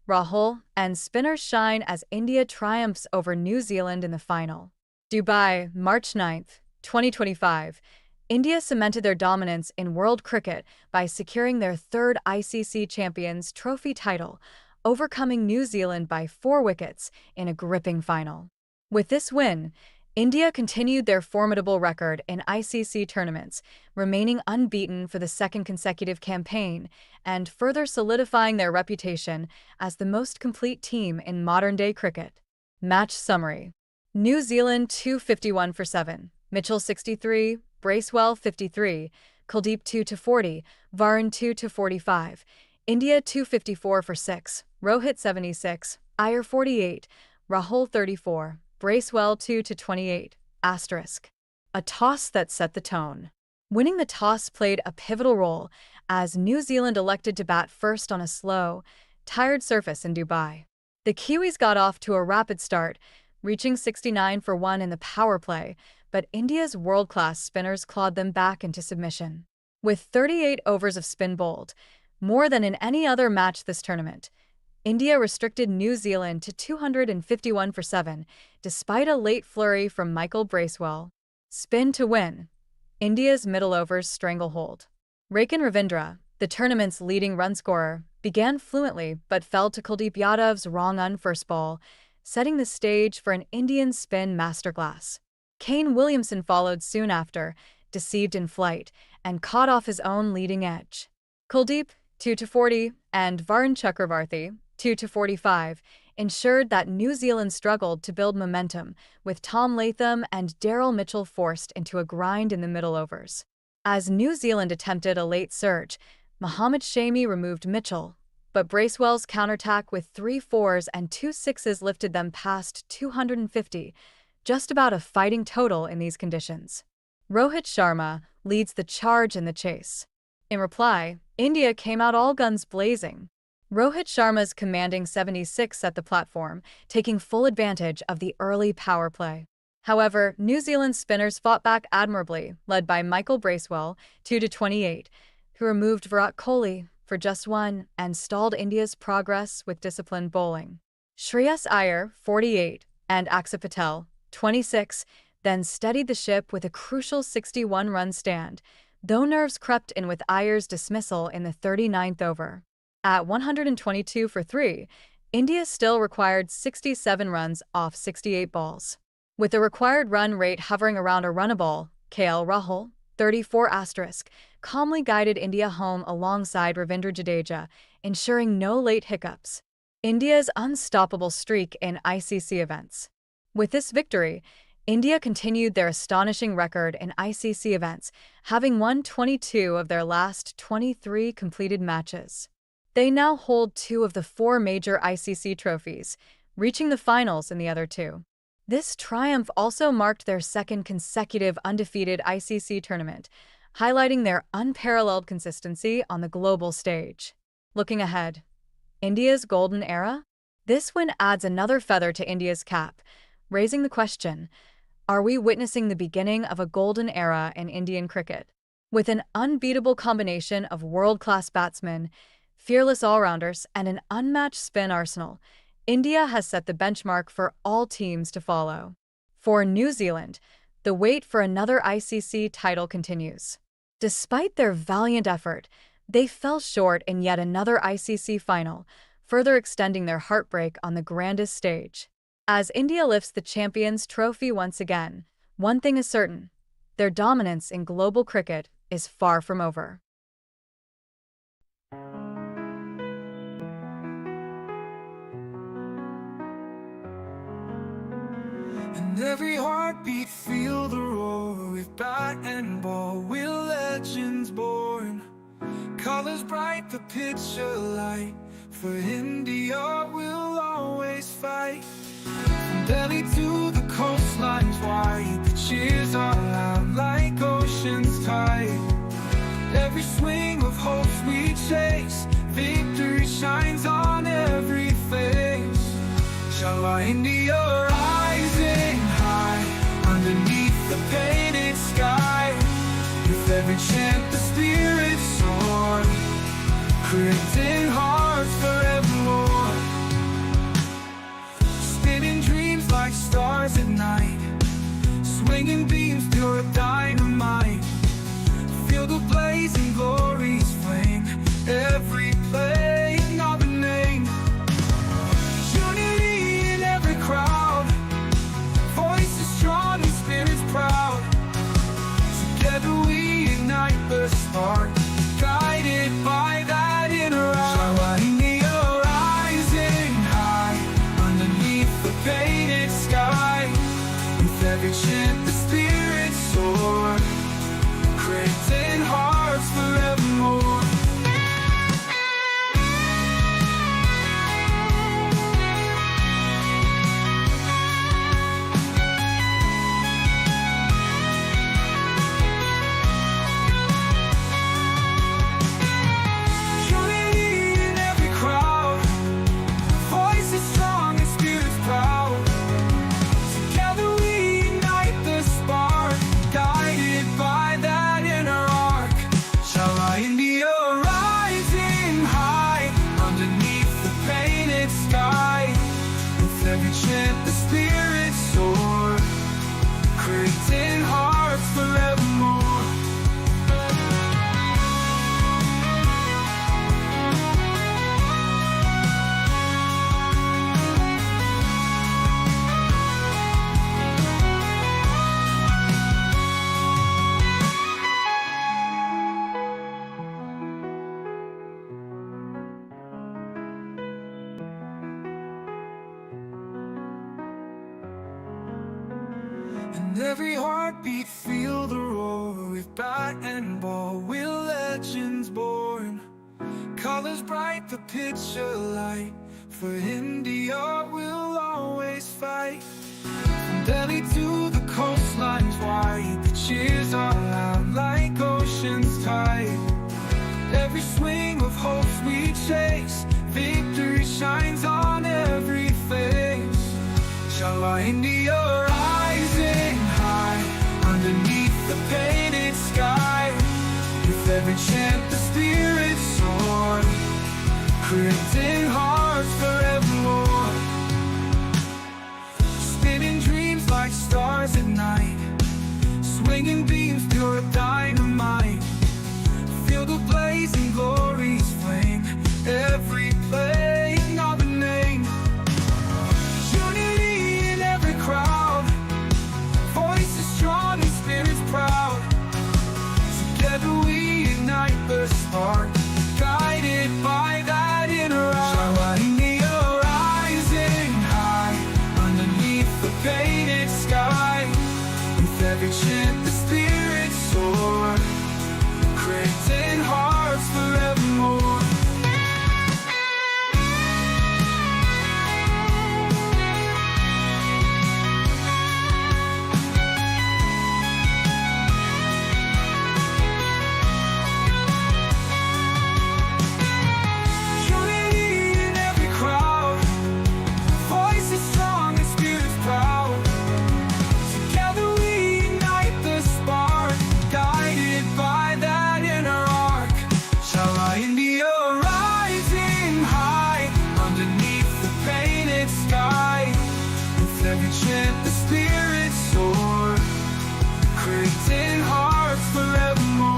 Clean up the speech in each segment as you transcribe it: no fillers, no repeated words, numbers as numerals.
Rahul, and spinners shine as India triumphs over New Zealand in the final. Dubai, March 9, 2025. India cemented their dominance in world cricket by securing their third ICC Champions Trophy title, overcoming New Zealand by 4 wickets in a gripping final. With this win, India continued their formidable record in ICC tournaments, remaining unbeaten for the second consecutive campaign and further solidifying their reputation as the most complete team in modern-day cricket. Match summary. New Zealand 251 for 7, Mitchell 63, Bracewell 53, Kuldeep 2-40, Varun 2-45, India 254 for 6, Rohit 76, Iyer 48, Rahul 34, Bracewell 2-28, asterisk. A toss that set the tone. Winning the toss played a pivotal role as New Zealand elected to bat first on a slow, tired surface in Dubai. The Kiwis got off to a rapid start, reaching 69 for 1 in the power play, but India's world-class spinners clawed them back into submission. With 38 overs of spin bowled, more than in any other match this tournament, India restricted New Zealand to 251 for 7, despite a late flurry from Michael Bracewell. Spin to win. India's middle overs stranglehold. Rakan Ravindra, the tournament's leading run scorer, began fluently but fell to Kuldeep Yadav's wrong-on first ball, setting the stage for an Indian spin masterclass. Kane Williamson followed soon after, deceived in flight, and caught off his own leading edge. Kuldeep, 2-40, and Varun Chakravarthi, 2-45, ensured that New Zealand struggled to build momentum, with Tom Latham and Daryl Mitchell forced into a grind in the middle overs. As New Zealand attempted a late surge, Mohammad Shami removed Mitchell, but Bracewell's counterattack with 3 4s and 2 6s lifted them past 250, just about a fighting total in these conditions. Rohit Sharma leads the charge in the chase. In reply, India came out all guns blazing. Rohit Sharma's commanding 76 set the platform, taking full advantage of the early power play. However, New Zealand spinners fought back admirably, led by Michael Bracewell, 2-28, who removed Virat Kohli for just 1 and stalled India's progress with disciplined bowling. Shreyas Iyer, 48, and Akshar Patel, 26, then steadied the ship with a crucial 61-run stand, though nerves crept in with Iyer's dismissal in the 39th over. At 122 for 3, India still required 67 runs off 68 balls. With the required run rate hovering around a run-a-ball, KL Rahul, 34 asterisk, calmly guided India home alongside Ravindra Jadeja, ensuring no late hiccups. India's unstoppable streak in ICC events. With this victory, India continued their astonishing record in ICC events, having won 22 of their last 23 completed matches. They now hold 2 of the 4 major ICC trophies, reaching the finals in the other 2. This triumph also marked their second consecutive undefeated ICC tournament, highlighting their unparalleled consistency on the global stage. Looking ahead, India's golden era? This win adds another feather to India's cap, raising the question, are we witnessing the beginning of a golden era in Indian cricket? With an unbeatable combination of world-class batsmen, fearless all-rounders, and an unmatched spin arsenal, India has set the benchmark for all teams to follow. For New Zealand, the wait for another ICC title continues. Despite their valiant effort, they fell short in yet another ICC final, further extending their heartbreak on the grandest stage. As India lifts the Champions Trophy once again, one thing is certain: their dominance in global cricket is far from over. And every heartbeat feel the roar, with bat and ball we're legends born. Colors bright, the picture light, for India we'll always fight. From Delhi to the coastlines wide, the cheers are loud like ocean's tide. Every swing of hopes we chase, victory shines on every face. Shala India rising high, underneath the painted sky. With every chant the spirits soar, creating hearts forevermore. every chant the spirit soar, creating hearts forevermore. And every heartbeat feel the roar, with bat and ball we're legends born. Colors bright, the picture light, for India we'll always fight. From Delhi to the coastlines wide, the cheers are loud like ocean's tide. Every swing of hopes we chase, victory shines on every face. Shala India rising high, underneath the painted sky. With every chant the spirit soar, creating hearts forevermore. Spinning dreams like stars at night, swinging beams pure dynamite. Feel the blazing glory's flame, every playing of a name. Unity in every crowd, voices strong and spirits proud. Together we ignite the spark, guided by that inner eye. India rising high, underneath the painted sky. With every chant the spirit soar, creating hearts forevermore. Unity in every crowd, voices strong and spirits proud. Together we ignite the spark, guided by that inner arc. Shala India rising high, underneath the painted sky. With every chant the spirit soar, creating hearts forevermore.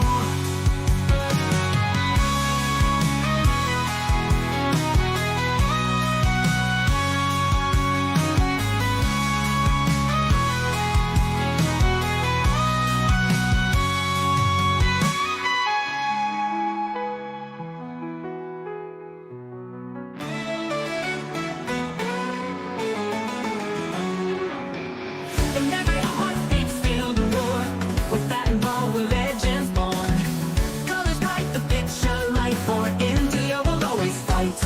And every heartbeat feel the roar, with that and ball we're legends born. Colors bright, the picture light, for India will always fight.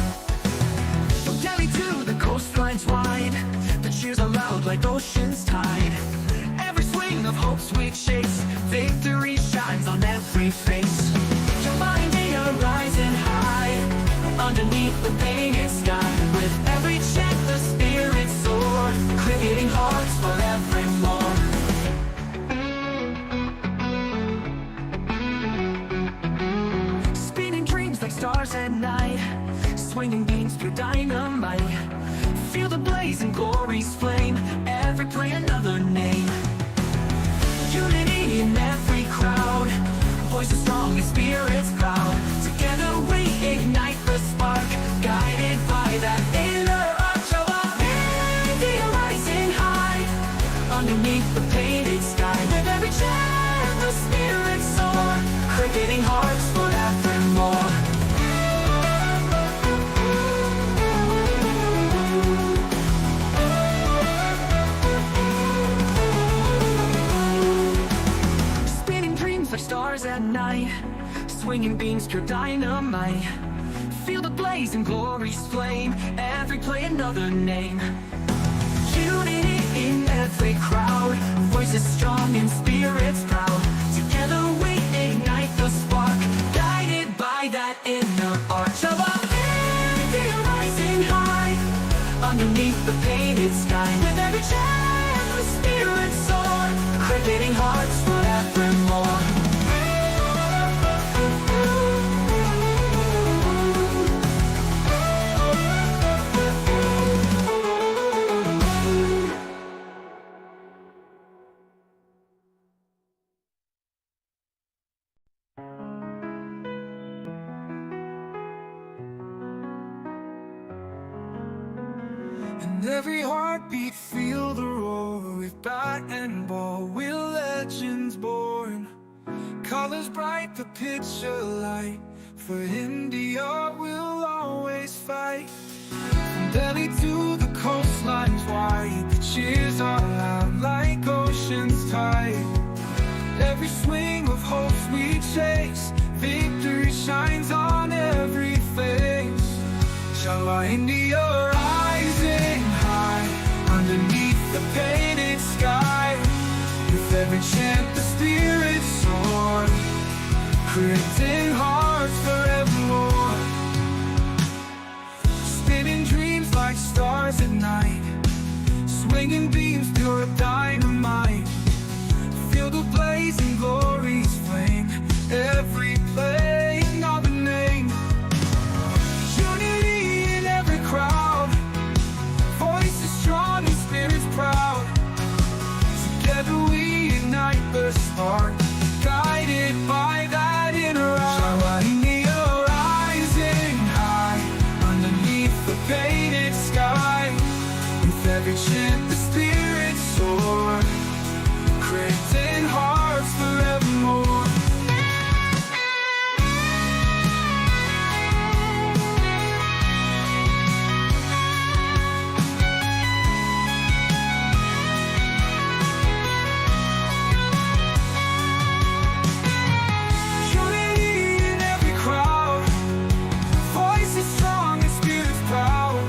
From Delhi to the coastlines wide, the cheers are loud like ocean's tide. Every swing of hope's we chase, victory shines on every face. Your India rising high, underneath the painted sky. With every chant the spirit soar, creating hearts forevermore. Spinning dreams like stars at night, swinging beams through dynamite. Feel the blazing glory's flame, every play another name. Unity in every crowd, voices strong and spirits proud. Together we ignite the spark, guided by that inner arch of our India rising high, underneath the painted sky. With every chant the spirit soar, creating hearts forevermore. Spinning dreams like stars at night, swinging beams pure dynamite. Feel the blaze and glory's flame, every play another name. Unity in every crowd, voices strong and spirits proud. Together we ignite the spark, guided by that inner arch of our India rising high, underneath the painted sky. With every chant the spirit soar, creating hearts forevermore. And every heartbeat feel the roar. With bat and ball, we're legends born. Colors bright, the picture light. For India, we'll always fight. From Delhi to the coastlines wide, the cheers are loud like ocean's tide. Every swing of hopes we chase, victory shines on every face. Shala India rising high, underneath the painted sky. With every chant the spirits soar, creating hearts forevermore. Spinning dreams like stars at night, swinging beams pure dynamite. Feel the blazing glory's flame, every playing of a name. Unity in every crowd, voices strong and spirits proud. Together we ignite the spark, guided by that inner eye. India rising high, underneath the painted sky. With every chant the spirits soar, creating hearts forevermore. Unity in every crowd, voices strong and spirits proud.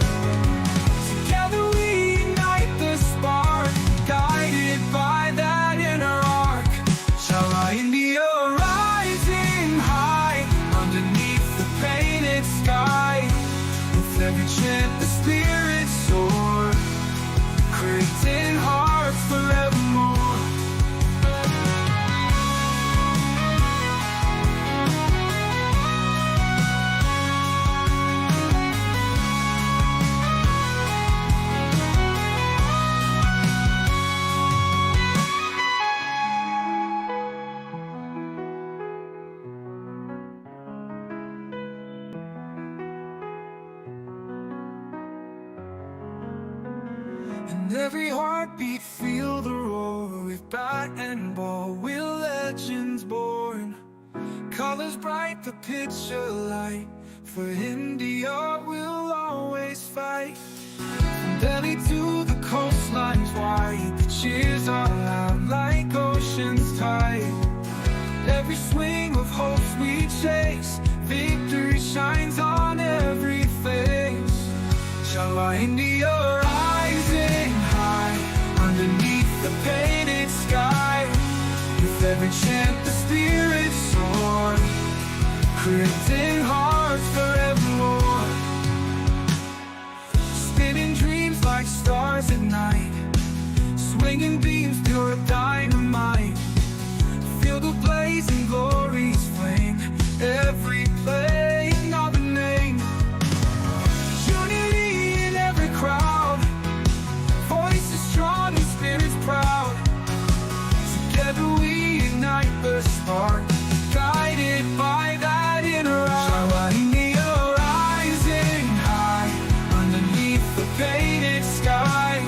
Together we ignite the spark, guided by that inner arc. Shala India rising high, underneath the painted sky. With every chant the spirits soar, creating hearts forevermore. And every heartbeat feel the roar. With bat and ball, we're legends born. Colors bright, the picture light. For India, we'll always fight. From Delhi to the coastlines wide, the cheers are loud like ocean's tide. Every swing of hopes we chase, victory shines on every face. Shala India rising high, underneath the painted sky. With every chant the spirits soar, creating hearts forevermore. Spinning dreams like stars at night, swinging beams pure dynamite. Feel the blazing glory's flame, every playing of a name. Unity in every crowd, voices strong and spirits proud. Together we ignite the spark, guided by that inner eye. Shala India rising high, underneath the painted sky.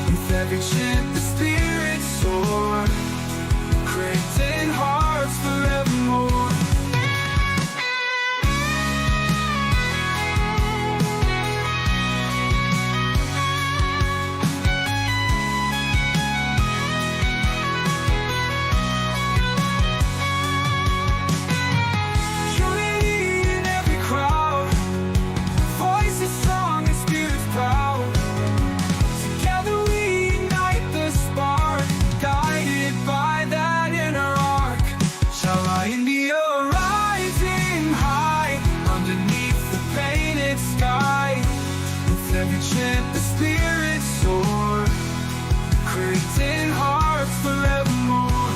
With every chant the spirits soar, creating hearts forevermore. Unity in every crowd, voices strong and spirits proud. Together we ignite the spark, guided by that inner arc. Shala India rising high, underneath the painted sky. With every chant the spirits soar, creating hearts forevermore.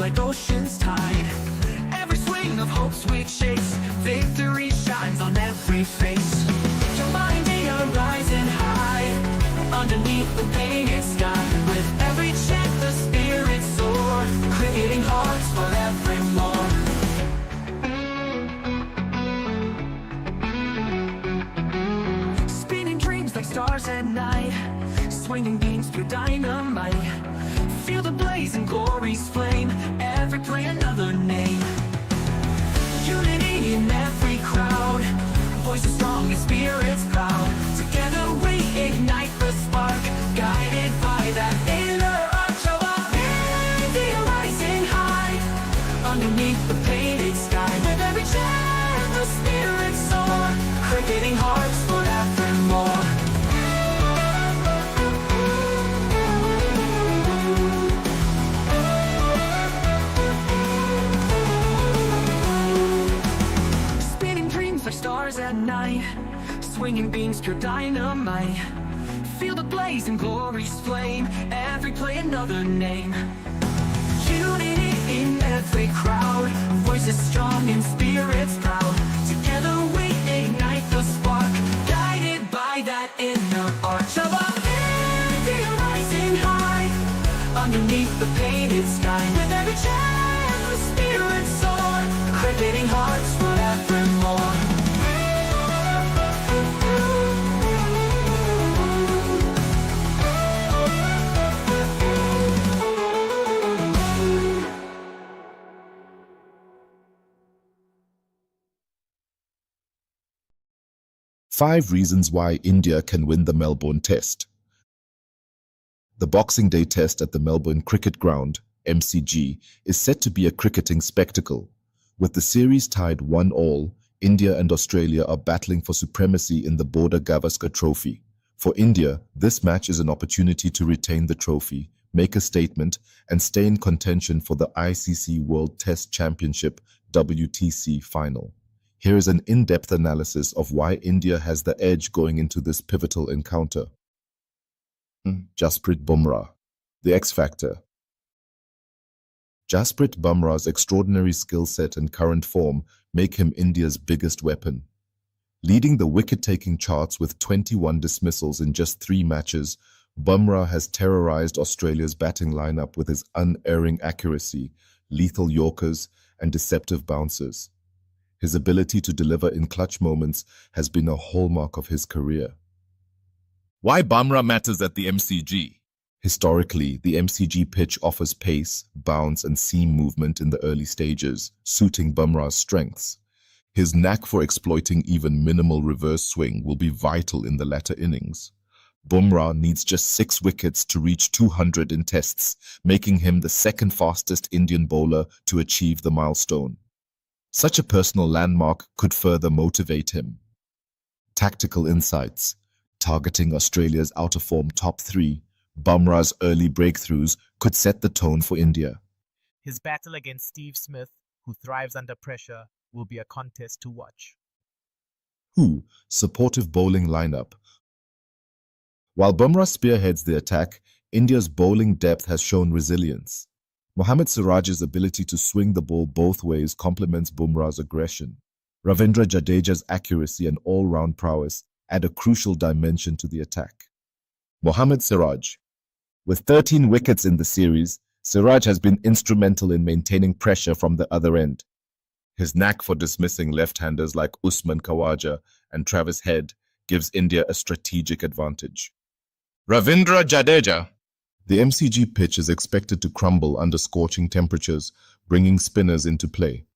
like ocean's tide. Every swing of hope sweet shakes, victory shines on every face. Your mind, India, rising high, underneath the painted sky. With every chant the spirits soar, creating hearts forevermore. Spinning dreams like stars at night, swinging beams through dynamite. Feel the blaze and glory's flame, every play another name. Unity in every crowd, voices strong and spirits proud. Together we ignite the spark, guided by that inner arch of our India rising high, underneath the painted sky. With every chant the spirits soar, creating hearts forevermore. Stars at night, swinging beams pure dynamite. Feel the blaze and glory's flame, every play another name. Unity in every crowd, voices strong and spirits proud. Together we ignite the spark, guided by that inner arch of our India rising high, underneath the painted sky. With every chant the spirits soar, creating hearts forevermore. 5 reasons why India can win the Melbourne Test. The Boxing Day Test at the Melbourne Cricket Ground, MCG, is set to be a cricketing spectacle. With the series tied 1-1, India and Australia are battling for supremacy in the Border Gavaskar Trophy. For India, this match is an opportunity to retain the trophy, make a statement, and stay in contention for the ICC World Test Championship WTC final. Here is an in-depth analysis of why India has the edge going into this pivotal encounter. Jasprit Bumrah, the X Factor. Jasprit Bumrah's extraordinary skill set and current form make him India's biggest weapon. Leading the wicket-taking charts with 21 dismissals in just 3 matches, Bumrah has terrorized Australia's batting lineup with his unerring accuracy, lethal yorkers, and deceptive bounces. His ability to deliver in clutch moments has been a hallmark of his career. Why Bumrah matters at the MCG? Historically, the MCG pitch offers pace, bounce, and seam movement in the early stages, suiting Bumrah's strengths. His knack for exploiting even minimal reverse swing will be vital in the latter innings. Bumrah needs just 6 wickets to reach 200 in tests, making him the second fastest Indian bowler to achieve the milestone. Such a personal landmark could further motivate him. Tactical insights. Targeting Australia's out-of-form top 3, Bumrah's early breakthroughs could set the tone for India. His battle against Steve Smith, who thrives under pressure, will be a contest to watch. Supportive bowling lineup. While Bumrah spearheads the attack, India's bowling depth has shown resilience. Mohammad Siraj's ability to swing the ball both ways complements Bumrah's aggression. Ravindra Jadeja's accuracy and all-round prowess add a crucial dimension to the attack. Mohammad Siraj. With 13 wickets in the series, Siraj has been instrumental in maintaining pressure from the other end. His knack for dismissing left-handers like Usman Khawaja and Travis Head gives India a strategic advantage. Ravindra Jadeja. The MCG pitch is expected to crumble under scorching temperatures, bringing spinners into play.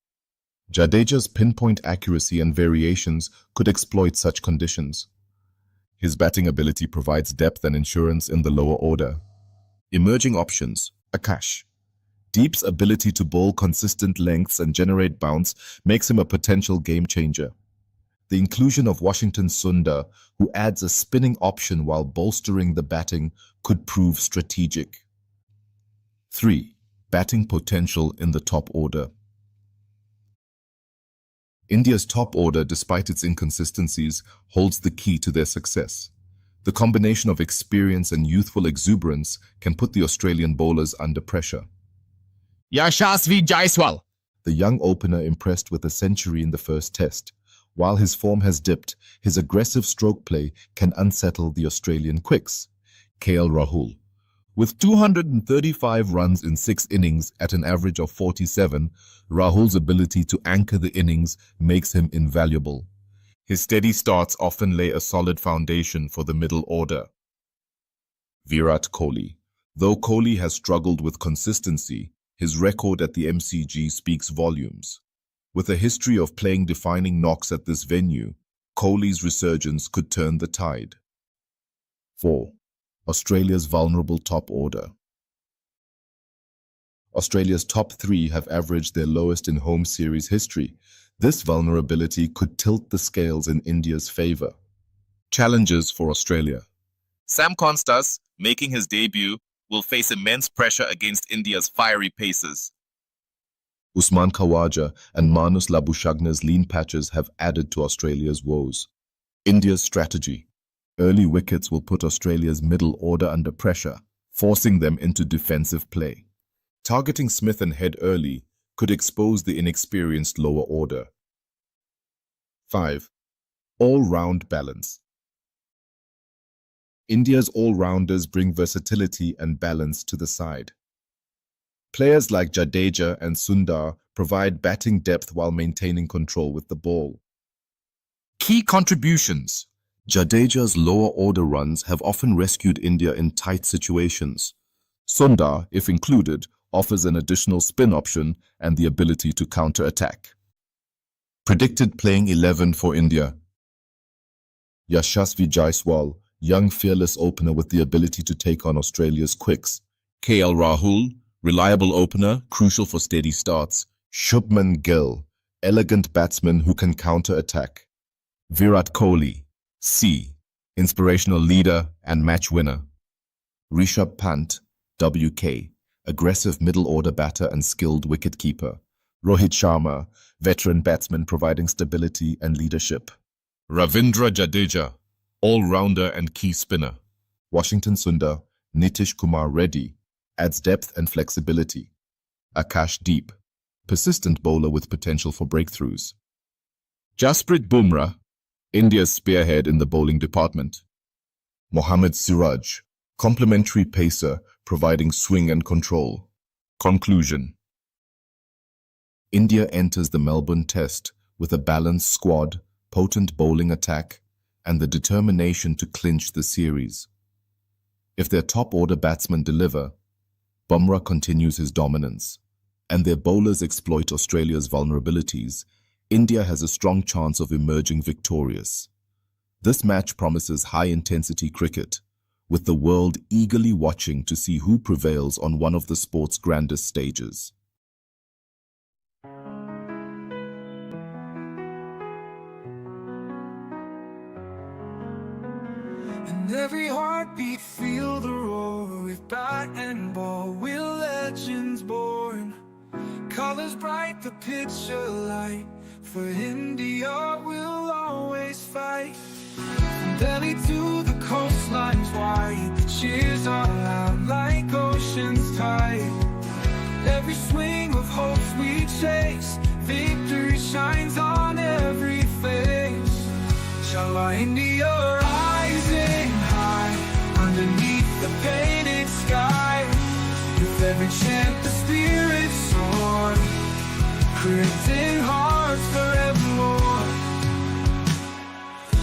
Jadeja's pinpoint accuracy and variations could exploit such conditions. His batting ability provides depth and insurance in the lower order. Emerging options. Akash. Deep's ability to bowl consistent lengths and generate bounce makes him a potential game changer. The inclusion of Washington Sundar, who adds a spinning option while bolstering the batting, could prove strategic. 3. Batting potential in the top order. India's top order, despite its inconsistencies, holds the key to their success. The combination of experience and youthful exuberance can put the Australian bowlers under pressure. Yashasvi Jaiswal. The young opener impressed with a century in the first test. While his form has dipped, his aggressive stroke play can unsettle the Australian quicks. KL Rahul. With 235 runs in 6 innings at an average of 47, Rahul's ability to anchor the innings makes him invaluable. His steady starts often lay a solid foundation for the middle order. Virat Kohli. Though Kohli has struggled with consistency, his record at the MCG speaks volumes. With a history of playing defining knocks at this venue, Kohli's resurgence could turn the tide. 4. Australia's vulnerable top order. Australia's top 3 have averaged their lowest in home series history. This vulnerability could tilt the scales in India's favour. Challenges for Australia. Sam Constas, making his debut, will face immense pressure against India's fiery paces. Usman Khawaja and Manus Labushagna's lean patches have added to Australia's woes. India's strategy. Early wickets will put Australia's middle order under pressure, forcing them into defensive play. Targeting Smith and Head early could expose the inexperienced lower order. 5. All-round balance. India's all-rounders bring versatility and balance to the side. Players like Jadeja and Sundar provide batting depth while maintaining control with the ball. Key contributions. Jadeja's lower order runs have often rescued India in tight situations. Sundar, if included, offers an additional spin option and the ability to counter-attack. Predicted playing 11 for India. Yashasvi Jaiswal, young fearless opener with the ability to take on Australia's quicks. KL Rahul, reliable opener, crucial for steady starts. Shubman Gill, elegant batsman who can counter-attack. Virat Kohli, C, inspirational leader and match winner. Rishabh Pant, WK, aggressive middle-order batter and skilled wicket-keeper. Rohit Sharma, veteran batsman providing stability and leadership. Ravindra Jadeja, all-rounder and key spinner. Washington Sundar, Nitish Kumar Reddy, adds depth and flexibility. Akash Deep, persistent bowler with potential for breakthroughs. Jasprit Bumrah, India's spearhead in the bowling department. Mohammad Siraj, complementary pacer providing swing and control. Conclusion. India enters the Melbourne Test with a balanced squad, potent bowling attack, and the determination to clinch the series. If their top-order batsmen deliver, Bumrah continues his dominance, and their bowlers exploit Australia's vulnerabilities, India has a strong chance of emerging victorious. This match promises high-intensity cricket, with the world eagerly watching to see who prevails on one of the sport's grandest stages. And every heartbeat feel the roar. With bat and ball, we're legends born. Colors bright, the picture light. For India, we'll always fight. From Delhi to the coastlines wide, the cheers are loud like ocean's tide. Every swing of hopes we chase, victory shines on every face. Shall India rising high, underneath the painted sky. With every chant the spirits soar, creating hearts forevermore.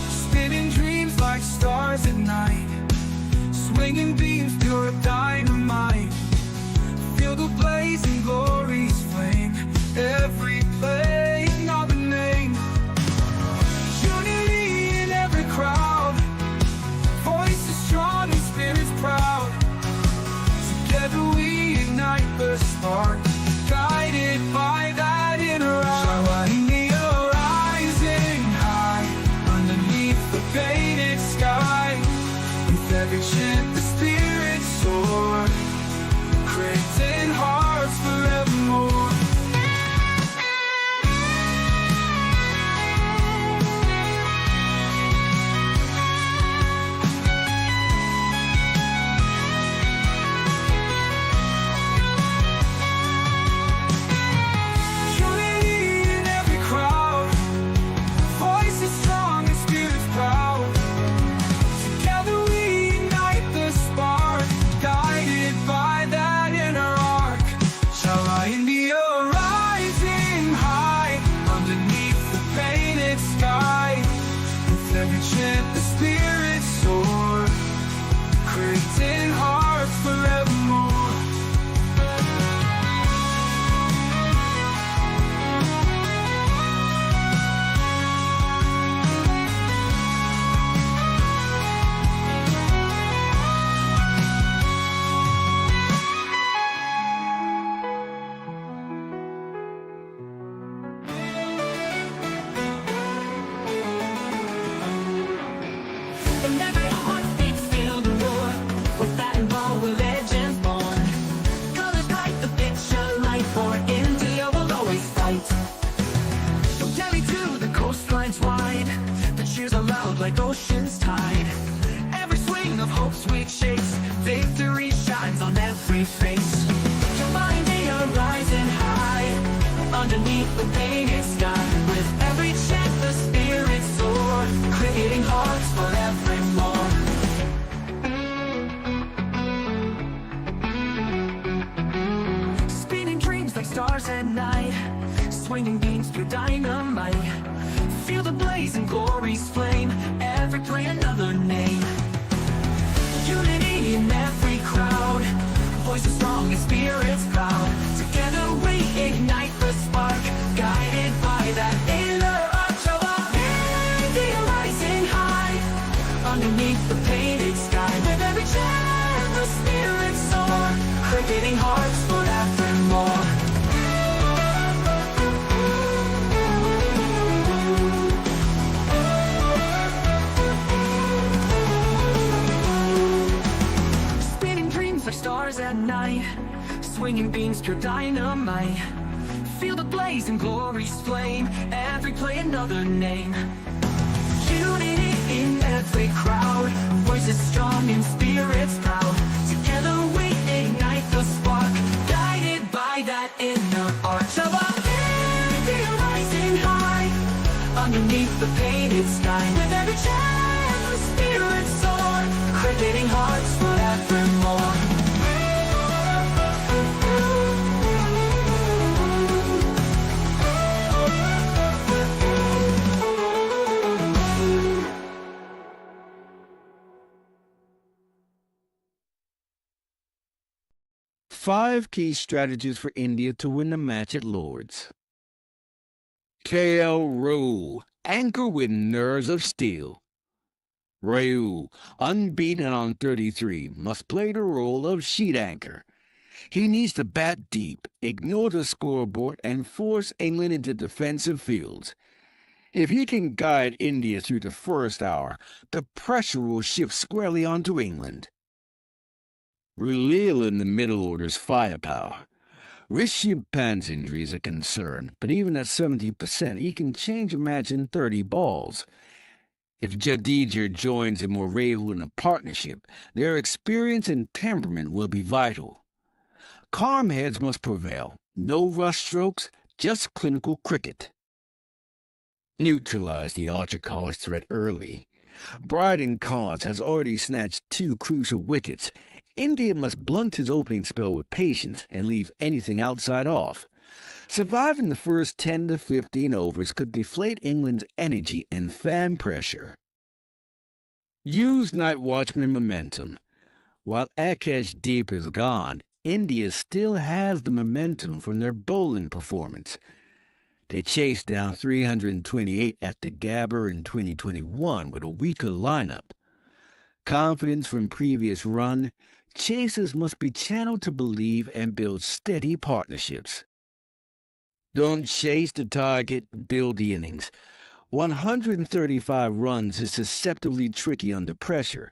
Spinning dreams like stars at night, swinging beams pure dynamite. Feel the blazing glory's flame, every play, another name. Unity in every crowd, voices strong and spirits proud. Together we ignite the like ocean's tide. Every swing of hope sweet shakes, victory shines on every face. Your mind, they are rising high, underneath the painted sky. With every chant the spirits soar, creating hearts forevermore. Spinning dreams like stars at night, swinging beams through dynamite. Feel the blaze and glory's flame, every play another name. Unity in every crowd, voices strong and spirits proud. Together we ignite the spark, guided by that inner arch of our India rising high, underneath the painted sky. With every chant the spirits soar, creating hearts forevermore. Stars at night, swinging beams pure dynamite. Feel the blaze and glory's flame, every play another name. Unity in every crowd, voices strong and spirits proud. Together we ignite the spark, guided by that inner arch of our India rising high, underneath the painted sky. With every chant the spirits soar, creating hearts forevermore. Five key strategies for India to win the match at Lord's. KL Rahul, anchor with nerves of steel. Rahul, unbeaten on 33, must play the role of sheet anchor. He needs to bat deep, ignore the scoreboard, and force England into defensive fields. If he can guide India through the first hour, the pressure will shift squarely onto England. Reveal in the middle order's firepower. Rishabh Pant's injury is a concern, but even at 70%, he can change a match in 30 balls. If Jadeja joins him or Rahul in a partnership, their experience and temperament will be vital. Calm heads must prevail. No rush strokes, just clinical cricket. Neutralize the Archer-Collins threat early. Bryden Collins has already snatched 2 crucial wickets. India must blunt his opening spell with patience and leave anything outside off. Surviving the first 10 to 15 overs could deflate England's energy and fan pressure. Use night watchman momentum. While Akashdeep is gone, India still has the momentum from their bowling performance. They chased down 328 at the Gabba in 2021 with a weaker lineup. Confidence from previous run, chasers must be channeled to believe and build steady partnerships. Don't chase the target, build the innings. 135 runs is susceptibly tricky under pressure.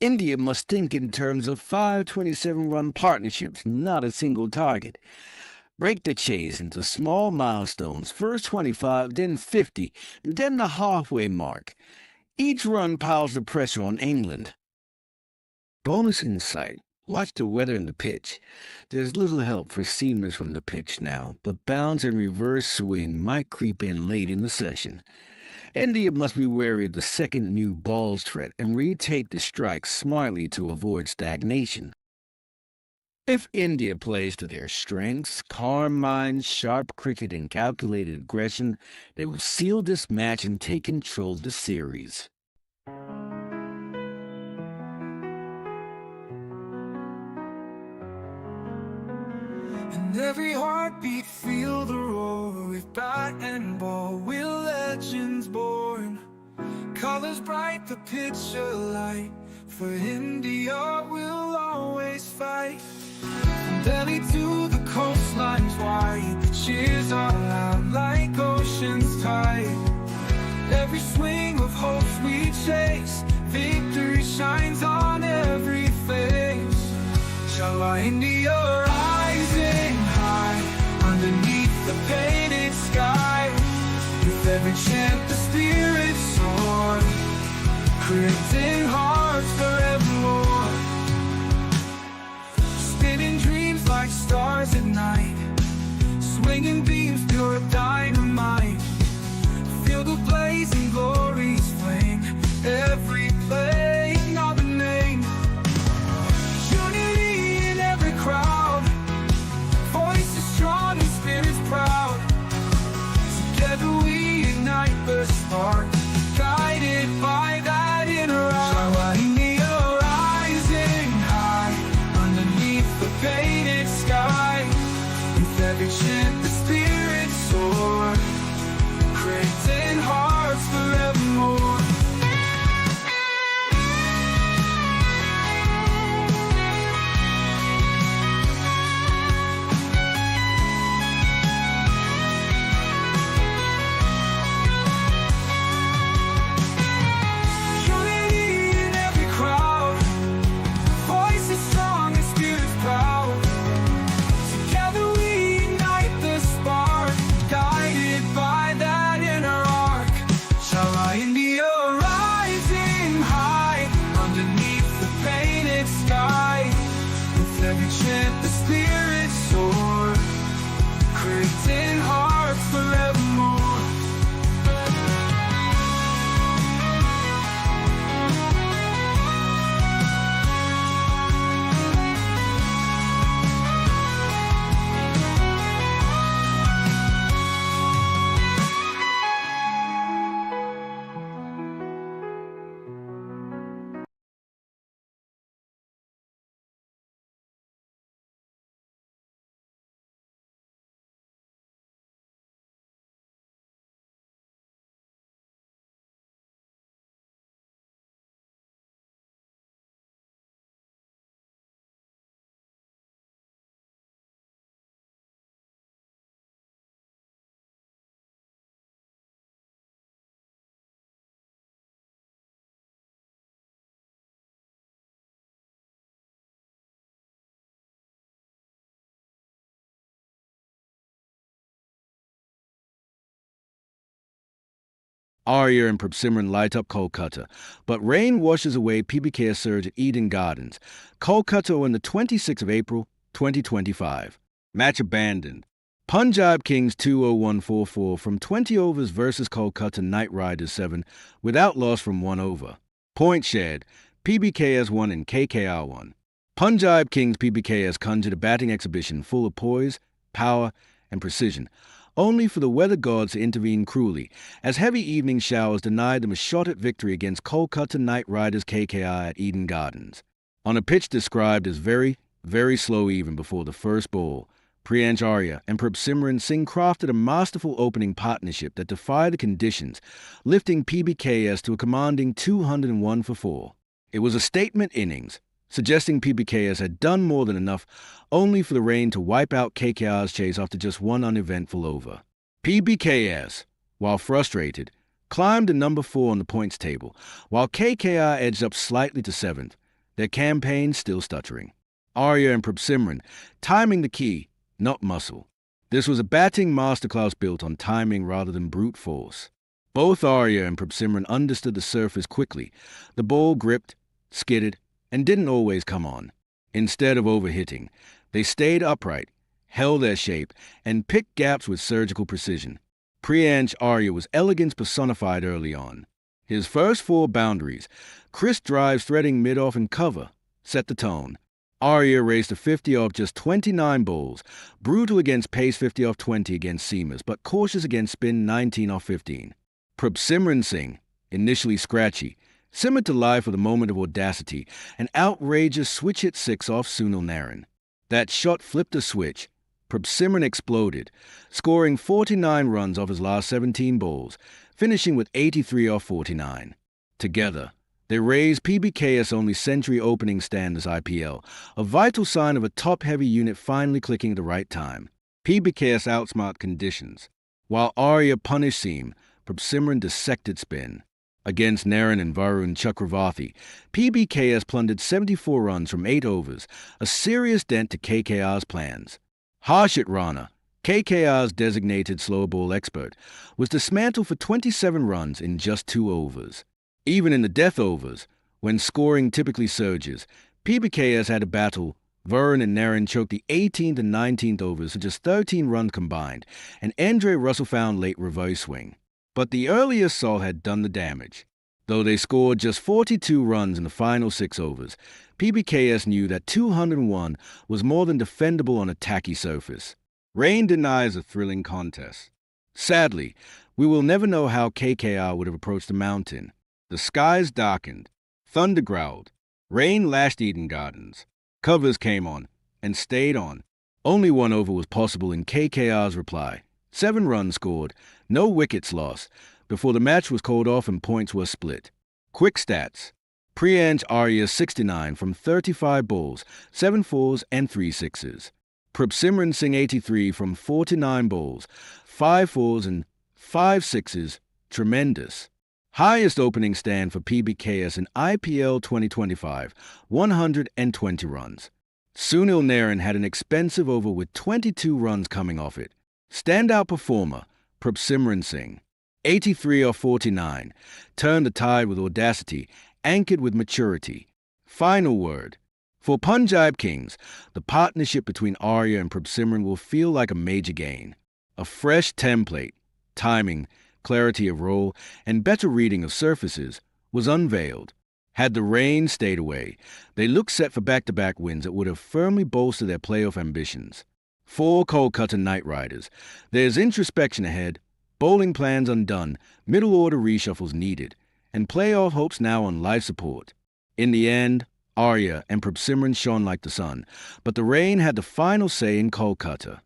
India must think in terms of 5 27-run partnerships, not a single target. Break the chase into small milestones, first 25, then 50, then the halfway mark. Each run piles the pressure on England. Bonus insight. Watch the weather and the pitch. There's little help for seamers from the pitch now, but bounce and reverse swing might creep in late in the session. India must be wary of the second new balls threat and retake the strike smartly to avoid stagnation. If India plays to their strengths, calm minds, sharp cricket, and calculated aggression, they will seal this match and take control of the series. And every heartbeat feel the roar. With bat and ball, we're legends born. Colors bright, the picture light. For India, we'll always fight. From Delhi to the coastlines wide, the cheers are loud like ocean's tide. Every swing of hopes we chase, victory shines on every face. Shala India rising high, underneath the painted sky. With every chant the spirits soar, creating hearts forevermore. Spinning dreams like stars at night, swinging beams pure dynamite. Feel the blazing glory's flame, every playing of a name. Unity in every crowd, voices strong and spirits proud. Together we ignite the spark, guided by that inner eye. India rising high, underneath the painted sky. With every chant the spirits soar, creating hearts forevermore. The spirits soar, creating hearts forevermore. Arya and Prabsimran light up Kolkata, but rain washes away PBK's surge at Eden Gardens. Kolkata on the 26th of April, 2025. Match abandoned. Punjab Kings 20144 from 20 overs versus Kolkata Knight Riders 7 without loss from 1 over. Point shared. PBKS 1 and KKR 1. Punjab Kings PBKS conjured a batting exhibition full of poise, power, and precision, only for the weather gods to intervene cruelly, as heavy evening showers denied them a shot at victory against Kolkata Knight Riders KKR at Eden Gardens. On a pitch described as very, very slow even before the first ball, Priyansh Arya and Prabsimran Singh crafted a masterful opening partnership that defied the conditions, lifting PBKS to a commanding 201 for 4. It was a statement innings, suggesting PBKS had done more than enough, only for the rain to wipe out KKR's chase after just one uneventful over. PBKS, while frustrated, climbed to number 4 on the points table, while KKR edged up slightly to 7th, their campaign still stuttering. Arya and Prabsimran, timing the key, not muscle. This was a batting masterclass built on timing rather than brute force. Both Arya and Prabsimran understood the surface quickly. The ball gripped, skidded, and didn't always come on. Instead of overhitting, they stayed upright, held their shape, and picked gaps with surgical precision. Priyansh Arya was elegance personified early on. His first 4 boundaries, crisp drives threading mid-off and cover, set the tone. Arya raced a 50 off just 29 balls, brutal against pace 50 off 20 against seamers, but cautious against spin 19 off 15. Prabsimran Singh, initially scratchy, simmered to life with a moment of audacity, an outrageous switch-hit 6 off Sunil Narine. That shot flipped a switch. Prabsimran exploded, scoring 49 runs off his last 17 balls, finishing with 83 off 49. Together, they raised PBK's only century opening stand this IPL, a vital sign of a top-heavy unit finally clicking at the right time. PBKS outsmart conditions. While Arya punished seam, Prabsimran dissected spin. Against Narine and Varun Chakravarthi, PBKS plundered 74 runs from 8 overs, a serious dent to KKR's plans. Harshit Rana, KKR's designated slower ball expert, was dismantled for 27 runs in just 2 overs. Even in the death overs, when scoring typically surges, PBKS had a battle. Vern and Naren choked the 18th and 19th overs for just 13 runs combined, and Andre Russell found late reverse swing. But the early assault had done the damage. Though they scored just 42 runs in the final 6 overs, PBKS knew that 201 was more than defendable on a tacky surface. Rain denies a thrilling contest. Sadly, we will never know how KKR would have approached the mountain. The skies darkened, thunder growled, rain lashed Eden Gardens. Covers came on and stayed on. Only one over was possible in KKR's reply. 7 runs scored, no wickets lost, before the match was called off and points were split. Quick stats. Priyansh Arya 69 from 35 balls, 7 fours and 3 sixes. Prabhsimran Singh 83 from 49 balls, 5 fours and 5 sixes. Tremendous. Highest opening stand for PBKS in IPL 2025, 120 runs. Sunil Naren had an expensive over with 22 runs coming off it. Standout performer, Prabhsimran Singh, 83 or 49, turned the tide with audacity, anchored with maturity. Final word. For Punjab Kings, the partnership between Arya and Prabhsimran will feel like a major gain. A fresh template, timing, clarity of role, and better reading of surfaces was unveiled. Had the rain stayed away, they looked set for back-to-back wins that would have firmly bolstered their playoff ambitions. For Kolkata Knight Riders, there's introspection ahead, bowling plans undone, middle-order reshuffles needed, and playoff hopes now on life support. In the end, Arya and Prabhsimran shone like the sun, but the rain had the final say in Kolkata.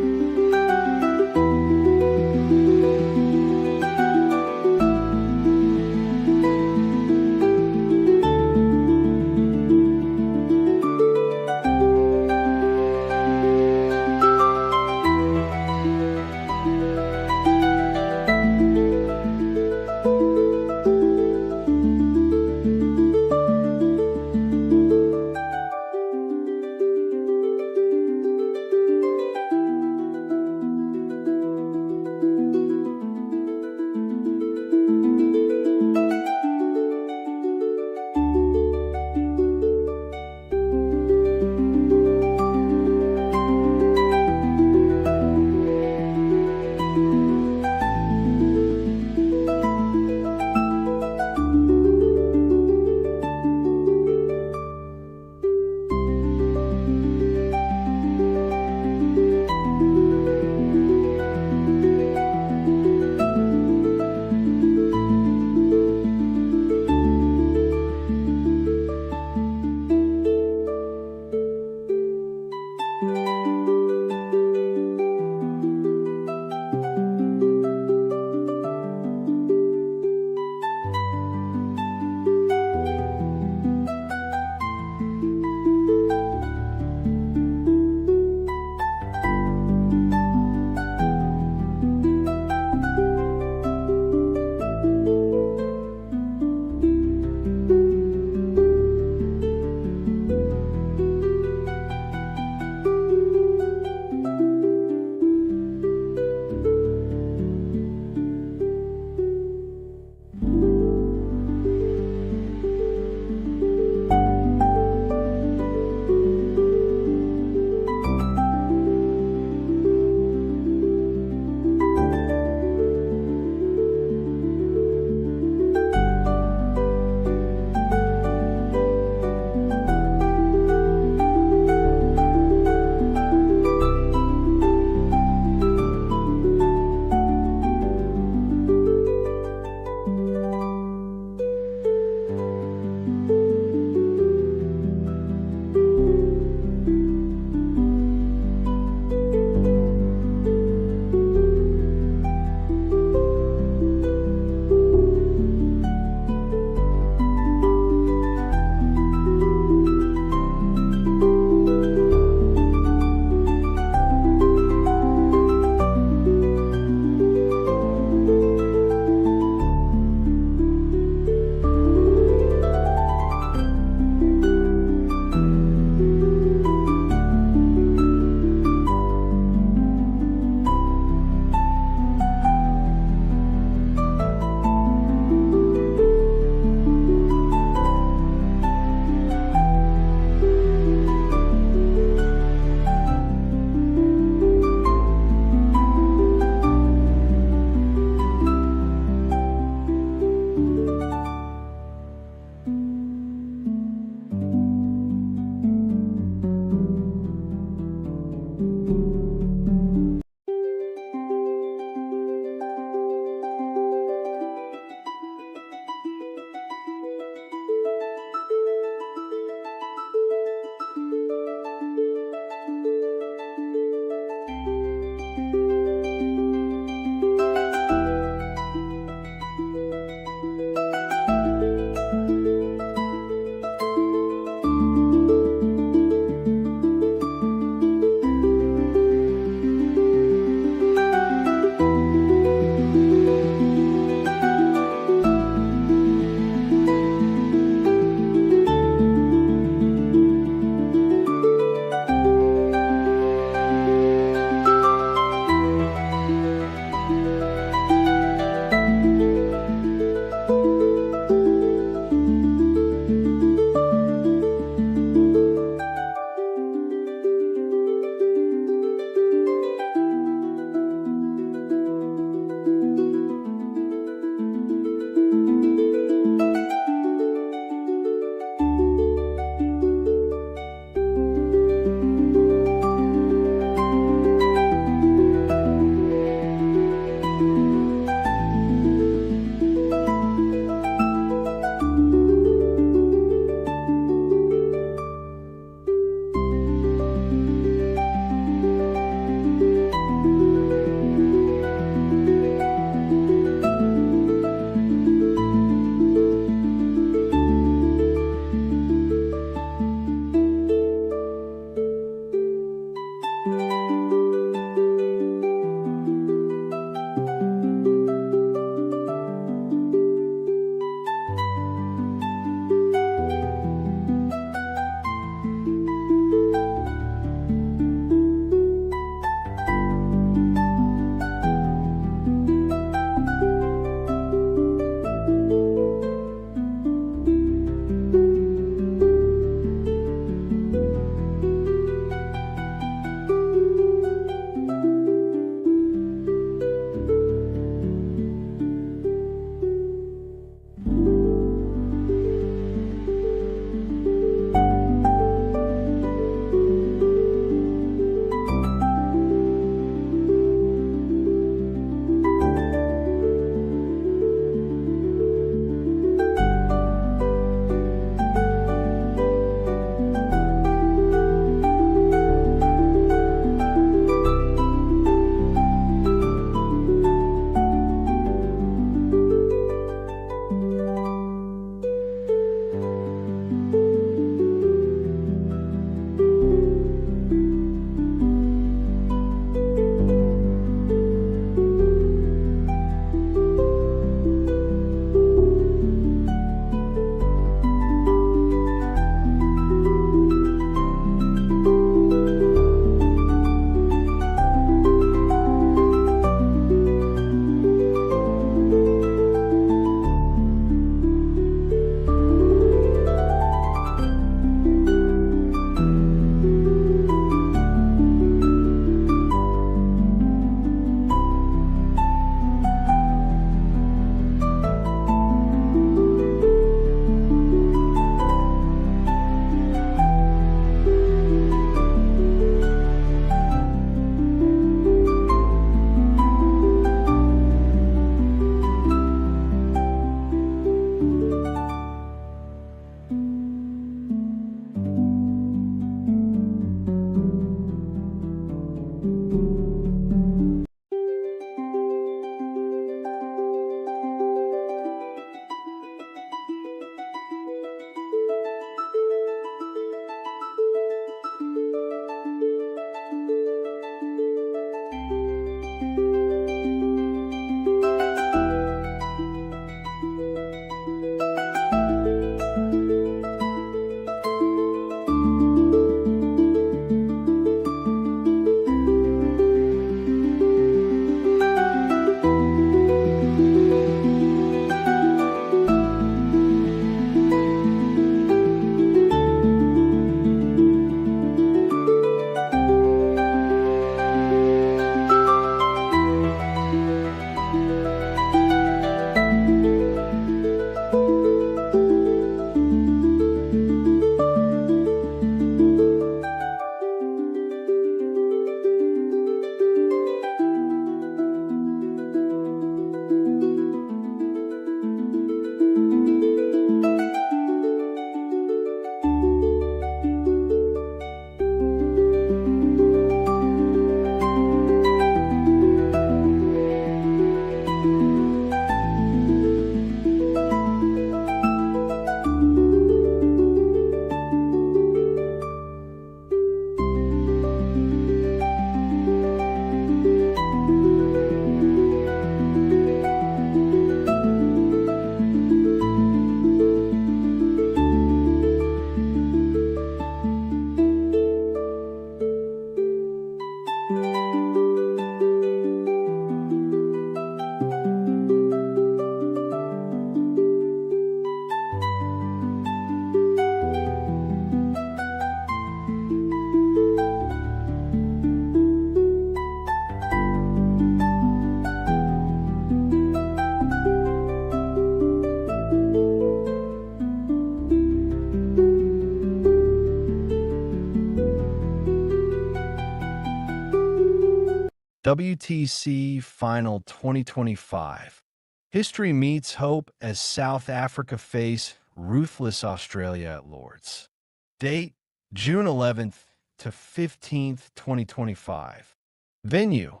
WTC Final 2025. History meets hope as South Africa face ruthless Australia at Lord's. Date, June 11th to 15th, 2025. Venue,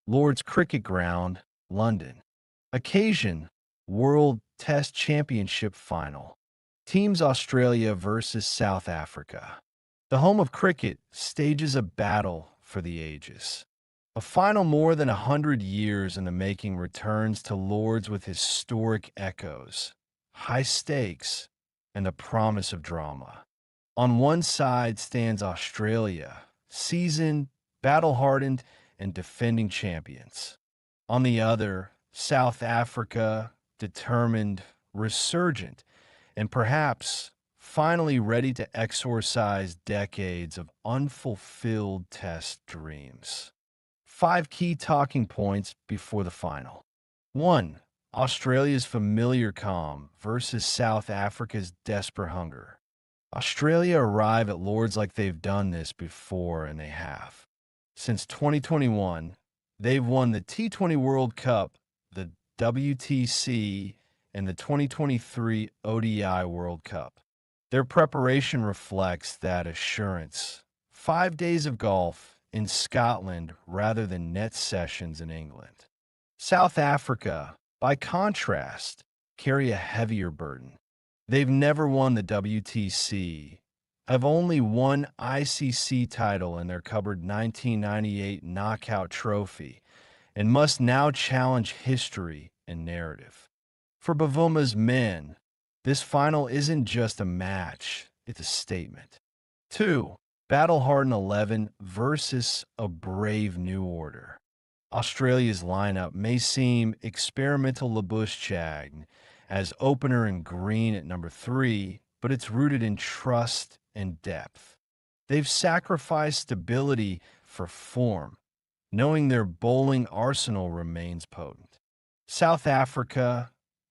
Lord's Cricket Ground, London. Occasion, World Test Championship Final. Teams Australia versus South Africa. The home of cricket stages a battle for the ages. A final more than 100 years in the making returns to Lord's with historic echoes, high stakes, and a promise of drama. On one side stands Australia, seasoned, battle-hardened, and defending champions. On the other, South Africa, determined, resurgent, and perhaps finally ready to exorcise decades of unfulfilled Test dreams. 5 key talking points before the final. 1. Australia's familiar calm versus South Africa's desperate hunger. Australia arrive at Lord's like they've done this before, and they have. Since 2021, they've won the T20 World Cup, the WTC, and the 2023 ODI World Cup. Their preparation reflects that assurance. 5 days of golf in Scotland rather than net sessions in England. South Africa, by contrast, carry a heavier burden. They've never won the WTC, have only one ICC title in their covered 1998 knockout trophy, and must now challenge history and narrative. For Bavuma's men, this final isn't just a match, it's a statement. 2. Battle-hardened 11 versus a brave new order. Australia's lineup may seem experimental Labuschagne as opener in green at number 3, but it's rooted in trust and depth. They've sacrificed stability for form, knowing their bowling arsenal remains potent. South Africa,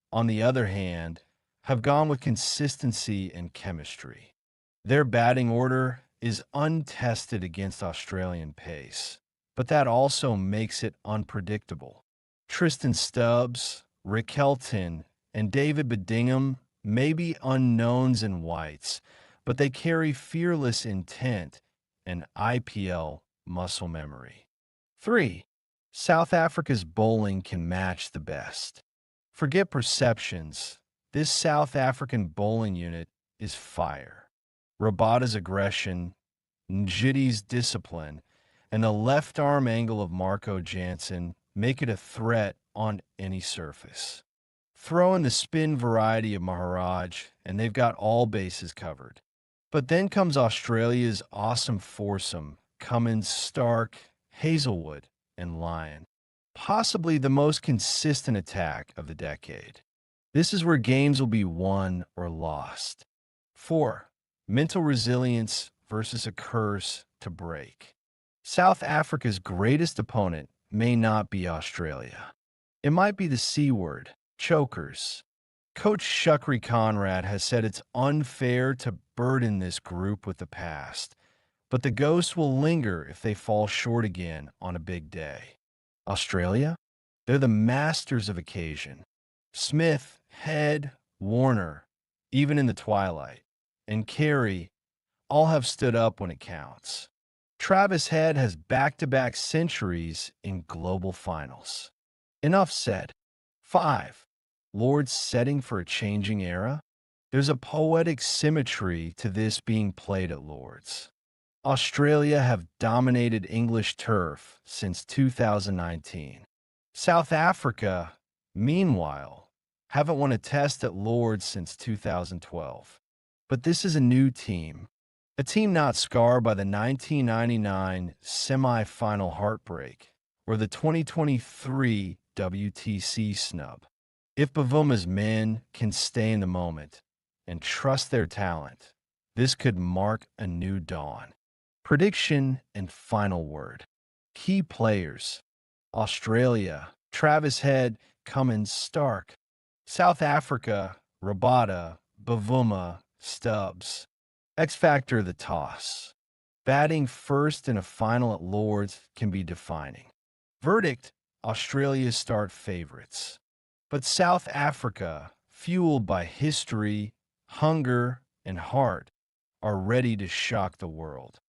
on the other hand, have gone with consistency and chemistry. Their batting order is untested against Australian pace, but that also makes it unpredictable. Tristan Stubbs, Rick Helton, and David Bedingham may be unknowns in whites, but they carry fearless intent and IPL muscle memory. 3. South Africa's bowling can match the best. Forget perceptions. This South African bowling unit is fire. Rabada's aggression, Njidi's discipline, and the left arm angle of Marco Jansen make it a threat on any surface. Throw in the spin variety of Maharaj, and they've got all bases covered. But then comes Australia's awesome foursome, Cummins, Stark, Hazelwood, and Lyon. Possibly the most consistent attack of the decade. This is where games will be won or lost. 4. Mental resilience versus a curse to break. South Africa's greatest opponent may not be Australia. It might be the C word, chokers. Coach Shukri Conrad has said it's unfair to burden this group with the past, but the ghosts will linger if they fall short again on a big day. Australia? They're the masters of occasion. Smith, Head, Warner, even in the twilight, and Carey all have stood up when it counts. Travis Head has back-to-back centuries in global finals. Enough said. 5. Lord's setting for a changing era? There's a poetic symmetry to this being played at Lord's. Australia have dominated English turf since 2019. South Africa, meanwhile, haven't won a test at Lord's since 2012. But this is a new team. A team not scarred by the 1999 semi-final heartbreak or the 2023 WTC snub. If Bavuma's men can stay in the moment and trust their talent, this could mark a new dawn. Prediction and final word. Key players. Australia, Travis Head, Cummins, Stark. South Africa, Rabada, Bavuma, Stubbs. X factor the toss. Batting first in a final at Lord's can be defining. Verdict: Australia start favorites. But South Africa, fueled by history, hunger, and heart, are ready to shock the world.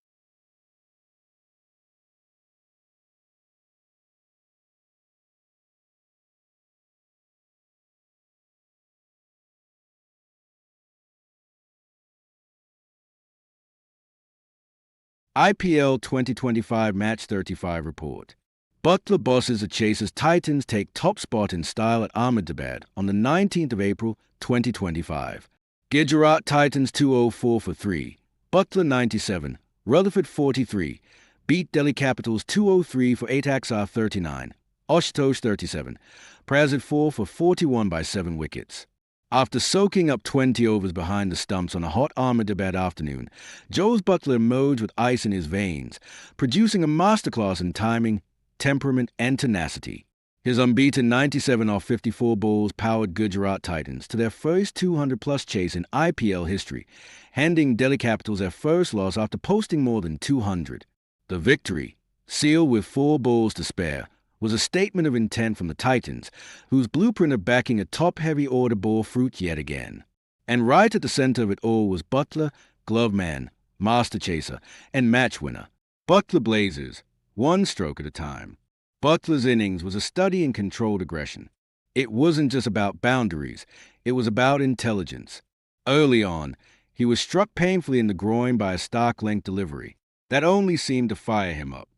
IPL 2025 Match 35 report. Butler bosses the Chasers Titans take top spot in style at Ahmedabad on the 19th of April 2025. Gujarat Titans 204 for 3, Butler 97, Rutherford 43, beat Delhi Capitals 203 for 8 Axar 39, Ashutosh 37, Prasid 4 for 41 by 7 wickets. After soaking up 20 overs behind the stumps on a hot Ahmedabad afternoon, Joe's Butler emerged with ice in his veins, producing a masterclass in timing, temperament, and tenacity. His unbeaten 97 off 54 balls powered Gujarat Titans to their first 200-plus chase in IPL history, handing Delhi Capitals their first loss after posting more than 200. The victory, sealed with 4 balls to spare, was a statement of intent from the Titans, whose blueprint of backing a top-heavy order bore fruit yet again. And right at the center of it all was Butler, glove man, master chaser, and match winner. Butler Blazers, one stroke at a time. Butler's innings was a study in controlled aggression. It wasn't just about boundaries, it was about intelligence. Early on, he was struck painfully in the groin by a Stark-length delivery. That only seemed to fire him up.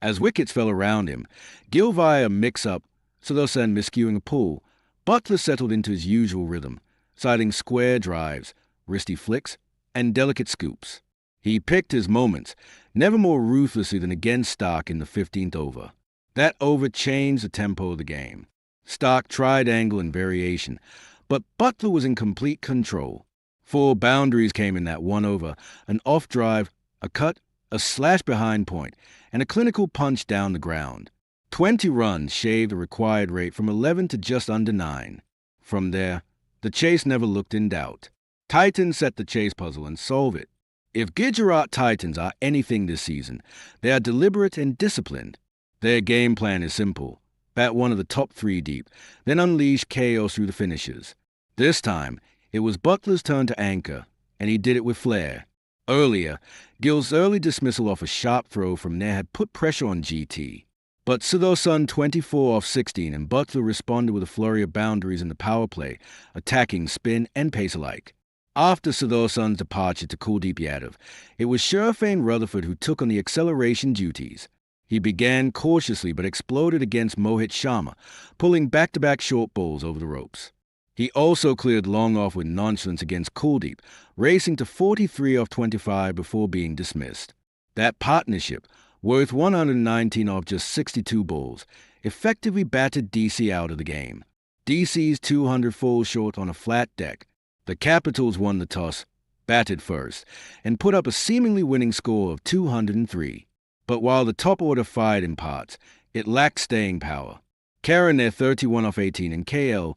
As wickets fell around him, Gill via a mix-up, Sudarshan miscuing a pull, Butler settled into his usual rhythm, siding square drives, wristy flicks, and delicate scoops. He picked his moments, never more ruthlessly than against Stark in the 15th over. That over changed the tempo of the game. Stark tried angle and variation, but Butler was in complete control. 4 boundaries came in that one over, an off drive, a cut, a slash behind point, and a clinical punch down the ground. 20 runs shaved the required rate from 11 to just under 9. From there, the chase never looked in doubt. Titans set the chase puzzle and solve it. If Gujarat Titans are anything this season, they are deliberate and disciplined. Their game plan is simple. Bat one of the top 3 deep, then unleash chaos through the finishes. This time, it was Butler's turn to anchor, and he did it with flair. Earlier, Gill's early dismissal off a sharp throw from there had put pressure on GT. But Sudarshan 24 off 16 and Butler responded with a flurry of boundaries in the power play, attacking spin and pace alike. After Sudarshan's departure to Kuldeep Yadav, it was Sherfane Rutherford who took on the acceleration duties. He began cautiously but exploded against Mohit Sharma, pulling back-to-back short balls over the ropes. He also cleared long off with nonchalance against Kuldeep, racing to 43 off 25 before being dismissed. That partnership, worth 119 off just 62 balls, effectively battered DC out of the game. DC's 200 falls short on a flat deck. The Capitals won the toss, batted first, and put up a seemingly winning score of 203. But while the top order fired in parts, it lacked staying power. Karan 31 off 18 and KL,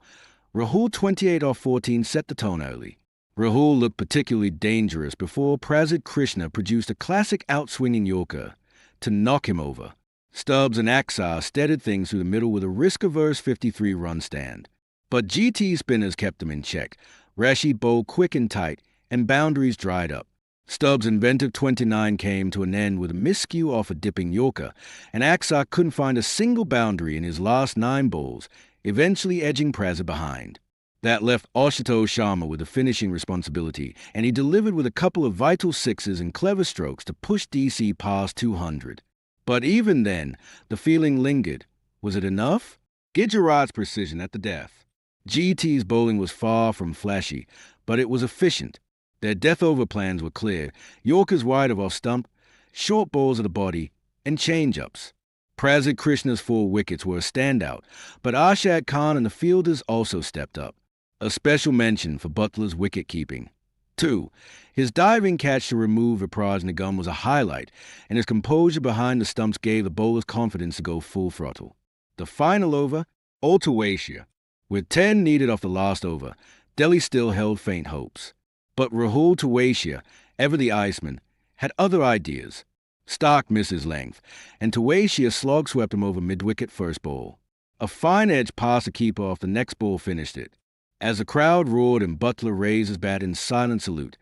Rahul 28 off 14 set the tone early. Rahul looked particularly dangerous before Prasid Krishna produced a classic outswinging Yorker to knock him over. Stubbs and Axar steadied things through the middle with a risk-averse 53-run stand. But GT spinners kept them in check. Rashid bowled quick and tight, and boundaries dried up. Stubbs' inventive 29 came to an end with a miscue off a dipping Yorker, and Axar couldn't find a single boundary in his last 9 balls, eventually edging Prasid behind. That left Ashutosh Sharma with the finishing responsibility, and he delivered with a couple of vital sixes and clever strokes to push DC past 200. But even then, the feeling lingered. Was it enough? Gujarat's precision at the death. GT's bowling was far from flashy, but it was efficient. Their death-over plans were clear, Yorkers wide of off stump, short balls of the body, and change-ups. Prasid Krishna's 4 wickets were a standout, but Arshad Khan and the fielders also stepped up. A special mention for Butler's wicket-keeping. 2. His diving catch to remove Vipraj Nigam was a highlight, and his composure behind the stumps gave the bowlers confidence to go full throttle. The final over, Ultawasia. With 10 needed off the last over, Delhi still held faint hopes. But Rahul Tawasia, ever the Iceman, had other ideas. Stark misses length, and Tuacia slog swept him over mid-wicket first ball. A fine edge past the keeper off the next ball finished it. As the crowd roared and Butler raised his bat in silent salute,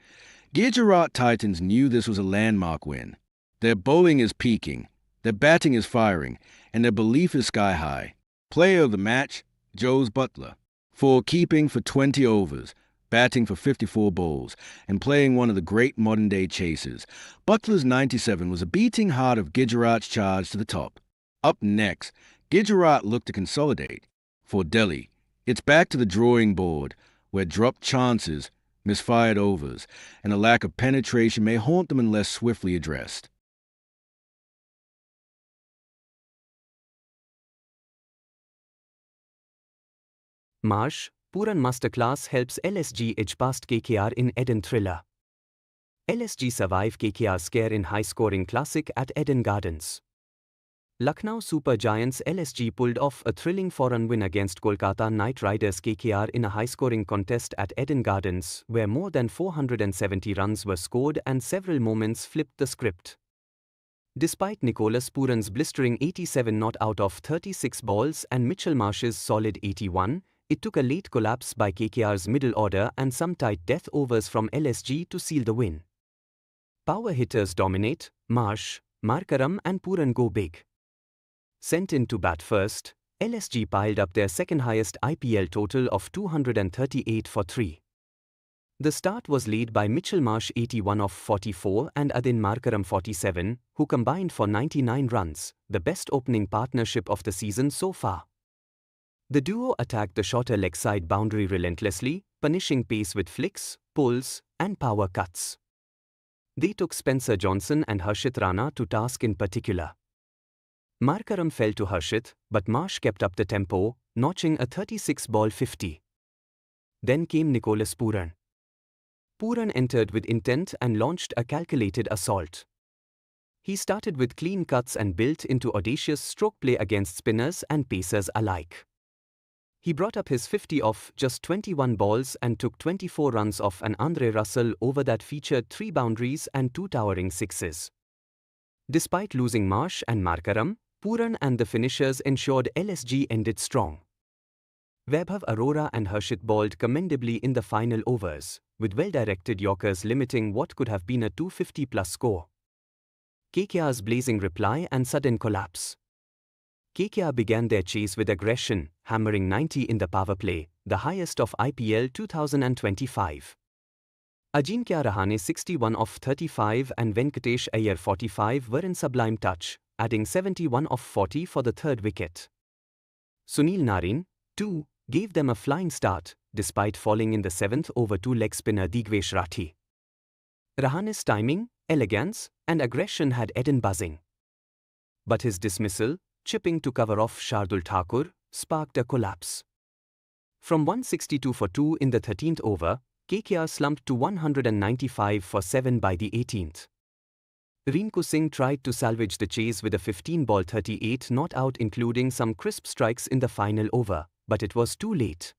Gujarat Titans knew this was a landmark win. Their bowling is peaking, their batting is firing, and their belief is sky high. Player of the match, Joes Butler, for keeping for 20 overs, batting for 54 balls, and playing one of the great modern-day chasers. Butler's 97 was a beating heart of Gujarat's charge to the top. Up next, Gujarat looked to consolidate. For Delhi, it's back to the drawing board, where dropped chances, misfired overs, and a lack of penetration may haunt them unless swiftly addressed. Marsh, Puran Masterclass helps LSG edge past KKR in Eden Thriller. LSG survive KKR scare in high-scoring classic at Eden Gardens. Lucknow Super Giants LSG pulled off a thrilling 4-run win against Kolkata Knight Riders KKR in a high-scoring contest at Eden Gardens, where more than 470 runs were scored and several moments flipped the script. Despite Nicholas Puran's blistering 87 not out of 36 balls and Mitchell Marsh's solid 81, it took a late collapse by KKR's middle order and some tight death overs from LSG to seal the win. Power hitters dominate, Marsh, Markaram and Puran go big. Sent in to bat first, LSG piled up their second-highest IPL total of 238 for 3. The start was led by Mitchell Marsh 81 of 44 and Adin Markaram 47, who combined for 99 runs, the best opening partnership of the season so far. The duo attacked the shorter leg side boundary relentlessly, punishing pace with flicks, pulls, and power cuts. They took Spencer Johnson and Harshit Rana to task in particular. Markaram fell to Harshit, but Marsh kept up the tempo, notching a 36-ball 50. Then came Nicholas Puran. Puran entered with intent and launched a calculated assault. He started with clean cuts and built into audacious stroke play against spinners and pacers alike. He brought up his 50 off just 21 balls and took 24 runs off an Andre Russell over that featured 3 boundaries and 2 towering sixes. Despite losing Marsh and Markaram, Puran and the finishers ensured LSG ended strong. Vaibhav Arora and Harshit bowled commendably in the final overs, with well-directed Yorkers limiting what could have been a 250-plus score. KKR's blazing reply and sudden collapse. KKR began their chase with aggression, hammering 90 in the power play, the highest of IPL 2025. Ajinkya Rahane 61 of 35 and Venkatesh Iyer 45 were in sublime touch, adding 71 of 40 for the third wicket. Sunil Narine, too, gave them a flying start, despite falling in the 7th over leg spinner Digvesh Rathi. Rahane's timing, elegance, and aggression had Eden buzzing. But his dismissal, chipping to cover off Shardul Thakur, sparked a collapse. From 162 for 2 in the 13th over, KKR slumped to 195 for 7 by the 18th. Rinku Singh tried to salvage the chase with a 15-ball 38 not out, including some crisp strikes in the final over, but it was too late.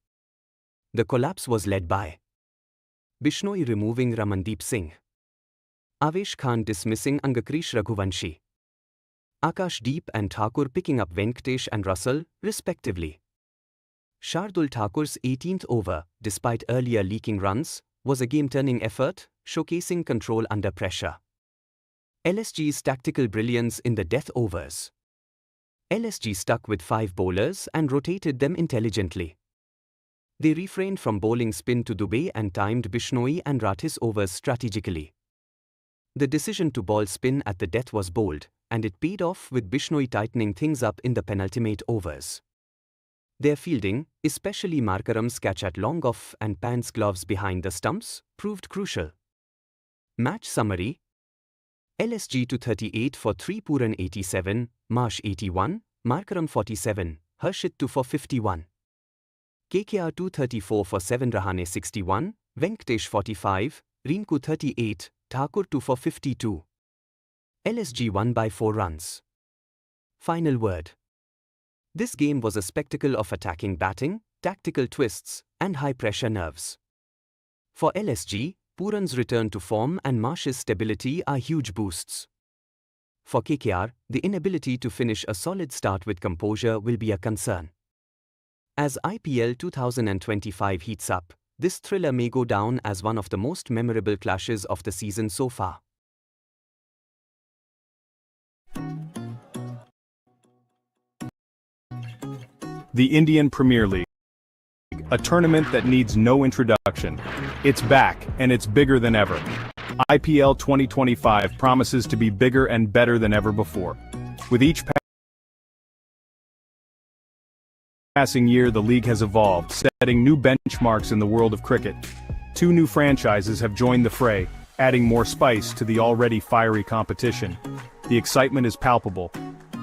The collapse was led by Bishnoi removing Ramandeep Singh, Avesh Khan dismissing Angakrish Raghuvanshi, Akash Deep and Thakur picking up Venkatesh and Russell, respectively. Shardul Thakur's 18th over, despite earlier leaking runs, was a game-turning effort, showcasing control under pressure. LSG's tactical brilliance in the death overs. LSG stuck with 5 bowlers and rotated them intelligently. They refrained from bowling spin to Dubey and timed Bishnoi and Rathi's overs strategically. The decision to bowl spin at the death was bold, and it paid off with Bishnoi tightening things up in the penultimate overs. Their fielding, especially Markaram's catch at long off and Pant's gloves behind the stumps, proved crucial. Match summary: LSG 238 for 3, Puran 87, Marsh 81, Markaram 47, Harshit 2 for 51. KKR 234 for 7, Rahane 61, Venkatesh 45, Rinku 38, Thakur 2 for 52. LSG won by 4 runs. Final word. This game was a spectacle of attacking batting, tactical twists, and high-pressure nerves. For LSG, Puran's return to form and Marsh's stability are huge boosts. For KKR, the inability to finish a solid start with composure will be a concern. As IPL 2025 heats up, this thriller may go down as one of the most memorable clashes of the season so far. The Indian Premier League, a tournament that needs no introduction. It's back, and it's bigger than ever. IPL 2025 promises to be bigger and better than ever before. With each passing year, the league has evolved, setting new benchmarks in the world of cricket. 2 new franchises have joined the fray, adding more spice to the already fiery competition. The excitement is palpable.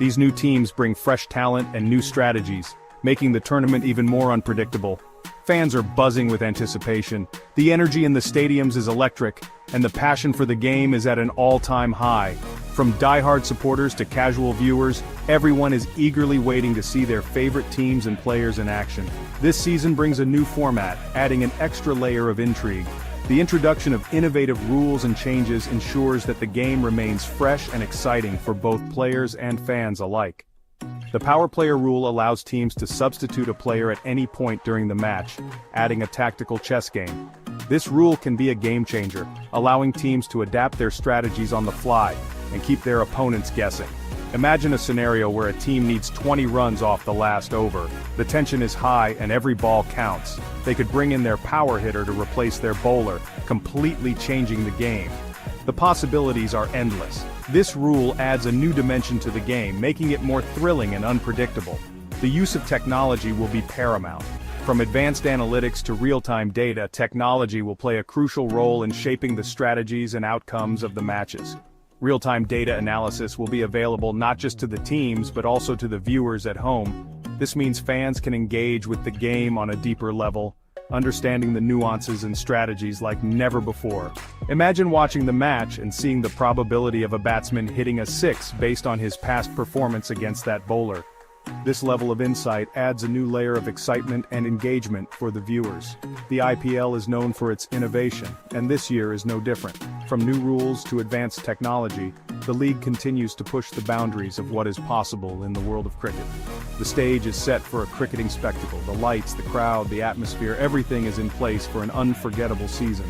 These new teams bring fresh talent and new strategies, making the tournament even more unpredictable. Fans are buzzing with anticipation. The energy in the stadiums is electric, and the passion for the game is at an all-time high. From die-hard supporters to casual viewers, everyone is eagerly waiting to see their favorite teams and players in action. This season brings a new format, adding an extra layer of intrigue. The introduction of innovative rules and changes ensures that the game remains fresh and exciting for both players and fans alike. The power player rule allows teams to substitute a player at any point during the match, adding a tactical chess game. This rule can be a game changer, allowing teams to adapt their strategies on the fly and keep their opponents guessing. Imagine a scenario where a team needs 20 runs off the last over. The tension is high and every ball counts. They could bring in their power hitter to replace their bowler, completely changing the game. The possibilities are endless. This rule adds a new dimension to the game, making it more thrilling and unpredictable. The use of technology will be paramount. From advanced analytics to real-time data, technology will play a crucial role in shaping the strategies and outcomes of the matches. Real-time data analysis will be available not just to the teams but also to the viewers at home. This means fans can engage with the game on a deeper level, understanding the nuances and strategies like never before. Imagine watching the match and seeing the probability of a batsman hitting a 6 based on his past performance against that bowler. This level of insight adds a new layer of excitement and engagement for the viewers. The IPL is known for its innovation, and this year is no different. From new rules to advanced technology, the league continues to push the boundaries of what is possible in the world of cricket. The stage is set for a cricketing spectacle. The lights, the crowd, the atmosphere, everything is in place for an unforgettable season.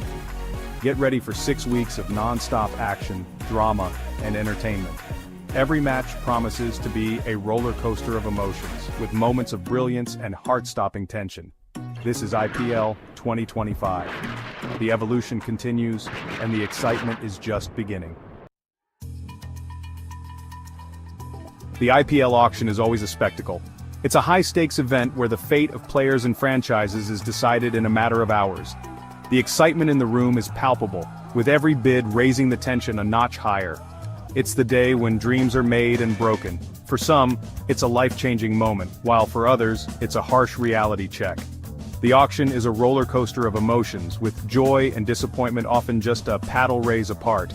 Get ready for 6 weeks of non-stop action, drama, and entertainment. Every match promises to be a roller coaster of emotions, with moments of brilliance and heart-stopping tension. This is IPL 2025. The evolution continues, and the excitement is just beginning. The IPL auction is always a spectacle. It's a high-stakes event where the fate of players and franchises is decided in a matter of hours. The excitement in the room is palpable, with every bid raising the tension a notch higher. It's the day when dreams are made and broken. For some, it's a life-changing moment, while for others, it's a harsh reality check. The auction is a roller coaster of emotions, with joy and disappointment often just a paddle raise apart.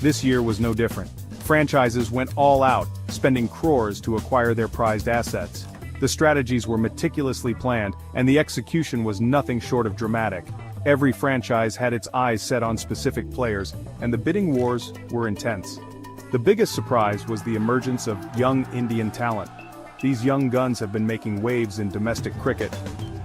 This year was no different. Franchises went all out, spending crores to acquire their prized assets. The strategies were meticulously planned, and the execution was nothing short of dramatic. Every franchise had its eyes set on specific players, and the bidding wars were intense. The biggest surprise was the emergence of young Indian talent. These young guns have been making waves in domestic cricket,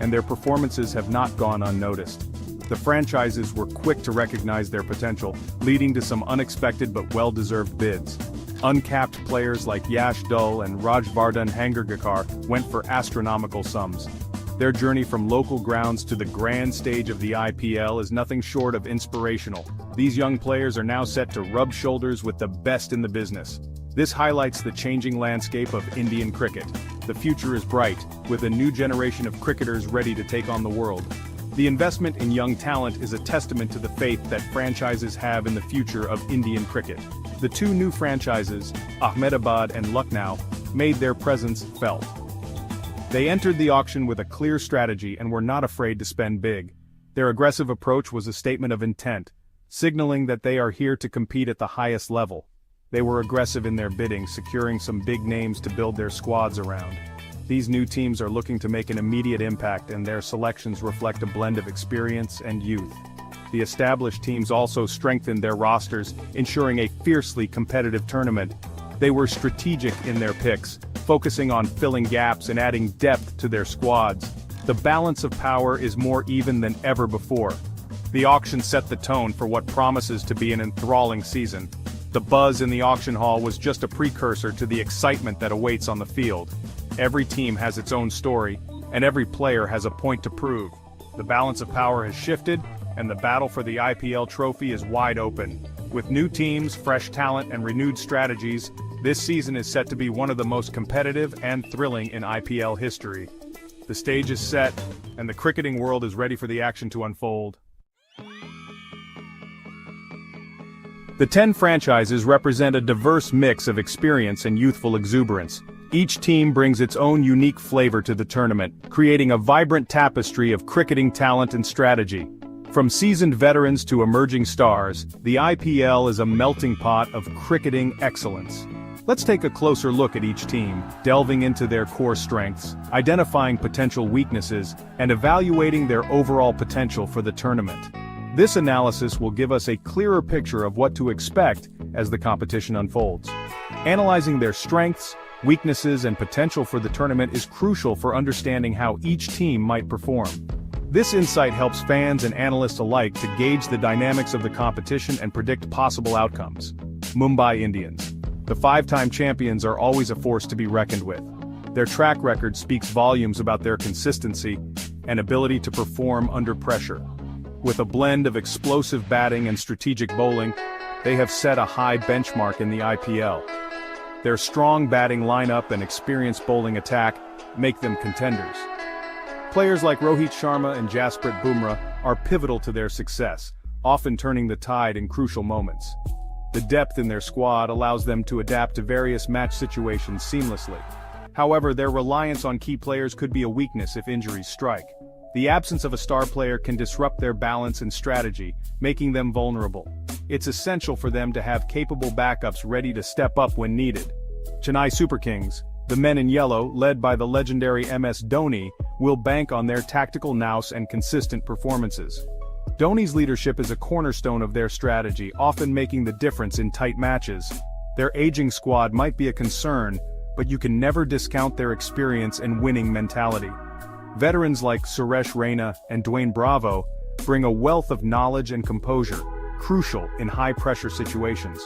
and their performances have not gone unnoticed. The franchises were quick to recognize their potential, leading to some unexpected but well-deserved bids. Uncapped players like Yash Dul and Rajvardhan Hangargekar went for astronomical sums. Their journey from local grounds to the grand stage of the IPL is nothing short of inspirational. These young players are now set to rub shoulders with the best in the business. This highlights the changing landscape of Indian cricket. The future is bright, with a new generation of cricketers ready to take on the world. The investment in young talent is a testament to the faith that franchises have in the future of Indian cricket. The 2 new franchises, Ahmedabad and Lucknow, made their presence felt. They entered the auction with a clear strategy and were not afraid to spend big. Their aggressive approach was a statement of intent, signaling that they are here to compete at the highest level. They were aggressive in their bidding, securing some big names to build their squads around. These new teams are looking to make an immediate impact, and their selections reflect a blend of experience and youth. The established teams also strengthened their rosters, ensuring a fiercely competitive tournament. They were strategic in their picks, focusing on filling gaps and adding depth to their squads. The balance of power is more even than ever before. The auction set the tone for what promises to be an enthralling season. The buzz in the auction hall was just a precursor to the excitement that awaits on the field. Every team has its own story, and every player has a point to prove. The balance of power has shifted, and the battle for the IPL trophy is wide open. With new teams, fresh talent, and renewed strategies, this season is set to be one of the most competitive and thrilling in IPL history. The stage is set, and the cricketing world is ready for the action to unfold. The 10 franchises represent a diverse mix of experience and youthful exuberance. Each team brings its own unique flavor to the tournament, creating a vibrant tapestry of cricketing talent and strategy. From seasoned veterans to emerging stars, the IPL is a melting pot of cricketing excellence. Let's take a closer look at each team, delving into their core strengths, identifying potential weaknesses, and evaluating their overall potential for the tournament. This analysis will give us a clearer picture of what to expect as the competition unfolds. Analyzing their strengths, weaknesses, and potential for the tournament is crucial for understanding how each team might perform. This insight helps fans and analysts alike to gauge the dynamics of the competition and predict possible outcomes. Mumbai Indians. The 5-time champions are always a force to be reckoned with. Their track record speaks volumes about their consistency and ability to perform under pressure. With a blend of explosive batting and strategic bowling, they have set a high benchmark in the IPL. Their strong batting lineup and experienced bowling attack make them contenders. Players like Rohit Sharma and Jasprit Bumrah are pivotal to their success, often turning the tide in crucial moments. The depth in their squad allows them to adapt to various match situations seamlessly. However, their reliance on key players could be a weakness if injuries strike. The absence of a star player can disrupt their balance and strategy, making them vulnerable. It's essential for them to have capable backups ready to step up when needed. Chennai Super Kings, the men in yellow, led by the legendary MS Dhoni, will bank on their tactical nous and consistent performances. Dhoni's leadership is a cornerstone of their strategy, often making the difference in tight matches. Their aging squad might be a concern, but you can never discount their experience and winning mentality. Veterans like Suresh Raina and Dwayne Bravo bring a wealth of knowledge and composure, crucial in high-pressure situations.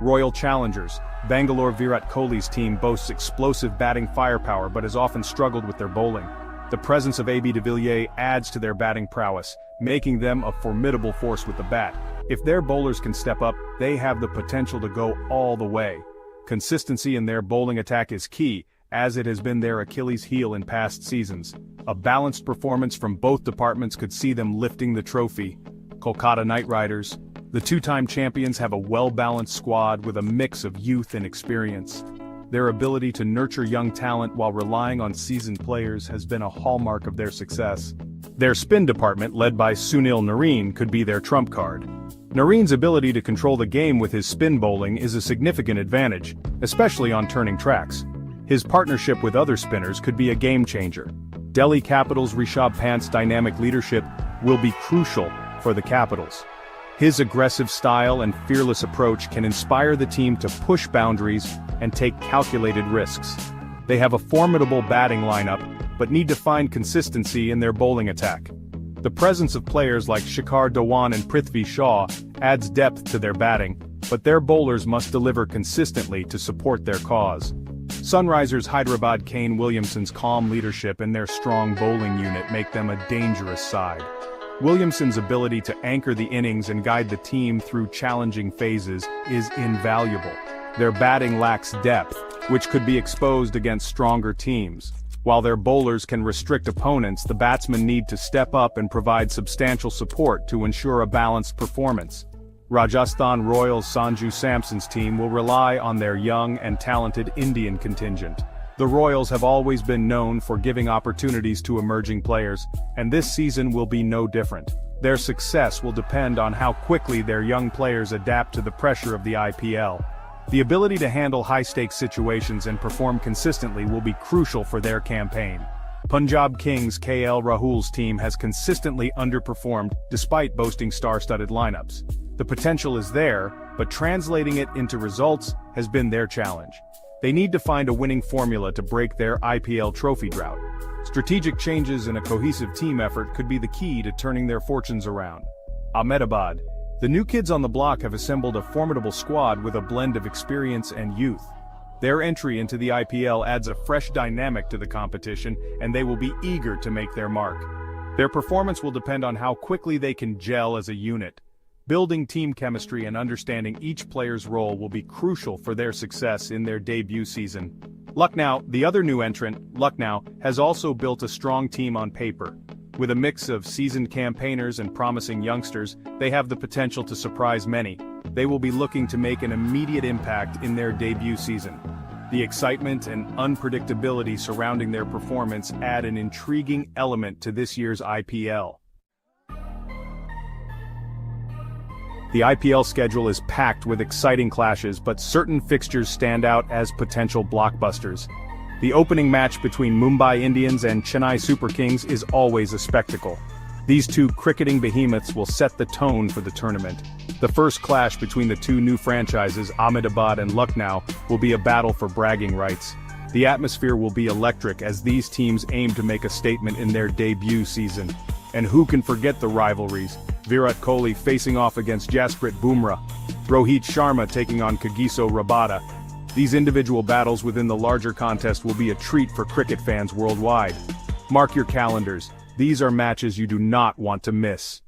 Royal Challengers, Bangalore Virat Kohli's team boasts explosive batting firepower but has often struggled with their bowling. The presence of AB de Villiers adds to their batting prowess, making them a formidable force with the bat. If their bowlers can step up, they have the potential to go all the way. Consistency in their bowling attack is key, as it has been their Achilles heel in past seasons. A balanced performance from both departments could see them lifting the trophy. Kolkata Knight Riders. The 2-time champions have a well-balanced squad with a mix of youth and experience. Their ability to nurture young talent while relying on seasoned players has been a hallmark of their success. Their spin department, led by Sunil Narine, could be their trump card. Narine's ability to control the game with his spin bowling is a significant advantage, especially on turning tracks. His partnership with other spinners could be a game-changer. Delhi Capital's Rishabh Pant's dynamic leadership will be crucial for the Capitals. His aggressive style and fearless approach can inspire the team to push boundaries and take calculated risks. They have a formidable batting lineup, but need to find consistency in their bowling attack. The presence of players like Shikhar Dhawan and Prithvi Shaw adds depth to their batting, but their bowlers must deliver consistently to support their cause. Sunrisers Hyderabad Kane Williamson's calm leadership and their strong bowling unit make them a dangerous side. Williamson's ability to anchor the innings and guide the team through challenging phases is invaluable. Their batting lacks depth, which could be exposed against stronger teams. While their bowlers can restrict opponents, the batsmen need to step up and provide substantial support to ensure a balanced performance. Rajasthan Royals' Sanju Samson's team will rely on their young and talented Indian contingent. The Royals have always been known for giving opportunities to emerging players, and this season will be no different. Their success will depend on how quickly their young players adapt to the pressure of the IPL. The ability to handle high-stakes situations and perform consistently will be crucial for their campaign. Punjab Kings' KL Rahul's team has consistently underperformed despite boasting star-studded lineups. The potential is there, but translating it into results has been their challenge. They need to find a winning formula to break their IPL trophy drought. Strategic changes and a cohesive team effort could be the key to turning their fortunes around. Ahmedabad. The new kids on the block have assembled a formidable squad with a blend of experience and youth. Their entry into the IPL adds a fresh dynamic to the competition, and they will be eager to make their mark. Their performance will depend on how quickly they can gel as a unit. Building team chemistry and understanding each player's role will be crucial for their success in their debut season. Lucknow, the other new entrant, Lucknow, has also built a strong team on paper. With a mix of seasoned campaigners and promising youngsters, they have the potential to surprise many. They will be looking to make an immediate impact in their debut season. The excitement and unpredictability surrounding their performance add an intriguing element to this year's IPL. The IPL schedule is packed with exciting clashes, but certain fixtures stand out as potential blockbusters. The opening match between Mumbai Indians and Chennai Super Kings is always a spectacle. These two cricketing behemoths will set the tone for the tournament. The first clash between the two new franchises, Ahmedabad and Lucknow, will be a battle for bragging rights. The atmosphere will be electric as these teams aim to make a statement in their debut season. And who can forget the rivalries? Virat Kohli facing off against Jasprit Bumrah, Rohit Sharma taking on Kagiso Rabada. These individual battles within the larger contest will be a treat for cricket fans worldwide. Mark your calendars. These are matches you do not want to miss.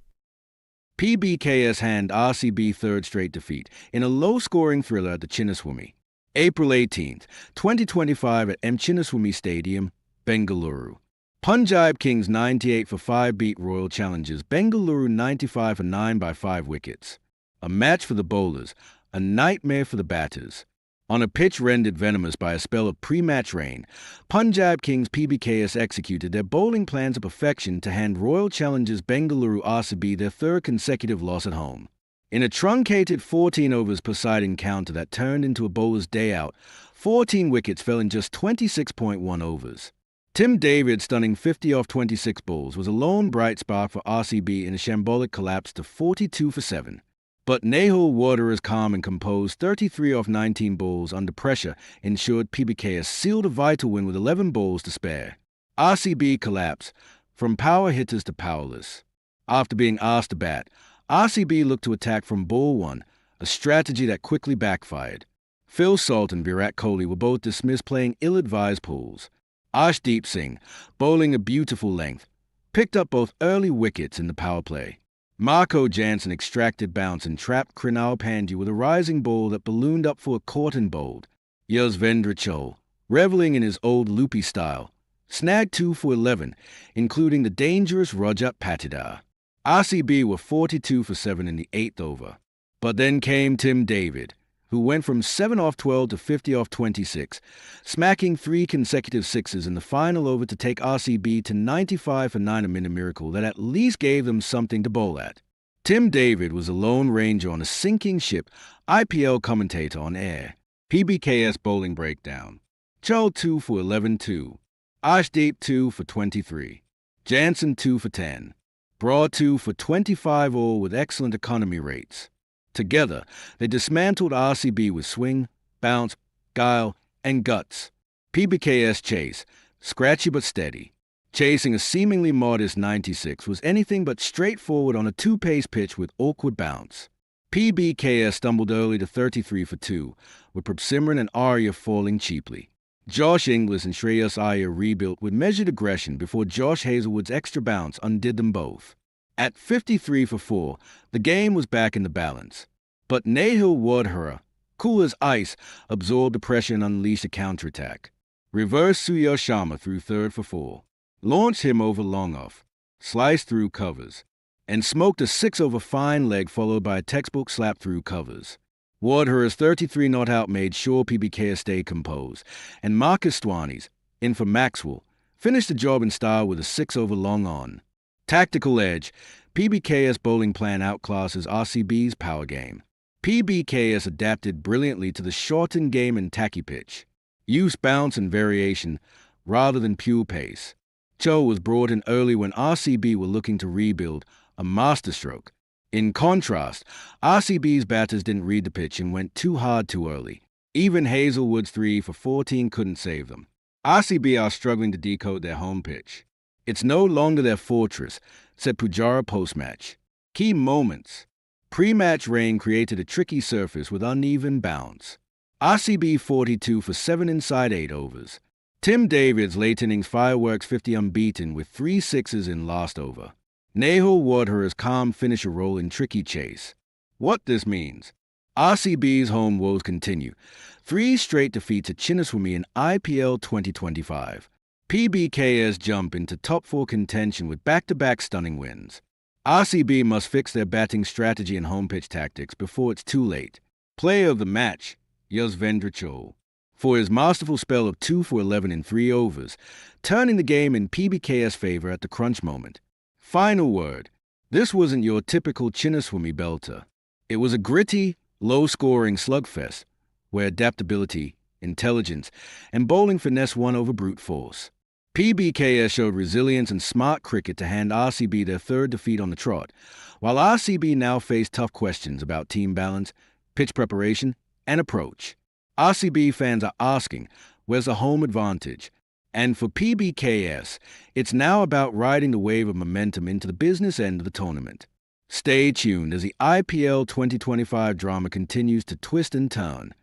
PBKS hand RCB third straight defeat in a low-scoring thriller at the Chinnaswamy. April 18th, 2025 at M. Chinnaswamy Stadium, Bengaluru. Punjab Kings 98-5 beat Royal Challengers Bengaluru 95-9 by 5 wickets. A match for the bowlers, a nightmare for the batters. On a pitch rendered venomous by a spell of pre-match rain, Punjab Kings PBKS executed their bowling plans to perfection to hand Royal Challengers Bengaluru RCB their third consecutive loss at home. In a truncated 14 overs per side encounter that turned into a bowler's day out, 14 wickets fell in just 26.1 overs. Tim David's stunning 50 off 26 balls was a lone bright spark for RCB in a shambolic collapse to 42 for 7. But Nehal Waderer's calm and composed 33 off 19 balls under pressure ensured PBKS sealed a vital win with 11 balls to spare. RCB collapsed, from power hitters to powerless. After being asked to bat, RCB looked to attack from ball 1, a strategy that quickly backfired. Phil Salt and Virat Kohli were both dismissed playing ill-advised pulls. Arshdeep Singh, bowling a beautiful length, picked up both early wickets in the power play. Marco Jansen extracted bounce and trapped Krunal Pandya with a rising ball that ballooned up for a caught and bowled. Yuzvendra Chahal, reveling in his old loopy style, snagged 2 for 11, including the dangerous Rajat Patidar. RCB were 42 for 7 in the 8th over. But then came Tim David, who went from 7 off 12 to 50 off 26, smacking 3 consecutive sixes in the final over to take RCB to 95 for 9 amid a miracle that at least gave them something to bowl at. Tim David was a lone ranger on a sinking ship, IPL commentator on air. PBKS bowling breakdown. Chahal 2 for 11-2. Arshdeep 2 for 23. Jansen 2 for 10. Broad 2 for 25 all with excellent economy rates. Together, they dismantled RCB with swing, bounce, guile, and guts. PBKS chase, scratchy but steady. Chasing a seemingly modest 96 was anything but straightforward on a 2-pace pitch with awkward bounce. PBKS stumbled early to 33 for 2, with Prabhsimran and Arya falling cheaply. Josh Inglis and Shreyas Iyer rebuilt with measured aggression before Josh Hazelwood's extra bounce undid them both. At 53 for 4, the game was back in the balance. But Nehal Waderer, cool as ice, absorbed the pressure and unleashed a counterattack. Reverse Suyash Sharma threw 3rd for 4, launched him over long off, sliced through covers, and smoked a 6 over fine leg followed by a textbook slap through covers. Waderer's 33 not out made sure PBKS stayed composed, and Marcus Stwani's, in for Maxwell, finished the job in style with a 6 over long on. Tactical edge, PBKS bowling plan outclasses RCB's power game. PBKS adapted brilliantly to the shortened game and tacky pitch. Used bounce and variation rather than pure pace. Chahal was brought in early when RCB were looking to rebuild, a masterstroke. In contrast, RCB's batters didn't read the pitch and went too hard too early. Even Hazelwood's 3 for 14 couldn't save them. RCB are struggling to decode their home pitch. It's no longer their fortress, said Pujara post-match. Key moments. Pre-match rain created a tricky surface with uneven bounce. RCB 42 for 7 inside 8 overs. Tim David's late innings fireworks 50 unbeaten with 3 sixes in last over. Nehal Wadhura's calm finisher role in tricky chase. What this means. RCB's home woes continue. 3 straight defeats at Chinnaswamy in IPL 2025. PBKS jump into top 4 contention with back-to-back stunning wins. RCB must fix their batting strategy and home pitch tactics before it's too late. Player of the match, Yuzvendra Chahal, for his masterful spell of 2 for 11 in 3 overs, turning the game in PBKS favor at the crunch moment. Final word. This wasn't your typical Chinnaswamy belter. It was a gritty, low-scoring slugfest, where adaptability, intelligence, and bowling finesse won over brute force. PBKS showed resilience and smart cricket to hand RCB their 3rd defeat on the trot, while RCB now faced tough questions about team balance, pitch preparation, and approach. RCB fans are asking, where's the home advantage? And for PBKS, it's now about riding the wave of momentum into the business end of the tournament. Stay tuned as the IPL 2025 drama continues to twist and turn.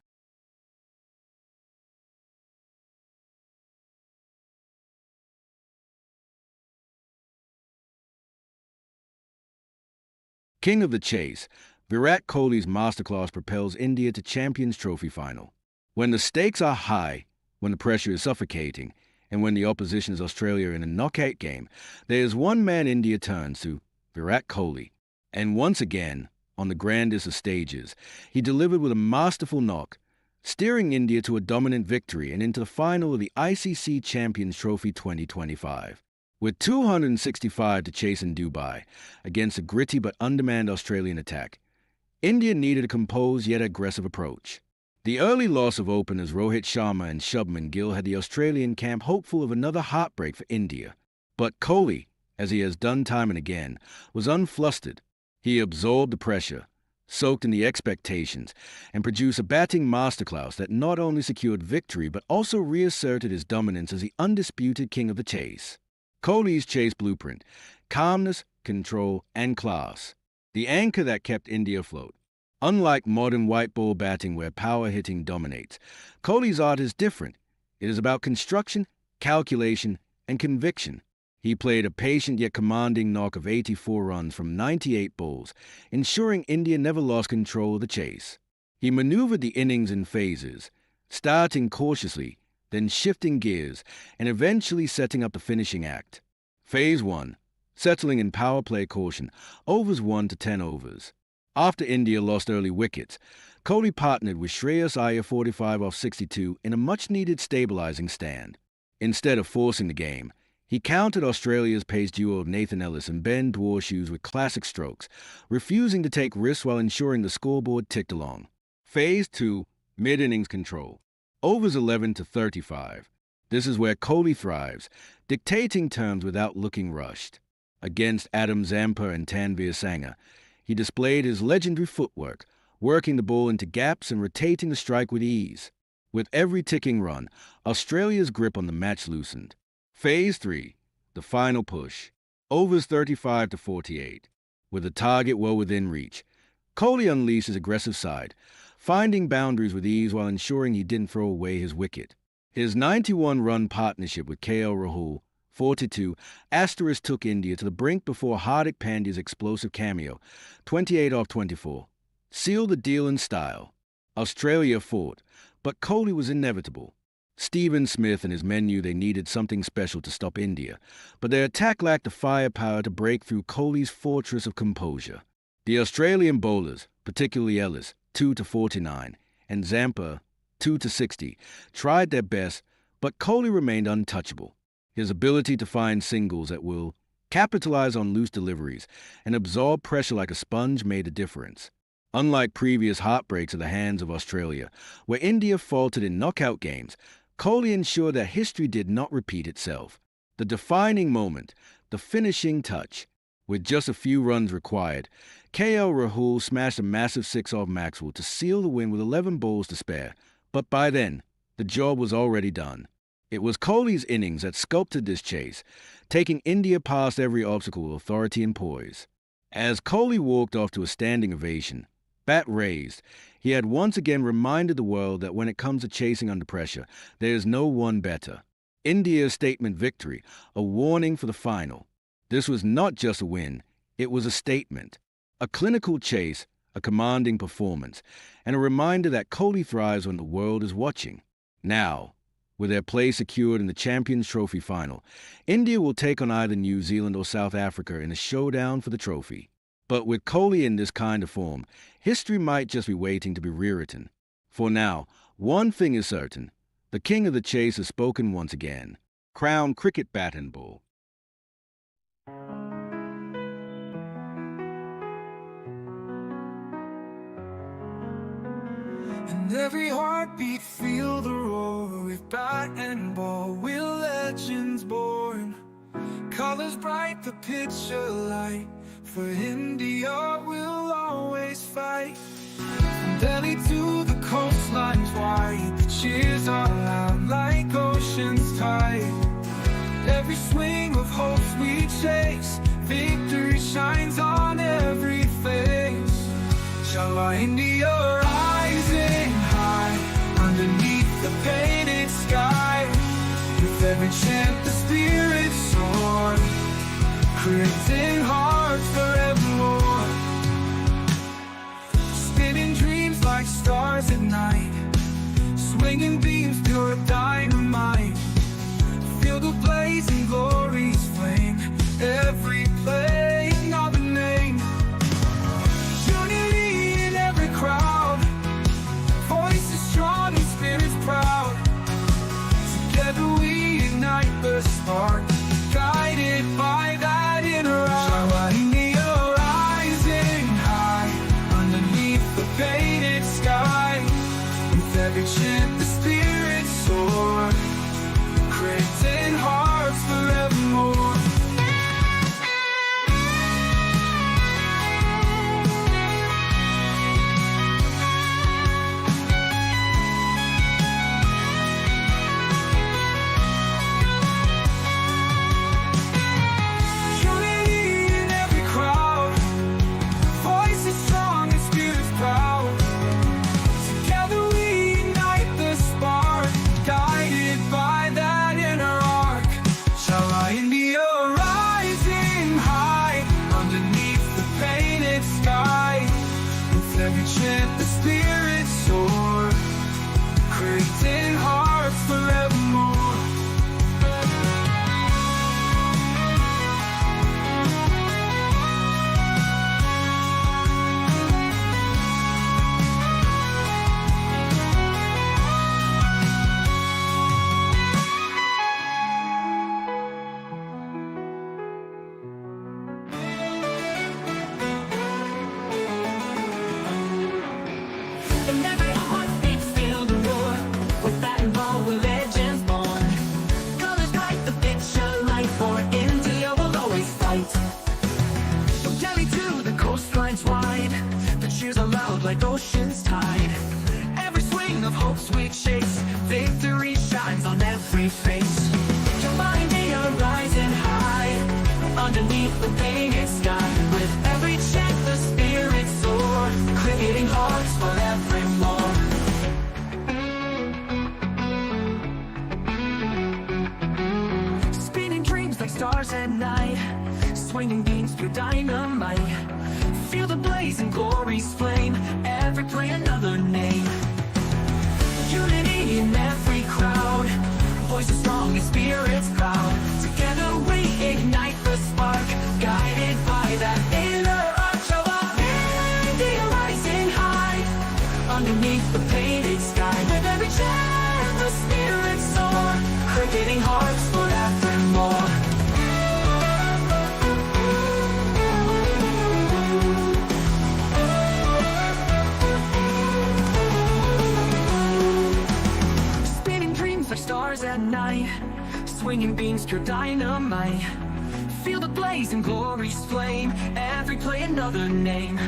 King of the chase, Virat Kohli's masterclass propels India to Champions Trophy final. When the stakes are high, when the pressure is suffocating, and when the opposition is Australia in a knockout game, there is one man India turns to, Virat Kohli. And once again, on the grandest of stages, he delivered with a masterful knock, steering India to a dominant victory and into the final of the ICC Champions Trophy 2025. With 265 to chase in Dubai, against a gritty but undermanned Australian attack, India needed a composed yet aggressive approach. The early loss of openers Rohit Sharma and Shubman Gill had the Australian camp hopeful of another heartbreak for India. But Kohli, as he has done time and again, was unflustered. He absorbed the pressure, soaked in the expectations, and produced a batting masterclass that not only secured victory but also reasserted his dominance as the undisputed king of the chase. Kohli's chase blueprint: calmness, control, and class. The anchor that kept India afloat. Unlike modern white ball batting where power hitting dominates, Kohli's art is different. It is about construction, calculation, and conviction. He played a patient yet commanding knock of 84 runs from 98 balls, ensuring India never lost control of the chase. He maneuvered the innings in phases, starting cautiously, then shifting gears, and eventually setting up the finishing act. Phase 1. Settling in power play caution, overs 1 to 10 overs. After India lost early wickets, Kohli partnered with Shreyas Iyer 45 off 62 in a much-needed stabilizing stand. Instead of forcing the game, he countered Australia's pace duo of Nathan Ellis and Ben Dwarshuis with classic strokes, refusing to take risks while ensuring the scoreboard ticked along. Phase 2. Mid-innings control. Overs 11 to 35. This is where Kohli thrives, dictating terms without looking rushed. Against Adam Zampa and Tanveer Sangha, he displayed his legendary footwork, working the ball into gaps and rotating the strike with ease. With every ticking run, Australia's grip on the match loosened. Phase 3. The final push. Overs 35 to 48. With the target well within reach, Kohli unleashed his aggressive side, finding boundaries with ease while ensuring he didn't throw away his wicket. His 91-run partnership with KL Rahul, 42, took India to the brink before Hardik Pandya's explosive cameo, 28 off 24, sealed the deal in style. Australia fought, but Kohli was inevitable. Stephen Smith and his men knew they needed something special to stop India, but their attack lacked the firepower to break through Kohli's fortress of composure. The Australian bowlers, particularly Ellis, 2 to 49, and Zampa, 2 to 60, tried their best, but Kohli remained untouchable. His ability to find singles at will, capitalize on loose deliveries, and absorb pressure like a sponge made a difference. Unlike previous heartbreaks at the hands of Australia, where India faltered in knockout games, Kohli ensured that history did not repeat itself. The defining moment, the finishing touch. With just a few runs required, KL Rahul smashed a massive 6 off Maxwell to seal the win with 11 balls to spare, but by then, the job was already done. It was Kohli's innings that sculpted this chase, taking India past every obstacle with authority and poise. As Kohli walked off to a standing ovation, bat raised, he had once again reminded the world that when it comes to chasing under pressure, there is no one better. India's statement victory, a warning for the final. This was not just a win, it was a statement. A clinical chase, a commanding performance, and a reminder that Kohli thrives when the world is watching. Now, with their place secured in the Champions Trophy final, India will take on either New Zealand or South Africa in a showdown for the trophy. But with Kohli in this kind of form, history might just be waiting to be rewritten. For now, one thing is certain. The king of the chase has spoken once again. Crown cricket bat and ball. And every heartbeat feel the roar. With bat and ball, we're legends born. Colors bright, the picture light. For India, we'll always fight. From Delhi to the coastlines wide, the cheers are loud like ocean's tide. Every swing of hopes we chase, victory shines on every face. Shall our India rising high, underneath the painted sky. With every chant the spirit soar, creating hearts forevermore. Spinning dreams like stars at night, swinging beams pure dynamite. Feel the blazing glory's flame, every playing of a name. Unity in every crowd, voices strong and spirits proud. Together we ignite the spark, guided by that inner eye. India rising high, underneath the painted sky. With every chant the spirits soar, creating hearts forevermore. Like ocean's tide, every swing of hopes we chase, victory shines on every face. Your India rising high, underneath the painted sky. With every chant the spirits soar, creating hearts forevermore. Spinning dreams like stars at night, swinging beams through dynamite. Feel the blazing glory's flame, every play another name. Unity in every crowd, voices strong and spirits proud. Together we ignite the spark, guided by that inner arch of our India rising high, underneath the painted sky. With every chant the spirits soar, creating hearts forevermore. Stars at night, swinging beams pure dynamite. feel the blazing glory's flame, every play another name.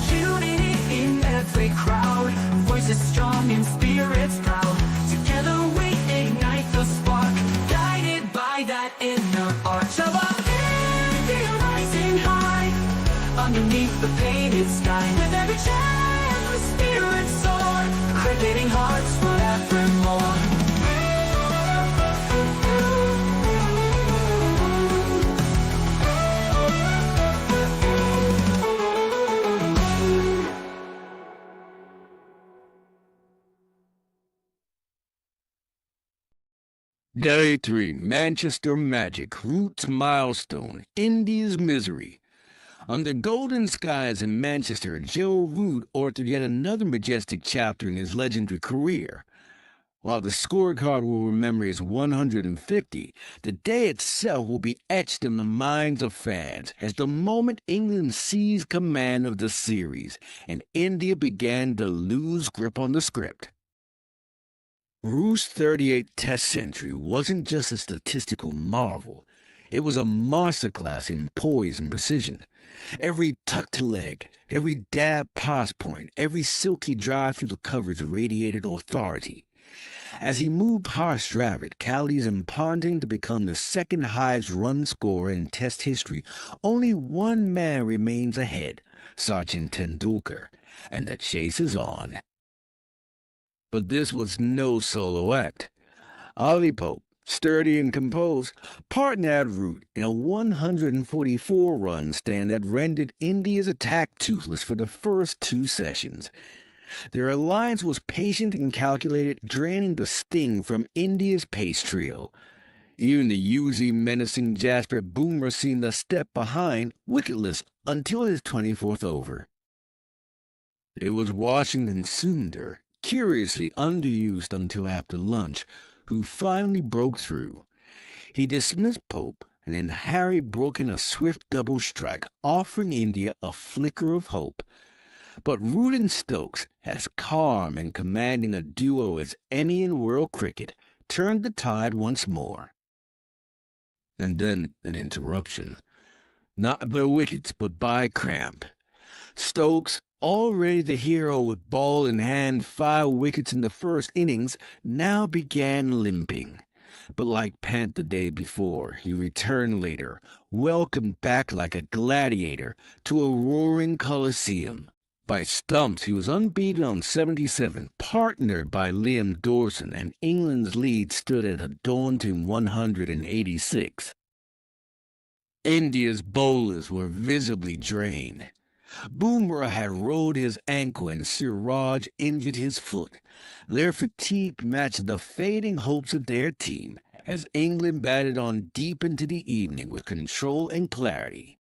Unity in every crowd, voices strong and spirits proud. Together we ignite the spark, guided by that inner arch of our India rising high, underneath the painted sky. With every chant the spirits soar, cricketing hearts forevermore. Day 3, Manchester Magic, Roots Milestone, India's Misery. Under golden skies in Manchester, Joe Root authored yet another majestic chapter in his legendary career. While the scorecard will remember his 150, the day itself will be etched in the minds of fans as the moment England seized command of the series and India began to lose grip on the script. Root's 38th Test century wasn't just a statistical marvel. It was a masterclass in poise and precision. Every tucked leg, every dab pass point, every silky drive through the coverage radiated authority. As he moved past Dravid, Cowley's impounding to become the second highest run scorer in Test history, only one man remains ahead, Sachin Tendulkar, and the chase is on. But this was no solo act. Ollie Pope, sturdy and composed, partnered Root in a 144-run stand that rendered India's attack toothless for the first 2 sessions. Their alliance was patient and calculated, draining the sting from India's pace trio. Even the usually menacing Jasper Bumrah seemed a step behind, wicketless until his 24th over. It was Washington Sundar, curiously underused until after lunch, who finally broke through. He dismissed Pope, and then Harry broke in a swift double strike, offering India a flicker of hope. But Root and Stokes, as calm and commanding a duo as any in world cricket, turned the tide once more. And then an interruption. Not by wickets, but by cramp. Stokes, already the hero with ball in hand, 5 wickets in the first innings, now began limping. But like Pant the day before, he returned later, welcomed back like a gladiator to a roaring Colosseum. By stumps, he was unbeaten on 77, partnered by Liam Dawson, and England's lead stood at a daunting 186. India's bowlers were visibly drained. Bumrah had rolled his ankle and Siraj injured his foot. Their fatigue matched the fading hopes of their team as England batted on deep into the evening with control and clarity.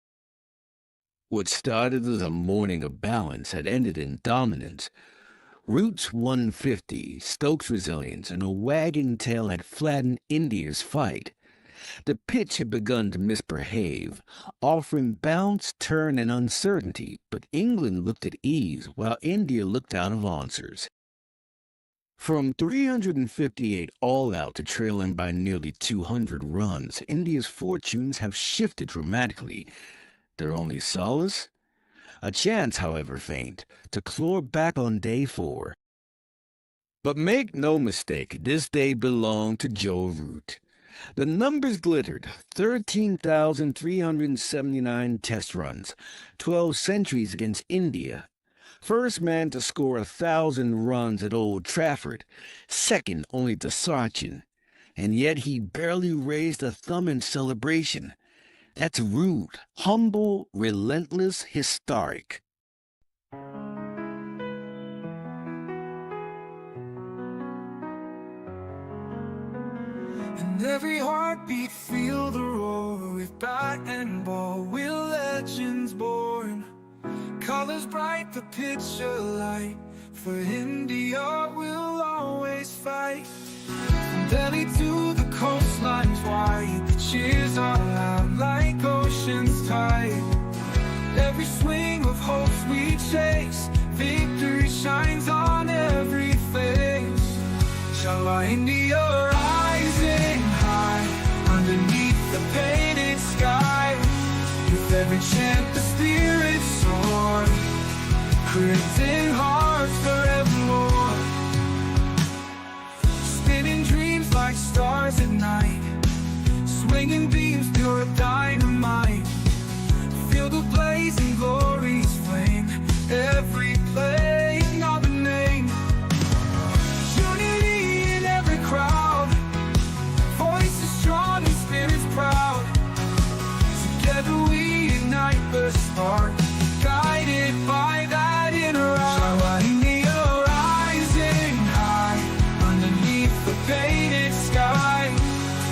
What started as a morning of balance had ended in dominance. Root's 150, Stokes' resilience, and a wagging tail had flattened India's fight. The pitch had begun to misbehave, offering bounce, turn, and uncertainty, but England looked at ease, while India looked out of answers. From 358 all-out to trailing by nearly 200 runs, India's fortunes have shifted dramatically. Their only solace? A chance, however faint, to claw back on day 4. But make no mistake, this day belonged to Joe Root. The numbers glittered: 13,379 test runs, 12 centuries against India. First man to score 1,000 runs at Old Trafford, second only to Sachin. And yet he barely raised a thumb in celebration. That's Root, humble, relentless, historic. And every heartbeat feel the roar. With bat and ball, we're legends born. Colors bright, the picture light. For India, we'll always fight. From Delhi to the coastlines wide, the cheers are loud like ocean's tide. Every swing of hopes we chase, victory shines on every face. Shala India rising high, underneath the painted sky. every chant the spirits soar, creating hearts forevermore. Spinning dreams like stars at night, swinging beams pure dynamite. Feel the blazing glory's flame, every playing of a name. Unity in every crowd, voices strong and spirits proud. Together we ignite the spark, guided by that inner eye. India rising high, underneath the painted sky.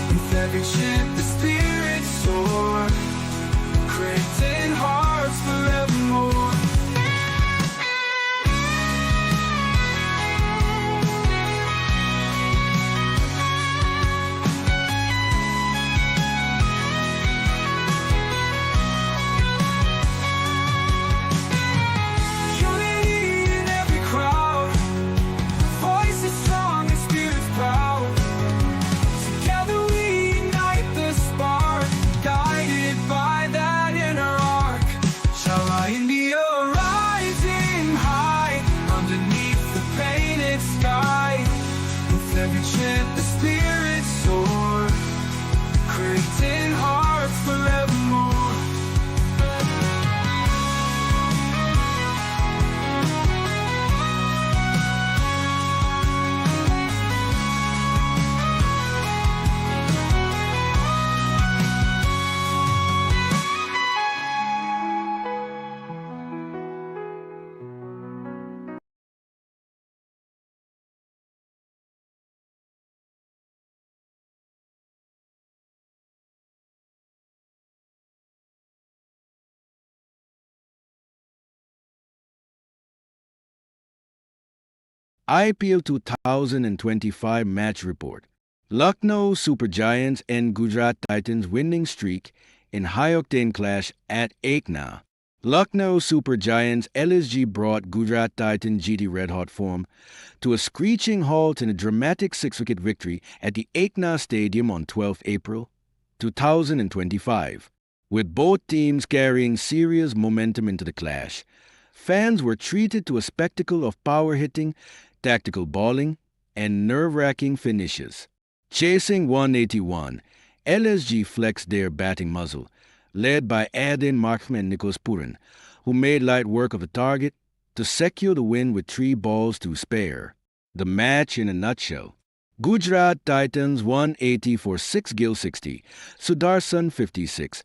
With every chant the spirits soar, creating hearts forevermore. Unity in every crowd, voices strong and spirits proud. Together we ignite the spark, guided by that inner arc. Shall I India rising high, underneath the painted sky. With every chant the spirits soar, creating hearts forevermore. IPL 2025 match report. Lucknow Super Giants and Gujarat Titans winning streak in high-octane clash at Ekna. Lucknow Super Giants LSG brought Gujarat Titans GT Red Hot form to a screeching halt in a dramatic 6-wicket victory at the Ekna Stadium on 12 April 2025. With both teams carrying serious momentum into the clash, fans were treated to a spectacle of power hitting, tactical bowling, and nerve-wracking finishes. Chasing 181, LSG flexed their batting muzzle, led by Adin Markram and Nicholas Puran, who made light work of the target to secure the win with 3 balls to spare. The match in a nutshell. Gujarat Titans 180 for 6 Gill 60, Sudarshan 56,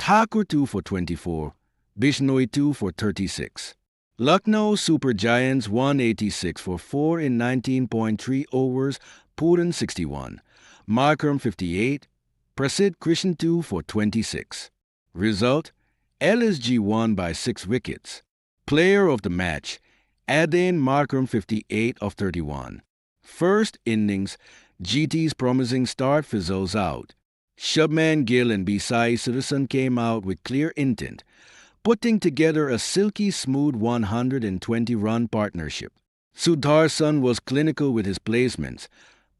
Thakur 2 for 24, Bishnoi 2 for 36. Lucknow Super Giants 186 for 4 in 19.3 overs, Puran 61, Markram 58, Prasidh Krishan 2 for 26. Result, LSG won by 6 wickets. Player of the match, Adin Markram 58 of 31. First innings, GT's promising start fizzles out. Shubman Gill and Bisai Sudarshan came out with clear intent, putting together a silky smooth 120-run partnership. Sudarshan was clinical with his placements,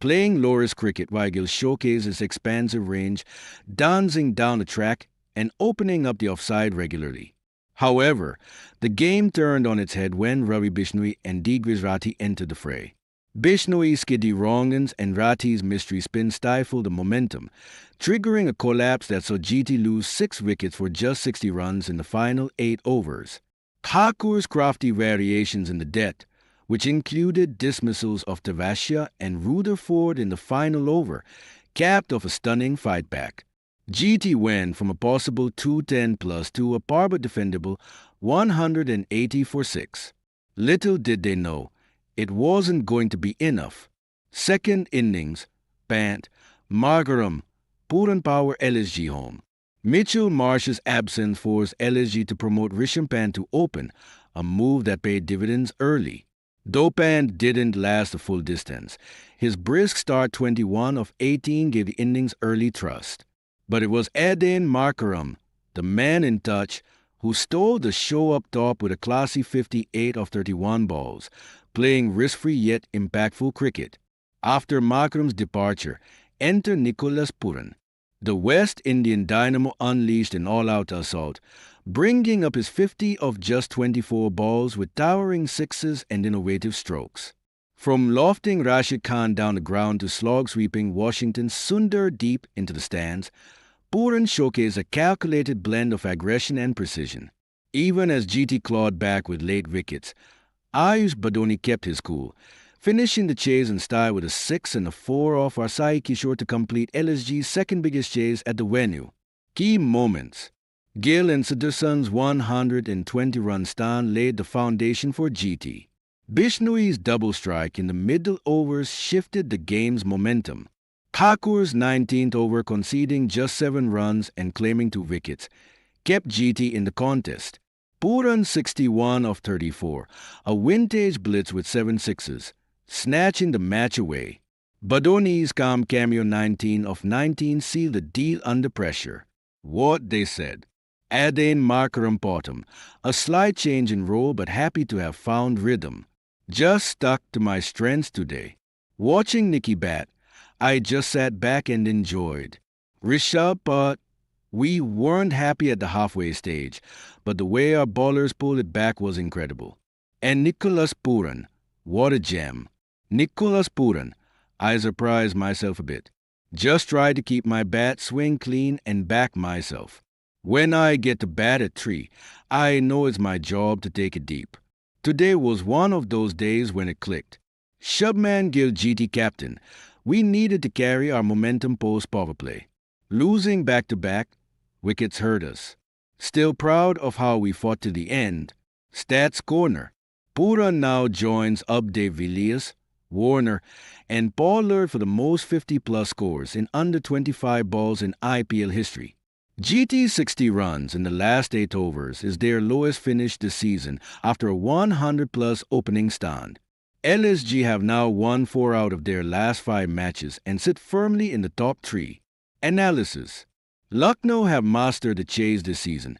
playing low-risk cricket while Gill showcased his expansive range, dancing down the track and opening up the offside regularly. However, the game turned on its head when Ravi Bishnoi and Digvij Rathi entered the fray. Bishnoi's skiddy wrong-uns and Rathi's mystery spin stifled the momentum, triggering a collapse that saw GT lose 6 wickets for just 60 runs in the final 8 overs. Thakur's crafty variations in the death, which included dismissals of Tavasya and Rutherford in the final over, capped off a stunning fight-back. GT went from a possible 210+ to a par but defendable 180 for 6. Little did they know, it wasn't going to be enough. Second innings, Pant, Margaram, Puran power LSG home. Mitchell Marsh's absence forced LSG to promote Rishabh Pant to open, a move that paid dividends early. Though Pant didn't last the full distance, his brisk start 21 of 18 gave the innings early thrust. But it was Adin Markram, the man in touch, who stole the show up top with a classy 58 of 31 balls, playing risk-free yet impactful cricket. After Markram's departure, enter Nicholas Puran. The West Indian dynamo unleashed an all-out assault, bringing up his 50 of just 24 balls with towering sixes and innovative strokes. From lofting Rashid Khan down the ground to slog-sweeping Washington's Sundar deep into the stands, Pooran showcased a calculated blend of aggression and precision. Even as GT clawed back with late wickets, Ayush Badoni kept his cool, finishing the chase in style with a 6 and a 4 off Sai Kishore to complete LSG's second biggest chase at the venue. Key moments. Gill and Sudarshan's 120-run stand laid the foundation for GT. Bishnoi's double strike in the middle overs shifted the game's momentum. Thakur's 19th over conceding just 7 runs and claiming 2 wickets kept GT in the contest. Pooran's 61 of 34, a vintage blitz with 7 sixes, snatching the match away. Badoni's calm cameo 19 of 19 sealed the deal under pressure. What they said. Adain Markaram Bottom, a slight change in role but happy to have found rhythm. Just stuck to my strengths today. Watching Nikki bat, I just sat back and enjoyed. Rishabh Pant, we weren't happy at the halfway stage, but the way our bowlers pulled it back was incredible. And Nicholas Pooran, what a gem. Nicholas Pooran, I surprised myself a bit. Just tried to keep my bat swing clean and back myself. When I get to bat at 3, I know it's my job to take it deep. Today was one of those days when it clicked. Shubman Gill GT captain, we needed to carry our momentum post-power play. Losing back-to-back, wickets hurt us. Still proud of how we fought to the end. Stats corner. Pooran now joins De Villiers, Warner, and Paul Lurt for the most 50-plus scores in under 25 balls in IPL history. GT's 60 runs in the last 8 overs is their lowest finish this season after a 100-plus opening stand. LSG have now won 4 out of their last 5 matches and sit firmly in the top 3. Analysis. Lucknow have mastered the chase this season,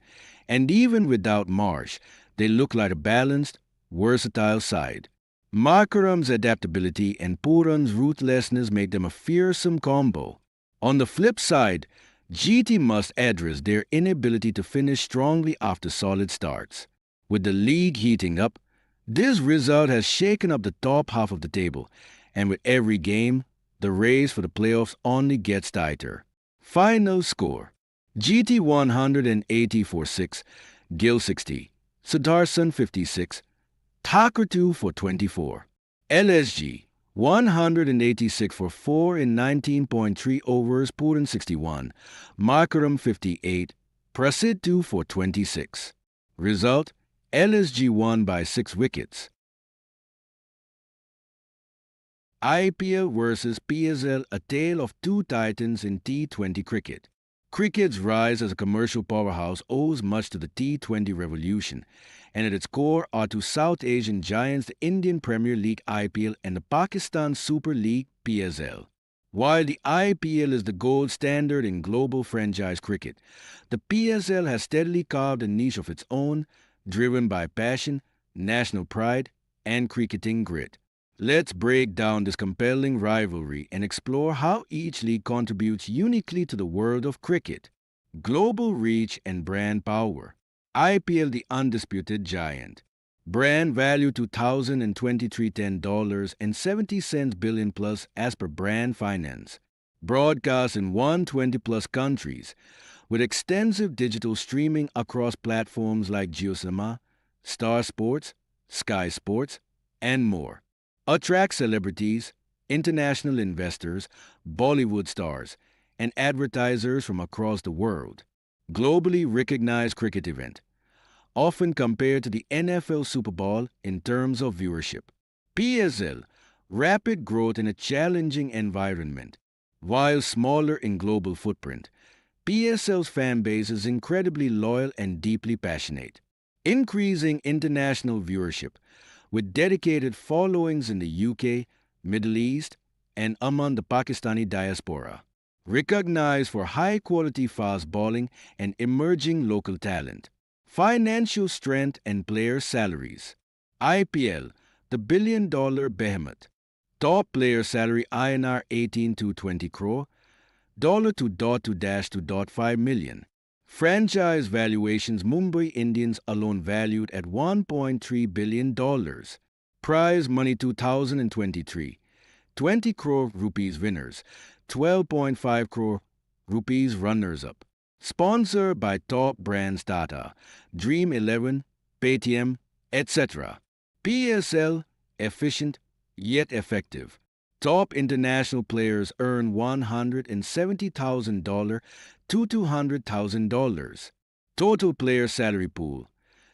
and even without Marsh, they look like a balanced, versatile side. Markaram's adaptability and Pooran's ruthlessness make them a fearsome combo. On the flip side, GT must address their inability to finish strongly after solid starts. With the league heating up, this result has shaken up the top half of the table, and with every game, the race for the playoffs only gets tighter. Final score. GT 180 for 6, Gill 60, Sudarshan 56, Thakur 2 for 24. LSG 186 for 4 in 19.3 overs, Pooran 61, Markaram 58, Prasid 2 for 26. Result, LSG won by 6 wickets. IPL versus PSL, a tale of 2 titans in T20 cricket. Cricket's rise as a commercial powerhouse owes much to the T20 revolution, and at its core are 2 South Asian giants, the Indian Premier League IPL and the Pakistan Super League PSL. While the IPL is the gold standard in global franchise cricket, the PSL has steadily carved a niche of its own, driven by passion, national pride, and cricketing grit. Let's break down this compelling rivalry and explore how each league contributes uniquely to the world of cricket. Global reach and brand power. IPL, the undisputed giant. Brand value $2,023.10 billion plus as per Brand Finance. Broadcast in 120 plus countries, with extensive digital streaming across platforms like JioCinema, Star Sports, Sky Sports, and more. Attract celebrities, international investors, Bollywood stars, and advertisers from across the world. Globally recognized cricket event, often compared to the NFL Super Bowl in terms of viewership. PSL, rapid growth in a challenging environment. While smaller in global footprint, PSL's fan base is incredibly loyal and deeply passionate. Increasing international viewership, with dedicated followings in the UK, Middle East, and among the Pakistani diaspora. Recognized for high-quality fast bowling and emerging local talent. Financial strength and player salaries. IPL, the billion-dollar behemoth. Top player salary INR 18 to 20 crore. $2.5 million. Franchise valuations: Mumbai Indians alone valued at $1.3 billion. Prize money 2023, 20 crore rupees winners, 12.5 crore rupees runners-up. Sponsored by top brands Tata, Dream 11, Paytm, etc. PSL, efficient yet effective. Top international players earn $170,000 to $200,000. Total player salary pool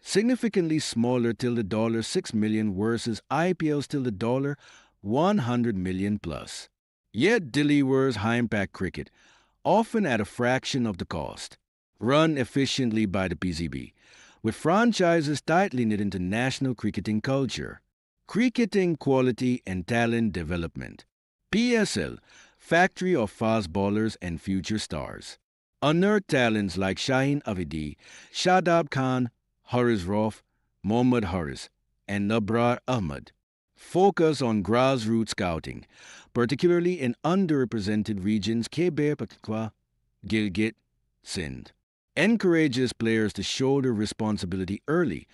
significantly smaller till the $6 million versus IPL's till the $100 million plus. Yet delivers high-impact cricket, often at a fraction of the cost. Run efficiently by the PCB, with franchises tightly knit into national cricketing culture. Cricketing quality and talent development. PSL, factory of fast bowlers and future stars. Unearthed talents like Shaheen Avedi, Shadab Khan, Haris Rauf, Mohammad Haris, and Nabrar Ahmad. Focus on grassroots scouting, particularly in underrepresented regions Khyber Pakhtunkhwa, Gilgit, Sindh. Encourages players to shoulder responsibility early,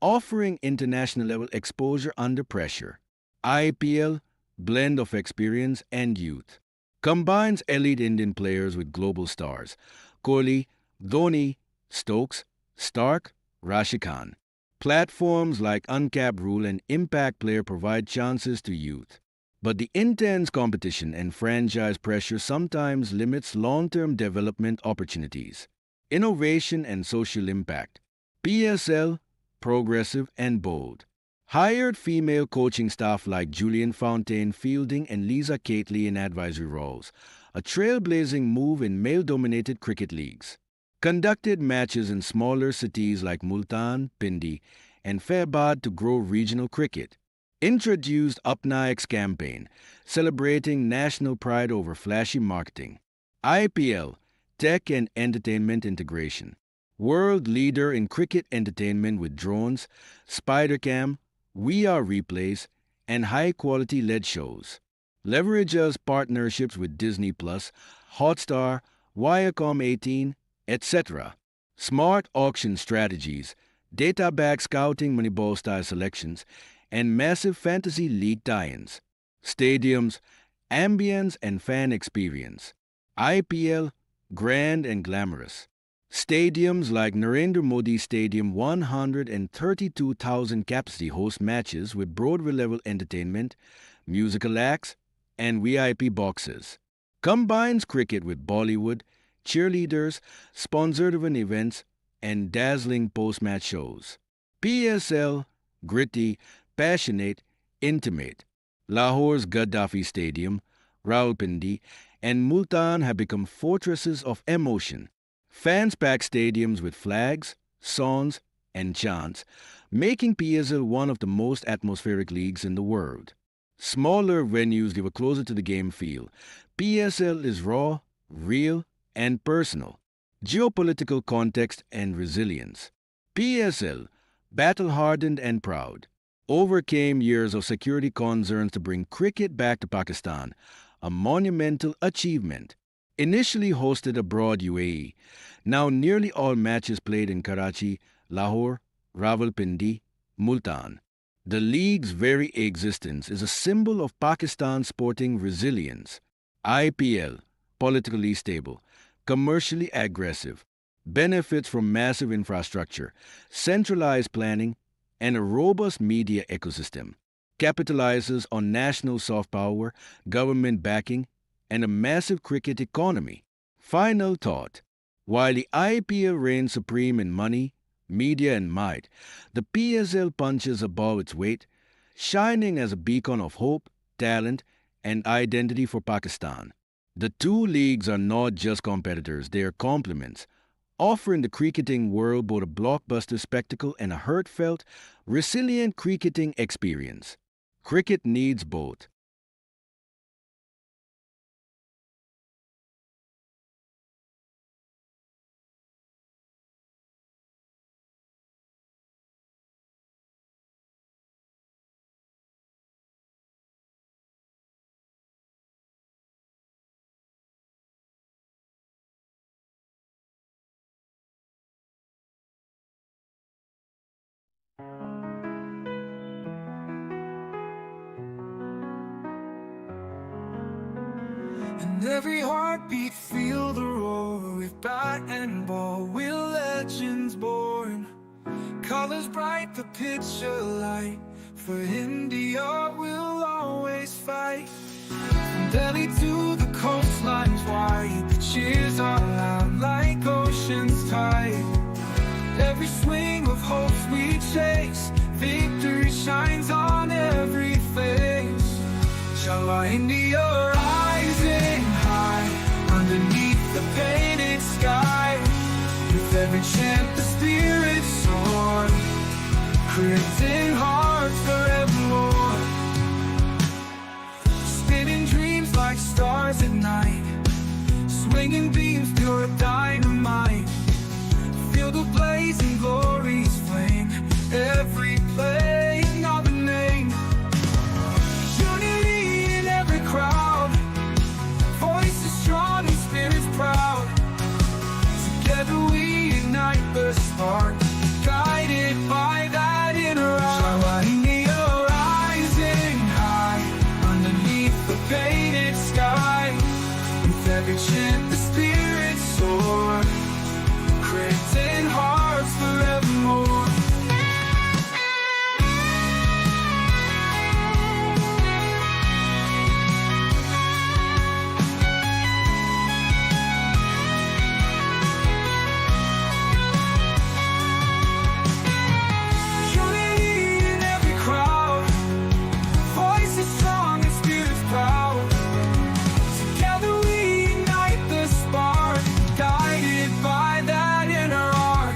offering international level exposure under pressure. IPL, blend of experience and youth. Combines elite Indian players with global stars. Kohli, Dhoni, Stokes, Stark, Rashid Khan. Platforms like Uncapped Rule and Impact Player provide chances to youth. But the intense competition and franchise pressure sometimes limits long-term development opportunities. Innovation and social impact. PSL, progressive and bold. Hired female coaching staff like Julian Fountain fielding and Lisa Cately in advisory roles, a trailblazing move in male-dominated cricket leagues. Conducted matches in smaller cities like Multan, Pindi, and Fairbad to grow regional cricket. Introduced Apna X campaign, celebrating national pride over flashy marketing. IPL, tech and entertainment integration. World leader in cricket entertainment with drones, Spidercam, VR replays, and high-quality LED shows. Leverages partnerships with Disney+, Hotstar, Viacom 18, etc. Smart auction strategies, data-backed scouting Moneyball-style selections, and massive fantasy league tie-ins. Stadiums, ambience and fan experience. IPL, grand and glamorous. Stadiums like Narendra Modi Stadium, 132,000 capacity, host matches with Broadway-level entertainment, musical acts, and VIP boxes. Combines cricket with Bollywood, cheerleaders, sponsored events, and dazzling post-match shows. PSL, gritty, passionate, intimate. Lahore's Gaddafi Stadium, Rawalpindi, and Multan have become fortresses of emotion. Fans pack stadiums with flags, songs, and chants, making PSL one of the most atmospheric leagues in the world. Smaller venues give a closer to the game feel. PSL is raw, real, and personal. Geopolitical context and resilience. PSL, battle-hardened and proud. Overcame years of security concerns to bring cricket back to Pakistan, a monumental achievement. Initially hosted abroad UAE, now nearly all matches played in Karachi, Lahore, Rawalpindi, Multan. The league's very existence is a symbol of Pakistan's sporting resilience. IPL, politically stable, commercially aggressive, benefits from massive infrastructure, centralized planning, and a robust media ecosystem. Capitalizes on national soft power, government backing, and a massive cricket economy. Final thought. While the IPL reigns supreme in money, media, and might, the PSL punches above its weight, shining as a beacon of hope, talent, and identity for Pakistan. The two leagues are not just competitors, they are complements, offering the cricketing world both a blockbuster spectacle and a heartfelt, resilient cricketing experience. Cricket needs both. And every heartbeat feel the roar. With bat and ball, we're legends born. Colors bright, the picture light. For India, we'll always fight. From Delhi to the coastlines wide, the cheers are loud like ocean's tide. Every swing of hopes we chase, victory shines on every face. Shala India rising high, underneath the painted sky. With every chant the spirit soar, creating hearts forevermore. Spinning dreams like stars at night, swinging beams pure dynamite. Feel the blazing glory's flame, every playing of a name. Unity in every crowd, voices strong and spirits proud. Together we ignite the spark, guided by that inner eye. India rising high, underneath the painted sky. With every chant the spirits soar, creating hearts forevermore. Unity in every crowd, voices strong and spirits proud. Together we ignite the spark, guided by that inner arc.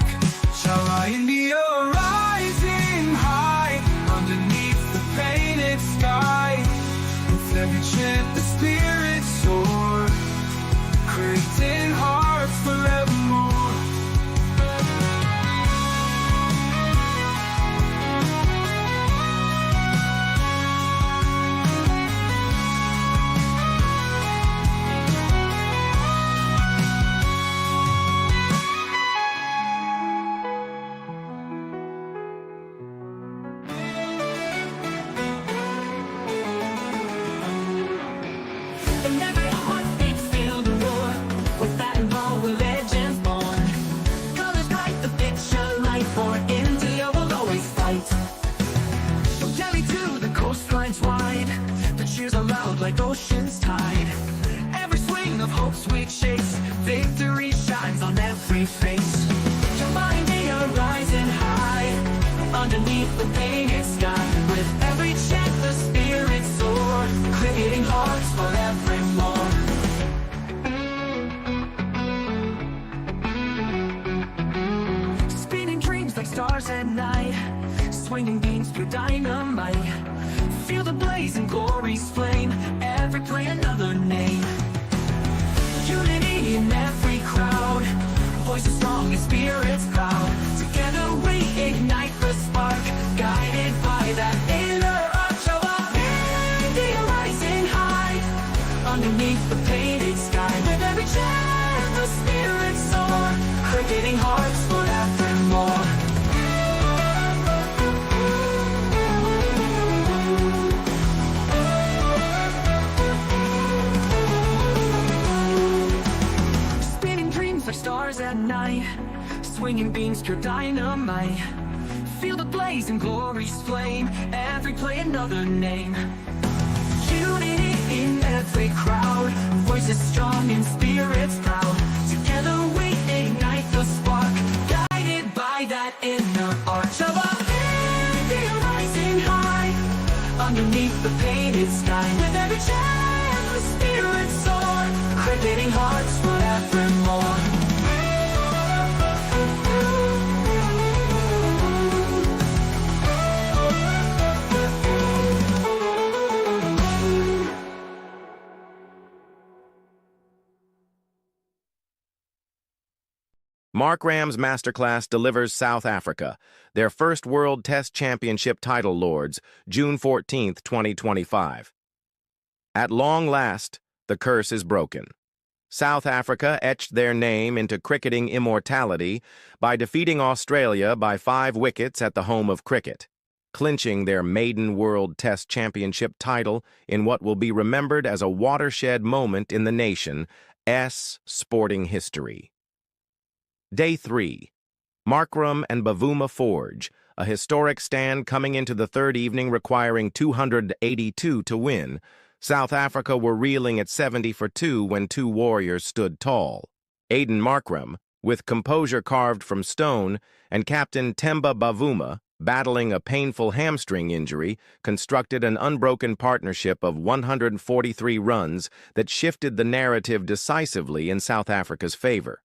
Shala India rising high, underneath the painted sky. With every chant the spirits soar, creating hearts forevermore. And every heartbeat feel the roar. With that and ball, we're legends born. Colors bright, the picture light. For India, we'll always fight. From Delhi to the coastlines wide, the cheers are loud like ocean's tide. Every swing of hopes we chase, victory shines on every face. Java India rising high, underneath the painted sky. With every chant the spirits soar, creating hearts forevermore. Spinning dreams like stars at night, swinging beams through dynamite. Feel the blazing glory's flame, every play another name. Unity in every crowd, voices strong and spirits proud. Together we ignite the spark, guided by that inner arc. Java India rising high, underneath the painted sky. With every chant the spirits soar, creating hearts forevermore. Spinning dreams like stars at night, swinging beams pure dynamite. Feel the blaze and glory's flame, every play another name. Unity in every crowd, voices strong and spirits proud. Together we ignite the spark, guided by that inner arc. Java India rising high, underneath the painted sky. With every chant the spirits soar, creating hearts forevermore. Mark Ram's masterclass delivers South Africa, their first World Test Championship title lords, June 14, 2025. At long last, the curse is broken. South Africa etched their name into cricketing immortality by defeating Australia by 5 wickets at the home of cricket. clinching their maiden World Test Championship title in what will be remembered as a watershed moment in the nation's sporting history. Day 3. Markram and Bavuma Forge, a historic stand coming into the third evening requiring 282 to win. South Africa were reeling at 70 for 2 when two warriors stood tall. Aiden Markram, with composure carved from stone, and Captain Temba Bavuma, battling a painful hamstring injury, constructed an unbroken partnership of 143 runs that shifted the narrative decisively in South Africa's favor.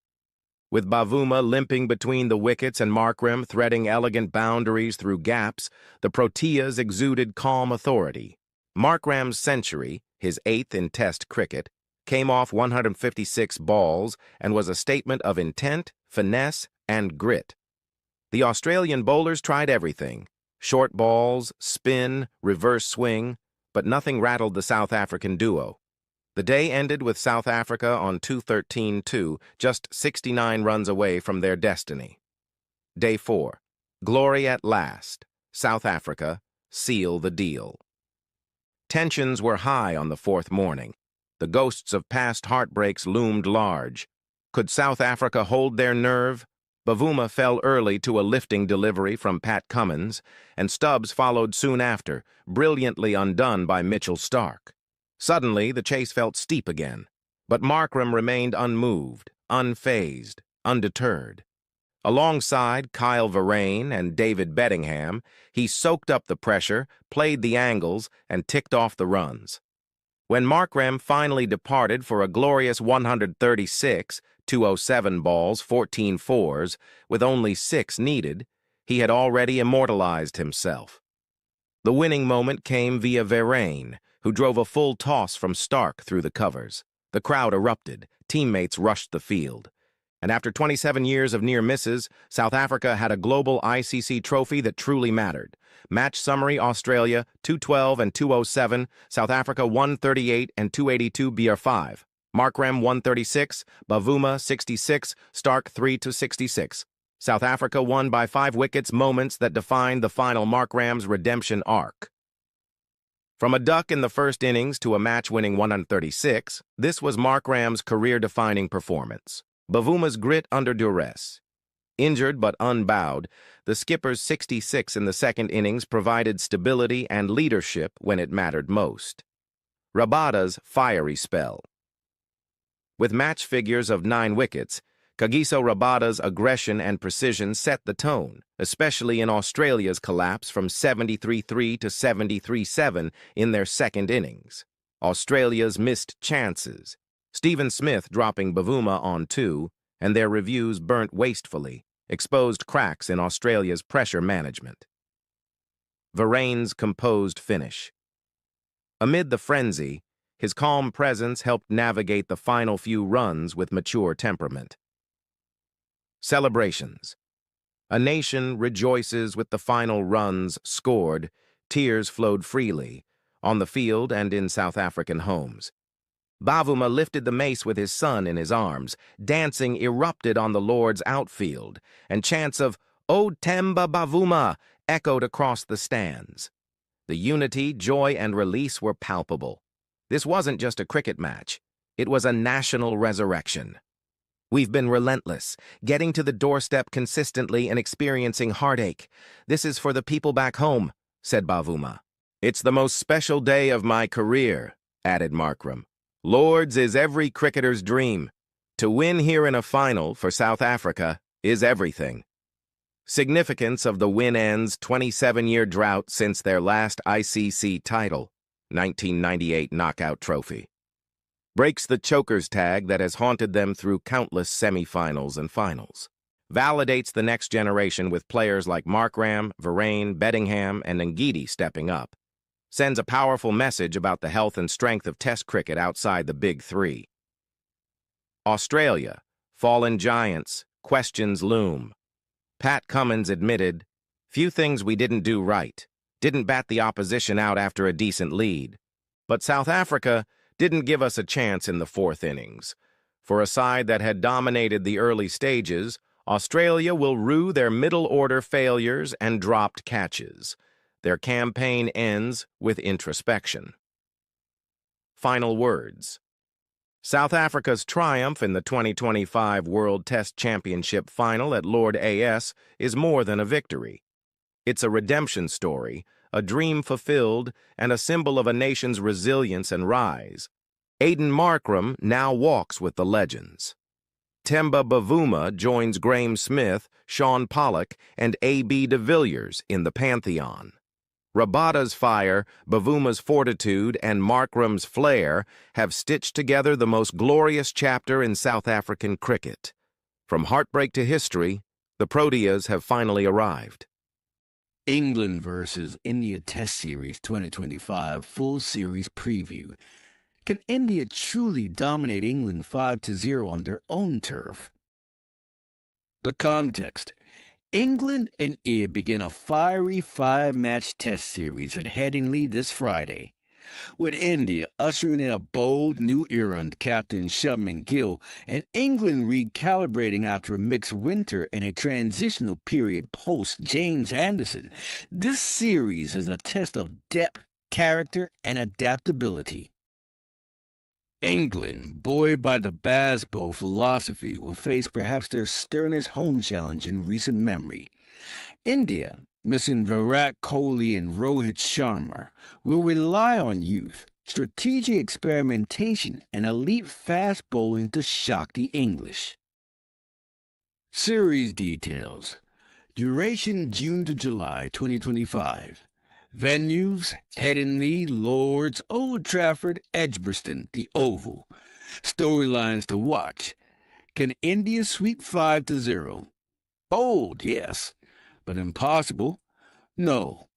With Bavuma limping between the wickets and Markram threading elegant boundaries through gaps, the Proteas exuded calm authority. Markram's century, his 8th in Test cricket, came off 156 balls and was a statement of intent, finesse, and grit. The Australian bowlers tried everything: short balls, spin, reverse swing, but nothing rattled the South African duo. The day ended with South Africa on 213-2, just 69 runs away from their destiny. Day 4. Glory at last. South Africa seal the deal. Tensions were high on the fourth morning. The ghosts of past heartbreaks loomed large. Could South Africa hold their nerve? Bavuma fell early to a lifting delivery from Pat Cummins, and Stubbs followed soon after, brilliantly undone by Mitchell Starc. Suddenly, the chase felt steep again, but Markram remained unmoved, unfazed, undeterred. Alongside Kyle Verreynne and David Bedingham, he soaked up the pressure, played the angles, and ticked off the runs. When Markram finally departed for a glorious 136, 207 balls, 14 fours, with only 6 needed, he had already immortalized himself. The winning moment came via Verreynne, who drove a full toss from Starc through the covers. The crowd erupted, teammates rushed the field. And after 27 years of near misses, South Africa had a global ICC trophy that truly mattered. Match summary: Australia 212 and 207, South Africa 138 and 282 BR5. Markram 136, Bavuma 66, Starc 3-66. South Africa won by 5 wickets, moments that defined the final Markram's redemption arc. From a duck in the first innings to a match-winning 136, this was Markram's career-defining performance. Bavuma's grit under duress. Injured but unbowed, the skipper's 66 in the second innings provided stability and leadership when it mattered most. Rabada's fiery spell. With match figures of 9 wickets, Kagiso Rabada's aggression and precision set the tone, especially in Australia's collapse from 73-3 to 73-7 in their second innings. Australia's missed chances. Stephen Smith dropping Bavuma on 2, and their reviews burnt wastefully, exposed cracks in Australia's pressure management. Verreynne's composed finish. Amid the frenzy, his calm presence helped navigate the final few runs with mature temperament. Celebrations. A nation rejoices with the final runs scored, tears flowed freely, on the field and in South African homes. Bavuma lifted the mace with his son in his arms, dancing erupted on the Lord's outfield, and chants of "O Temba Bavuma" echoed across the stands. The unity, joy, and release were palpable. This wasn't just a cricket match. It was a national resurrection. We've been relentless, getting to the doorstep consistently and experiencing heartache. This is for the people back home, said Bavuma. It's the most special day of my career, added Markram. Lords is every cricketer's dream. To win here in a final for South Africa is everything. Significance of the win ends 27-year drought since their last ICC title, 1998 knockout trophy. Breaks the choker's tag that has haunted them through countless semifinals and finals. Validates the next generation with players like Markram, Verreynne, Bedingham, and Ngidi stepping up. Sends a powerful message about the health and strength of Test cricket outside the Big Three. Australia, fallen giants, questions loom. Pat Cummins admitted, "Few things we didn't do right. Didn't bat the opposition out after a decent lead. But South Africa didn't give us a chance in the fourth innings. For a side that had dominated the early stages, Australia will rue their middle-order failures and dropped catches. Their campaign ends with introspection. Final words. South Africa's triumph in the 2025 World Test Championship final at Lord AS is more than a victory. It's a redemption story, a dream fulfilled, and a symbol of a nation's resilience and rise. Aiden Markram now walks with the legends. Temba Bavuma joins Graham Smith, Sean Pollock, and A.B. de Villiers in the Pantheon. Rabada's fire, Bavuma's fortitude, and Markram's flair have stitched together the most glorious chapter in South African cricket. From heartbreak to history, the Proteas have finally arrived. England versus India Test Series 2025 Full Series Preview. Can India truly dominate England 5-0 on their own turf? The context. England and India begin a fiery 5-match test series at Headingley this Friday, with India ushering in a bold new era under Captain Shubman Gill and England recalibrating after a mixed winter and a transitional period post James Anderson. This series is a test of depth, character, and adaptability. England, buoyed by the Basbo philosophy, will face perhaps their sternest home challenge in recent memory. India, missing Virat Kohli and Rohit Sharma, will rely on youth, strategic experimentation, and elite fast bowling to shock the English. Series details. Duration June to July 2025. Venues, Headingley, Lords, Old Trafford, Edgbaston, the Oval. Storylines to watch. Can India sweep 5-0? Bold, yes, but impossible? No.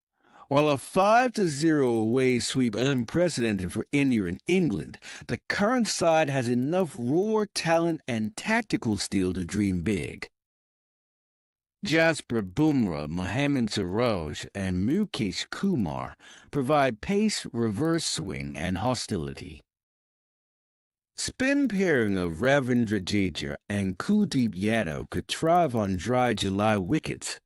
While a 5-0 away sweep is unprecedented for India and England, the current side has enough raw talent and tactical steel to dream big. Jasper Bumrah, Mohammad Siraj, and Mukesh Kumar provide pace, reverse swing, and hostility. Spin pairing of Ravindra Jadeja and Kuldeep Yadav could thrive on dry July wickets.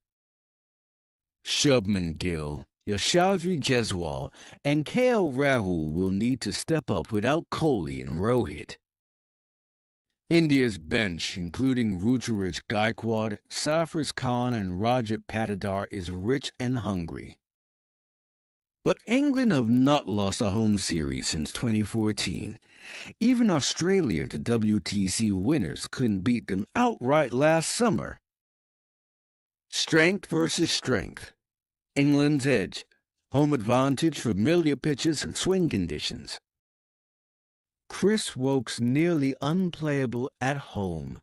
Shubman Gill, Yashasvi Jaiswal, and KL Rahul will need to step up without Kohli and Rohit. India's bench, including Ruturaj Gaikwad, Sarfraz Khan, and Rajat Patidar, is rich and hungry. But England have not lost a home series since 2014. Even Australia, the WTC winners, couldn't beat them outright last summer. Strength versus strength. England's edge. Home advantage, familiar pitches, and swing conditions. Chris Woakes nearly unplayable at home.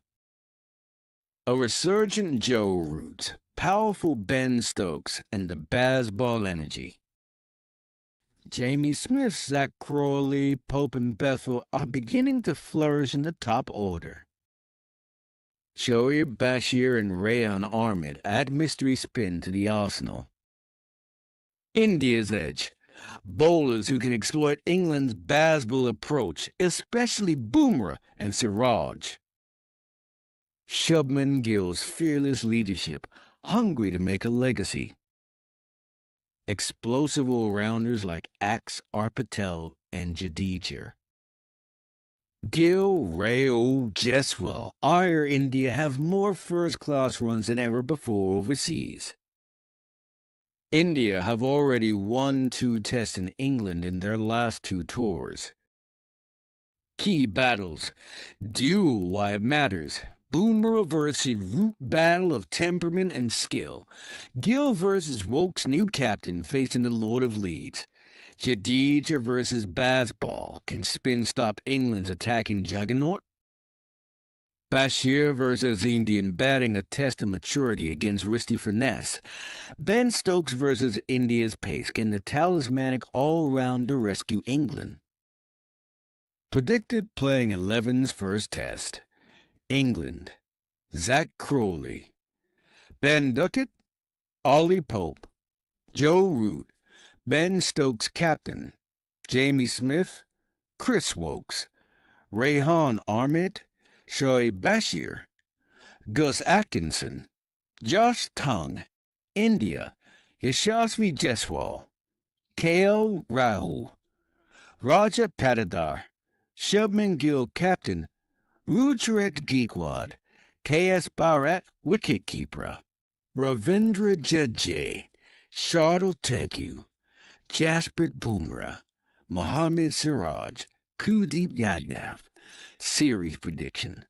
A resurgent Joe Root, powerful Ben Stokes, and the Bazball energy. Jamie Smith, Zach Crawley, Pope, and Bethel are beginning to flourish in the top order. Shoaib Bashir and Rayan Ahmed add mystery spin to the arsenal. India's edge. Bowlers who can exploit England's Bazball approach, especially Bumrah and Siraj. Shubman Gill's fearless leadership, hungry to make a legacy. Explosive all-rounders like Axar Patel and Jadeja. Gill, Rahul, Jaiswal, Air India have more first-class runs than ever before overseas. India have already won 2 tests in England in their last 2 tours. Key battles. Duel why it matters. Bumrah versus Root battle of temperament and skill. Gill versus Woakes' new captain facing the Lord of Leeds. Jadeja versus Bazball. Can spin stop England's attacking juggernaut? Bashir versus Indian batting, a test of maturity against risky finesse. Ben Stokes versus India's pace. Can the talismanic all-rounder rescue England? Predicted playing 11's first test. England. Zach Crawley. Ben Duckett. Ollie Pope. Joe Root. Ben Stokes captain. Jamie Smith. Chris Woakes. Rayhan Ahmed. Shoaib Bashir, Gus Atkinson, Josh Tongue, India, Yashasvi Jeswal, KL Rahul, Raja Patadar, Shubman Gill Captain, Ruchirek Geekwad, KS Bharat Wicketkeeper, Ravindra Jadjay, Shardul Teku, Jasprit Bumrah, Mohammad Siraj, Kuldeep Yadav. Series prediction.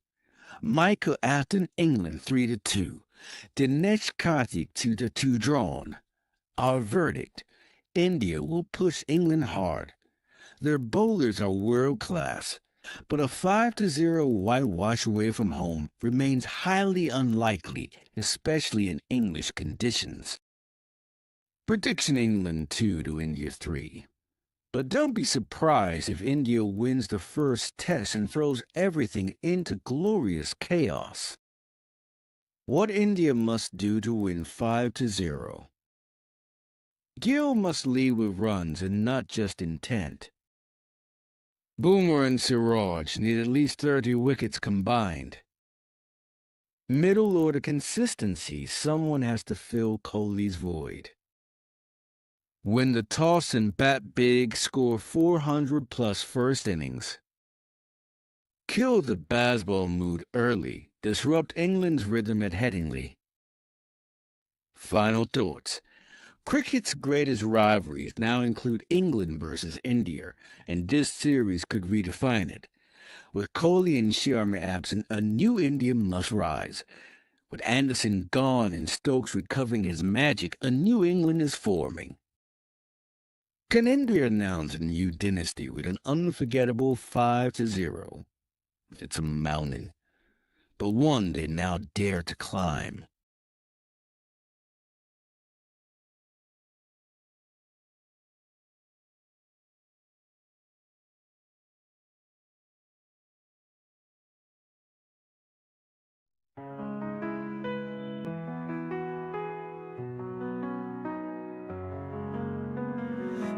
Michael Aston, England 3-2. Dinesh Karthik 2-2 drawn. Our verdict. India will push England hard. Their bowlers are world class, but a 5-0 whitewash away from home remains highly unlikely, especially in English conditions. Prediction England 2 to India 3. But don't be surprised if India wins the first test and throws everything into glorious chaos. What India must do to win 5-0. Gill must lead with runs and not just intent. Boomer and Siraj need at least 30 wickets combined. Middle order consistency, someone has to fill Kohli's void. Win the toss and bat big, score 400+ first innings. Kill the baseball mood early, disrupt England's rhythm at Headingley. Final thoughts. Cricket's greatest rivalries now include England versus India, and this series could redefine it. With Kohli and Sharma absent, a new India must rise. With Anderson gone and Stokes recovering his magic, a new England is forming. Can India announce a new dynasty with an unforgettable 5-0? It's a mountain, but one they now dare to climb.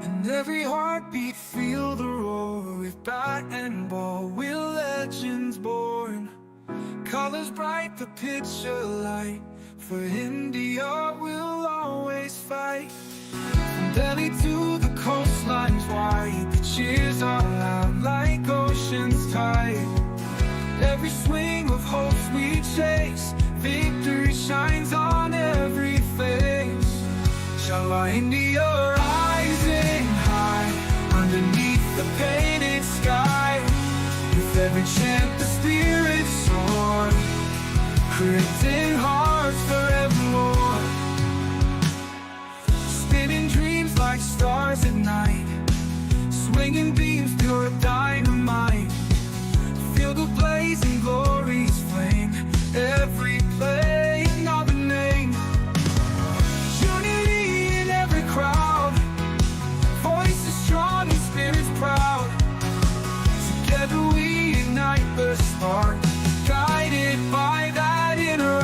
And every heartbeat feel the roar. With bat and ball we're legends born. Colors bright, the picture light. For India we'll always fight. From Delhi to the coastlines wide, the cheers are loud like ocean's tide. Every swing of hopes we chase, victory shines on every face. Shala India rising high, underneath the painted sky. With every chant the spirits soar, creating hearts forevermore. Spinning dreams like stars at night, swinging beams pure dynamite. Feel the blazing glory's flame, every play another name. Unity in every crowd, voices strong and spirits proud. Together we ignite the spark, guided by that inner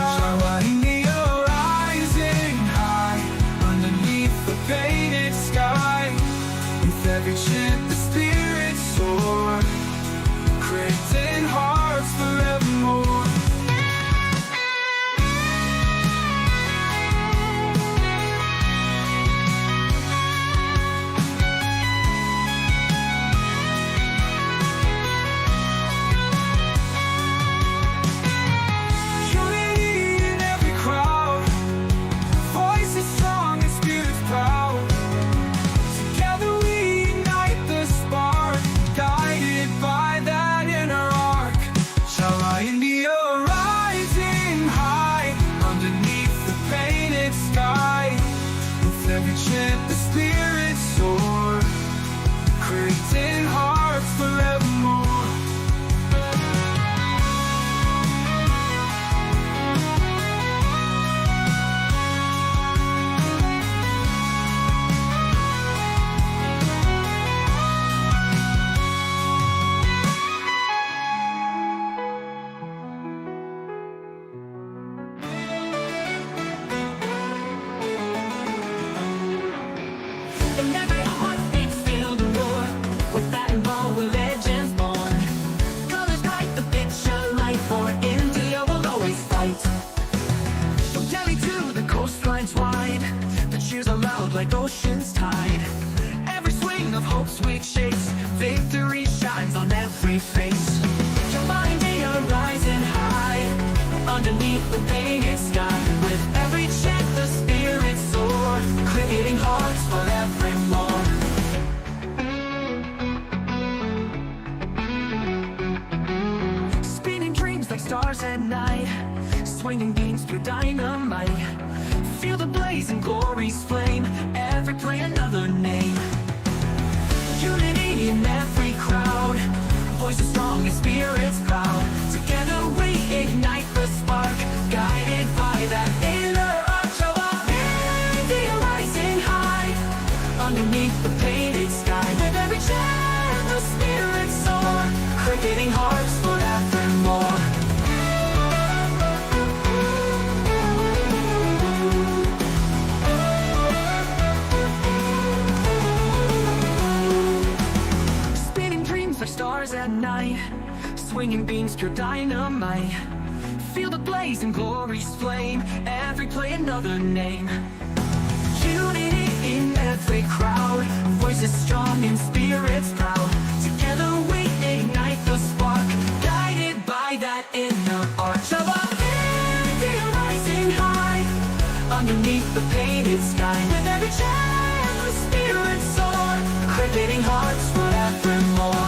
we face. Jump India rising high, underneath the painted sky. With every chant the spirits soar, creating hearts forevermore. Spinning dreams like stars at night, swinging beams through dynamite. Feel the blaze and glory's flame, every play another name. Unity in every crowd, voices strong and spirits proud. Together we ignite the spark, guided by that inner arch of our India rising high, underneath the painted sky. With every chant the spirits soar, creating hearts forevermore. Stars at night, swinging beams, pure dynamite. Feel the blaze and glory's flame, every play another name. Unity in every crowd, voices strong and spirits proud. Together we ignite the spark, guided by that inner arch of our India rising high, underneath the painted sky. With every chant the spirits soar, creating hearts forevermore.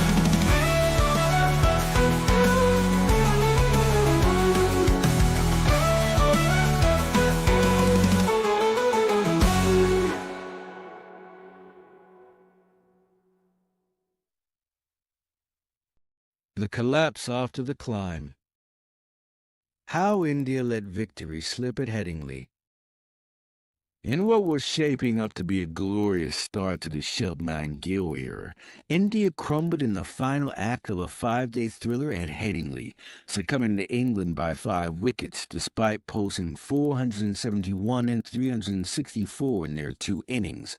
The collapse after the climb. How India let victory slip at Headingley. In what was shaping up to be a glorious start to the Shubman Gill era, India crumbled in the final act of a 5-day thriller at Headingley, succumbing to England by 5 wickets despite posting 471 and 364 in their 2 innings.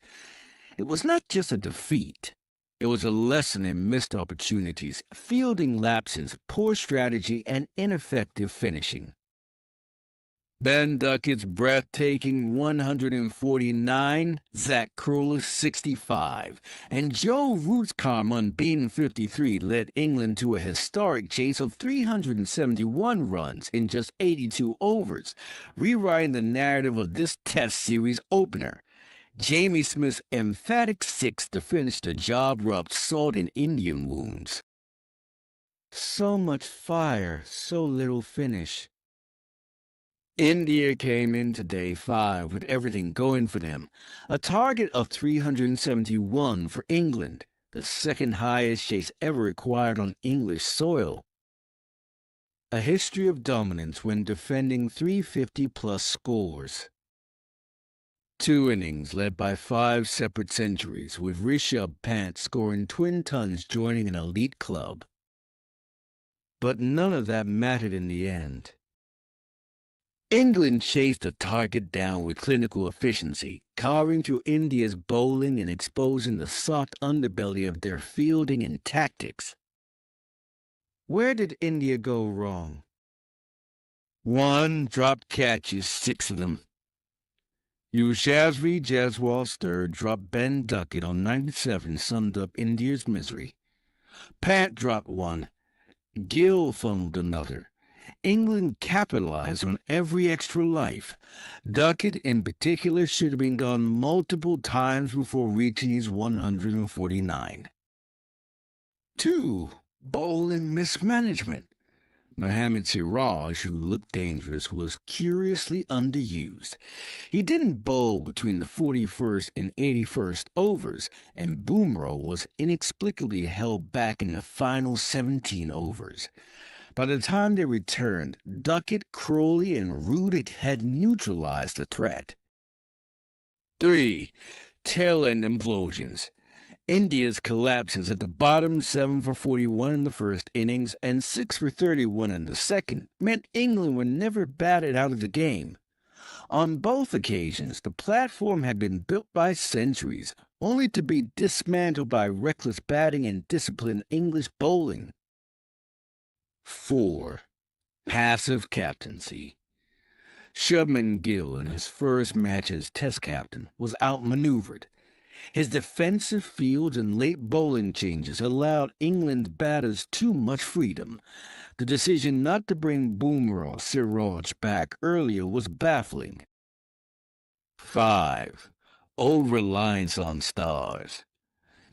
It was not just a defeat. It was a lesson in missed opportunities, fielding lapses, poor strategy, and ineffective finishing. Ben Duckett's breathtaking 149, Zach Crowler's 65, and Joe Root's calm unbeaten 53 led England to a historic chase of 371 runs in just 82 overs, rewriting the narrative of this Test series opener. Jamie Smith's emphatic 6 to finish the job rubbed salt in Indian wounds. So much fire, so little finish. India came into day 5 with everything going for them. A target of 371 for England, the second highest chase ever acquired on English soil. A history of dominance when defending 350-plus scores. 2 innings led by 5 separate centuries, with Rishabh Pant scoring twin tons joining an elite club. But none of that mattered in the end. England chased the target down with clinical efficiency, carving through India's bowling and exposing the soft underbelly of their fielding and tactics. Where did India go wrong? 1 dropped catches, 6 of them. Yashasvi Jaiswal's third dropped Ben Duckett on 97 summed up India's misery. Pant dropped 1. Gill fumbled another. England capitalized on every extra life. Duckett, in particular, should have been gone multiple times before reaching his 149. 2. Bowling mismanagement. Mohammad Siraj, who looked dangerous, was curiously underused. He didn't bowl between the 41st and 81st overs, and Bumrah was inexplicably held back in the final 17 overs. By the time they returned, Duckett, Crowley, and Root had neutralized the threat. 3. Tail-end implosions. India's collapses at the bottom 7 for 41 in the first innings and 6 for 31 in the second meant England were never batted out of the game. On both occasions, the platform had been built by centuries, only to be dismantled by reckless batting and disciplined English bowling. 4. Passive captaincy. Shubman Gill, in his first match as Test captain, was outmaneuvered. His defensive fields and late bowling changes allowed England's batters too much freedom. The decision not to bring Bumrah Siraj back earlier was baffling. 5. Over-reliance on stars.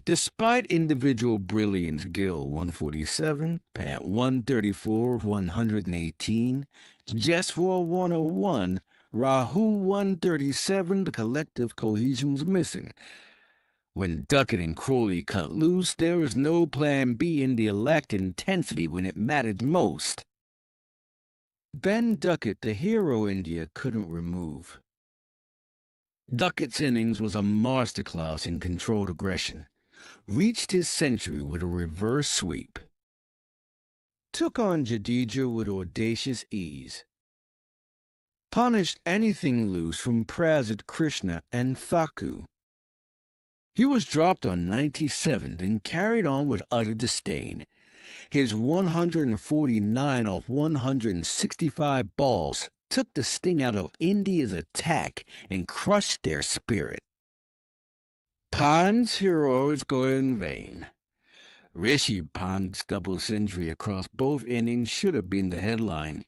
Despite individual brilliance, Gill 147, Pat 134, 118, Jeswar 101, Rahul 137, the collective cohesion was missing. When Duckett and Crawley cut loose, there was no plan B, and they lacked intensity when it mattered most. Ben Duckett, the hero India couldn't remove. Duckett's innings was a masterclass in controlled aggression. Reached his century with a reverse sweep. Took on Jadeja with audacious ease. Punished anything loose from Prasid Krishna and Thaku. He was dropped on 97th and carried on with utter disdain. His 149 off 165 balls took the sting out of India's attack and crushed their spirit. Pand's heroes go in vain. Rishi Pand's double century across both innings should have been the headline.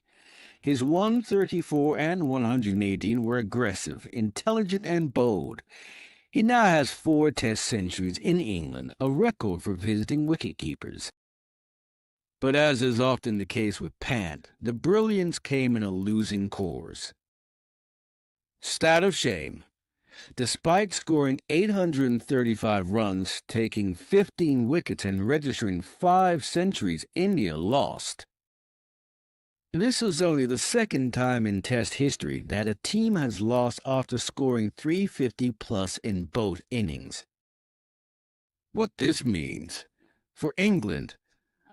His 134 and 118 were aggressive, intelligent, and bold. He now has 4 Test centuries in England, a record for visiting wicketkeepers. But as is often the case with Pant, the brilliance came in a losing cause. Stat of shame. Despite scoring 835 runs, taking 15 wickets, and registering 5 centuries, India lost. This was only the second time in Test history that a team has lost after scoring 350-plus in both innings. What this means, for England,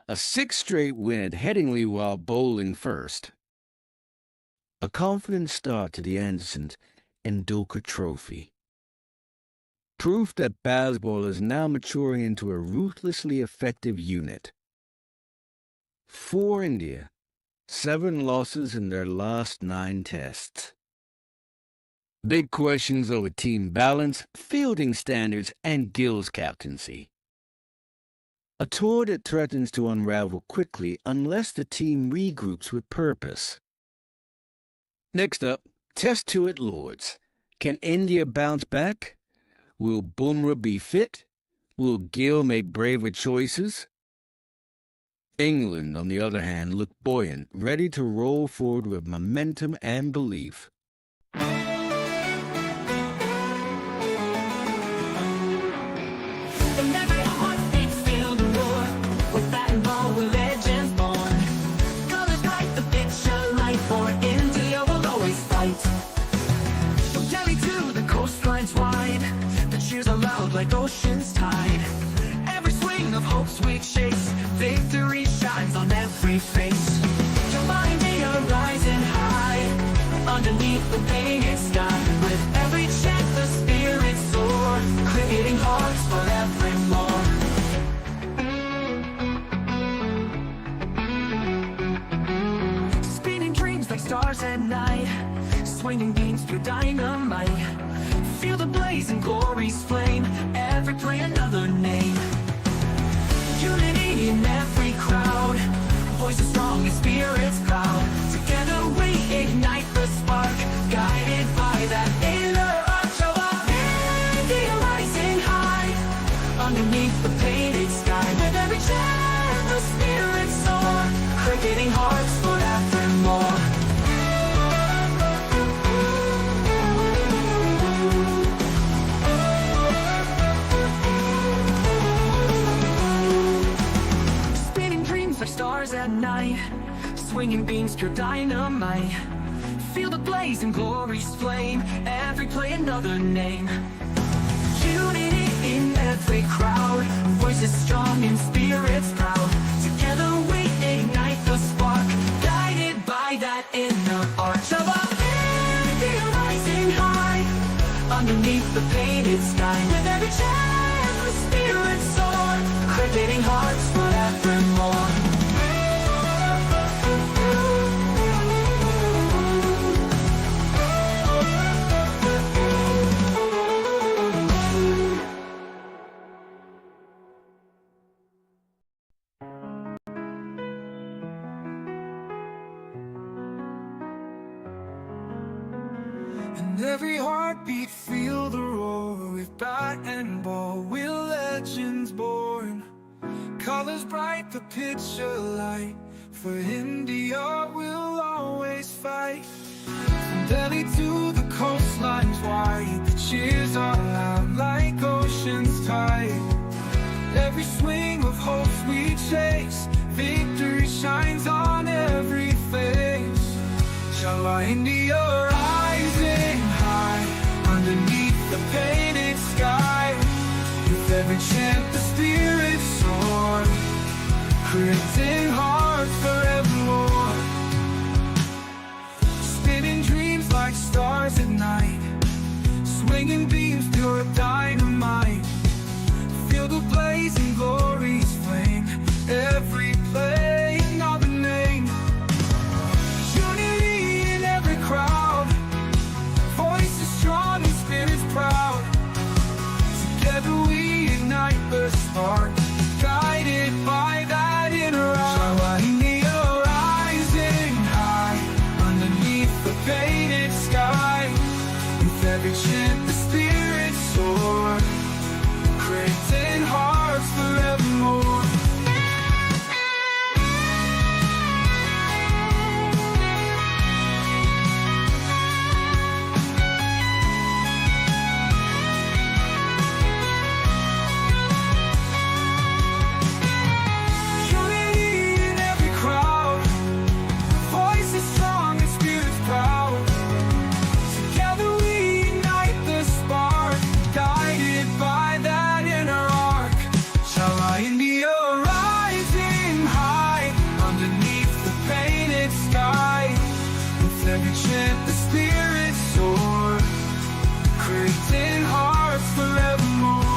a 6th straight win at Headingley while bowling first. A confident start to the Andersons and Dulker Trophy. Proof that baseball is now maturing into a ruthlessly effective unit. For India, 7 losses in their last 9 tests. Big questions over team balance, fielding standards, and Gill's captaincy. A tour that threatens to unravel quickly unless the team regroups with purpose. Next up, Test 2 at Lord's. Can India bounce back? Will Bumrah be fit? Will Gill make braver choices? England, on the other hand, looked buoyant, ready to roll forward with momentum and belief. Like ocean's tide, every swing of hope, sweet shakes, victory shines on every face. Your mind rising high, underneath the painted sky. With every chant the spirits soar, creating hearts forevermore. Spinning dreams like stars at night, swinging beams through dynamite. Feel the blaze and glory's flame, every play another name. Unity in every crowd, voices strong and spirits proud. Together we ignite the spark, guided by that inner arch of our India rising high, underneath the painted sky. With every chant the spirits soar, creating hearts forevermore. Stars at night, swinging beams, pure dynamite. Feel the blaze and glory's flame, every play another name. Unity in every crowd, voices strong and spirits proud. Together we ignite the spark, guided by that inner arch of our India rising high, underneath the painted sky. With every chant the spirits soar, creating hearts forevermore. And every heartbeat feel the roar. With bat and ball, we're legends born. Colors bright, the picture light. For India, we'll always fight. From Delhi to the coastlines wide, the cheers are loud like ocean's tide. Every swing of hopes we chase, victory shines on every face. Shala India rising high, underneath the painted sky. With every chant the spirits soar, creating hearts forevermore. Spinning dreams like stars at night, swinging beams pure dynamite. Feel the blazing glory's flame, every plane of a name. Unity in every crowd, voices strong and spirits proud. Together we ignite the spark, guided by that inner eye. India rising high, underneath the painted sky. With every chant the spirits soar, creating hearts forevermore. Unity in every crowd, voices strong and spirits proud. Together we ignite the spark, guided by that inner arc. Shala India rising high, underneath the painted sky. With every chant the spirits soar, creating hearts forevermore.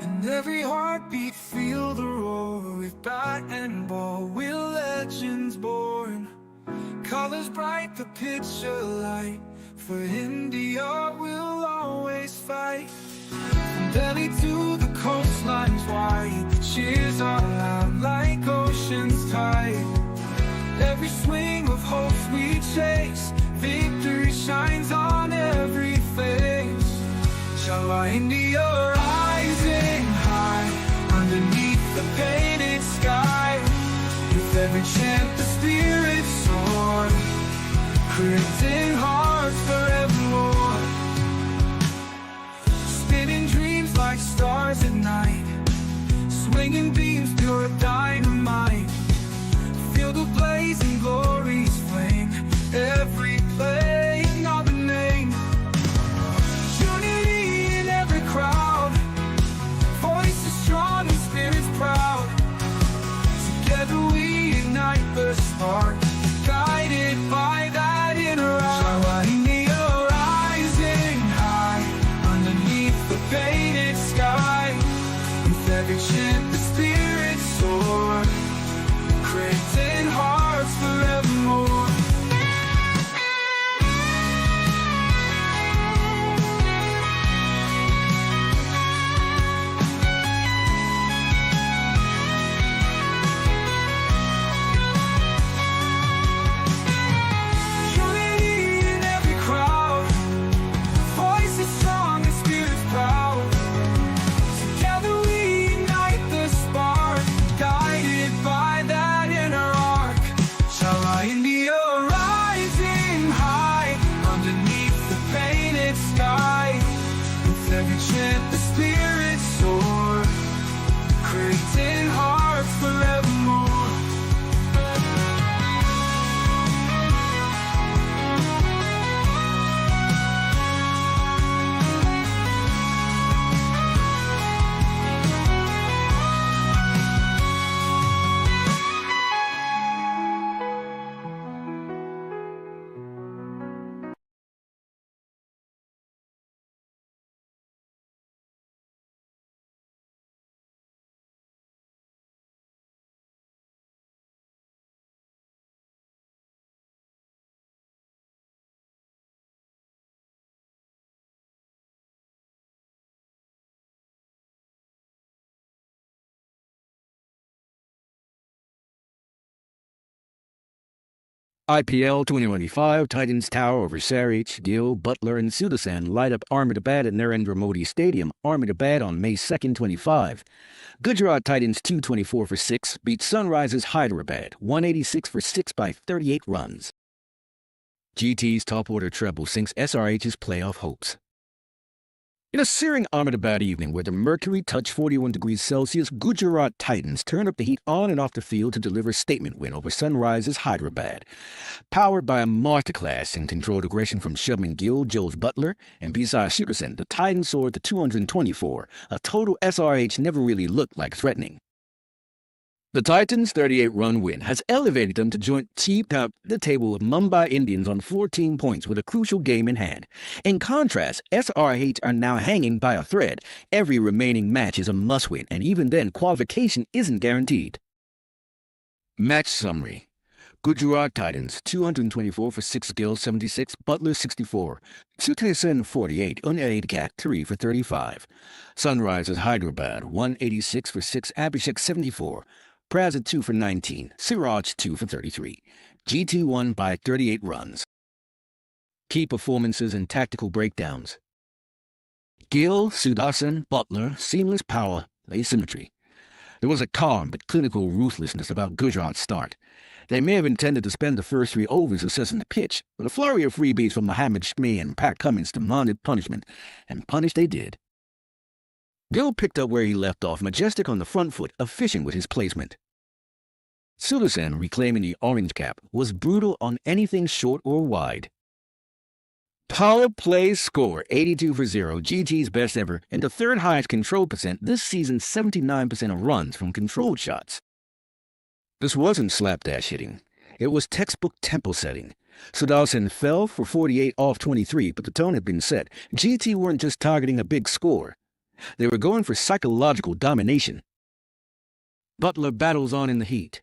And every heartbeat feel the roar. With bat and ball, we're legends born. Colors bright, the picture light. For India, we'll always fight. From Delhi to the coastlines wide, the cheers are loud like ocean's tide. Every swing of hopes we chase, victory shines on every face. Shala India rising high, underneath the painted sky. With every chant the spirits soar, creating hearts forevermore. Spinning dreams like stars at night, swinging beams pure dynamite. Feel the blazing glory's flame, every plane of a name. Unity in every crowd, IPL 2025, Titans tower over Sarich, Gill, Butler, and Sudasan light up Ahmedabad at Narendra Modi Stadium, Ahmedabad on May 2nd, 25. Gujarat Titans 224 for 6 beat Sunrisers Hyderabad 186 for 6 by 38 runs. GT's top order treble sinks SRH's playoff hopes. In a searing Ahmedabad evening where the mercury touched 41 degrees Celsius, Gujarat Titans turned up the heat on and off the field to deliver a statement win over Sunrisers Hyderabad. Powered by a masterclass in controlled aggression from Shubman Gill, Joes Butler, and Bisai Sudasan, the Titans soared to 224, a total SRH never really looked like threatening. The Titans' 38-run win has elevated them to joint top the table with Mumbai Indians on 14 points with a crucial game in hand. In contrast, SRH are now hanging by a thread. Every remaining match is a must-win, and even then, qualification isn't guaranteed. Match summary. Gujarat Titans, 224 for 6 Gill, 76, Butler 64, Sudasan 48, Unadkat 3 for 35. Sunrisers Hyderabad, 186 for 6, Abhishek 74, Prazid 2 for 19, Siraj 2 for 33. GT won by 38 runs. Key performances and tactical breakdowns. Gill, Sudasan, Butler, seamless power, asymmetry. There was a calm but clinical ruthlessness about Gujarat's start. They may have intended to spend the first 3 overs assessing the pitch, but a flurry of freebies from Mohammad Shmi and Pat Cummins demanded punishment, and punish they did. Gill picked up where he left off, majestic on the front foot, efficient with his placement. Sudasan, reclaiming the orange cap, was brutal on anything short or wide. Power play score, 82 for 0, GT's best ever, and the third highest control percent this season, 79% of runs from controlled shots. This wasn't slapdash hitting. It was textbook tempo setting. Sudasan fell for 48 off 23, but the tone had been set. GT weren't just targeting a big score. They were going for psychological domination. Butler battles on in the heat.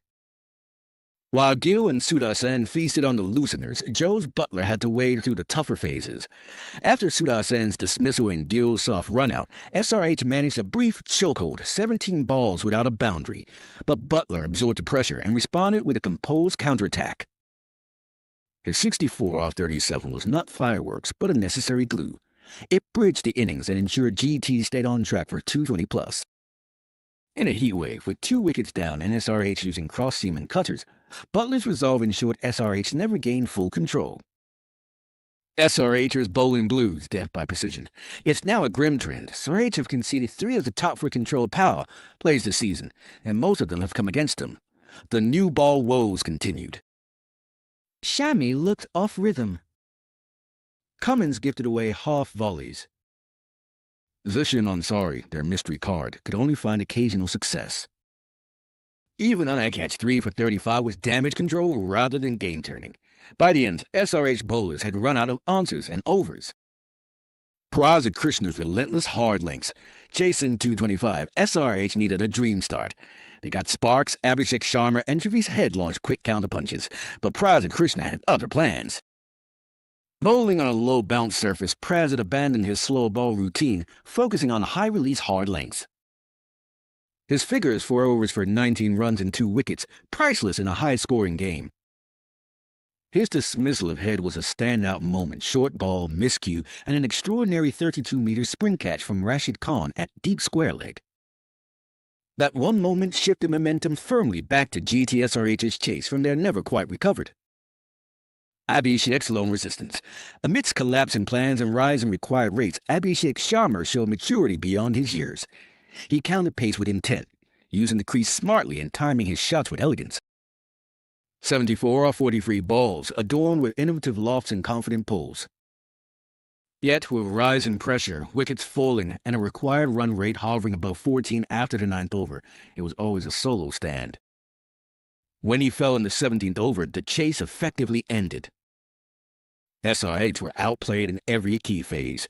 While Gill and Sudasan feasted on the looseners, Joe's Butler had to wade through the tougher phases. After Sudasan's dismissal and Gill's soft runout, SRH managed a brief chokehold, 17 balls without a boundary. But Butler absorbed the pressure and responded with a composed counterattack. His 64 off 37 was not fireworks, but a necessary glue. It bridged the innings and ensured GT stayed on track for 220+. In a heat wave, with 2 wickets down and SRH using cross-seam and cutters, Butler's resolve ensured SRH never gained full control. SRHers bowling blues, death by precision. It's now a grim trend. SRH have conceded 3 of the top 4 controlled power plays this season, and most of them have come against them. The new ball woes continued. Shami looked off rhythm. Cummins gifted away half volleys. Zushan Ansari, their mystery card, could only find occasional success. Even Unadkat 3 for 35 was damage control rather than game turning. By the end, SRH bowlers had run out of answers and overs. Prazid Krishna's relentless hard lengths. Chasing 225, SRH needed a dream start. They got Sparks, Abhishek Sharma, and Travis Head launched quick counterpunches, but Prazid Krishna had other plans. Bowling on a low bounce surface, Prazid abandoned his slow ball routine, focusing on high-release hard lengths. His figures 4 overs for 19 runs and 2 wickets, priceless in a high-scoring game. His dismissal of Head was a standout moment, short ball, miscue, and an extraordinary 32-meter sprint catch from Rashid Khan at deep square leg. That one moment shifted momentum firmly back to GTSRH's chase from their never quite recovered. Abhishek's lone resistance. Amidst collapse in plans and rise in required rates, Abhishek Sharma showed maturity beyond his years. He counted pace with intent, using the crease smartly and timing his shots with elegance. 74 off 43 balls, adorned with innovative lofts and confident pulls. Yet, with rise in pressure, wickets falling, and a required run rate hovering above 14 after the 9th over, it was always a solo stand. When he fell in the 17th over, the chase effectively ended. SRH were outplayed in every key phase.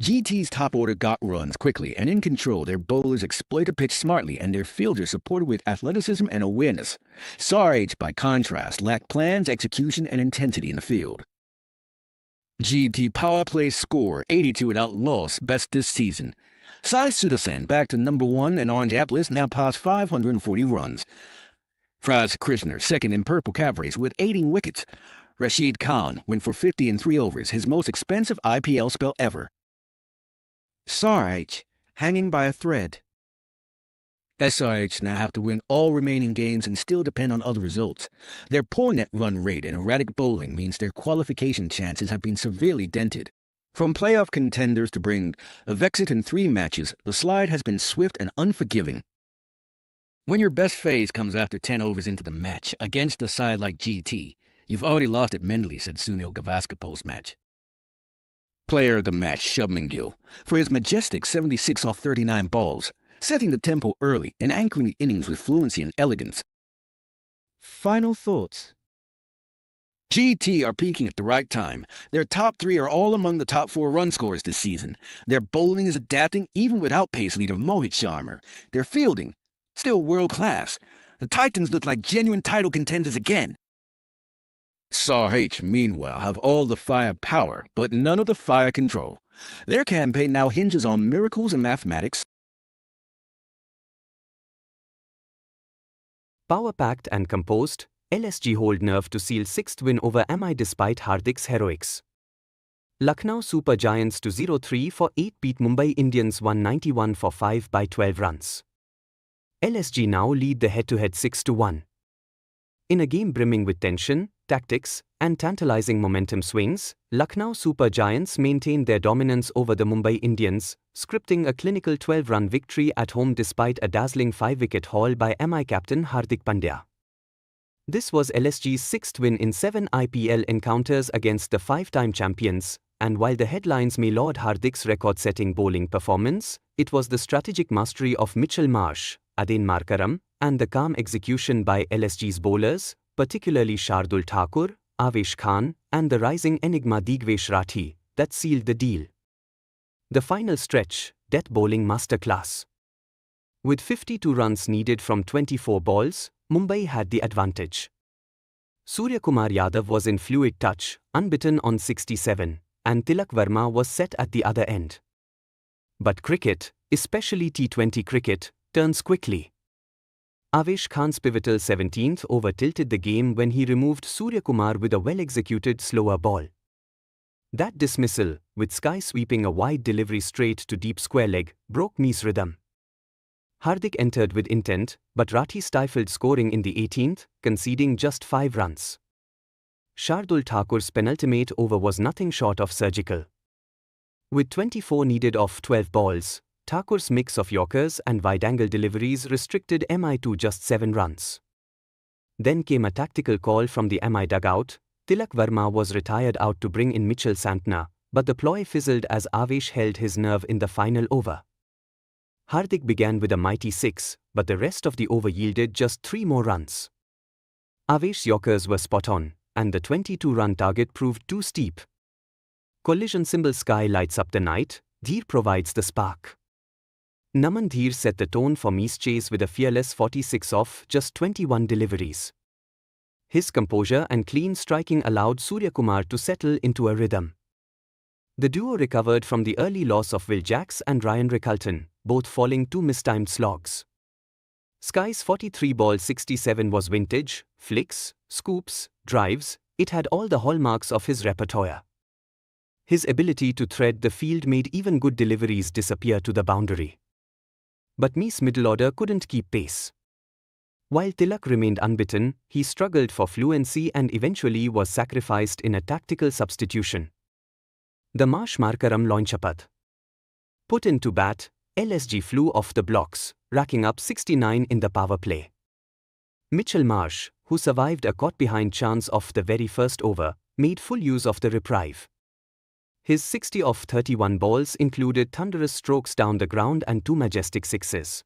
GT's top order got runs quickly and in control. Their bowlers exploited pitch smartly and their fielders supported with athleticism and awareness. SRH, by contrast, lacked plans, execution, and intensity in the field. GT power play score, 82 without loss, best this season. Sai Sudasan back to number 1 and Orange Atlas now past 540 runs. Fraz Krishner second in Purple Cavalries with 18 wickets. Rashid Khan went for 50 in 3 overs, his most expensive IPL spell ever. SRH hanging by a thread. SRH now have to win all remaining games and still depend on other results. Their poor net run rate and erratic bowling means their qualification chances have been severely dented. From playoff contenders to bring of exit in 3 matches, the slide has been swift and unforgiving. When your best phase comes after 10 overs into the match against a side like GT, you've already lost it mentally, said Sunil Gavaskar post-match. Player of the match, Shubman Gill, for his majestic 76 off 39 balls, setting the tempo early and anchoring the innings with fluency and elegance. Final thoughts. GT are peaking at the right time. Their top 3 are all among the top 4 run scorers this season. Their bowling is adapting even without pace leader Mohit Sharma. Their fielding, still world-class. The Titans look like genuine title contenders again. SRH, meanwhile, have all the firepower, but none of the fire control. Their campaign now hinges on miracles and mathematics. Power-packed and composed, LSG hold nerve to seal 6th win over MI despite Hardik's heroics. Lucknow Super Giants to 0-3 for 8 beat Mumbai Indians 191 for 5 by 12 runs. LSG now lead the head-to-head 6-1. In a game brimming with tension, tactics, and tantalizing momentum swings, Lucknow Super Giants maintained their dominance over the Mumbai Indians, scripting a clinical 12-run victory at home despite a dazzling 5-wicket haul by MI captain Hardik Pandya. This was LSG's 6th win in 7 IPL encounters against the 5-time champions, and while the headlines may laud Hardik's record-setting bowling performance, it was the strategic mastery of Mitchell Marsh, Adin Markaram, and the calm execution by LSG's bowlers, particularly Shardul Thakur, Avesh Khan, and the rising enigma Digvesh Rathi, that sealed the deal. The final stretch, death bowling masterclass. With 52 runs needed from 24 balls, Mumbai had the advantage. Suryakumar Yadav was in fluid touch, unbeaten on 67, and Tilak Verma was set at the other end. But cricket, especially T20 cricket, turns quickly. Avesh Khan's pivotal 17th over tilted the game when he removed Suryakumar with a well-executed slower ball. That dismissal, with Sky sweeping a wide delivery straight to deep square leg, broke Me's rhythm. Hardik entered with intent, but Rathi stifled scoring in the 18th, conceding just 5 runs. Shardul Thakur's penultimate over was nothing short of surgical. With 24 needed off 12 balls, Thakur's mix of Yorkers and wide-angle deliveries restricted MI to just 7 runs. Then came a tactical call from the MI dugout. Tilak Verma was retired out to bring in Mitchell Santner, but the ploy fizzled as Avesh held his nerve in the final over. Hardik began with a mighty 6, but the rest of the over yielded just 3 more runs. Avesh's Yorkers were spot on, and the 22-run target proved too steep. Collision symbol Sky lights up the night, Dheer provides the spark. Naman Dheer set the tone for Me's chase with a fearless 46 off just 21 deliveries. His composure and clean striking allowed Suryakumar to settle into a rhythm. The duo recovered from the early loss of Will Jacks and Ryan Rickalton, both falling 2 mistimed slogs. Sky's 43-ball 67 was vintage, flicks, scoops, drives, it had all the hallmarks of his repertoire. His ability to thread the field made even good deliveries disappear to the boundary. But Me's middle order couldn't keep pace. While Tilak remained unbeaten, he struggled for fluency and eventually was sacrificed in a tactical substitution. The Marsh Markaram Launchapath. Put into bat, LSG flew off the blocks, racking up 69 in the power play. Mitchell Marsh, who survived a caught-behind chance off the very first over, made full use of the reprieve. His 60 off 31 balls included thunderous strokes down the ground and 2 majestic sixes.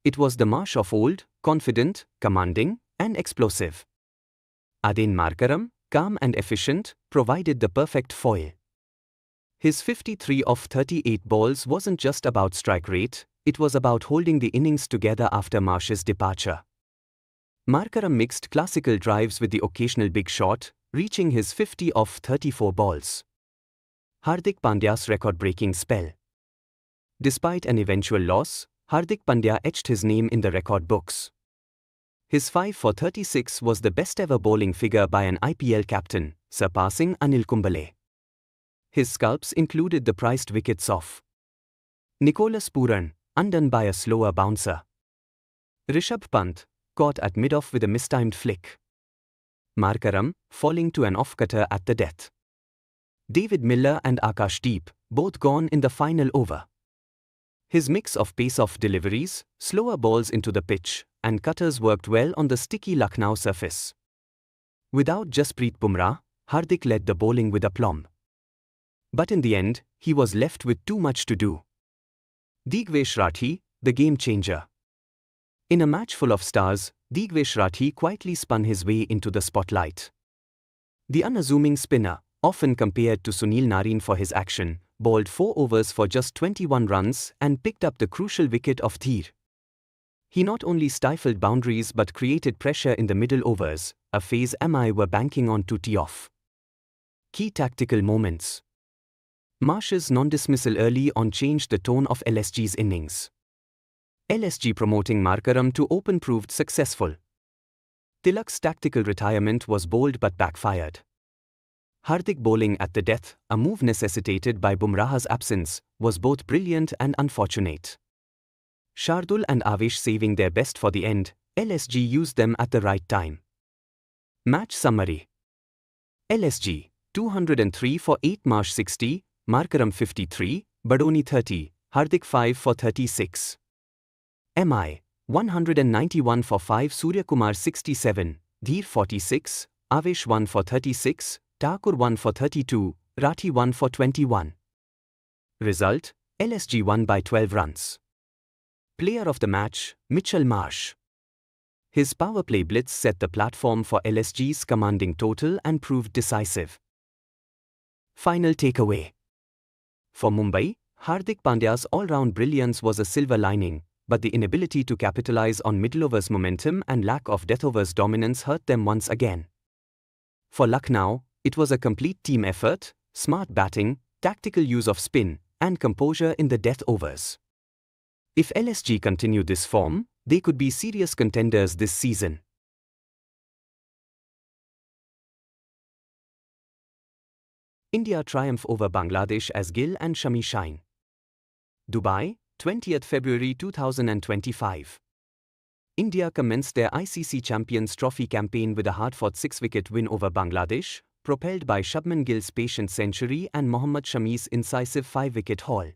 It was the Marsh of old, confident, commanding, and explosive. Adin Markaram, calm and efficient, provided the perfect foil. His 53 off 38 balls wasn't just about strike rate, it was about holding the innings together after Marsh's departure. Markaram mixed classical drives with the occasional big shot, reaching his 50 off 34 balls. Hardik Pandya's record-breaking spell. Despite an eventual loss, Hardik Pandya etched his name in the record books. His 5 for 36 was the best ever bowling figure by an IPL captain, surpassing Anil Kumble. His scalps included the prized wickets of Nicholas Pooran, undone by a slower bouncer; Rishabh Pant, caught at mid-off with a mistimed flick; Markaram, falling to an off-cutter at the death; David Miller and Akashdeep, both gone in the final over. His mix of pace-off deliveries, slower balls into the pitch, and cutters worked well on the sticky Lucknow surface. Without Jasprit Bumrah, Hardik led the bowling with aplomb. But in the end, he was left with too much to do. Digvesh Rathi, the game changer. In a match full of stars, Digvesh Rathi quietly spun his way into the spotlight. The unassuming spinner, often compared to Sunil Narine for his action, bowled 4 overs for just 21 runs and picked up the crucial wicket of Dheer. He not only stifled boundaries but created pressure in the middle overs, a phase MI were banking on to tee off. Key tactical moments. Marsh's non-dismissal early on changed the tone of LSG's innings. LSG promoting Markaram to open proved successful. Tilak's tactical retirement was bold but backfired. Hardik bowling at the death, a move necessitated by Bumrah's absence, was both brilliant and unfortunate. Shardul and Avesh saving their best for the end, LSG used them at the right time. Match summary. LSG, 203 for 8, Marsh 60, Markaram 53, Badoni 30, Hardik 5 for 36. MI, 191 for 5, Suryakumar 67, Dheer 46, Avesh 1 for 36, Thakur 1 for 32, Rathi 1 for 21. Result, LSG won by 12 runs. Player of the match, Mitchell Marsh. His power play blitz set the platform for LSG's commanding total and proved decisive. Final takeaway. For Mumbai, Hardik Pandya's all-round brilliance was a silver lining, but the inability to capitalize on middle overs momentum and lack of death overs dominance hurt them once again. For Lucknow, it was a complete team effort, smart batting, tactical use of spin, and composure in the death overs. If LSG continue this form, they could be serious contenders this season. India triumph over Bangladesh as Gill and Shami shine. Dubai, 20th February 2025. India commenced their ICC Champions Trophy campaign with a hard-fought 6-wicket win over Bangladesh, propelled by Shubman Gill's patient century and Mohammad Shami's incisive 5-wicket haul.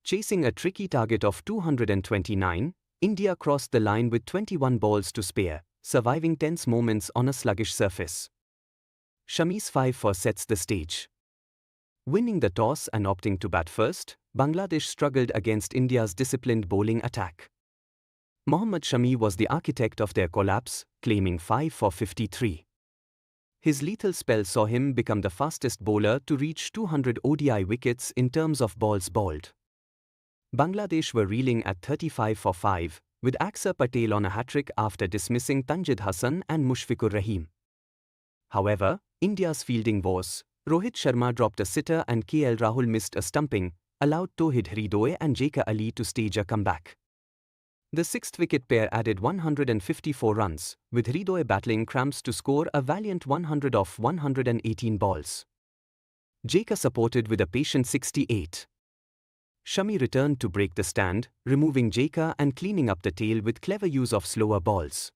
Chasing a tricky target of 229, India crossed the line with 21 balls to spare, surviving tense moments on a sluggish surface. Shami's 5 for sets the stage. Winning the toss and opting to bat first, Bangladesh struggled against India's disciplined bowling attack. Mohammad Shami was the architect of their collapse, claiming 5 for 53. His lethal spell saw him become the fastest bowler to reach 200 ODI wickets in terms of balls bowled. Bangladesh were reeling at 35 for 5, with Axar Patel on a hat-trick after dismissing Tanjid Hassan and Mushfiqur Rahim. However, India's fielding was. Rohit Sharma dropped a sitter and KL Rahul missed a stumping, allowed Tauhid Hridoy and J.K. Ali to stage a comeback. The 6th wicket pair added 154 runs, with Hridoy battling cramps to score a valiant 100 off 118 balls. J.K. supported with a patient 68. Shami returned to break the stand, removing J.K. and cleaning up the tail with clever use of slower balls.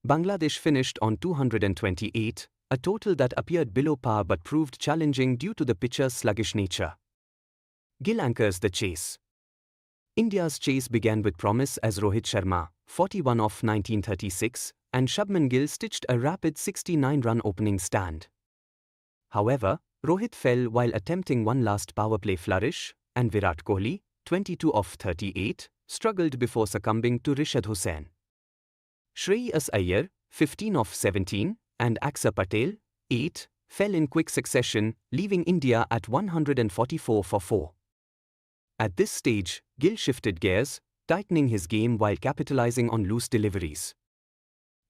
Bangladesh finished on 228, a total that appeared below par but proved challenging due to the pitcher's sluggish nature. Gill anchors the chase. India's chase began with promise as Rohit Sharma, 41 off 1936, and Shubman Gill stitched a rapid 69-run opening stand. However, Rohit fell while attempting one last power play flourish, and Virat Kohli, 22 off 38, struggled before succumbing to Rishad Hussain. Shreyas Iyer, 15 off 17, and Axar Patel, 8, fell in quick succession, leaving India at 144 for 4. At this stage, Gill shifted gears, tightening his game while capitalizing on loose deliveries.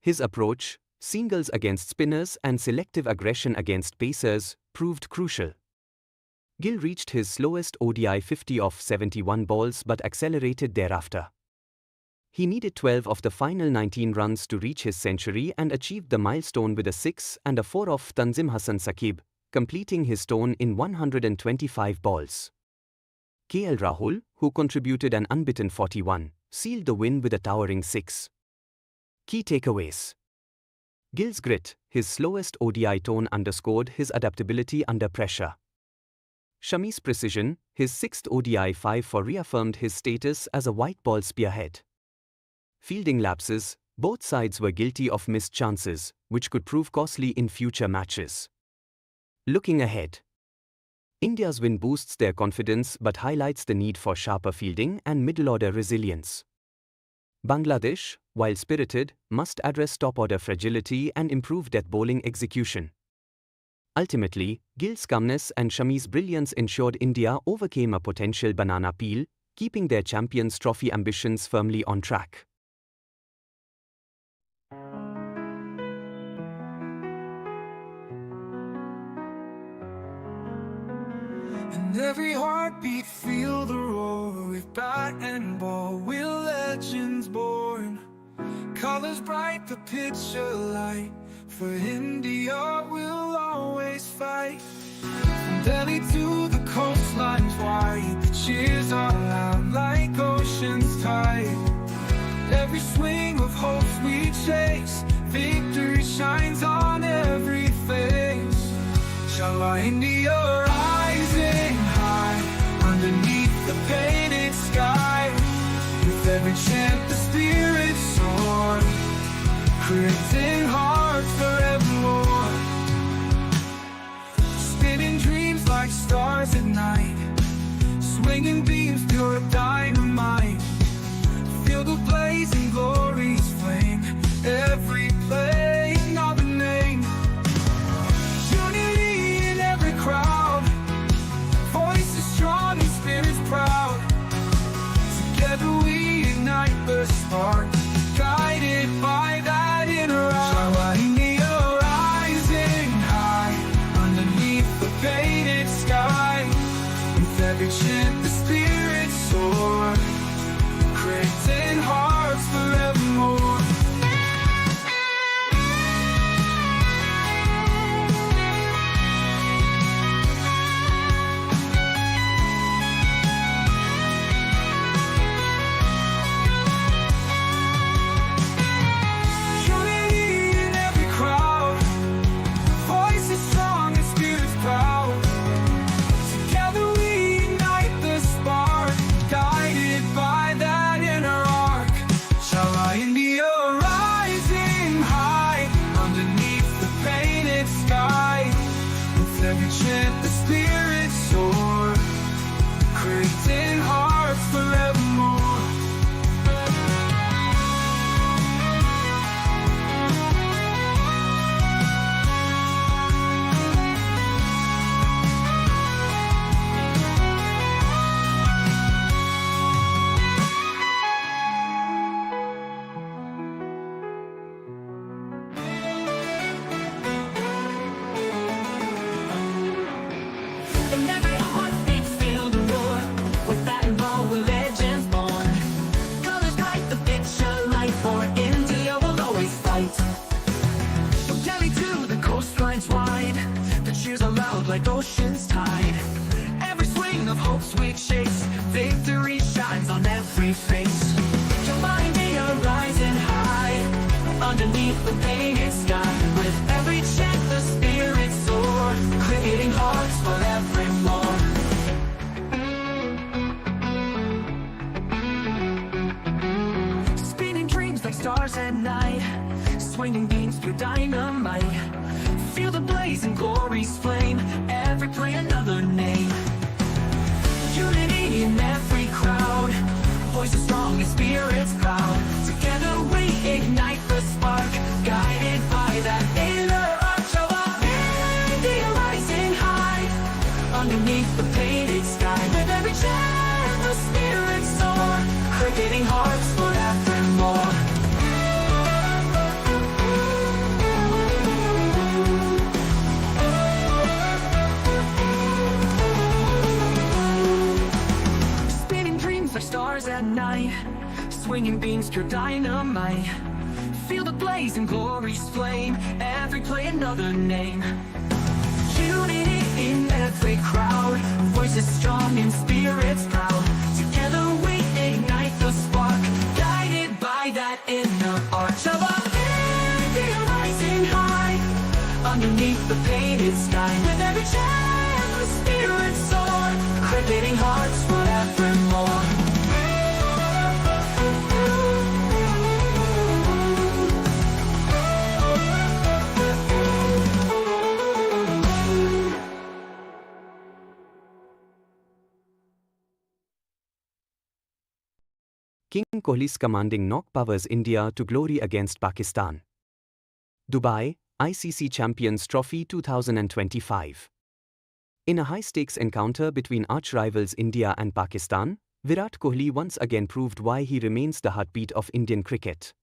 His approach, singles against spinners and selective aggression against pacers, proved crucial. Gill reached his slowest ODI 50 off 71 balls but accelerated thereafter. He needed 12 of the final 19 runs to reach his century and achieved the milestone with a 6 and a 4 of Tanzim Hassan Saqib, completing his ton in 125 balls. KL Rahul, who contributed an unbeaten 41, sealed the win with a towering 6. Key takeaways. Gill's grit, his slowest ODI tone, underscored his adaptability under pressure. Shami's precision, his 6th ODI 5-4, reaffirmed his status as a white ball spearhead. Fielding lapses, both sides were guilty of missed chances, which could prove costly in future matches. Looking ahead. India's win boosts their confidence but highlights the need for sharper fielding and middle-order resilience. Bangladesh, while spirited, must address top-order fragility and improve death bowling execution. Ultimately, Gill's calmness and Shami's brilliance ensured India overcame a potential banana peel, keeping their Champions Trophy ambitions firmly on track. And every heartbeat feel the roar. With bat and ball, we're legends born. Colors bright, the picture light. For India, we'll always fight. From Delhi to the coastlines wide, the cheers are loud like ocean's tide. Every swing of hopes we chase, victory shines on every face. Inshallah, India rising high, underneath the painted sky. With every chant the spirit soar, creating hearts forevermore. Spinning dreams like stars at night, swinging beams pure dynamite. Feel the blazing glory's flame, every playing of a name. Unity in every crowd, voices strong and spirits proud. Together we ignite the spark, guided by that inner eye. India rising high, underneath the painted sky. With every chant the spirits soar, creating hearts forevermore. Chant the spirit soar, creating hearts forevermore. And every heartbeat feel the roar. With that and ball, we're legends born. Colors bright, the picture light. For India, we'll always fight. From Delhi to the coastlines wide, the cheers are loud like ocean's tide. Every swing of hopes we chase, victory shines on every face. Your India rising high, underneath the painted sky. With every chant the spirits soar, creating hearts forevermore. Spinning dreams like stars at night, swinging beams through dynamite. Feel the blazing glory's flame, every play another name. Unity in every crowd, voices strong and spirits proud. Together we ignite the spark, guided by that inner arch of our India rising high, underneath the painted sky. With every chant the spirits soar, creating hearts forevermore. Spinning dreams like stars at night, swinging beams, pure dynamite. Feel the blaze and glory's flame, every play another name. Unity in every crowd, voices strong and spirits proud. Together we ignite the spark, guided by that inner arch of our India rising high. Underneath the painted sky, with every chant the spirits soar, cricketing hearts forevermore. King Kohli's commanding knock powers India to glory against Pakistan. Dubai, ICC Champions Trophy 2025. In a high-stakes encounter between arch-rivals India and Pakistan, Virat Kohli once again proved why he remains the heartbeat of Indian cricket.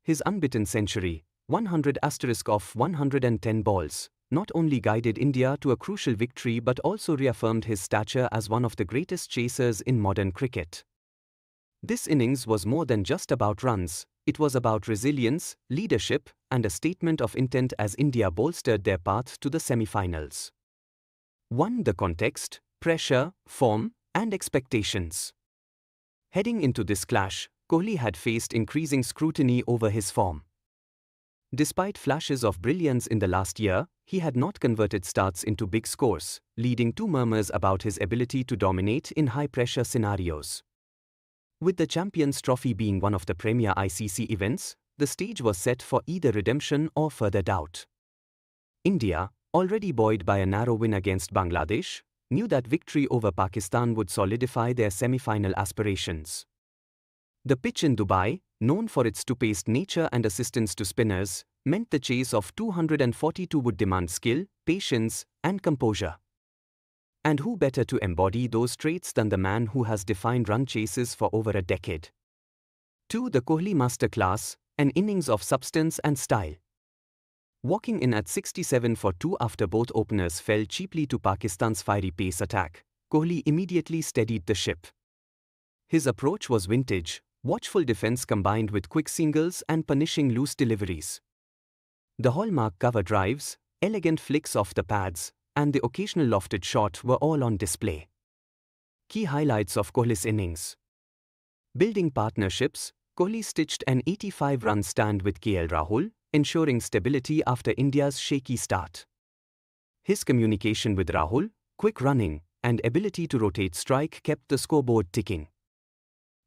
His unbeaten century, 100*110 balls, not only guided India to a crucial victory but also reaffirmed his stature as one of the greatest chasers in modern cricket. This innings was more than just about runs, it was about resilience, leadership, and a statement of intent as India bolstered their path to the semi-finals. 1. The context, pressure, form, and expectations. Heading into this clash, Kohli had faced increasing scrutiny over his form. Despite flashes of brilliance in the last year, he had not converted starts into big scores, leading to murmurs about his ability to dominate in high-pressure scenarios. With the Champions Trophy being one of the premier ICC events, the stage was set for either redemption or further doubt. India, already buoyed by a narrow win against Bangladesh, knew that victory over Pakistan would solidify their semi-final aspirations. The pitch in Dubai, known for its two-paced nature and assistance to spinners, meant the chase of 242 would demand skill, patience, and composure. And who better to embody those traits than the man who has defined run chases for over a decade? 2. The Kohli Masterclass, an innings of substance and style. Walking in at 67 for 2 after both openers fell cheaply to Pakistan's fiery pace attack, Kohli immediately steadied the ship. His approach was vintage, watchful defense combined with quick singles and punishing loose deliveries. The hallmark cover drives, elegant flicks off the pads, and the occasional lofted shot were all on display. Key highlights of Kohli's innings. Building partnerships, Kohli stitched an 85-run stand with KL Rahul, ensuring stability after India's shaky start. His communication with Rahul, quick running, and ability to rotate strike kept the scoreboard ticking.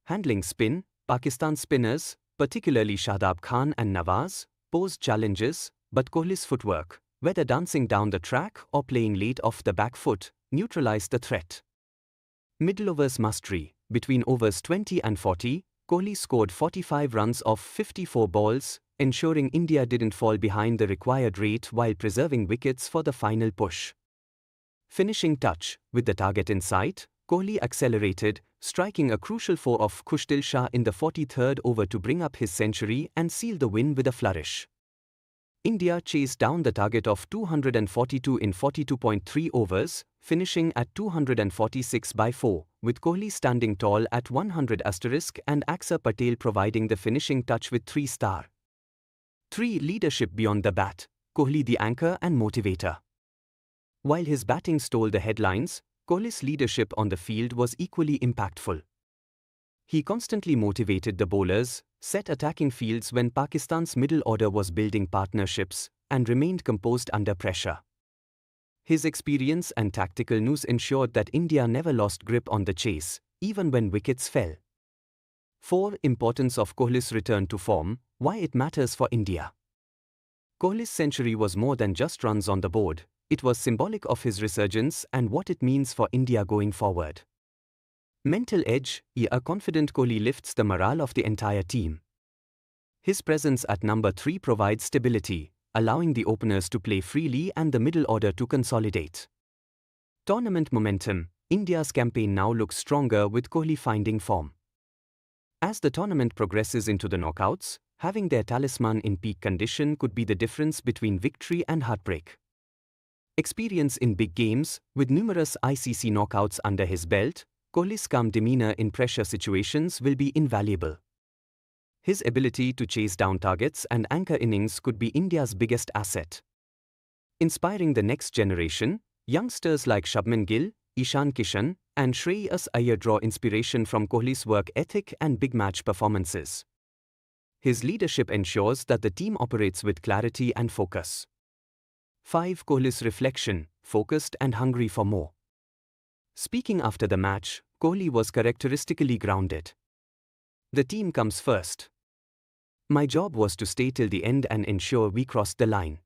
Handling spin, Pakistan spinners, particularly Shadab Khan and Nawaz, posed challenges, but Kohli's footwork, whether dancing down the track or playing late off the back foot, neutralized the threat. Middle overs mastery. Between overs 20 and 40, Kohli scored 45 runs off 54 balls, ensuring India didn't fall behind the required rate while preserving wickets for the final push. Finishing touch. With the target in sight, Kohli accelerated, striking a crucial 4 off Khushdil Shah in the 43rd over to bring up his century and seal the win with a flourish. India chased down the target of 242 in 42.3 overs, finishing at 246 by 4, with Kohli standing tall at 100* and Axar Patel providing the finishing touch with 3-star. 3. Leadership beyond the bat. Kohli the anchor and motivator. While his batting stole the headlines, Kohli's leadership on the field was equally impactful. He constantly motivated the bowlers, set attacking fields when Pakistan's middle order was building partnerships, and remained composed under pressure. His experience and tactical nous ensured that India never lost grip on the chase, even when wickets fell. 4. Importance of Kohli's return to form, why it matters for India. Kohli's century was more than just runs on the board, it was symbolic of his resurgence and what it means for India going forward. Mental edge. A confident Kohli lifts the morale of the entire team. His presence at number 3 provides stability, allowing the openers to play freely and the middle order to consolidate. Tournament momentum. India's campaign now looks stronger with Kohli finding form. As the tournament progresses into the knockouts, having their talisman in peak condition could be the difference between victory and heartbreak. Experience in big games, with numerous ICC knockouts under his belt, Kohli's calm demeanor in pressure situations will be invaluable. His ability to chase down targets and anchor innings could be India's biggest asset. Inspiring the next generation, youngsters like Shubman Gill, Ishan Kishan, and Shreyas Iyer draw inspiration from Kohli's work ethic and big match performances. His leadership ensures that the team operates with clarity and focus. 5. Kohli's reflection, focused and hungry for more. Speaking after the match, Kohli was characteristically grounded. The team comes first. My job was to stay till the end and ensure we crossed the line.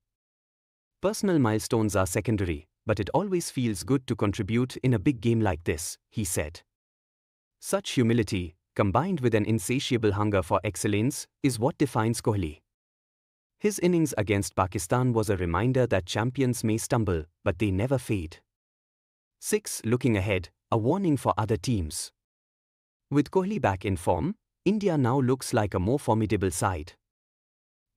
Personal milestones are secondary, but it always feels good to contribute in a big game like this, he said. Such humility, combined with an insatiable hunger for excellence, is what defines Kohli. His innings against Pakistan was a reminder that champions may stumble, but they never fade. 6. Looking ahead, a warning for other teams. With Kohli back in form, India now looks like a more formidable side.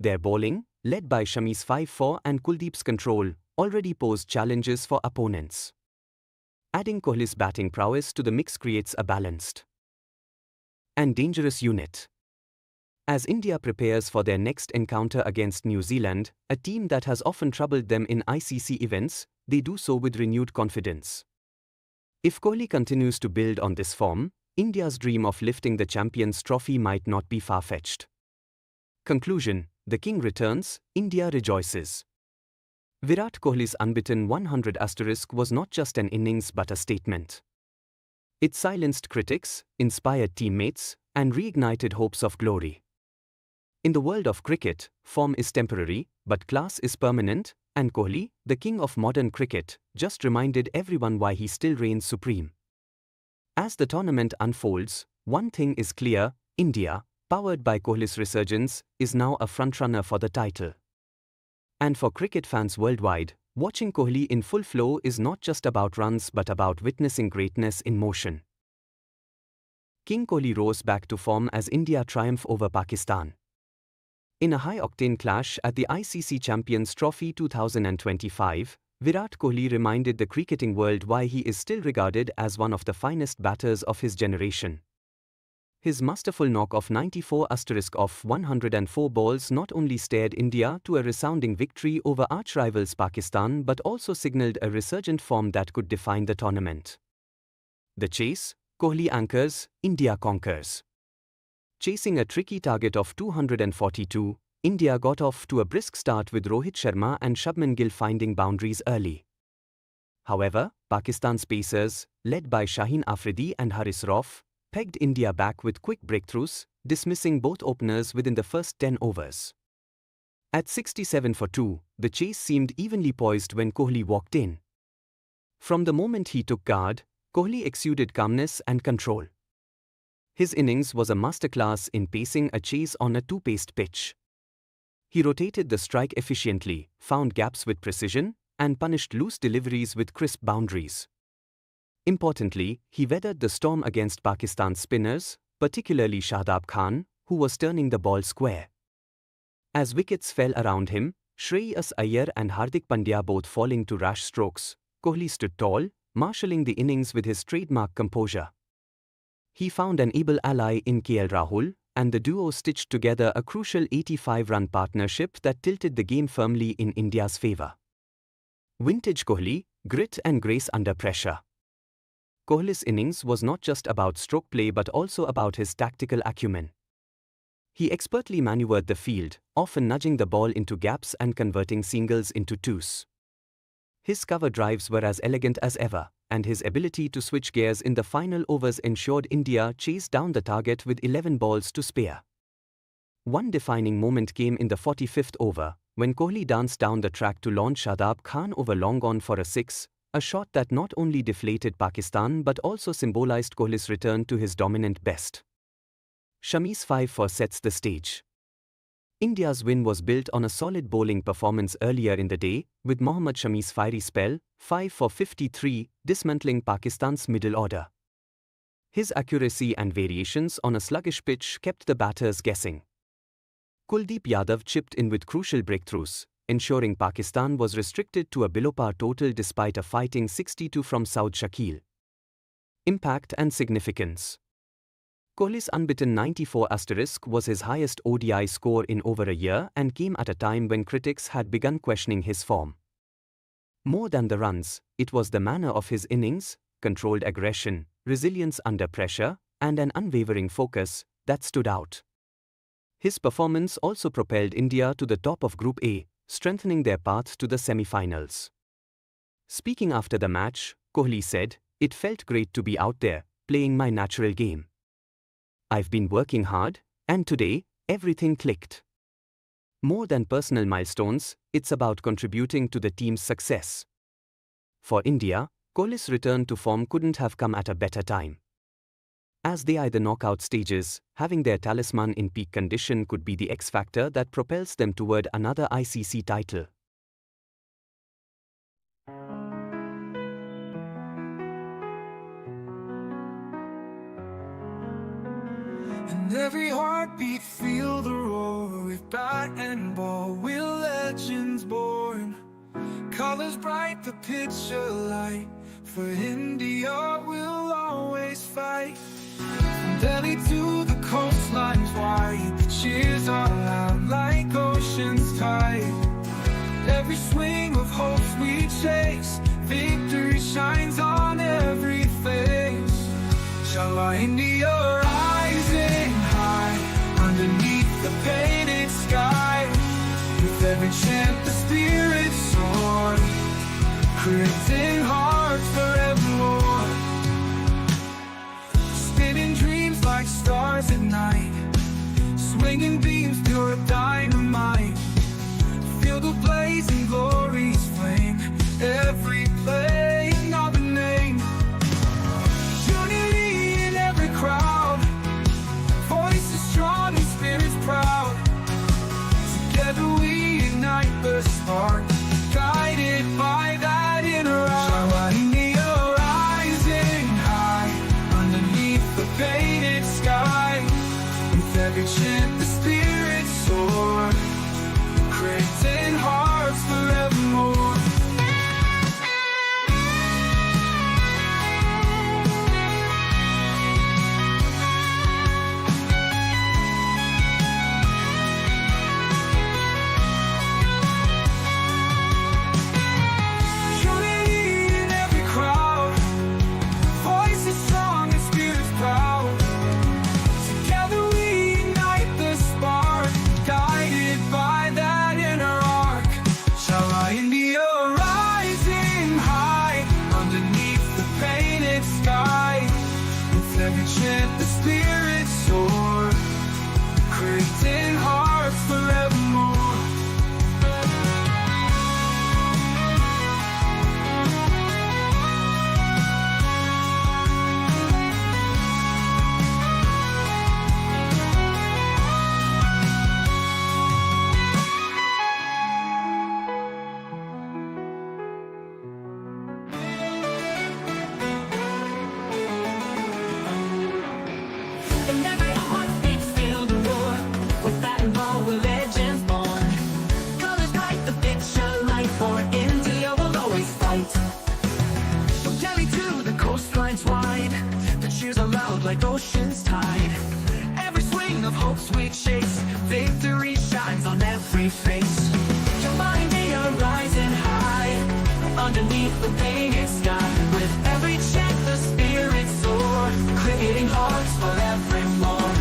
Their bowling, led by Shami's 5-4 and Kuldeep's control, already posed challenges for opponents. Adding Kohli's batting prowess to the mix creates a balanced and dangerous unit. As India prepares for their next encounter against New Zealand, a team that has often troubled them in ICC events, they do so with renewed confidence. If Kohli continues to build on this form, India's dream of lifting the Champions Trophy might not be far-fetched. Conclusion: the king returns, India rejoices. Virat Kohli's unbeaten 100 asterisk was not just an innings but a statement. It silenced critics, inspired teammates, and reignited hopes of glory. In the world of cricket, form is temporary, but class is permanent, and Kohli, the king of modern cricket, just reminded everyone why he still reigns supreme. As the tournament unfolds, one thing is clear: India, powered by Kohli's resurgence, is now a frontrunner for the title. And for cricket fans worldwide, watching Kohli in full flow is not just about runs but about witnessing greatness in motion. King Kohli rose back to form as India triumphed over Pakistan. In a high-octane clash at the ICC Champions Trophy 2025, Virat Kohli reminded the cricketing world why he is still regarded as one of the finest batters of his generation. His masterful knock of 94 off 104 balls not only steered India to a resounding victory over arch-rivals Pakistan but also signalled a resurgent form that could define the tournament. The chase: Kohli anchors, India conquers. Chasing a tricky target of 242, India got off to a brisk start with Rohit Sharma and Shubman Gill finding boundaries early. However, Pakistan's pacers, led by Shaheen Afridi and Haris Rauf, pegged India back with quick breakthroughs, dismissing both openers within the first 10 overs. At 67 for 2, the chase seemed evenly poised when Kohli walked in. From the moment he took guard, Kohli exuded calmness and control. His innings was a masterclass in pacing a chase on a two-paced pitch. He rotated the strike efficiently, found gaps with precision, and punished loose deliveries with crisp boundaries. Importantly, he weathered the storm against Pakistan's spinners, particularly Shahzad Khan, who was turning the ball square. As wickets fell around him, Shreyas Iyer and Hardik Pandya both falling to rash strokes, Kohli stood tall, marshalling the innings with his trademark composure. He found an able ally in KL Rahul, and the duo stitched together a crucial 85-run partnership that tilted the game firmly in India's favour. Vintage Kohli, grit and grace under pressure. Kohli's innings was not just about stroke play but also about his tactical acumen. He expertly maneuvered the field, often nudging the ball into gaps and converting singles into twos. His cover drives were as elegant as ever, and his ability to switch gears in the final overs ensured India chased down the target with 11 balls to spare. One defining moment came in the 45th over, when Kohli danced down the track to launch Shahzad Khan over long on for a 6, a shot that not only deflated Pakistan but also symbolised Kohli's return to his dominant best. Shami's 5-4 sets the stage. India's win was built on a solid bowling performance earlier in the day, with Mohammad Shami's fiery spell, 5 for 53, dismantling Pakistan's middle order. His accuracy and variations on a sluggish pitch kept the batters guessing. Kuldeep Yadav chipped in with crucial breakthroughs, ensuring Pakistan was restricted to a below-par total despite a fighting 62 from Saud Shakil. Impact and significance. Kohli's unbeaten 94 asterisk was his highest ODI score in over a year and came at a time when critics had begun questioning his form. More than the runs, it was the manner of his innings, controlled aggression, resilience under pressure, and an unwavering focus that stood out. His performance also propelled India to the top of Group A, strengthening their path to the semi-finals. Speaking after the match, Kohli said, "It felt great to be out there, playing my natural game. I've been working hard, and today, everything clicked." More than personal milestones, it's about contributing to the team's success. For India, Kohli's return to form couldn't have come at a better time. As they are the knockout stages, having their talisman in peak condition could be the X factor that propels them toward another ICC title. And every heartbeat feel the roar. With bat and ball, we're legends born. Colors bright, the picture light. For India, we'll always fight. From Delhi to the coastlines wide, the cheers are loud like ocean's tide. Every swing of hopes we chase, victory shines on every face. Inshallah, India rising high, underneath the painted sky. With every chant the spirit soar, creating hearts forevermore. Spinning dreams like stars at night, swinging beams pure dynamite. Feel the blazing glory's flame, every plane of a name. Unity in every crowd, voices strong and spirits proud. Together we ignite the spark, guided by that inner eye. India rising high, underneath the painted sky. With every chant the spirits soar, creating hearts forevermore. Unity in every crowd, voices strong and spirits proud. Together we ignite the spark, guided by that inner arc. Inshallah, India rising high, underneath the painted sky. With every chant the spirits soar, creating hearts forevermore. And every heartbeat feel the roar. With bat and ball, we're legends born. Colors bright, the picture light. For India, we'll always fight. From Delhi to the coastlines wide, the cheers are loud like ocean's tide. Every swing of hopes we chase, victory shines on every face. Inshallah, India rising high, underneath the painted sky. With every chant the spirits soar, creating hearts forevermore.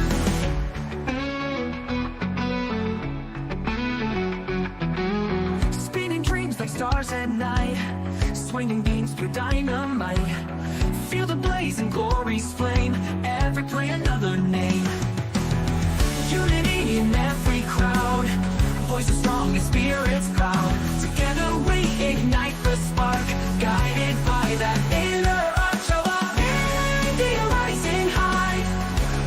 Spinning dreams like stars at night, swinging beams through dynamite. Feel the blazing glory's flame, every play another name. Unity in every crowd, voices strong and spirits proud. Together we ignite the spark, guided by that inner arc. India rising high,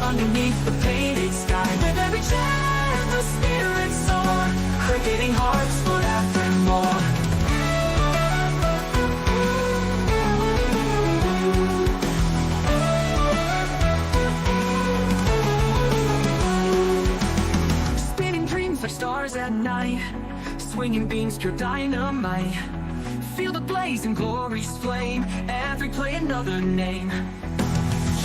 underneath the painted sky. With every chant the spirits soar, creating hearts forevermore. Spinning dreams like stars at night, swinging beams pure dynamite. Feel the blaze and glory's flame, every play another name.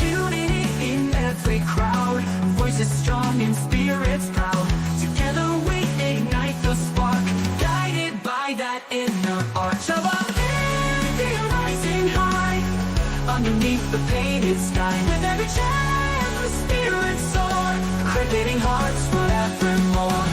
unity in every crowd. Voices strong and spirits proud. Together we ignite the spark, guided by that inner arch of our India rising high. Underneath the painted sky, with every chant the spirits soar, cricketing hearts forevermore.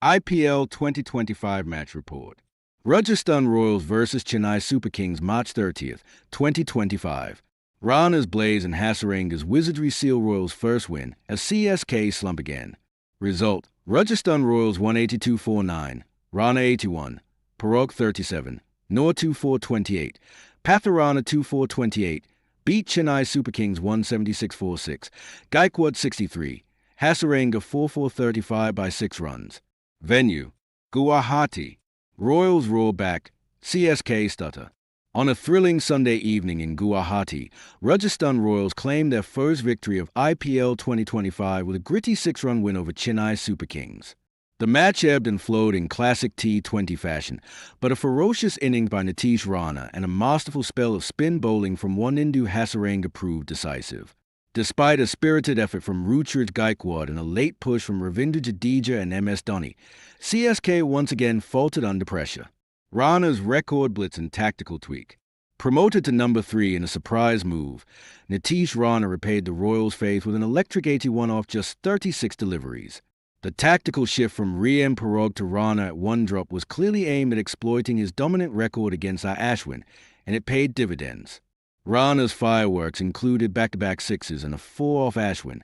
IPL 2025 Match Report. Rajasthan Royals vs Chennai Super Kings March 30th, 2025. Rana's Blaze and Hasarenga's Wizardry seal Royals' first win as CSK slump again. Result: Rajasthan Royals 182-49, Rana 81, Parag 37, Noor 24-28, Patharana 24-28, beat Chennai Super Kings 176-46, Gaikwad 63, Hasarenga 4-4-35 by 6 runs. Venue: Guwahati. Royals roar back, CSK stutter. On a thrilling Sunday evening in Guwahati, Rajasthan Royals claimed their first victory of IPL 2025 with a gritty 6-run win over Chennai Super Kings. The match ebbed and flowed in classic T20 fashion, but a ferocious inning by Nitish Rana and a masterful spell of spin bowling from Wanindu Hasarenga proved decisive. Despite a spirited effort from Ruturaj Gaikwad and a late push from Ravindra Jadeja and MS Dhoni, CSK once again faltered under pressure. Rana's record blitz and tactical tweak. Promoted to number 3 in a surprise move, Nitish Rana repaid the Royals' faith with an electric 81 off just 36 deliveries. The tactical shift from Rian Parag to Rana at 1 drop was clearly aimed at exploiting his dominant record against Ashwin, and it paid dividends. Rana's fireworks included back-to-back 6s and a 4 off Ashwin,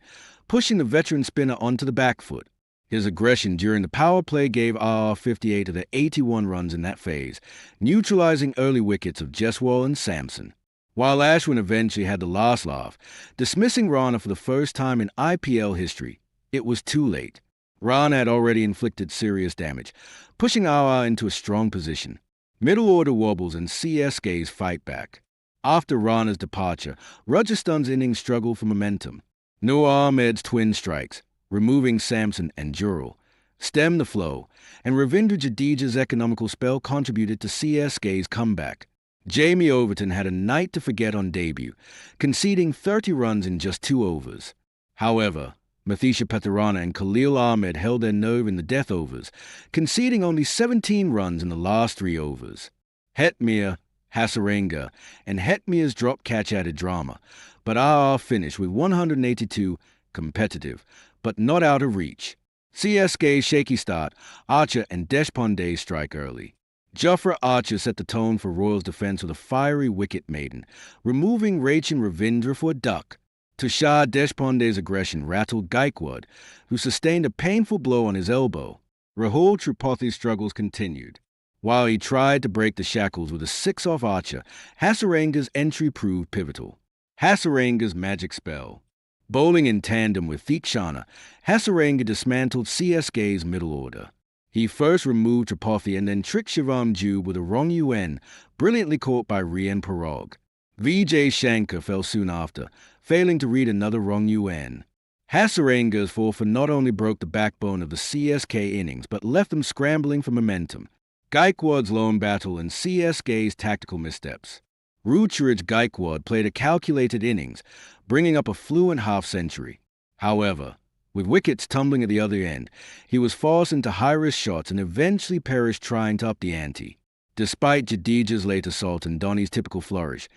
pushing the veteran spinner onto the back foot. His aggression during the power play gave RR 58 of the 81 runs in that phase, neutralizing early wickets of Jaiswal and Samson. While Ashwin eventually had the last laugh, dismissing Rana for the first time in IPL history, it was too late. Rana had already inflicted serious damage, pushing RR into a strong position. Middle order wobbles and CSK's fight back. After Rana's departure, Rajasthan's innings struggled for momentum. Noor Ahmed's twin strikes, removing Samson and Jural, stemmed the flow, and Ravindra Jadeja's economical spell contributed to CSK's comeback. Jamie Overton had a night to forget on debut, conceding 30 runs in just 2 overs. However, Mathisha Patharana and Khalil Ahmed held their nerve in the death overs, conceding only 17 runs in the last 3 overs. Hetmir, Hasarenga, and Hetmir's drop catch added drama, but RR finished with 182, competitive, but not out of reach. CSK's shaky start, Archer and Deshpande strike early. Jofra Archer set the tone for Royals' defense with a fiery wicket maiden, removing Rachin Ravindra for a duck. Tushar Deshpande's aggression rattled Gaikwad, who sustained a painful blow on his elbow. Rahul Tripathi's struggles continued. While he tried to break the shackles with a 6 off Archer, Hasarenga's entry proved pivotal. Hasarenga's magic spell. Bowling in tandem with Theekshana, Hasarenga dismantled CSK's middle order. He first removed Tripathi and then tricked Shivam Dube with a wrong UN, brilliantly caught by Rian Parag. Vijay Shankar fell soon after, failing to read another wrong UN. Hasarenga's forfeit not only broke the backbone of the CSK innings, but left them scrambling for momentum. Gaikwad's lone battle and CSK's tactical missteps. Ruturaj Gaikwad played a calculated innings, bringing up a fluent half-century. However, with wickets tumbling at the other end, he was forced into high-risk shots and eventually perished trying to up the ante. Despite Jadeja's late assault and Dhoni's typical flourish,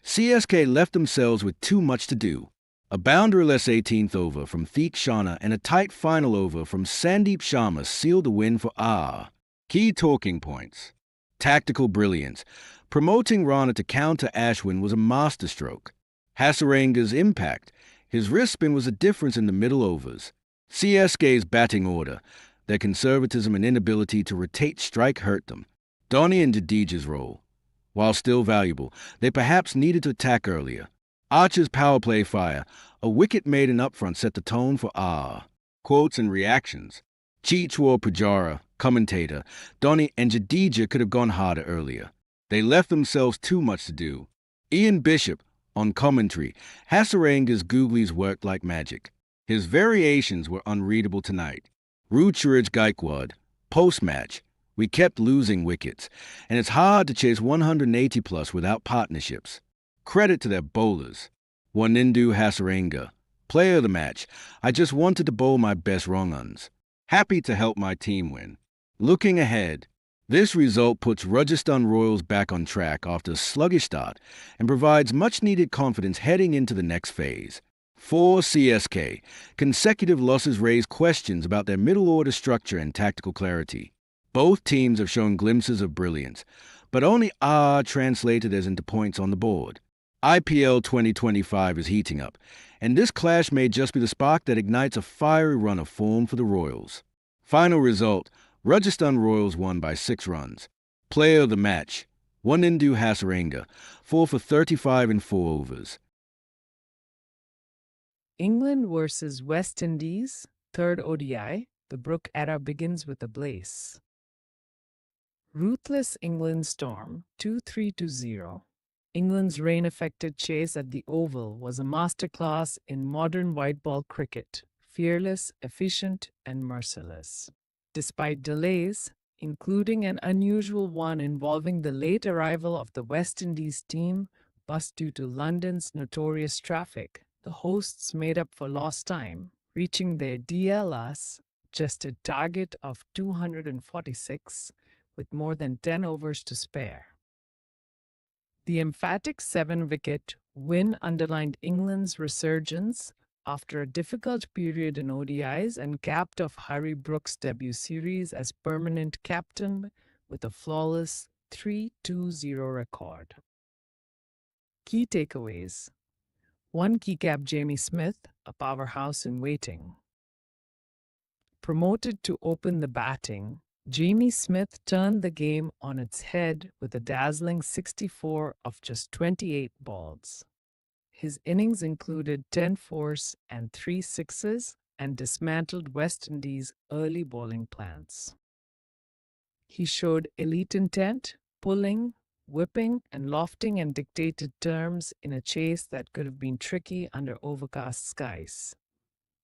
CSK left themselves with too much to do. A boundaryless 18th over from Theekshana and a tight final over from Sandeep Sharma sealed the win for RR. Key talking points. Tactical brilliance. Promoting Rana to counter Ashwin was a masterstroke. Hasarenga's impact. His wrist spin was a difference in the middle overs. CSK's batting order. Their conservatism and inability to rotate strike hurt them. Dhoni and Jadeja's role. While still valuable, they perhaps needed to attack earlier. Archer's power play fire. A wicket maiden up front set the tone for RR. Quotes and reactions. Chichwar Pujara, commentator, Dhoni and Jadeja could have gone harder earlier. They left themselves too much to do. Ian Bishop, On commentary, Hasarenga's googlies worked like magic. His variations were unreadable tonight. Ruchiraj Gaikwad, post-match, we kept losing wickets, and it's hard to chase 180 plus without partnerships. Credit to their bowlers. Wanindu Hasarenga, player of the match, I just wanted to bowl my best wrong-uns. Happy to help my team win. Looking ahead, this result puts Rajasthan Royals back on track after a sluggish start and provides much-needed confidence heading into the next phase. For CSK, consecutive losses raise questions about their middle-order structure and tactical clarity. Both teams have shown glimpses of brilliance, but only are translated as into points on the board. IPL 2025 is heating up, and this clash may just be the spark that ignites a fiery run of form for the Royals. Final result, Rajasthan Royals won by 6 runs. Player of the match, Wanindu Hasarenga, 4 for 35 in 4 overs. England versus West Indies, third ODI. The Brooke era begins with a blaze. Ruthless England storm, 2-3-0. England's rain-affected chase at the Oval was a masterclass in modern white ball cricket, fearless, efficient, and merciless. Despite delays, including an unusual one involving the late arrival of the West Indies team, bus due to London's notorious traffic, the hosts made up for lost time, reaching their DLS just a target of 246, with more than 10 overs to spare. The emphatic 7-wicket win underlined England's resurgence after a difficult period in ODIs and capped off Harry Brook's debut series as permanent captain with a flawless 3-2-0 record. Key takeaways. 1. Keycap Jamie Smith, a powerhouse in waiting. Promoted to open the batting, Jamie Smith turned the game on its head with a dazzling 64 of just 28 balls. His innings included 10 fours and 3 sixes and dismantled West Indies' early bowling plans. He showed elite intent, pulling, whipping, and lofting and dictated terms in a chase that could have been tricky under overcast skies.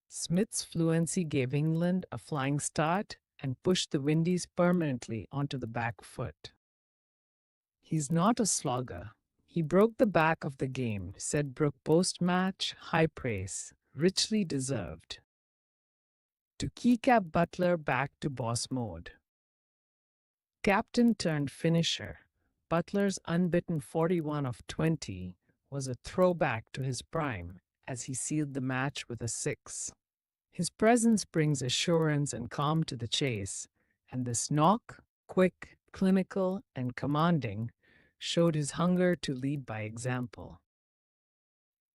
Smith's fluency gave England a flying start and pushed the Windies permanently onto the back foot. He's not a slogger. He broke the back of the game, said Brook post-match, high praise, richly deserved. To keycap Buttler back to boss mode. Captain turned finisher, Butler's unbeaten 41 of 20 was a throwback to his prime as he sealed the match with a 6. His presence brings assurance and calm to the chase, and this knock, quick, clinical, and commanding, showed his hunger to lead by example.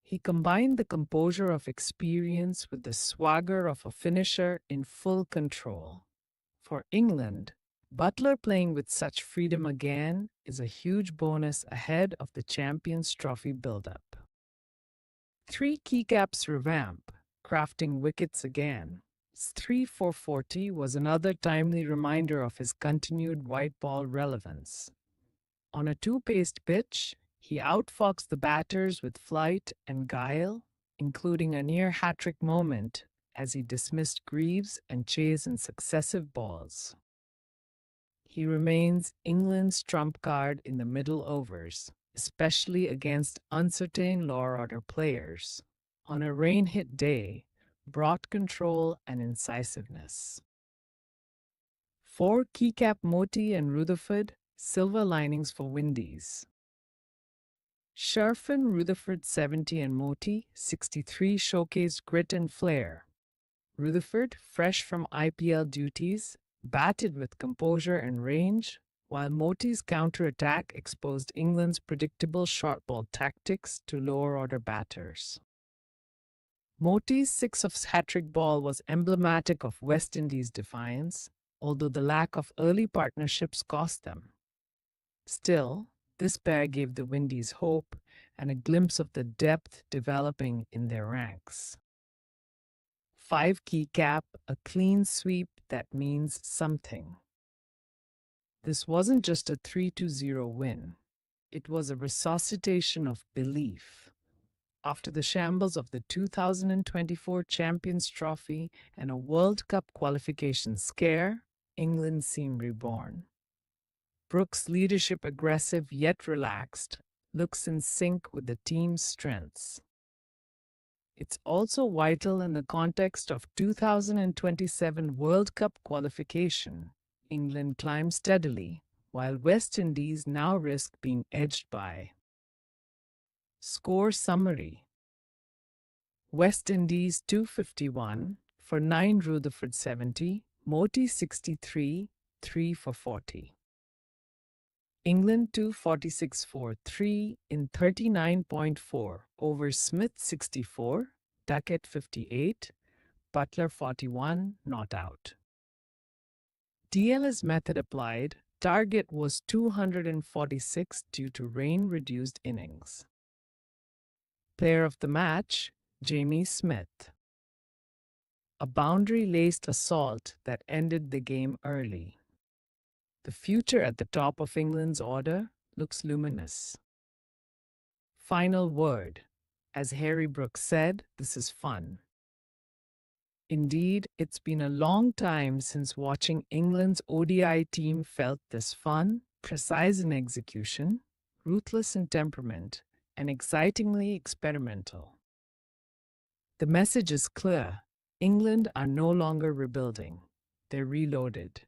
He combined the composure of experience with the swagger of a finisher in full control. For England, Buttler playing with such freedom again is a huge bonus ahead of the Champions Trophy build-up. 3 keycaps revamp, crafting wickets again. 3-4-40 was another timely reminder of his continued white ball relevance. On a 2-paced pitch, he outfoxed the batters with flight and guile, including a near hat-trick moment as he dismissed Greaves and Chase in successive balls. He remains England's trump card in the middle overs, especially against uncertain lower-order players. On a rain-hit day, brought control and incisiveness. 4 keycap Moti and Rutherford, silver linings for Windies. Sherfin, Rutherford 70 and Moti 63 showcased grit and flair. Rutherford, fresh from IPL duties, batted with composure and range, while Moti's counter-attack exposed England's predictable short ball tactics to lower-order batters. Moti's 6 of hat-trick ball was emblematic of West Indies' defiance, although the lack of early partnerships cost them. Still, this pair gave the Windies hope and a glimpse of the depth developing in their ranks. 5 keycap, a clean sweep that means something. This wasn't just a 3-0 win. It was a resuscitation of belief. After the shambles of the 2024 Champions Trophy and a World Cup qualification scare, England seemed reborn. Brooks' leadership, aggressive yet relaxed, looks in sync with the team's strengths. It's also vital in the context of 2027 World Cup qualification. England climbs steadily, while West Indies now risk being edged by. Score summary: West Indies 251 for 9, Rutherford 70, Moti 63, 3 for 40. England 246 for 3 in 39.4 over Smith 64, Duckett 58, Butler 41, not out. DL's method applied, target was 246 due to rain-reduced innings. Player of the match, Jamie Smith. A boundary-laced assault that ended the game early. The future at the top of England's order looks luminous. Final word. As Harry Brooks said, this is fun. Indeed, it's been a long time since watching England's ODI team felt this fun, precise in execution, ruthless in temperament, and excitingly experimental. The message is clear. England are no longer rebuilding. They're reloaded.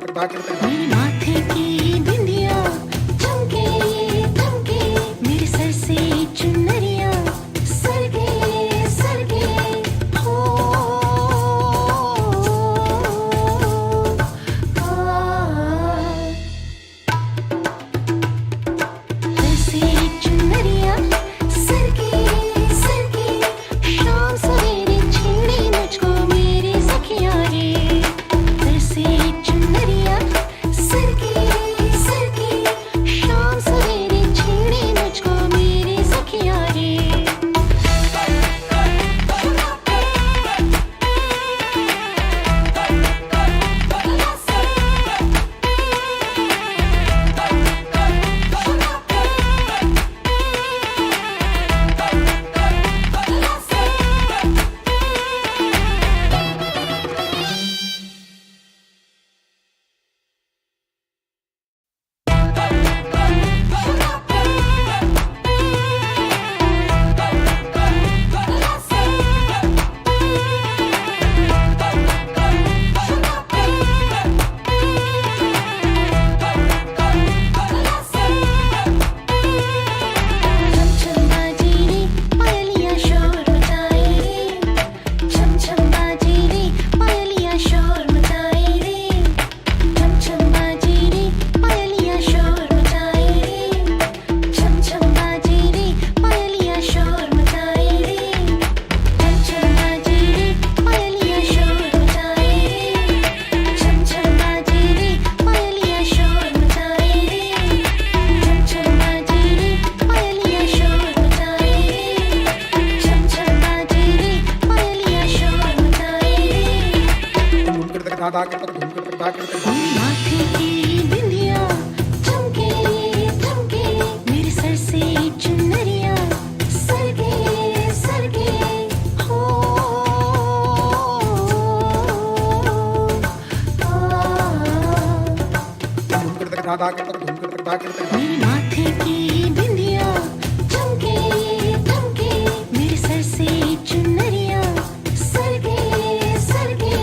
माथे की बिंदिया माथे की बिंदिया चमके चमके मेरे sir से चुनरिया सरगे सरगे हो मेरे माथे की बिंदिया चमके चमके मेरे सर से चुनरिया सरगे सरगे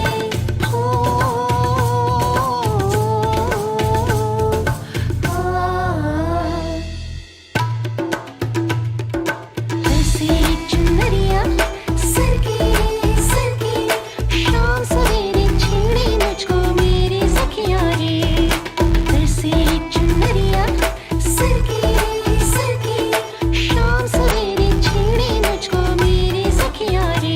हो ऐसे चुनरिया सरगे सरगे शाम सवेरे छेड़े मुझको मेरे सखिया रे ऐसे चुनरिया सरगे सरगे शाम सवेरे छेड़े मुझको मेरे सखिया रे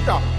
got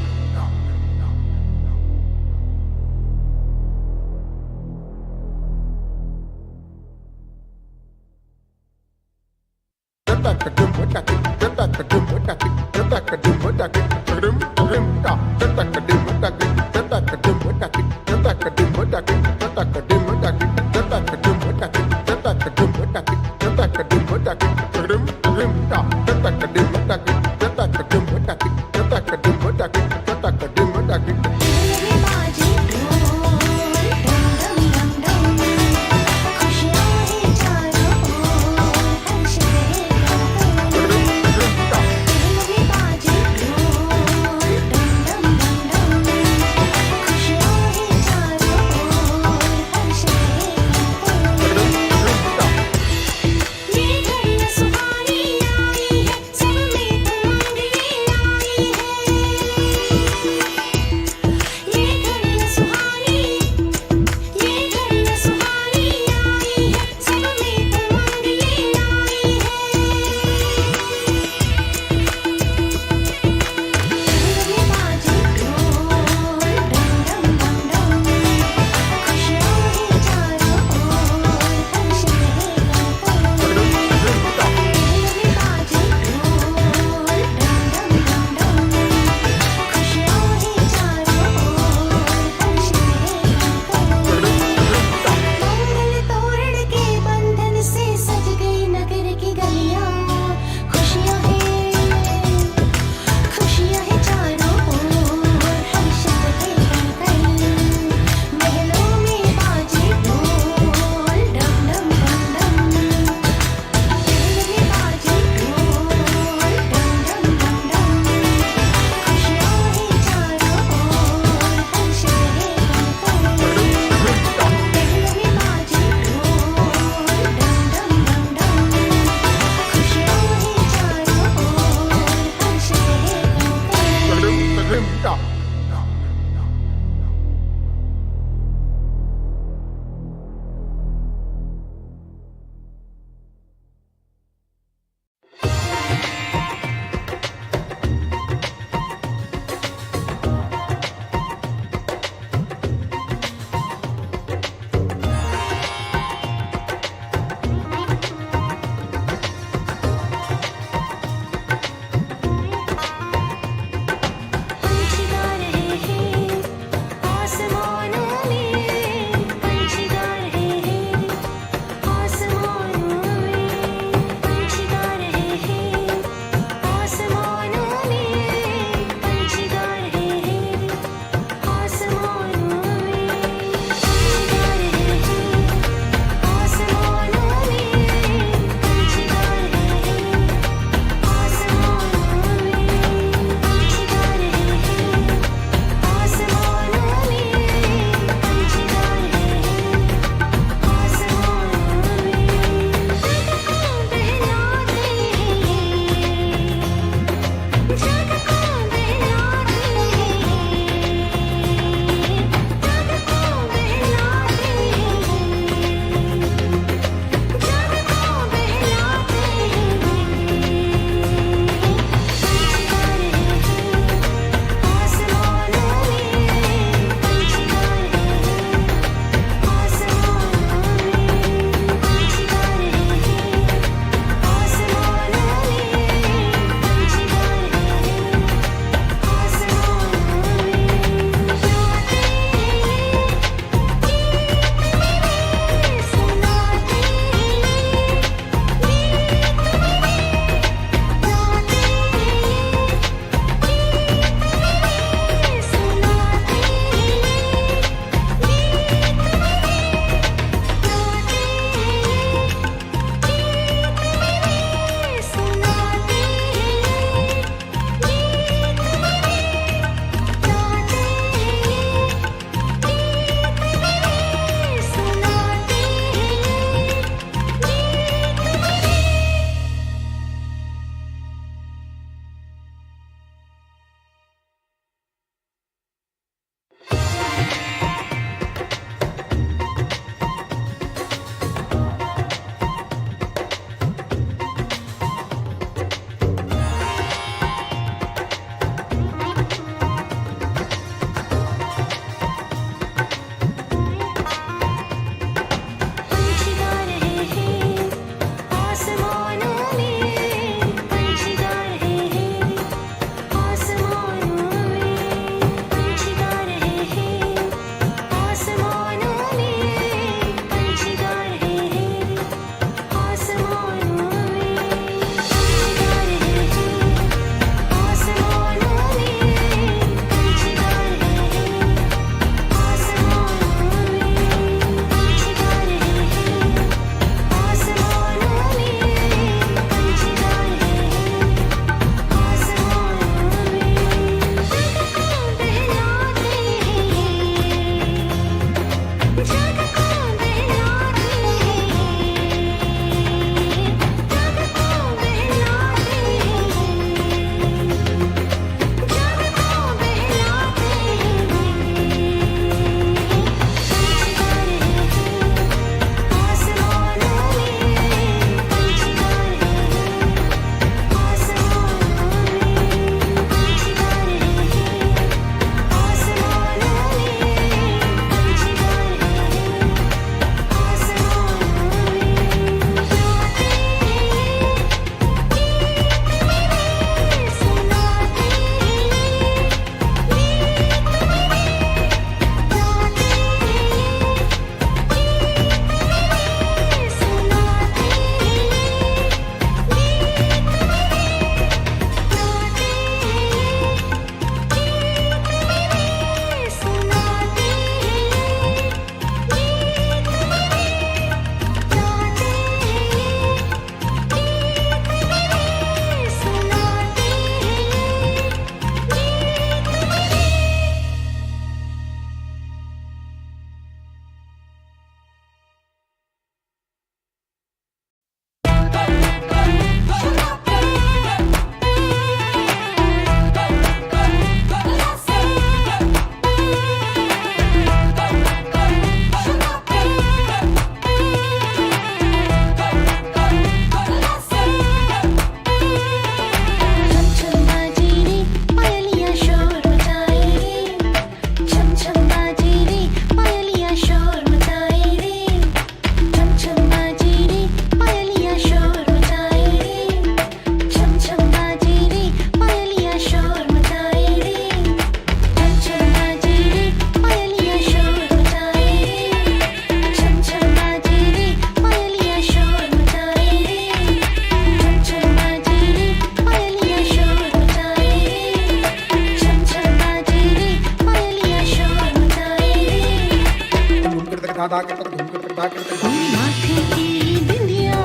माथे की बिंदिया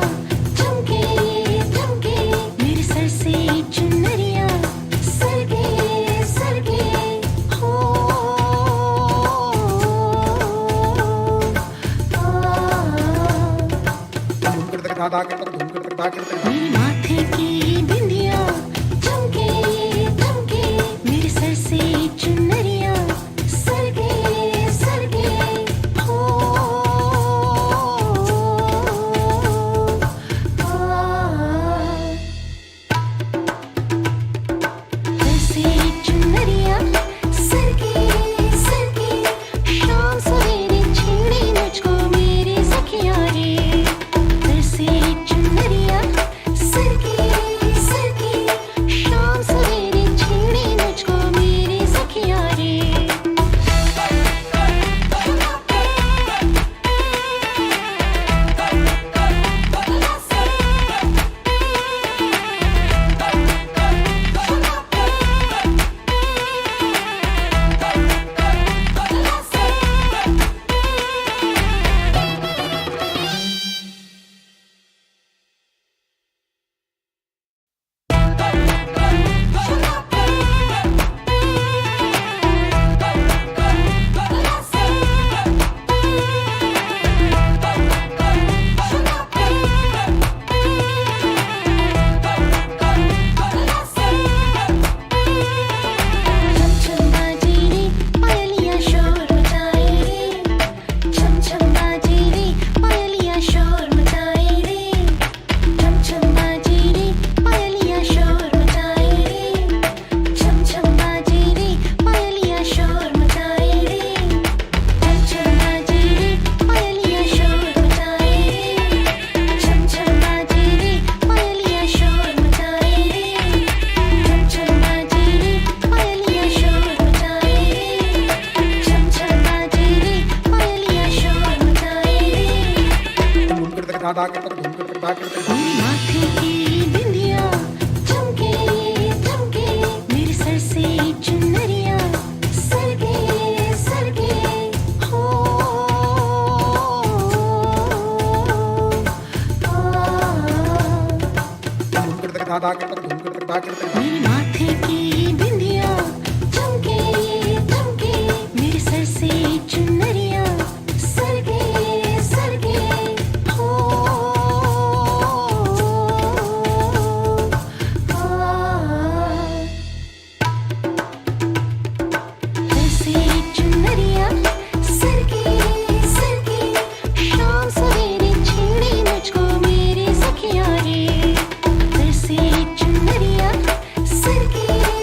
चमके चमके मेरे सर से चुनरिया सरगे सरगे हो मेरे माथे की बिंदिया चमके चमके मेरे सर से चुनरिया सरगे सरगे हो से चुनरिया सरगे सरगे शाम सवेरे छेड़े मुझको मेरे सखिया रे से चुनरिया सरगे सरगे शाम सवेरे छेड़े मुझको मेरे सखिया रे मेरे माथे की बिंदिया चमके चमके मेरे सर से चुनरिया सरगे सरगे हो मेरे माथे की बिंदिया चमके चमके मेरे सर से चुनरिया सरगे सरगे हो से चुनरिया सरगे सरगे शाम सवेरे छेड़े मुझको मेरे सखिया रे से चुनरिया सरगे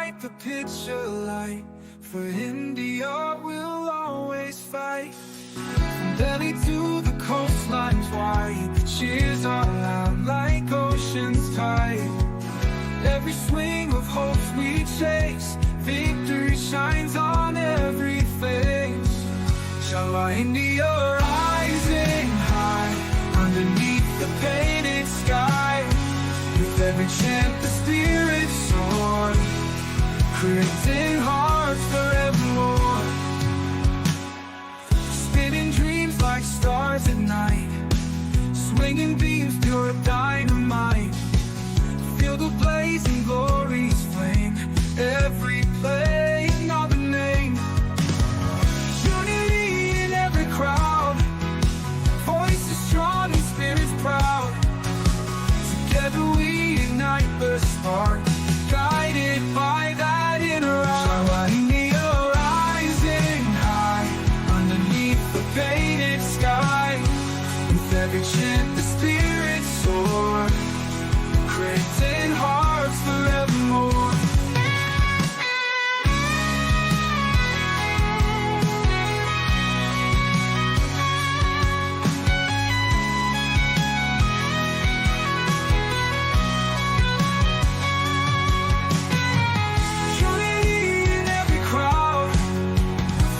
bright, the picture light. For India will always fight. From Delhi to the coastlines wide, the cheers are loud like ocean's tide. Every swing of hopes we chase, victory shines on every face. Shala India rising high, underneath the painted sky. With every chant the spirit soar, creating hearts forevermore. Spinning dreams like stars at night, swinging beams pure dynamite. Feel the blazing glory's flame, every play another name. Unity in every crowd, voices strong and spirits proud. Together we ignite the spark, guided by that inner eye. India rising high, underneath the painted sky. With every chant the spirits soar, creating hearts forevermore. Unity in every crowd,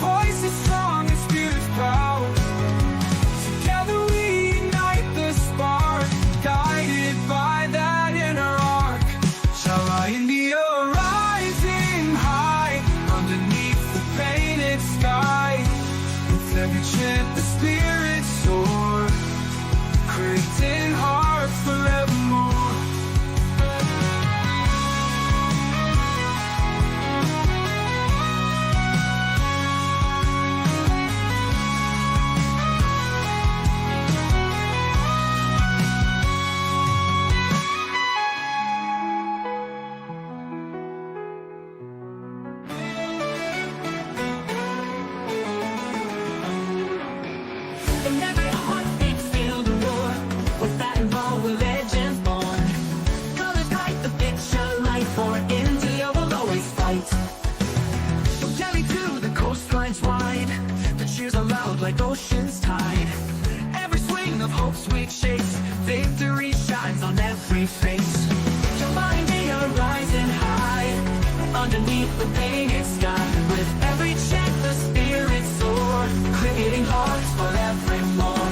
voices strong and spirits proud. Together we ignite the spark, guided by that inner arc. Shala India rising high, underneath the painted sky. With every chant the spirits soar, creating hearts forevermore. In every heartbeat, feel the roar. With that involved, we're legends born. Colors guide the picture, light for India will always fight. From Delhi to the coastlines wide, the cheers are loud like ocean's tide. Every swing of hopes we chase, victory shines on every face. Jumba India rising high, underneath the painted sky. With every chant the spirits soar, creating hearts forevermore.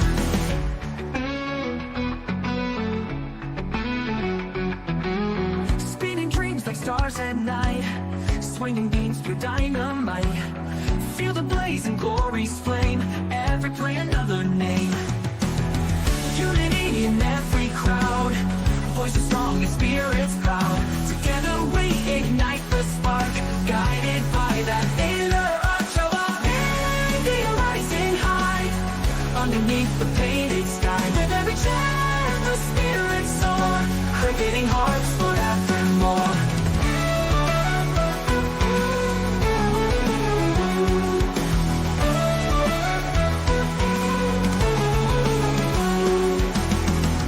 Spinning dreams like stars at night, swinging beams through dynamite. Feel the blazing glory's flame, every play another name. Unity in every crowd, voices strong and spirits proud. Together we ignite the spark, guided by that inner arch. India rising high, underneath the painted sky. With every chant the spirits soar, creating hearts forevermore.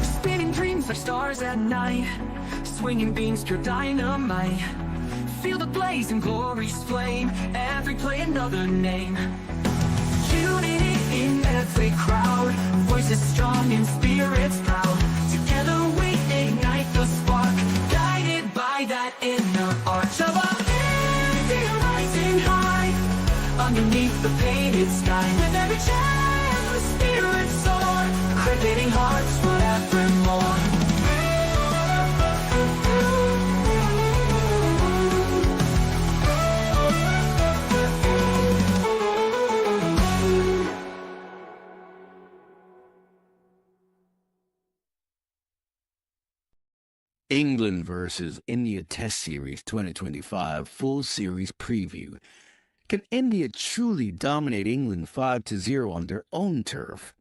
Spinning dreams like stars at night, swinging beams pure dynamite. Feel the blazing glory's flame, every play another name. Unity in every crowd, voices strong and spirits proud. Together we ignite the spark, guided by that inner arch. Of India rising high, underneath the painted sky. With every chant the spirits soar, creating hearts forevermore. England versus India Test Series 2025 full series preview. Can India truly dominate England 5-0 on their own turf?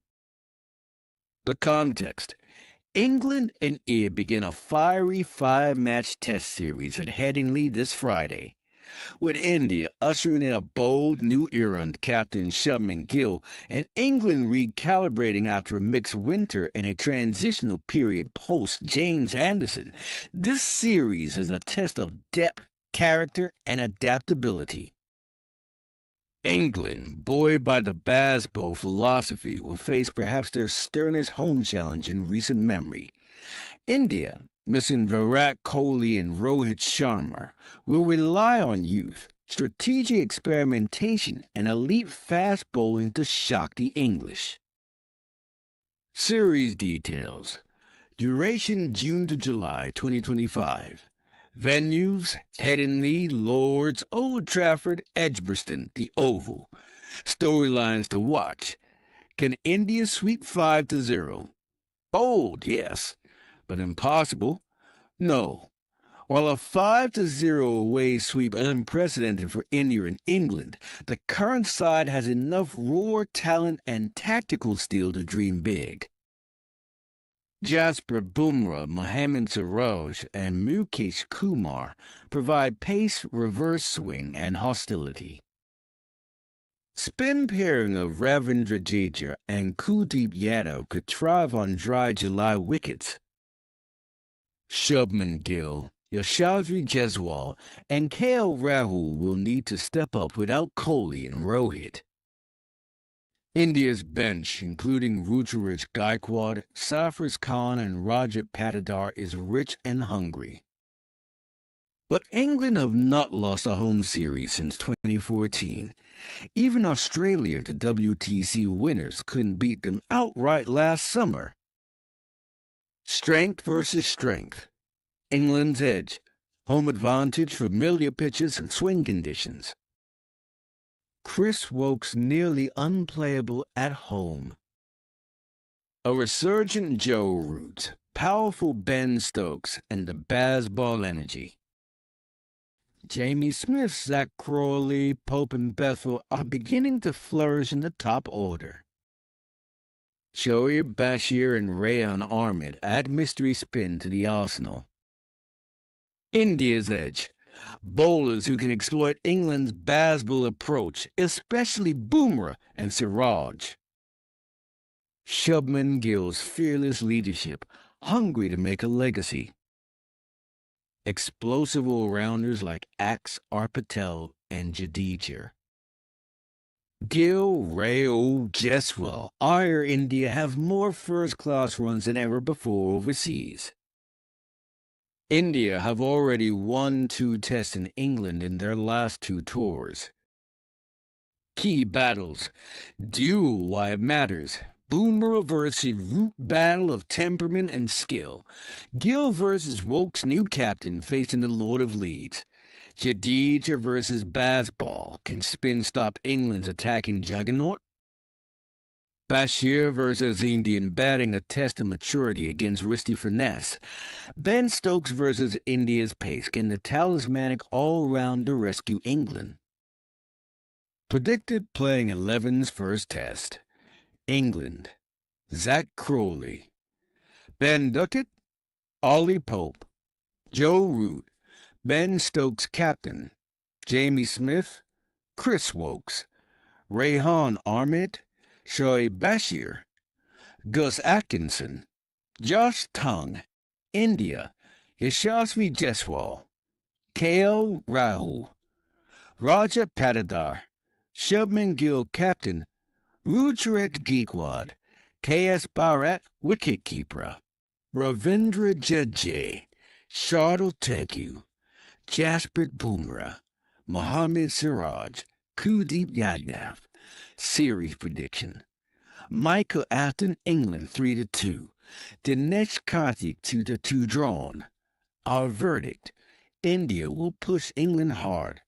The context. England and India begin a fiery 5-match test series at Headingley this Friday, with India ushering in a bold new era under Captain Shubman Gill and England recalibrating after a mixed winter and a transitional period post James Anderson. This series is a test of depth, character, and adaptability. England, buoyed by the baseball philosophy, will face perhaps their sternest home challenge in recent memory. India, missing Virat Kohli and Rohit Sharma, will rely on youth, strategic experimentation, and elite fast bowling to shock the English. Series details. Duration June to July 2025. Venues: Headingley, Lords, Old Trafford, Edgbaston, The Oval. Storylines to watch. Can India sweep 5-0? Bold, yes, but impossible? No. While a 5-0 away sweep is unprecedented for India and England, the current side has enough raw talent and tactical steel to dream big. Jasper Bumrah, Mohammad Siraj, and Mukesh Kumar provide pace, reverse swing, and hostility. Spin pairing of Ravindra Jadeja and Kuldeep Yadav could thrive on dry July wickets. Shubman Gill, Yashasvi Jaiswal, and KL Rahul will need to step up without Kohli and Rohit. India's bench, including Ruturaj Gaikwad, Sarfraz Khan, and Rajat Patidar, is rich and hungry. But England have not lost a home series since 2014. Even Australia, the WTC winners, couldn't beat them outright last summer. Strength versus strength. England's edge. Home advantage, familiar pitches, and swing conditions. Chris Woakes nearly unplayable at home. A resurgent Joe Root, powerful Ben Stokes, and the Bazball energy. Jamie Smith, Zach Crawley, Pope, and Bethel are beginning to flourish in the top order. Shoaib Bashir and Rayan Ahmed add mystery spin to the arsenal. India's edge. Bowlers who can exploit England's baseball approach, especially Bumrah and Siraj. Shubman Gill's fearless leadership, hungry to make a legacy. Explosive all-rounders like Axe, Patel, and Jadeja. Gill, Rahul, Jaiswal, Air India have more first-class runs than ever before overseas. India have already won 2 tests in England in their last 2 tours. Key battles. Duel why it matters. Bumrah versus Root battle of temperament and skill. Gill versus Woakes' new captain facing the Lord of Leeds. Jadeja versus Bazball. Can spin stop England's attacking juggernaut? Bashir versus Indian batting, a test of maturity against risky finesse. Ben Stokes versus India's pace. Can the talismanic all-rounder rescue England? Predicted playing 11's first test. England. Zach Crawley. Ben Duckett. Ollie Pope. Joe Root. Ben Stokes captain. Jamie Smith. Chris Woakes. Rayan Ahmed. Shoaib Bashir, Gus Atkinson, Josh Tongue, India, Yashasvi Jaiswal, KL Rahul, Rajat Patidar, Shubman Gill captain, Ruturaj Gaikwad, KS Bharat wicketkeeper, Ravindra Jadeja, Shardul Thakur, Jasprit Bumrah, Mohammad Siraj, Kuldeep Yadav. Series prediction. Michael Afton, England 3-2. Dinesh Karthik 2-2 drawn. Our verdict. India will push England hard.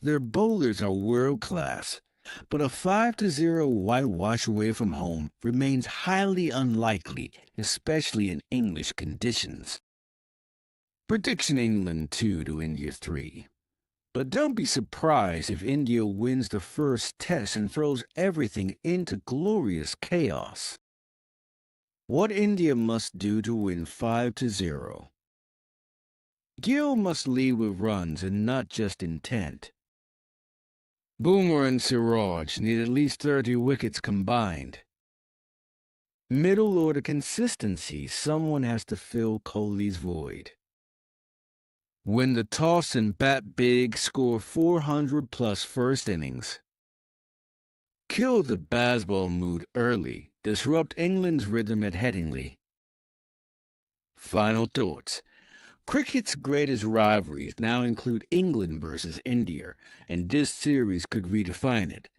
Their bowlers are world class, but a 5-0 whitewash away from home remains highly unlikely, especially in English conditions. Prediction: England 2 to India 3. But don't be surprised if India wins the first test and throws everything into glorious chaos. What India must do to win 5-0. Gill must lead with runs and not just intent. Bumrah and Siraj need at least 30 wickets combined. Middle order consistency, someone has to fill Kohli's void. Win the toss and bat big, score 400-plus first innings. Kill the baseball mood early, disrupt England's rhythm at Headingley. Final thoughts. Cricket's greatest rivalries now include England versus India, and this series could redefine it.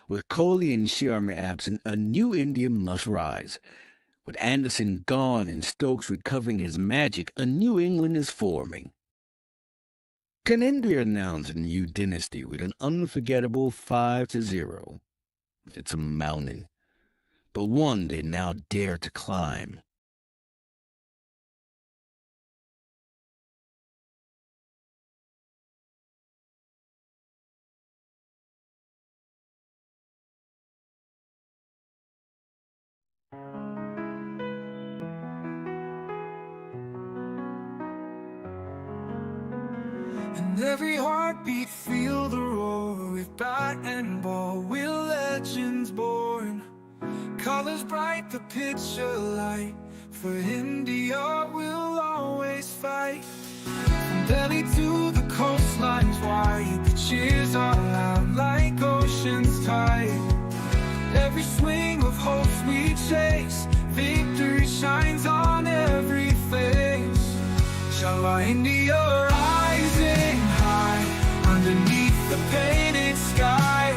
With Kohli and Sharma absent, a new India must rise. With Anderson gone and Stokes recovering his magic, a new England is forming. Can India announce a new dynasty with an unforgettable 5-0? It's a mountain, but one they now dare to climb. And every heartbeat feel the roar. With bat and ball, we're legends born. Colors bright, the picture light. For India, we'll always fight. From Delhi to the coastlines wide, the cheers are loud like ocean's tide. Every swing of hopes we chase, victory shines on every face. Shall our India rising high, underneath the painted sky.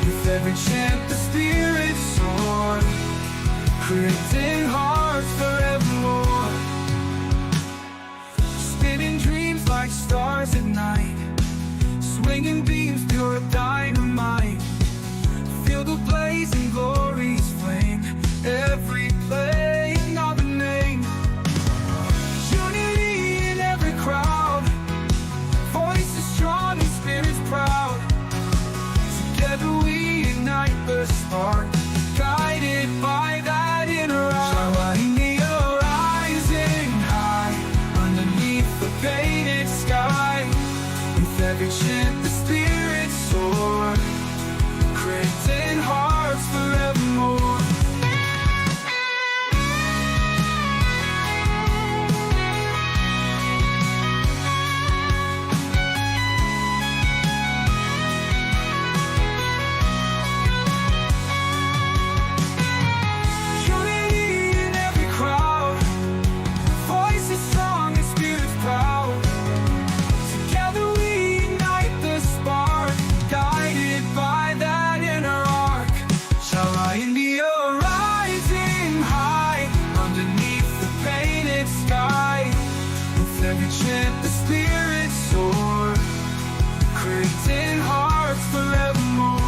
With every chant the spirit soar, creating hearts forevermore. Spinning dreams like stars at night, swinging beams pure dynamite. Feel the blazing glory's flame, every play another name. Unity in every crowd, voices strong and spirits proud. Together we ignite the spark, guided by that inner eye. Shall our India rising high, underneath the painted sky. With every chant the spirits soar, creating hearts forevermore. Unity in every crowd, voices strong and spirits proud. Together we ignite the spark, guided by that inner arc. Shall our India rising high, underneath the painted sky. With every chant the spirits soar, creating hearts forevermore.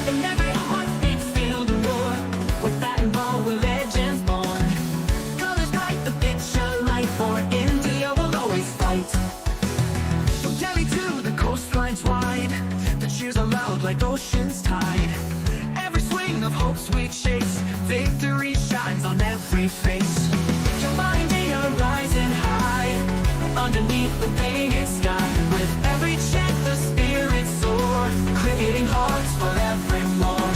And every heartbeat feel the roar. With bat and ball, we're legends born. Colors bright, the picture light. For India, we'll always fight. From Delhi to the coastlines wide, the cheers are loud like ocean's tide. Every swing of hopes we chase, victory shines on every face. Shall India rising high, underneath the painted sky. With every chant the spirits soar, creating hearts forevermore.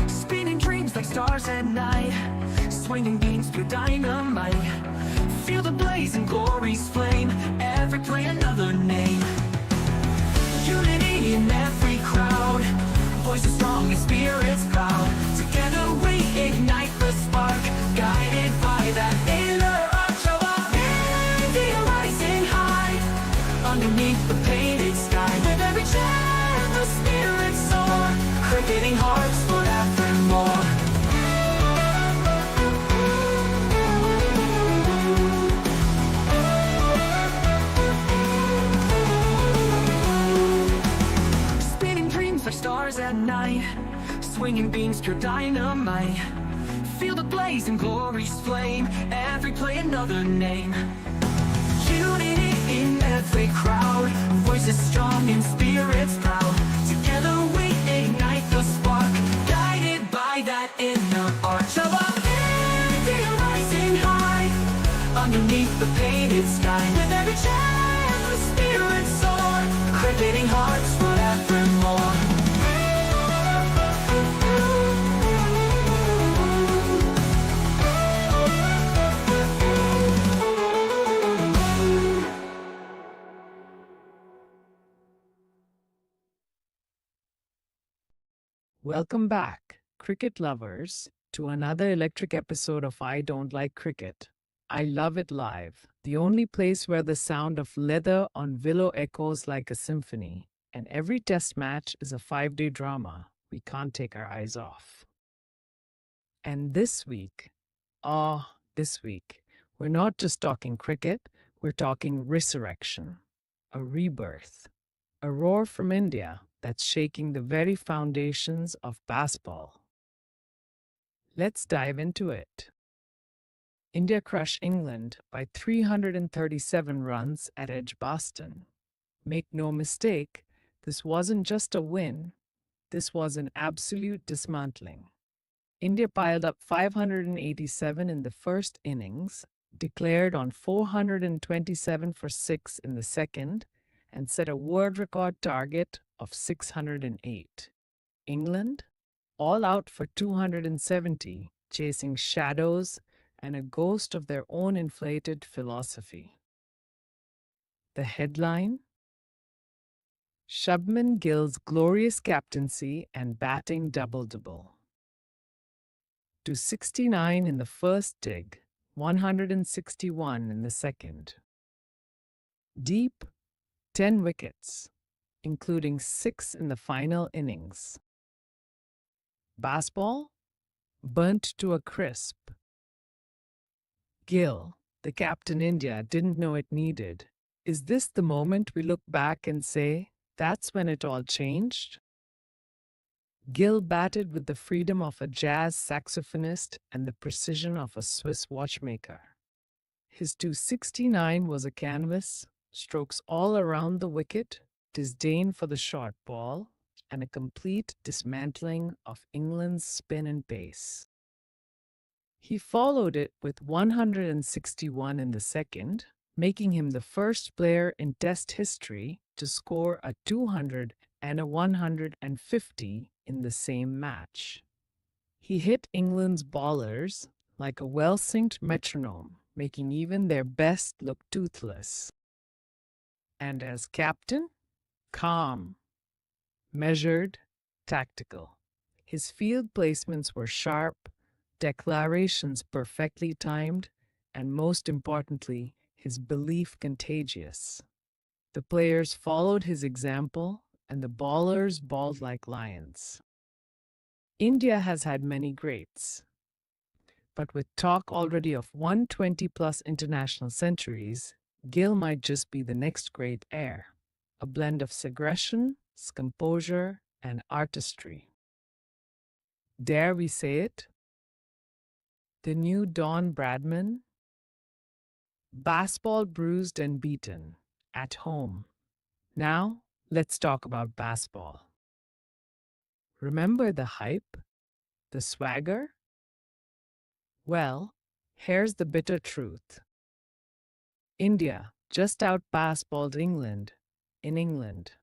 Spinning dreams like stars at night, swinging beams through dynamite. Feel the blazing glory's flame, every play another name. Unity in every crowd, voices strong and spirits proud. Together we ignite the spark, guided by that inner arc. Shall our India rising high, underneath the painted sky. With every chant the spirits soar, creating hearts forevermore. Spinning dreams like stars at night, swinging beams pure dynamite. Feel the blaze and glory's flame, every play another name. Unity in every crowd, undefeated sky. With every chance the spirits soar, cricketing hearts forevermore. Welcome back, cricket lovers, to another electric episode of I Don't Like Cricket. I Love It Live, the only place where the sound of leather on willow echoes like a symphony, and every test match is a 5-day drama we can't take our eyes off. And this week, we're not just talking cricket, we're talking resurrection, a rebirth, a roar from India that's shaking the very foundations of baseball. Let's dive into it. India crushed England by 337 runs at Edgbaston. Make no mistake, this wasn't just a win, this was an absolute dismantling. India piled up 587 in the first innings, declared on 427 for 6 in the second, and set a world record target of 608. England, all out for 270, chasing shadows and a ghost of their own inflated philosophy. The headline? Shubman Gill's glorious captaincy and batting double-double. 269 in the first dig, 161 in the second. Deep, 10 wickets, including 6 in the final innings. Baseball, burnt to a crisp. Gill, the captain India didn't know it needed. Is this the moment we look back and say, that's when it all changed? Gill batted with the freedom of a jazz saxophonist and the precision of a Swiss watchmaker. His 269 was a canvas, strokes all around the wicket, disdain for the short ball, and a complete dismantling of England's spin and pace. He followed it with 161 in the second, making him the first player in Test history to score a 200 and a 150 in the same match. He hit England's bowlers like a well-synced metronome, making even their best look toothless. And as captain, calm, measured, tactical. His field placements were sharp, declarations perfectly timed, and most importantly, his belief contagious. The players followed his example, and the bowlers bowled like lions. India has had many greats, but with talk already of 120-plus international centuries, Gill might just be the next great heir, a blend of aggression, composure, and artistry. Dare we say it? The new Don Bradman? Baseball bruised and beaten, at home. Now, let's talk about baseball. Remember the hype? The swagger? Well, here's the bitter truth. India just out-baseballed England in England.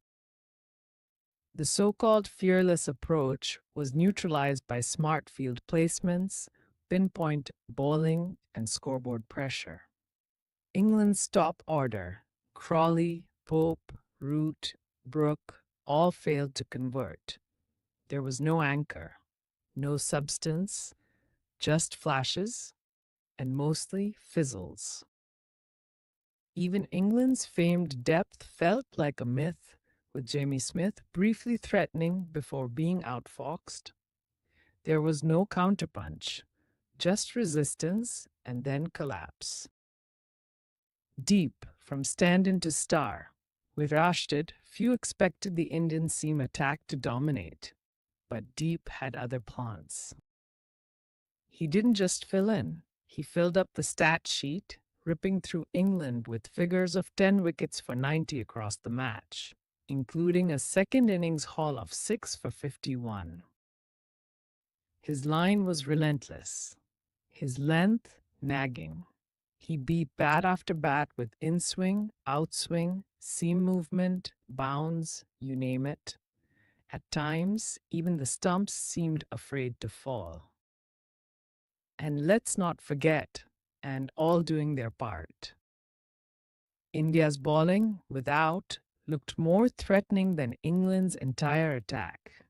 The so-called fearless approach was neutralized by smart field placements, pinpoint bowling, and scoreboard pressure. England's top order, Crawley, Pope, Root, Brooke, all failed to convert. There was no anchor, no substance, just flashes, and mostly fizzles. Even England's famed depth felt like a myth, with Jamie Smith briefly threatening before being outfoxed. There was no counterpunch, just resistance and then collapse. Deep, from stand-in to star, with Rashid, few expected the Indian seam attack to dominate, but Deep had other plans. He didn't just fill in, he filled up the stat sheet, ripping through England with figures of 10 wickets for 90 across the match, including a second innings haul of 6 for 51. His line was relentless, his length nagging. He beat bat after bat with in-swing, outswing, seam movement, bounds, you name it. At times, even the stumps seemed afraid to fall. And let's not forget, and all doing their part. India's bowling, without, looked more threatening than England's entire attack.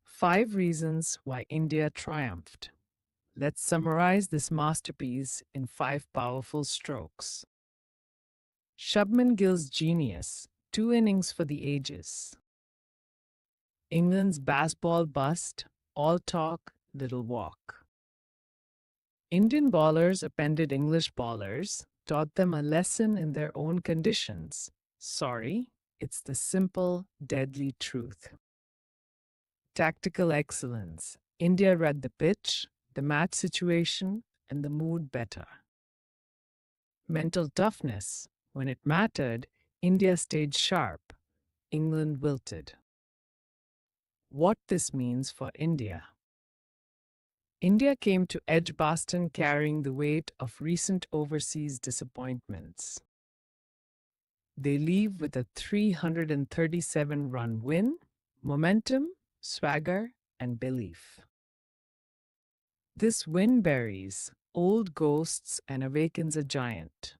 5 reasons why India triumphed. Let's summarize this masterpiece in 5 powerful strokes. Shubman Gill's genius, 2 innings for the ages. England's baseball bust, all talk, little walk. Indian bowlers appended English bowlers, taught them a lesson in their own conditions. Sorry, it's the simple, deadly truth. Tactical excellence. India read the pitch, the match situation, and the mood better. Mental toughness. When it mattered, India stayed sharp. England wilted. What this means for India. India came to Edgbaston carrying the weight of recent overseas disappointments. They leave with a 337-run win, momentum, swagger, and belief. This win buries old ghosts and awakens a giant.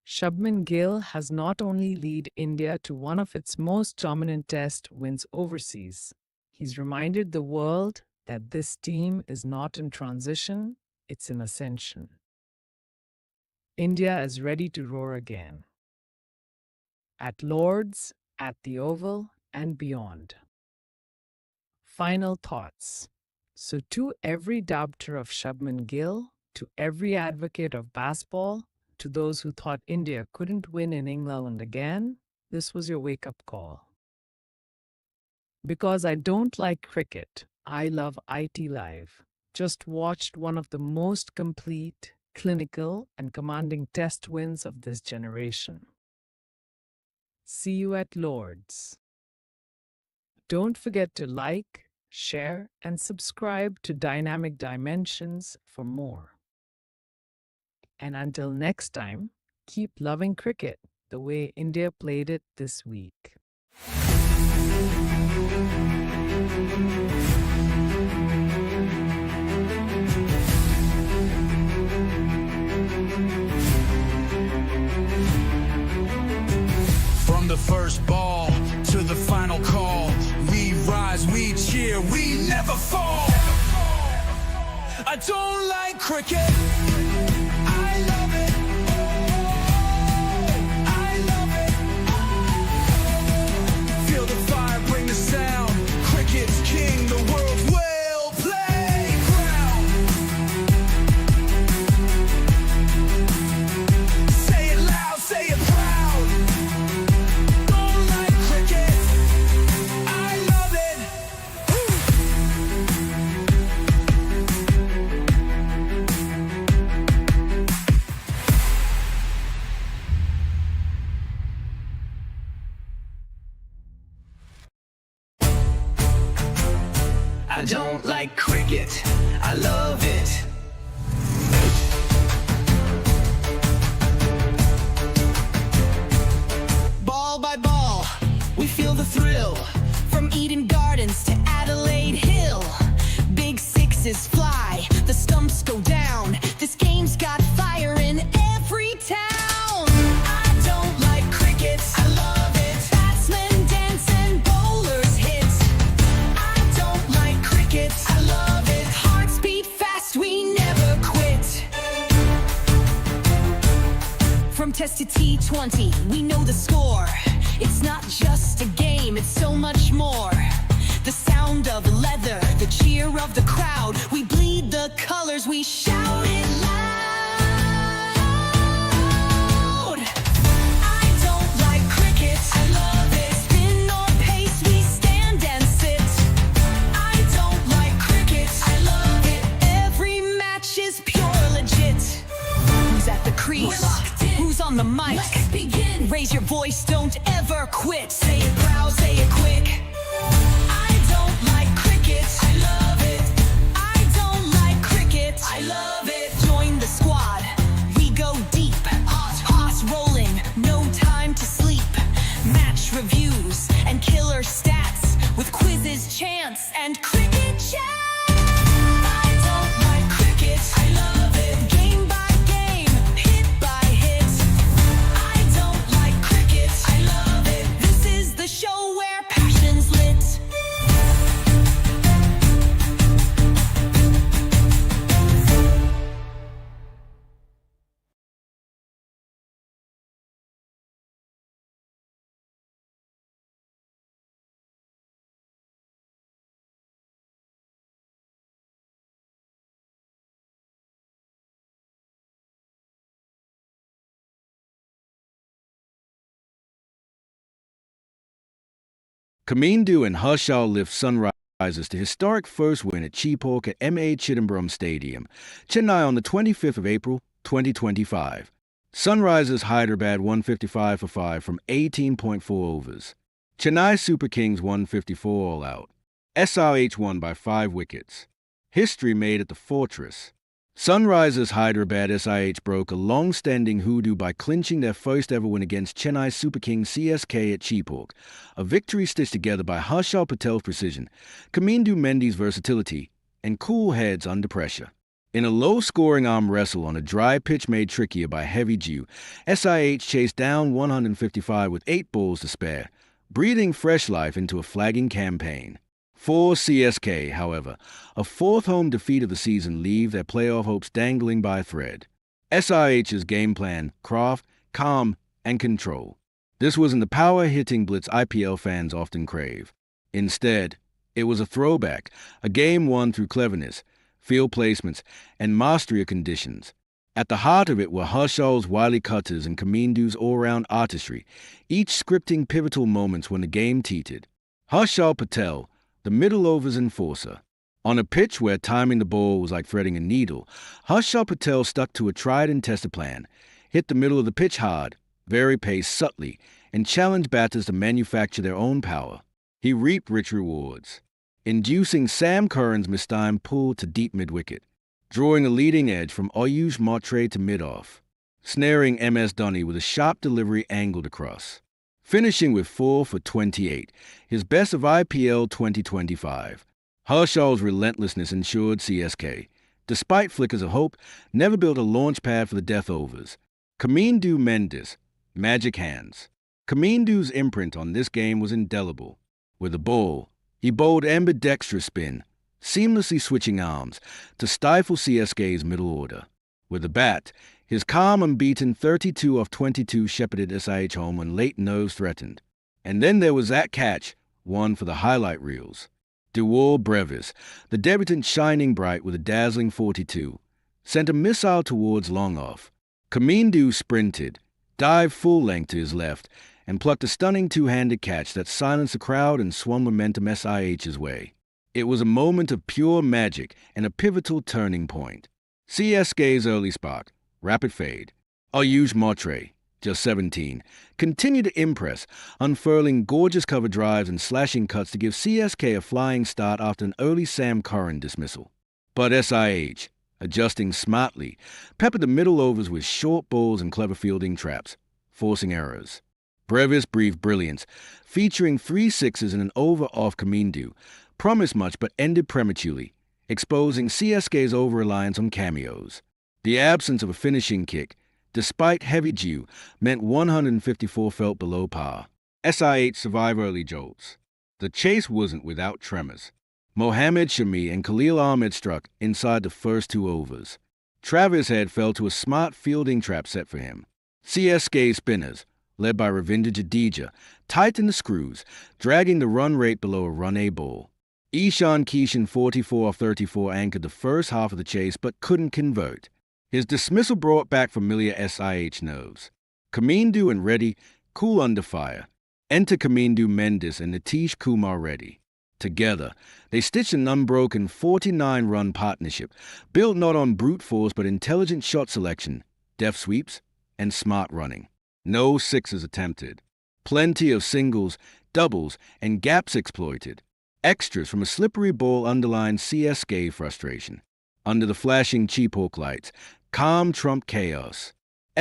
Shubman Gill has not only led India to one of its most dominant test wins overseas, he's reminded the world that this team is not in transition, it's in ascension. India is ready to roar again. At Lord's, at the Oval, and beyond. Final thoughts. So to every doubter of Shubman Gill, to every advocate of baseball, to those who thought India couldn't win in England again, this was your wake-up call. Because I don't like cricket, I love IT Live. Just watched one of the most complete, clinical, and commanding test wins of this generation. See you at Lord's. Don't forget to like, share, and subscribe to Dynamic Dymentionz for more. And until next time, keep loving cricket the way India played it this week. From the first ball to the final call, we rise, we cheer, we never fall. I don't like cricket. I love it. I love it. Feel the fire, bring the sound. Cricket's king, the world's well played ground. Say it loud, say it proud. Don't like cricket. I love it. I don't like cricket. I love it. Ball by ball, we feel the thrill. From Eden Gardens to Adelaide Hill. Big sixes fly, the stumps go down. This game's got fire in every town. I don't like cricket. I love it. Batsmen dance and bowlers hit. I don't like cricket. I love it. Hearts beat fast, we never quit. From Test to T20, we know the score. It's not just a game, it's so much more. The sound of leather, the cheer of the crowd. We bleed the colors, we shout it loud. I don't like cricket. I love it. Spin or pace, we stand and sit. I don't like cricket. I love it. Every match is pure legit. Who's at the crease? Who's on the mic? Let's begin. Raise your voice, don't ever quit. Say it proud, say it quick. I don't like cricket. I love it. I don't like cricket. I love it. Join the squad. balls rolling, no time to sleep. Match reviews and killer stats with quizzes, chance, and cricket chat. I don't like cricket, I love it. Game by game, hit by hit. I don't like cricket, I love it. This is the show where passion's lit. Kamindu and Harshal lift Sunrisers to historic first win at Chepauk at M.A. Chidambaram Stadium, Chennai on the 25th of April, 2025. Sunrisers Hyderabad 155 for 5 from 18.4 overs. Chennai Super Kings 154 all out. SRH won by 5 wickets. History made at the Fortress. Sunrisers Hyderabad SIH broke a long-standing hoodoo by clinching their first ever win against Chennai Super Kings CSK at Chepauk, a victory stitched together by Harshal Patel's precision, Kamindu Mendy's versatility, and cool heads under pressure. In a low-scoring arm wrestle on a dry pitch made trickier by heavy dew, SIH chased down 155 with 8 balls to spare, breathing fresh life into a flagging campaign. For CSK, however, a 4th home defeat of the season leave their playoff hopes dangling by a thread. SRH's game plan, craft, calm, and control. This wasn't the power-hitting blitz IPL fans often crave. Instead, it was a throwback, a game won through cleverness, field placements, and mastery of conditions. At the heart of it were Harshal's wily cutters and Kamindu's all-round artistry, each scripting pivotal moments when the game teetered. Harshal Patel, the middle overs enforcer. On a pitch where timing the ball was like threading a needle, Harshal Patel stuck to a tried-and-tested plan, hit the middle of the pitch hard, varied pace subtly, and challenged batters to manufacture their own power. He reaped rich rewards, inducing Sam Curran's mistimed pull to deep mid-wicket, drawing a leading edge from Ayush Matre to mid-off, snaring MS Dhoni with a sharp delivery angled across, finishing with 4 for 28, his best of IPL 2025. Harshal's relentlessness ensured CSK, despite flickers of hope, never built a launch pad for the death overs. Kamindu Mendes, magic hands. Kamindu's imprint on this game was indelible. With the ball, he bowled ambidextrous spin, seamlessly switching arms to stifle CSK's middle order. With the bat, his calm, unbeaten 32 off 22 shepherded SIH home when late nerves threatened. And then there was that catch, one for the highlight reels. Dewar Brevis, the debutant shining bright with a dazzling 42, sent a missile towards long off. Kamindu sprinted, dived full length to his left, and plucked a stunning two-handed catch that silenced the crowd and swung momentum SIH's way. It was a moment of pure magic and a pivotal turning point. CSK's early spark, rapid fade. Ayush Matre, just 17, continued to impress, unfurling gorgeous cover drives and slashing cuts to give CSK a flying start after an early Sam Curran dismissal. But SIH, adjusting smartly, peppered the middle overs with short balls and clever fielding traps, forcing errors. Brevis breathed brilliance, featuring 3 sixes and an over off Kamindu, promised much but ended prematurely, exposing CSK's over-reliance on cameos. The absence of a finishing kick, despite heavy dew, meant 154 felt below par. SIH survived early jolts. The chase wasn't without tremors. Mohammad Shami and Khalil Ahmed struck inside the first 2 overs. Travis Head fell to a smart fielding trap set for him. CSK spinners, led by Ravinder Jadeja, tightened the screws, dragging the run rate below a run-A ball. Ishan Kishan 44 off 34 anchored the first half of the chase but couldn't convert. His dismissal brought back familiar SIH nerves. Kamindu and Reddy, cool under fire. Enter Kamindu Mendes and Nitish Kumar Reddy. Together, they stitched an unbroken 49-run partnership, built not on brute force but intelligent shot selection, deft sweeps, and smart running. No sixes attempted. Plenty of singles, doubles, and gaps exploited. Extras from a slippery ball underlined CSK frustration. Under the flashing Chepauk lights, calm trumped chaos.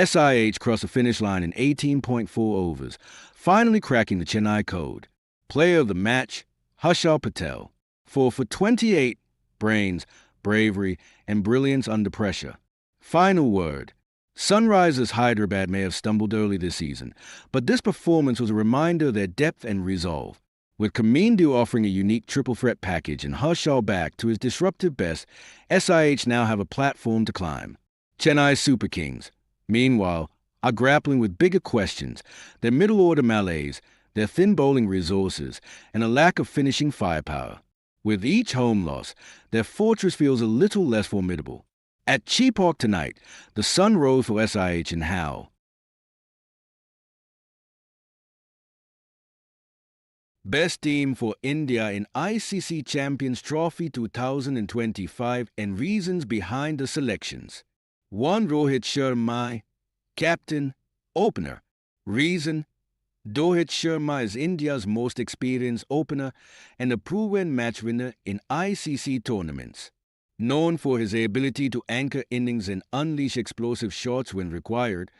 SIH crossed the finish line in 18.4 overs, finally cracking the Chennai code. Player of the match, Harshal Patel, 4 for 28, brains, bravery, and brilliance under pressure. Final word. Sunrisers Hyderabad may have stumbled early this season, but this performance was a reminder of their depth and resolve. With Kamindu offering a unique triple threat package and Harshal back to his disruptive best, SIH now have a platform to climb. Chennai Super Kings, meanwhile, are grappling with bigger questions, their middle order malaise, their thin bowling resources, and a lack of finishing firepower. With each home loss, their fortress feels a little less formidable. At Chepauk tonight, the sun rose for SIH and Howe. Best team for India in ICC Champions Trophy 2025 and reasons behind the selections. 1. Rohit Sharma, captain, opener. Reason: Rohit Sharma is India's most experienced opener and a proven match winner in ICC tournaments. Known for his ability to anchor innings and unleash explosive shots when required,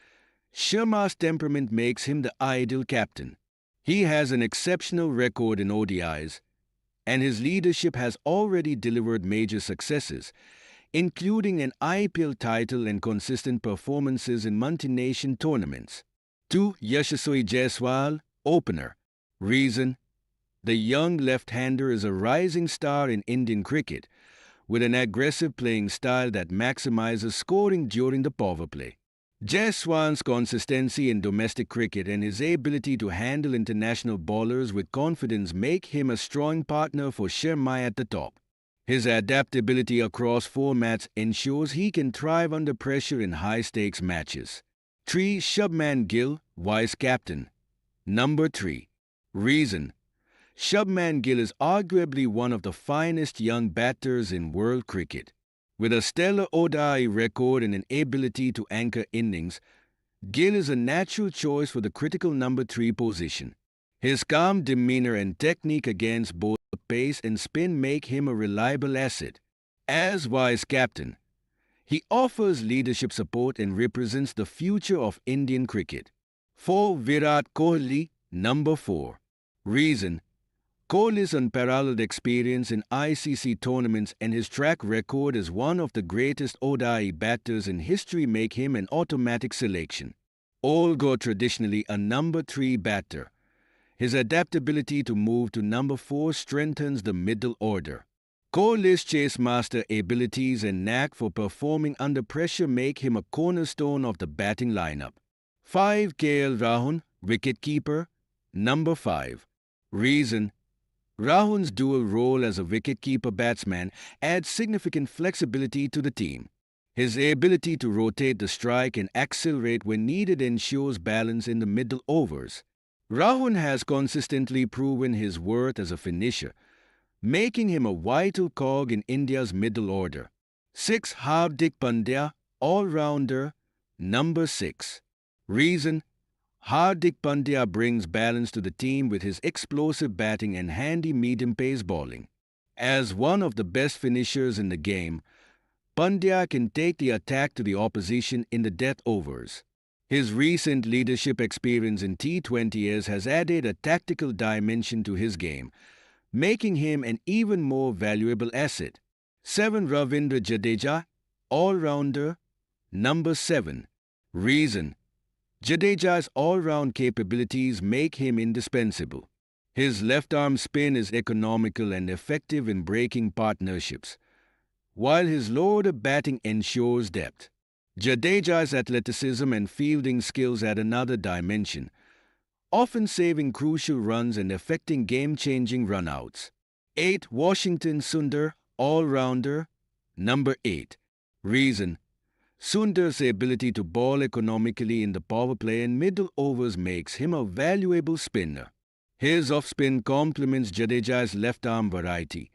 Sharma's temperament makes him the ideal captain. He has an exceptional record in ODIs, and his leadership has already delivered major successes, including an IPL title and consistent performances in multi-nation tournaments. 2. Yashasvi Jaiswal, opener. Reason: the young left-hander is a rising star in Indian cricket, with an aggressive playing style that maximizes scoring during the power play. Jaiswal's consistency in domestic cricket and his ability to handle international bowlers with confidence make him a strong partner for Sharma at the top. His adaptability across formats ensures he can thrive under pressure in high-stakes matches. 3. Shubman Gill, vice captain. Number 3. Reason: Shubman Gill is arguably one of the finest young batters in world cricket. With a stellar ODI record and an ability to anchor innings, Gill is a natural choice for the critical number 3 position. His calm demeanor and technique against both pace and spin make him a reliable asset. As vice captain, he offers leadership support and represents the future of Indian cricket. 4. Virat Kohli, number 4. Reason: Kohli's unparalleled experience in ICC tournaments and his track record as one of the greatest ODI batters in history make him an automatic selection. Although traditionally a number 3 batter, his adaptability to move to number 4 strengthens the middle order. Kohli's chase master abilities and knack for performing under pressure make him a cornerstone of the batting lineup. 5. KL Rahul, wicketkeeper, number 5. Reason: Rahul's dual role as a wicketkeeper batsman adds significant flexibility to the team. His ability to rotate the strike and accelerate when needed ensures balance in the middle overs. Rahul has consistently proven his worth as a finisher, making him a vital cog in India's middle order. 6. Hardik Pandya, all-rounder, number 6. Reason: Hardik Pandya brings balance to the team with his explosive batting and handy medium-pace bowling. As one of the best finishers in the game, Pandya can take the attack to the opposition in the death overs. His recent leadership experience in T20s has added a tactical dimension to his game, making him an even more valuable asset. 7. Ravindra Jadeja, all-rounder, number 7. Reason: Jadeja's all-round capabilities make him indispensable. His left-arm spin is economical and effective in breaking partnerships, while his low-order batting ensures depth. Jadeja's athleticism and fielding skills add another dimension, often saving crucial runs and effecting game-changing run-outs. 8. Washington Sundar, all-rounder, number 8. Reason: Sundar's ability to bowl economically in the power play and middle overs makes him a valuable spinner. His off-spin complements Jadeja's left-arm variety,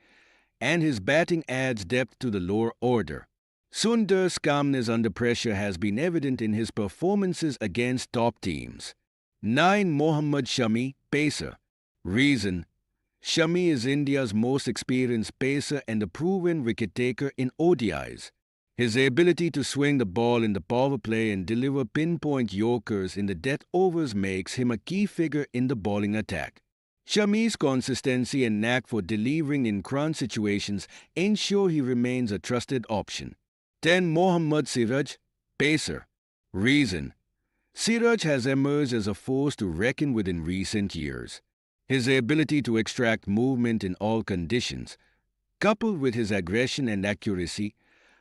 and his batting adds depth to the lower order. Sundar's calmness under pressure has been evident in his performances against top teams. 9. Mohammad Shami, pacer. Reason: Shami is India's most experienced pacer and a proven wicket-taker in ODIs. His ability to swing the ball in the power play and deliver pinpoint yorkers in the death overs makes him a key figure in the bowling attack. Shami's consistency and knack for delivering in crunch situations ensure he remains a trusted option. 10. Mohammad Siraj, pacer. Reason: Siraj has emerged as a force to reckon with in recent years. His ability to extract movement in all conditions, coupled with his aggression and accuracy,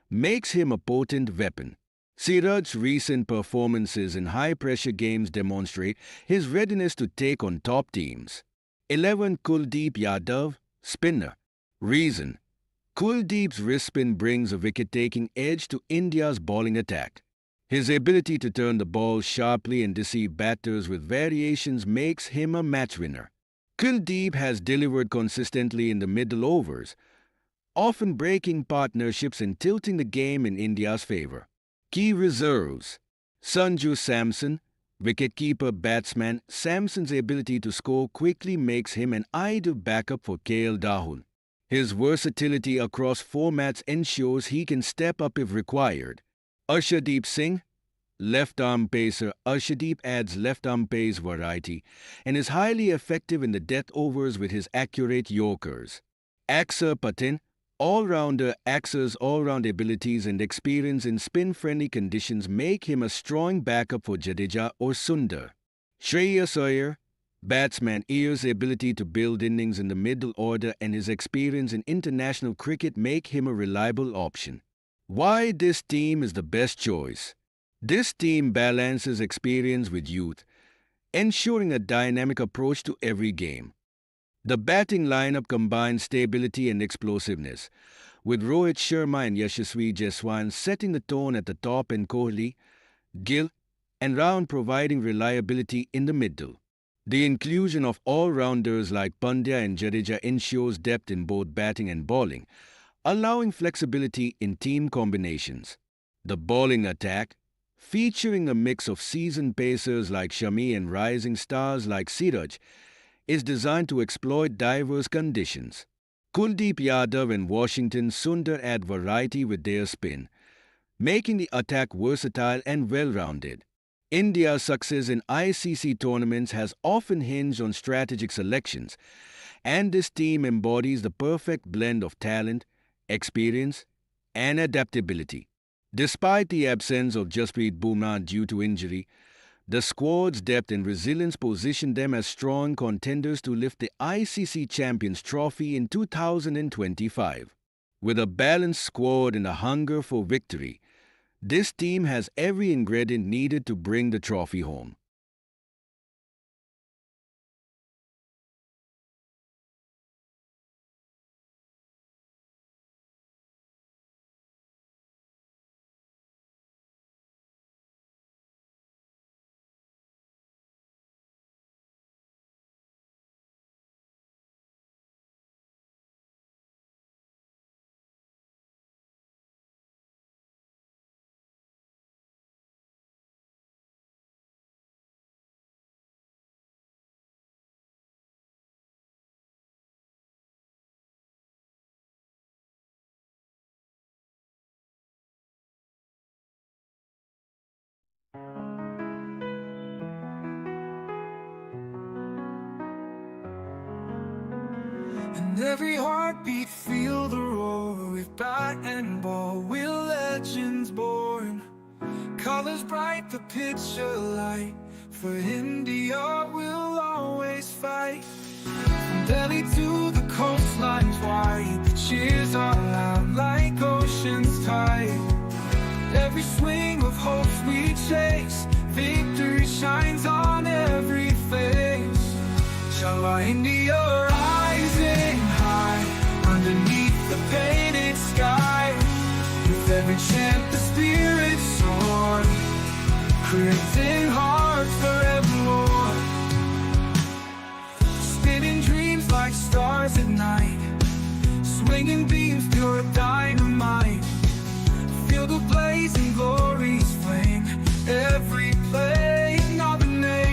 makes him a potent weapon. Siraj's recent performances in high-pressure games demonstrate his readiness to take on top teams. 11. Kuldeep Yadav, spinner. Reason: Kuldeep's wrist spin brings a wicket-taking edge to India's bowling attack. His ability to turn the ball sharply and deceive batters with variations makes him a match winner. Kuldeep has delivered consistently in the middle overs, often breaking partnerships and tilting the game in India's favor. Key reserves: Sanju Samson, wicketkeeper batsman. Samson's ability to score quickly makes him an ideal backup for KL Rahul. His versatility across formats ensures he can step up if required. Arshdeep Singh, left-arm pacer. Arshdeep adds left-arm pace variety and is highly effective in the death overs with his accurate yorkers. Axar Patin, all-rounder. Axar's all-round abilities and experience in spin-friendly conditions make him a strong backup for Jadeja or Sundar. Shreyas Iyer, batsman. Iyer's ability to build innings in the middle order and his experience in international cricket make him a reliable option. Why this team is the best choice? This team balances experience with youth, ensuring a dynamic approach to every game. The batting lineup combines stability and explosiveness, with Rohit Sharma and Yashasvi Jaiswal setting the tone at the top and Kohli, Gill, and Rahul providing reliability in the middle. The inclusion of all-rounders like Pandya and Jadeja ensures depth in both batting and bowling, allowing flexibility in team combinations. The bowling attack, featuring a mix of seasoned pacers like Shami and rising stars like Siraj, is designed to exploit diverse conditions. Kuldeep Yadav and Washington Sundar add variety with their spin, making the attack versatile and well-rounded. India's success in ICC tournaments has often hinged on strategic selections, and this team embodies the perfect blend of talent, experience, and adaptability. Despite the absence of Jasprit Bumrah due to injury, the squad's depth and resilience position them as strong contenders to lift the ICC Champions Trophy in 2025. With a balanced squad and a hunger for victory, this team has every ingredient needed to bring the trophy home. And every heartbeat feel the roar. With bat and ball, we're legends born. Colors bright, the picture light. For India, we'll always fight. From Delhi to the coastlines wide, the cheers are loud like ocean's tide. Every swing of hopes we chase, victory shines on every face. Shala India rising high, underneath the painted sky. With every chant the spirit soar, creating hearts forevermore. Spinning dreams like stars at night, swinging beams pure dynamite. Feel the blazing glory's flame, every play of the name.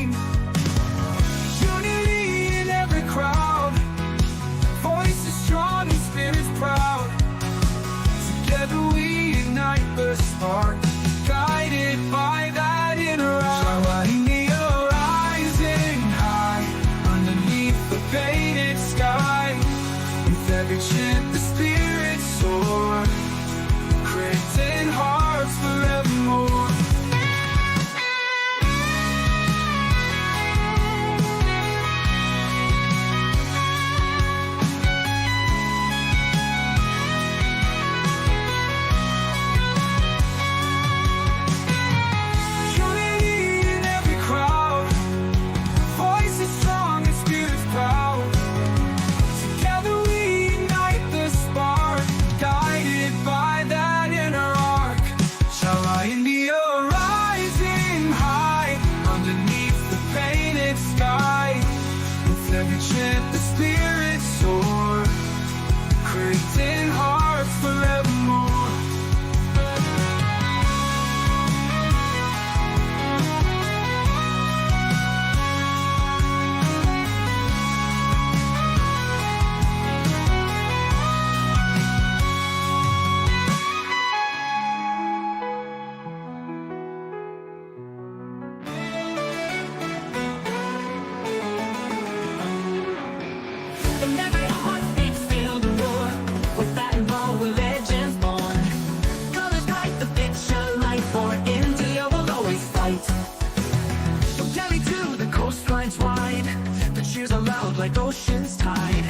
like ocean's tide.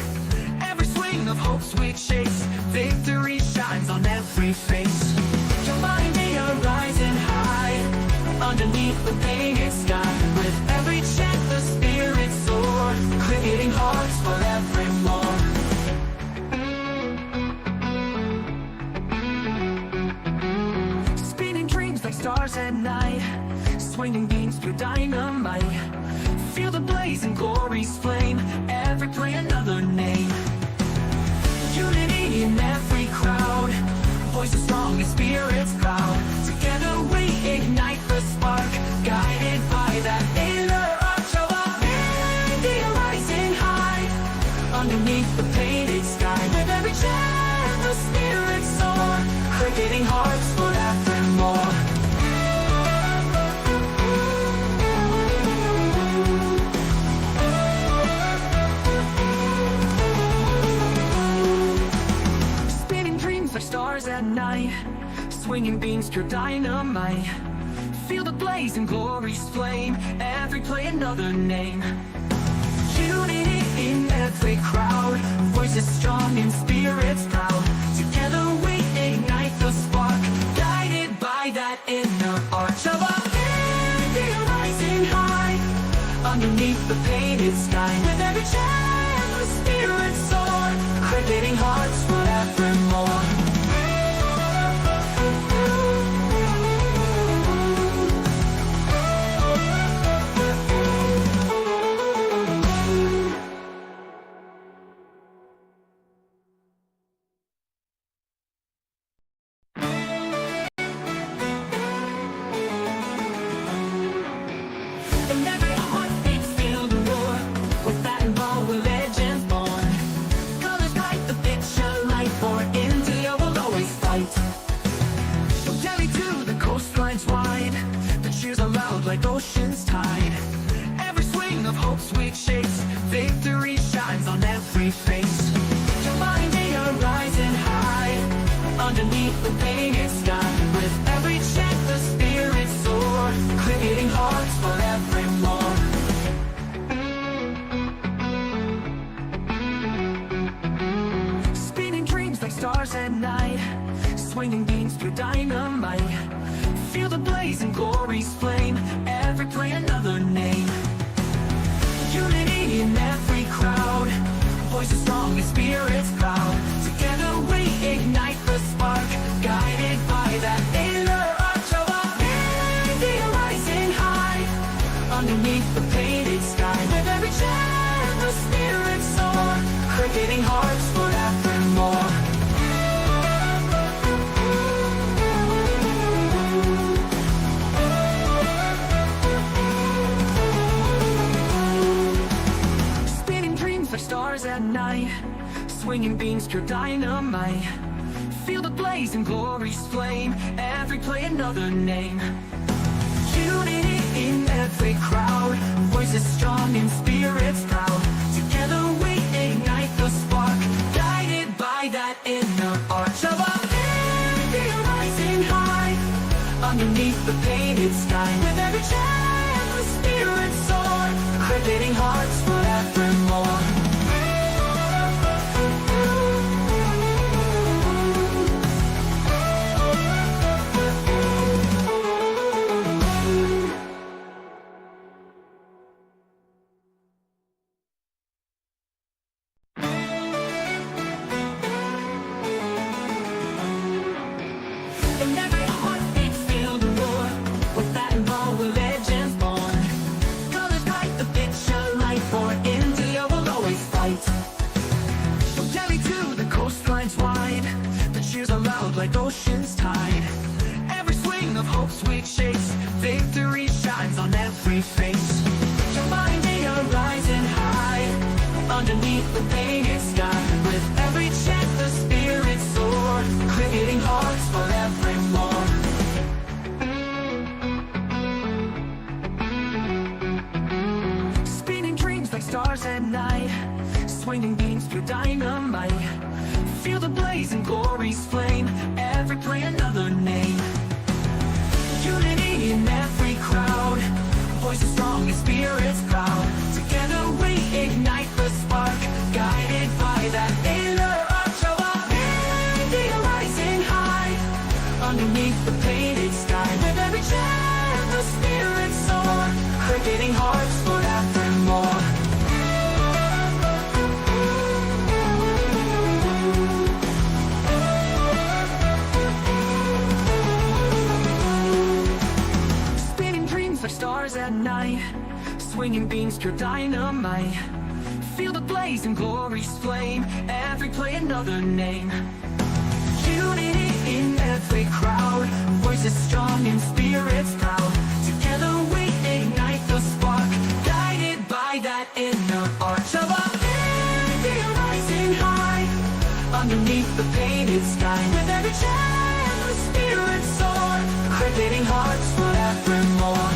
Every swing of hope's sweet shakes, victory shines on every face. Your mind be a rising high, underneath the painted sky. With every chant the spirits soar, creating hearts forevermore. Spinning dreams like stars at night, swinging beams through dynamite. Feel the blaze and glory's flame, every play another name. Unity in every crowd, voices strong and spirits proud. Together we ignite the spark, guided by that inner arch of our India rising high, underneath the painted sky. With every chant the spirits soar, creating hearts forevermore. Stars at night, swinging beams pure dynamite. Feel the blaze and glory's flame, every play another name. Unity in every crowd, voices strong and spirits proud. Together we ignite the spark, guided by that inner arch of our India rising high, underneath the painted sky. With every chant the spirits soar, creating hearts forevermore. Like ocean's tide, every swing of hope's sweet shakes, victory shines on every face. Your mind be a rising high, underneath the painted sky. With every chant the spirits soar, creating hearts forevermore. Spinning dreams like stars at night, swinging beams through dynamite. Feel the blaze and glory's flame, every play another name. Unity in every crowd, voices strong and spirits proud. Together we ignite the spark, guided by that inner arch of our India rising high, underneath the painted sky. With every chant the spirits soar, creating hearts forevermore. Stars at night, swinging beams pure dynamite. Feel the blaze and glory's flame, every play another name. Unity in every crowd, voices strong and spirits proud. Together we ignite the spark, guided by that inner arch of our India rising high, underneath the painted sky. With every chant the spirits soar, creating hearts forevermore. Like ocean's tide, every swing of hope's sweet shakes, victory shines on every face. Your mind be a rising high, underneath the painted sky. With every chant the spirits soar, creating hearts forevermore. Spinning dreams like stars at night, swinging beams through dynamite. Feel the blaze and glory's flame, every play another name. Unity in every crowd, voices strong and spirits proud. Together we ignite the lightning's pure dynamite. Feel the blaze and glory's flame. Every play another name. Unity in every crowd. Voices strong and spirits proud. Together we ignite the spark. Guided by that inner arch of our India rising high. Underneath the painted sky. With every chant the spirits soar. Creating hearts forevermore.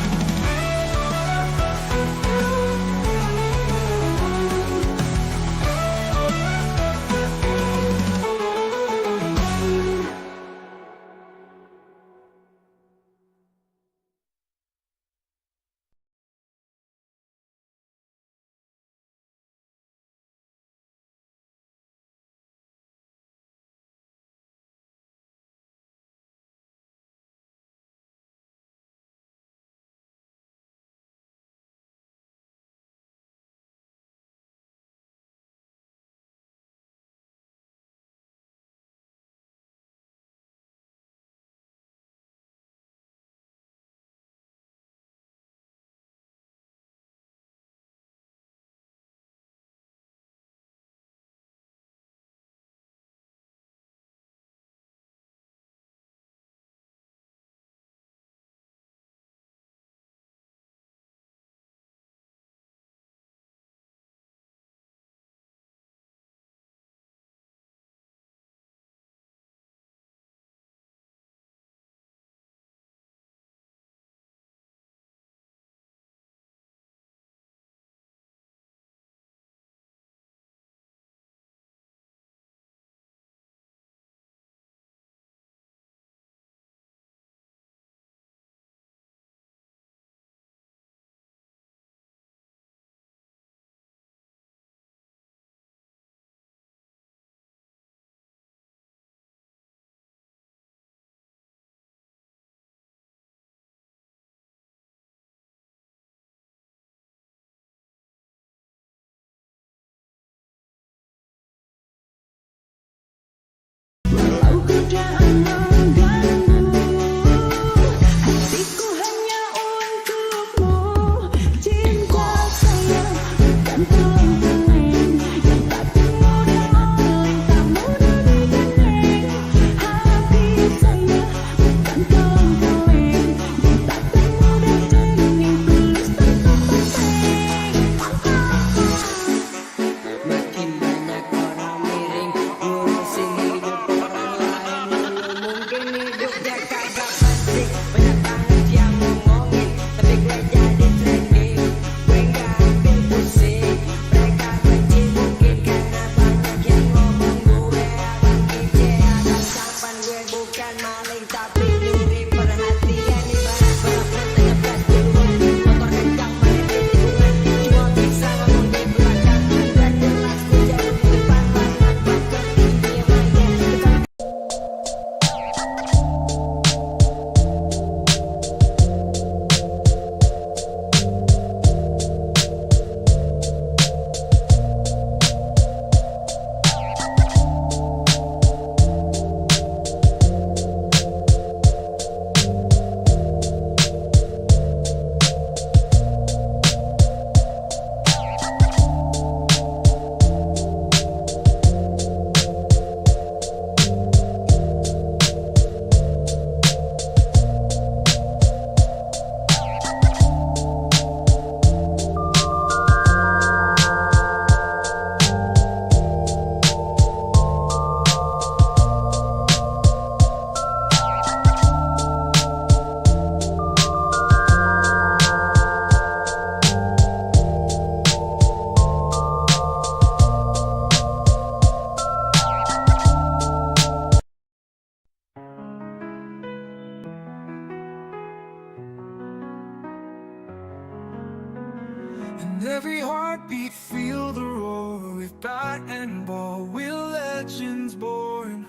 And every heartbeat feel the roar. With bat and ball, we'll legends born.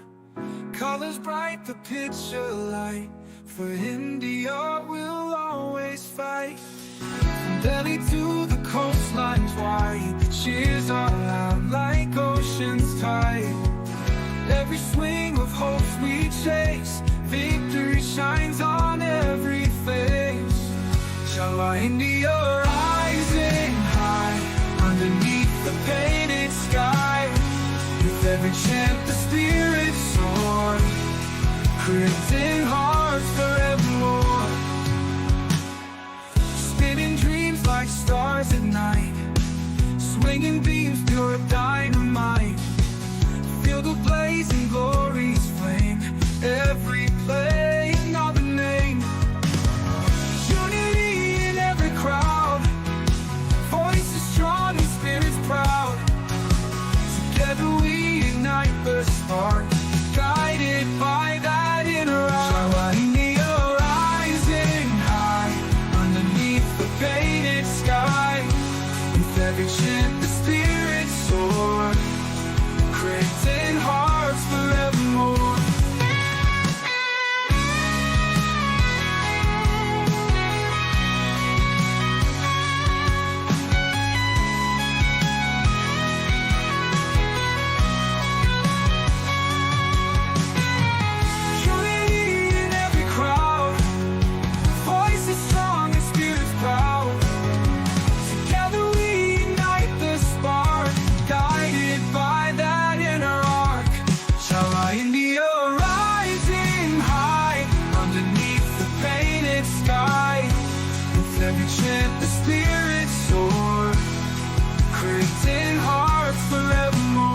Colors bright, the picture light. For India, we'll always fight. From Delhi to the coastlines wide, the cheers are loud like ocean's tide. Every swing of hopes we chase, victory shines on every face. Shall our India rising high? every chant the spirit soar, creating hearts forevermore. Spinning dreams like stars at night, swinging beams pure dynamite. Feel the blazing glory's flame, every plane of a name. Unity in every crowd, voices strong and spirits proud. Together we ignite the spark, guided by that inner eye. India rising high, underneath the painted sky. With every chant the spirits soar, creating hearts forevermore. Unity in every crowd, voices strong and spirits proud. Together we ignite the spark, guided by that inner arc. Shall India rising high, underneath the painted sky. With every chant the spirits soar, creating hearts forevermore.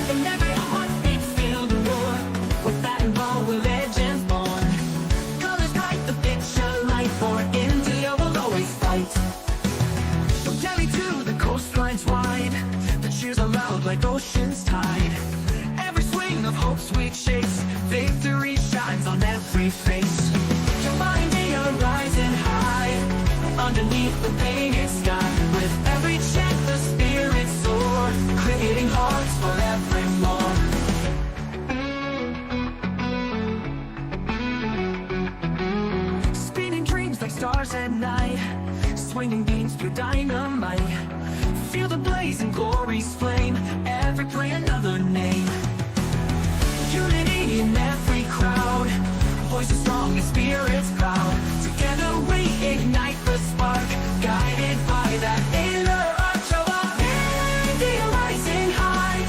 In every heartbeat, feel the roar. With that and ball, we're legends born. Colors bright, the picture light. For India, we'll always fight. From Delhi to the coastlines wide, the cheers are loud like ocean's tide. Every swing of hope, sweet shakes. Victory shines on every face. Your India rising high, underneath the painted sky. With every chant, the spirits soar, creating hearts forevermore. Spinning dreams like stars at night, swinging beams through dynamite. Feel the blazing glory's flame, every play another name. Unity in every crowd, voices strong and spirits proud. Together we ignite the spark, guided by that inner arch of our India rising high,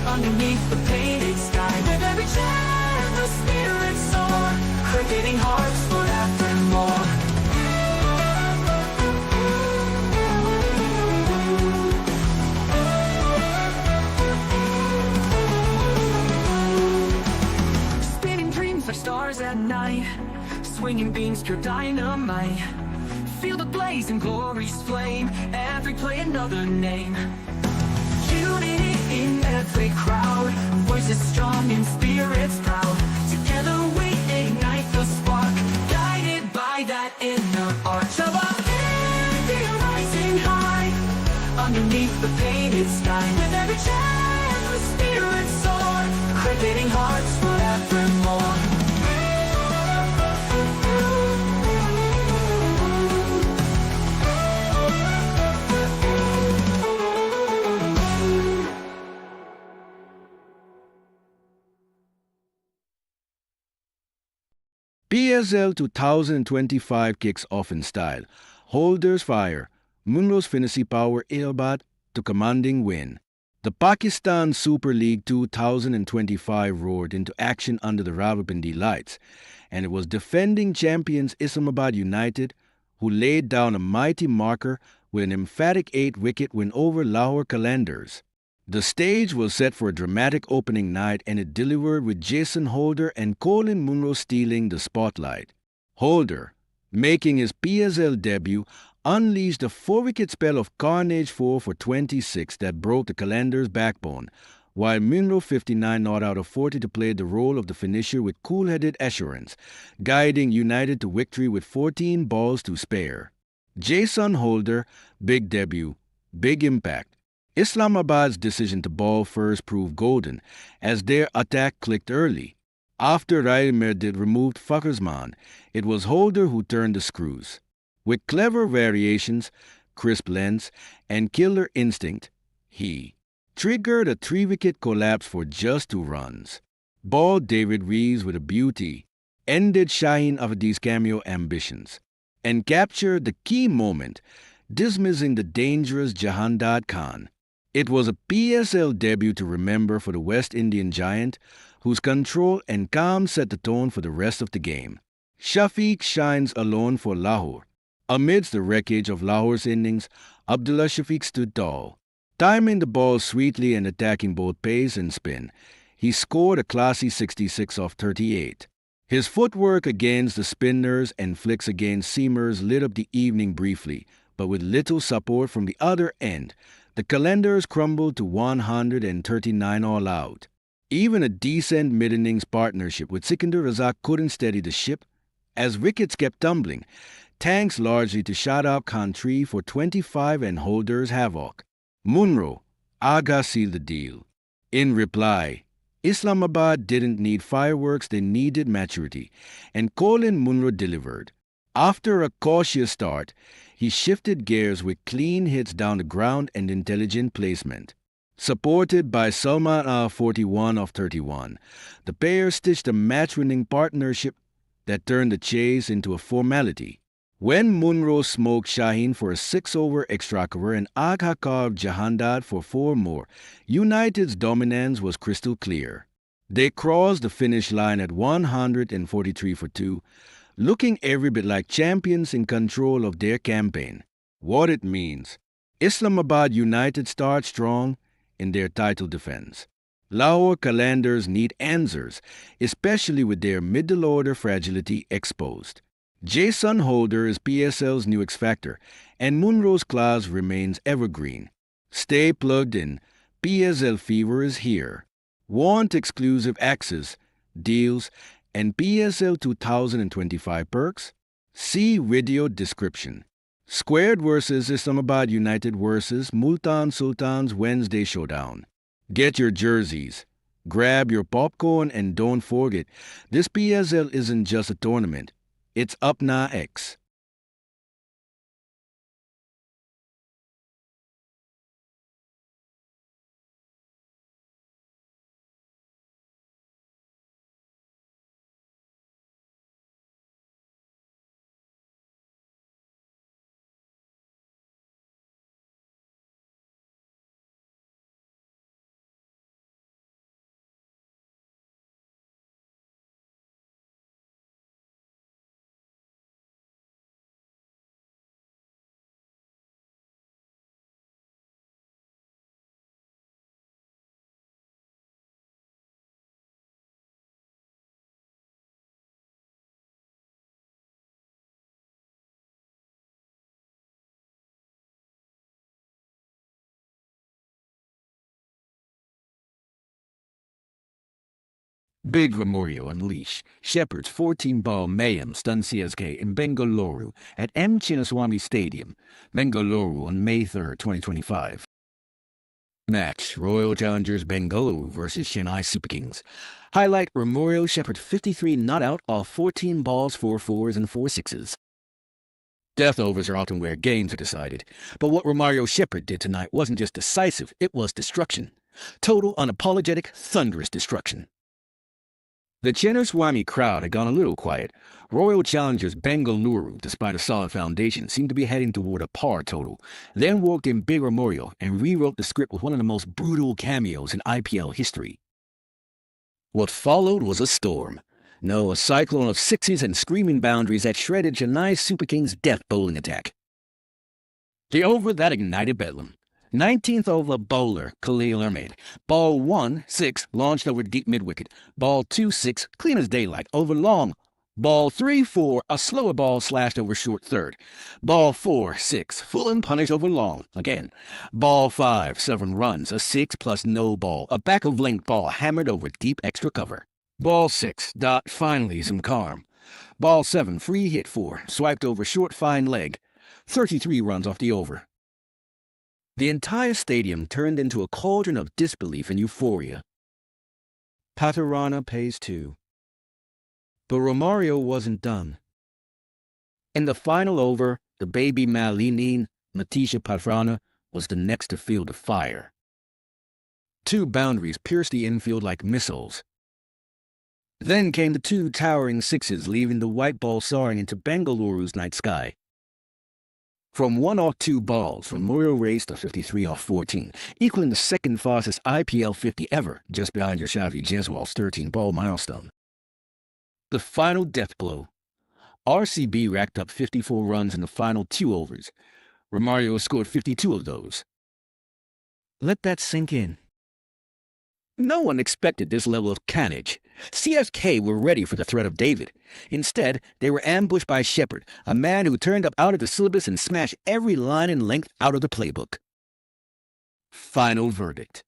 underneath the painted sky. With every chant the spirits soar, creating hearts forevermore. Spinning dreams like stars at night, swinging beams pure dynamite. Feel the blazing glory's flame, every play another name. Unity in every crowd, voices strong and spirits proud. Together we ignite the spark, guided by that inner arch of our India rising high, underneath the painted sky. With every chant the spirits soar, creating hearts forevermore. PSL 2025 kicks off in style. Holders fire. Munro's fantasy power Ailbat to commanding win. The Pakistan Super League 2025 roared into action under the Rawalpindi lights, and it was defending champions Islamabad United who laid down a mighty marker with an emphatic 8-wicket win over Lahore Qalandars. The stage was set for a dramatic opening night, and it delivered with Jason Holder and Colin Munro stealing the spotlight. Holder, making his PSL debut, unleashed a 4-wicket spell of Carnage 4 for 26 that broke the Qalandars' backbone, while Munro 59 not out of 40 to play the role of the finisher with cool-headed assurance, guiding United to victory with 14 balls to spare. Jason Holder, big debut, big impact. Islamabad's decision to ball first proved golden, as their attack clicked early. After Reimer removed Fackersman, it was Holder who turned the screws. With clever variations, crisp lens, and killer instinct, he triggered a 3-wicket collapse for just 2 runs. Balled David Reeves with a beauty, ended Shaheen Afdi's cameo ambitions, and captured the key moment, dismissing the dangerous Jahandad Khan. It was a PSL debut to remember for the West Indian giant, whose control and calm set the tone for the rest of the game. Shafiq shines alone for Lahore. Amidst the wreckage of Lahore's innings, Abdullah Shafiq stood tall. Timing the ball sweetly and attacking both pace and spin, he scored a classy 66 off 38. His footwork against the spinners and flicks against seamers lit up the evening briefly, but with little support from the other end, the calendars crumbled to 139 all out. Even a decent mid-innings partnership with Sikandar Razak couldn't steady the ship, as wickets kept tumbling, thanks largely to Shadab Khan Tree for 25 and Holder's havoc. Munro, Agha sealed the deal. In reply, Islamabad didn't need fireworks, they needed maturity, and Colin Munro delivered. After a cautious start, he shifted gears with clean hits down the ground and intelligent placement. Supported by Salman 41 of 31, the pair stitched a match-winning partnership that turned the chase into a formality. When Munro smoked Shaheen for a 6-over extra cover and Agha carved Jahandad for 4 more, United's dominance was crystal clear. They crossed the finish line at 143 for 2, looking every bit like champions in control of their campaign. What it means: Islamabad United start strong in their title defense. Lahore Kalandars need answers, especially with their middle-order fragility exposed. Jason Holder is PSL's new X-Factor, and Munro's class remains evergreen. Stay plugged in. PSL Fever is here. Want exclusive access, deals, and PSL 2025 perks? See video description. Squared versus Islamabad United versus Multan Sultan's Wednesday Showdown. Get your jerseys, grab your popcorn, and don't forget, this PSL isn't just a tournament. It's Upna X. Big Memorial Unleash. Shepherd's 14-ball mayhem stunned CSK in Bengaluru at M. Chinnaswamy Stadium, Bengaluru on May 3, 2025. Match: Royal Challengers Bengaluru versus Chennai Super Kings. Highlight: Memorial Shepherd 53 not out off 14 balls, 4 fours, and 4 sixes. Death overs are often where games are decided, but what Romario Shepherd did tonight wasn't just decisive, it was destruction. Total, unapologetic, thunderous destruction. The Chinnaswamy crowd had gone a little quiet. Royal Challengers Bengaluru, despite a solid foundation, seemed to be heading toward a par total. Then walked in Big Memorial and rewrote the script with one of the most brutal cameos in IPL history. What followed was a storm. No, a cyclone of sixes and screaming boundaries that shredded Chennai Super Kings' death bowling attack. The over that ignited bedlam. 19th over bowler Khalil Ahmed. Ball 1-6 launched over deep mid-wicket. Ball 2-6 clean as daylight over long. Ball 3-4 a slower ball slashed over short third. Ball 4-6 full and punished over long again. Ball 5 7 runs, a 6 plus no ball, a back of length ball hammered over deep extra cover. Ball 6 finally some calm. Ball 7 free hit 4 swiped over short fine leg. 33 runs off the over. The entire stadium turned into a cauldron of disbelief and euphoria. Patarana pays 2. But Romario wasn't done. In the final over, the baby Malinin, Matisha Patrana, was the next to field a fire. Two boundaries pierced the infield like missiles. Then came the two towering sixes, leaving the white ball soaring into Bengaluru's night sky. From 1 off 2 balls, Romario raced a 53 off 14, equaling the second fastest IPL 50 ever, just behind Yashavi Jaiswal's 13-ball milestone. The final death blow. RCB racked up 54 runs in the final 2 overs. Romario scored 52 of those. Let that sink in. No one expected this level of carnage. CSK were ready for the threat of David. Instead, they were ambushed by Shepard, a man who turned up out of the syllabus and smashed every line and length out of the playbook. Final verdict.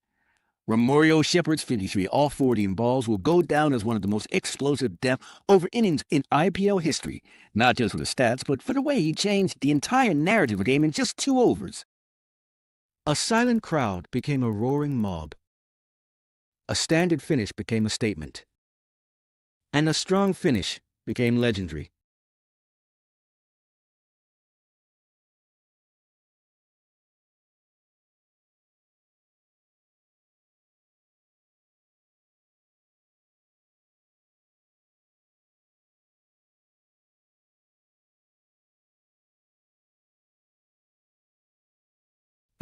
Romario Shepard's 53 all 14 balls will go down as one of the most explosive death over innings in IPL history, not just for the stats, but for the way he changed the entire narrative of the game in just 2 overs. A silent crowd became a roaring mob. A standard finish became a statement. And a strong finish became legendary.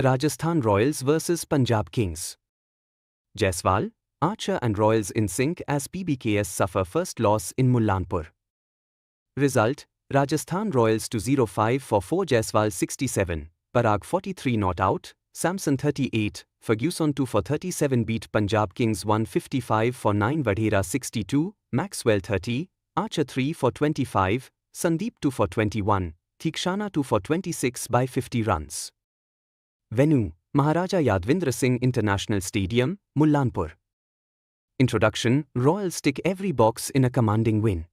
Rajasthan Royals vs Punjab Kings. Jaiswal, Archer and Royals in sync as PBKS suffer first loss in Mullanpur. Result, Rajasthan Royals 2-0-5 for 4 Jaiswal 67, Parag 43 not out, Samson 38, Ferguson 2 for 37 beat Punjab Kings 155 for 9 Vadhera 62, Maxwell 30, Archer 3 for 25, Sandeep 2 for 21, Thikshana 2 for 26 by 50 runs. Venue, Maharaja Yadvindra Singh International Stadium, Mullanpur. Introduction, Royals tick every box in a commanding win.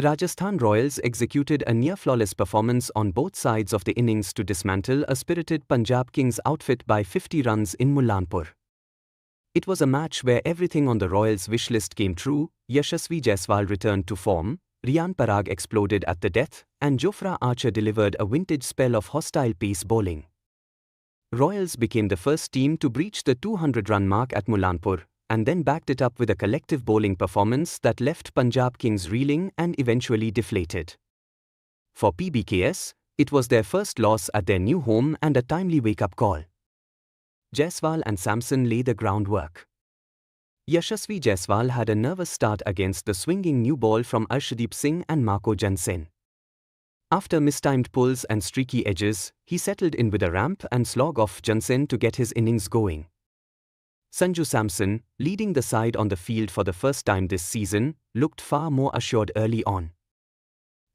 Rajasthan Royals executed a near-flawless performance on both sides of the innings to dismantle a spirited Punjab Kings outfit by 50 runs in Mullanpur. It was a match where everything on the Royals' wish list came true. Yashasvi Jaiswal returned to form, Riyan Parag exploded at the death, and Jofra Archer delivered a vintage spell of hostile pace bowling. Royals became the first team to breach the 200-run mark at Mullanpur, and then backed it up with a collective bowling performance that left Punjab Kings reeling and eventually deflated. For PBKS, it was their first loss at their new home and a timely wake-up call. Jaiswal and Samson lay the groundwork. Yashasvi Jaiswal had a nervous start against the swinging new ball from Arshdeep Singh and Marco Jansen. After mistimed pulls and streaky edges, he settled in with a ramp and slog off Jansen to get his innings going. Sanju Samson, leading the side on the field for the first time this season, looked far more assured early on.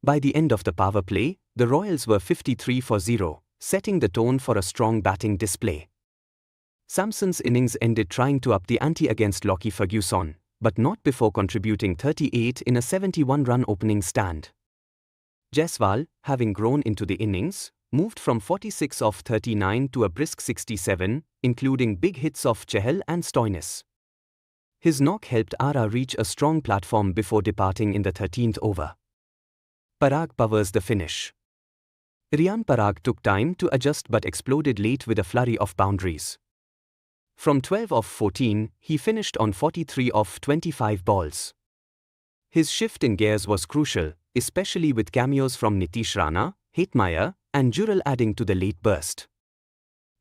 By the end of the power play, the Royals were 53 for 0, setting the tone for a strong batting display. Samson's innings ended trying to up the ante against Lockie Ferguson, but not before contributing 38 in a 71-run opening stand. Jaiswal, having grown into the innings, moved from 46 off 39 to a brisk 67, including big hits of Chahal and Stoinis. His knock helped Ara reach a strong platform before departing in the 13th over. Parag powers the finish. Riyan Parag took time to adjust but exploded late with a flurry of boundaries. From 12 off 14, he finished on 43 off 25 balls. His shift in gears was crucial, especially with cameos from Nitish Rana, Hetmeyer, and Jural adding to the late burst.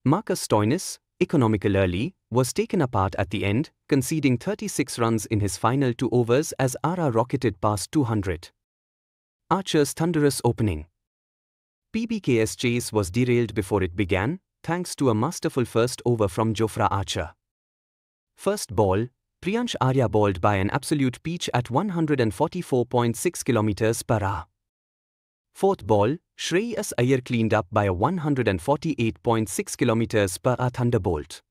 Marcus Stoinis, economical early, was taken apart at the end, conceding 36 runs in his final 2 overs as Ara rocketed past 200. Archer's thunderous opening. PBKS chase was derailed before it began, thanks to a masterful first over from Jofra Archer. First ball, Priyansh Arya bowled by an absolute peach at 144.6 km per hour. Fourth ball, Shreyas Iyer cleaned up by a 148.6 km per hour thunderbolt.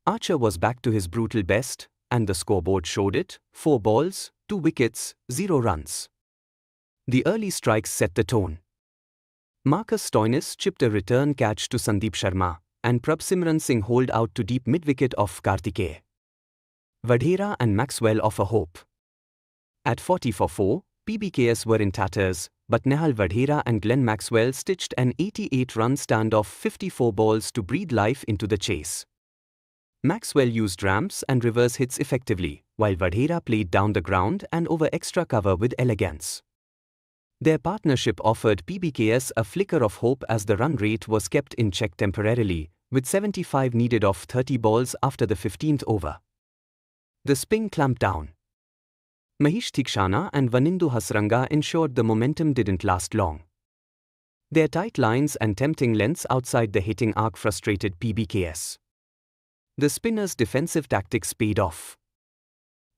Archer was back to his brutal best, and the scoreboard showed it: 4 balls, 2 wickets, 0 runs. The early strikes set the tone. Marcus Stoinis chipped a return catch to Sandeep Sharma, and Prabhsimran Singh holed out to deep mid-wicket off Karthikeya. Vadhera and Maxwell offer hope. At 40-4, PBKS were in tatters, but Nehal Vadhera and Glenn Maxwell stitched an 88-run standoff 54 balls to breathe life into the chase. Maxwell used ramps and reverse hits effectively, while Vadhera played down the ground and over extra cover with elegance. Their partnership offered PBKS a flicker of hope as the run rate was kept in check temporarily, with 75 needed off 30 balls after the 15th over. The spin clamped down. Mahesh Thikshana and Vanindu Hasranga ensured the momentum didn't last long. Their tight lines and tempting lengths outside the hitting arc frustrated PBKS. The spinners' defensive tactics paid off.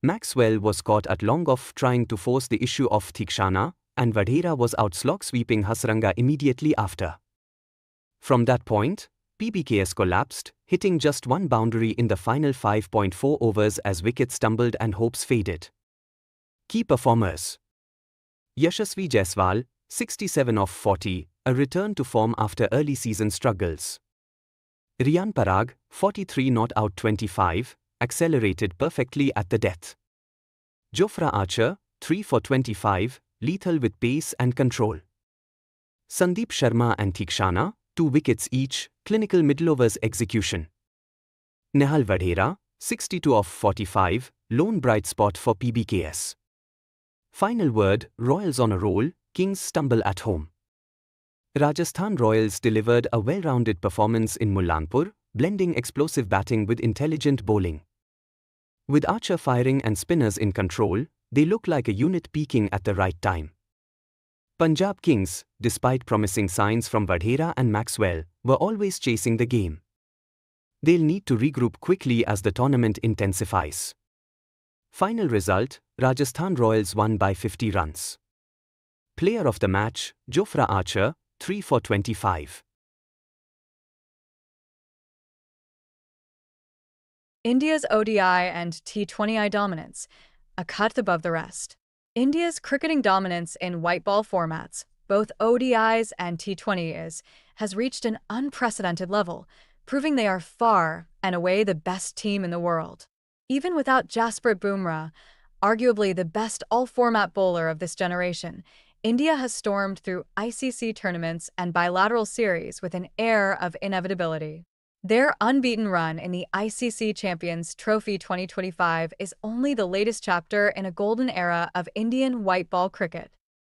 Maxwell was caught at long off trying to force the issue off Thikshana, and Vadhera was out slog sweeping Hasranga immediately after. From that point, PBKS collapsed, hitting just one boundary in the final 5.4 overs as wickets stumbled and hopes faded. Key performers: Yashasvi Jaiswal, 67 off 40, a return to form after early season struggles. Riyan Parag, 43 not out 25, accelerated perfectly at the death. Jofra Archer, 3 for 25, lethal with pace and control. Sandeep Sharma and Thikshana, 2 wickets each, clinical middle overs execution. Nehal Vadhera, 62 off 45, lone bright spot for PBKS. Final word: Royals on a roll, Kings stumble at home. Rajasthan Royals delivered a well-rounded performance in Mullanpur, blending explosive batting with intelligent bowling. With Archer firing and spinners in control, they look like a unit peaking at the right time. Punjab Kings, despite promising signs from Vadhera and Maxwell, were always chasing the game. They'll need to regroup quickly as the tournament intensifies. Final result: Rajasthan Royals won by 50 runs. Player of the match: Jofra Archer, 3 for 25. India's ODI and T20I dominance, a cut above the rest. India's cricketing dominance in white ball formats, both ODIs and T20Is, has reached an unprecedented level, proving they are far and away the best team in the world. Even without Jasprit Bumrah, arguably the best all-format bowler of this generation, India has stormed through ICC tournaments and bilateral series with an air of inevitability. Their unbeaten run in the ICC Champions Trophy 2025 is only the latest chapter in a golden era of Indian white ball cricket.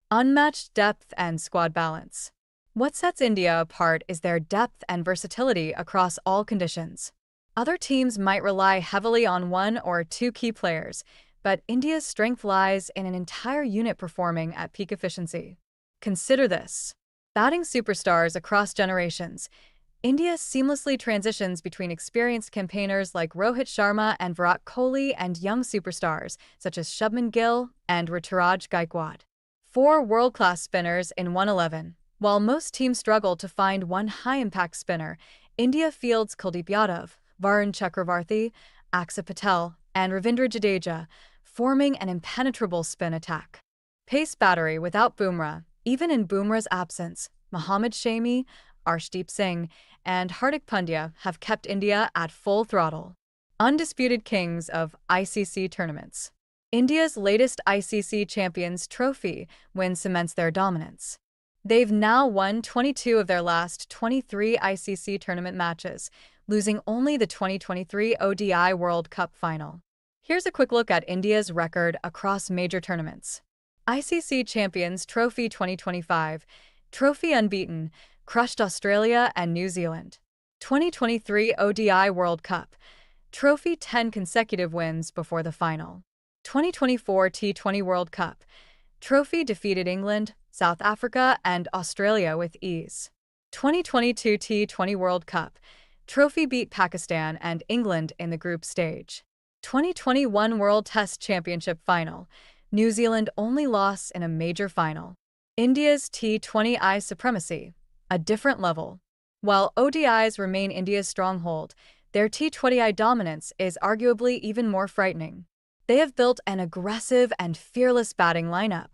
Unmatched depth and squad balance. What sets India apart is their depth and versatility across all conditions. Other teams might rely heavily on 1 or 2 key players, but India's strength lies in an entire unit performing at peak efficiency. Consider this: batting superstars across generations, India seamlessly transitions between experienced campaigners like Rohit Sharma and Virat Kohli and young superstars such as Shubman Gill and Ruturaj Gaikwad. 4 world-class spinners in 111. While most teams struggle to find one high-impact spinner, India fields Kuldeep Yadav, Varun Chakravarthi, Aksa Patel, and Ravindra Jadeja, forming an impenetrable spin attack. Pace battery without Bumrah. Even in Bumrah's absence, Mohammad Shami, Arshdeep Singh, and Hardik Pandya have kept India at full throttle. Undisputed kings of ICC tournaments. India's latest ICC Champions Trophy win cements their dominance. They've now won 22 of their last 23 ICC tournament matches, losing only the 2023 ODI World Cup final. Here's a quick look at India's record across major tournaments. ICC Champions Trophy 2025, trophy unbeaten, crushed Australia and New Zealand. 2023 ODI World Cup, trophy 10 consecutive wins before the final. 2024 T20 World Cup, trophy defeated England, South Africa, and Australia with ease. 2022 T20 World Cup, trophy beat Pakistan and England in the group stage. 2021 World Test Championship Final, New Zealand only loss in a major final. India's T20I supremacy, a different level. While ODIs remain India's stronghold, their T20I dominance is arguably even more frightening. They have built an aggressive and fearless batting lineup,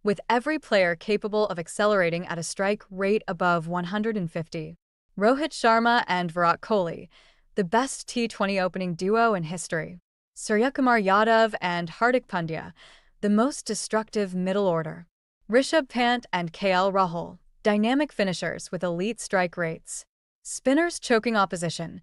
with every player capable of accelerating at a strike rate above 150. Rohit Sharma and Virat Kohli, the best T20 opening duo in history. Suryakumar Yadav and Hardik Pandya, the most destructive middle order. Rishabh Pant and KL Rahul, dynamic finishers with elite strike rates. Spinners choking opposition.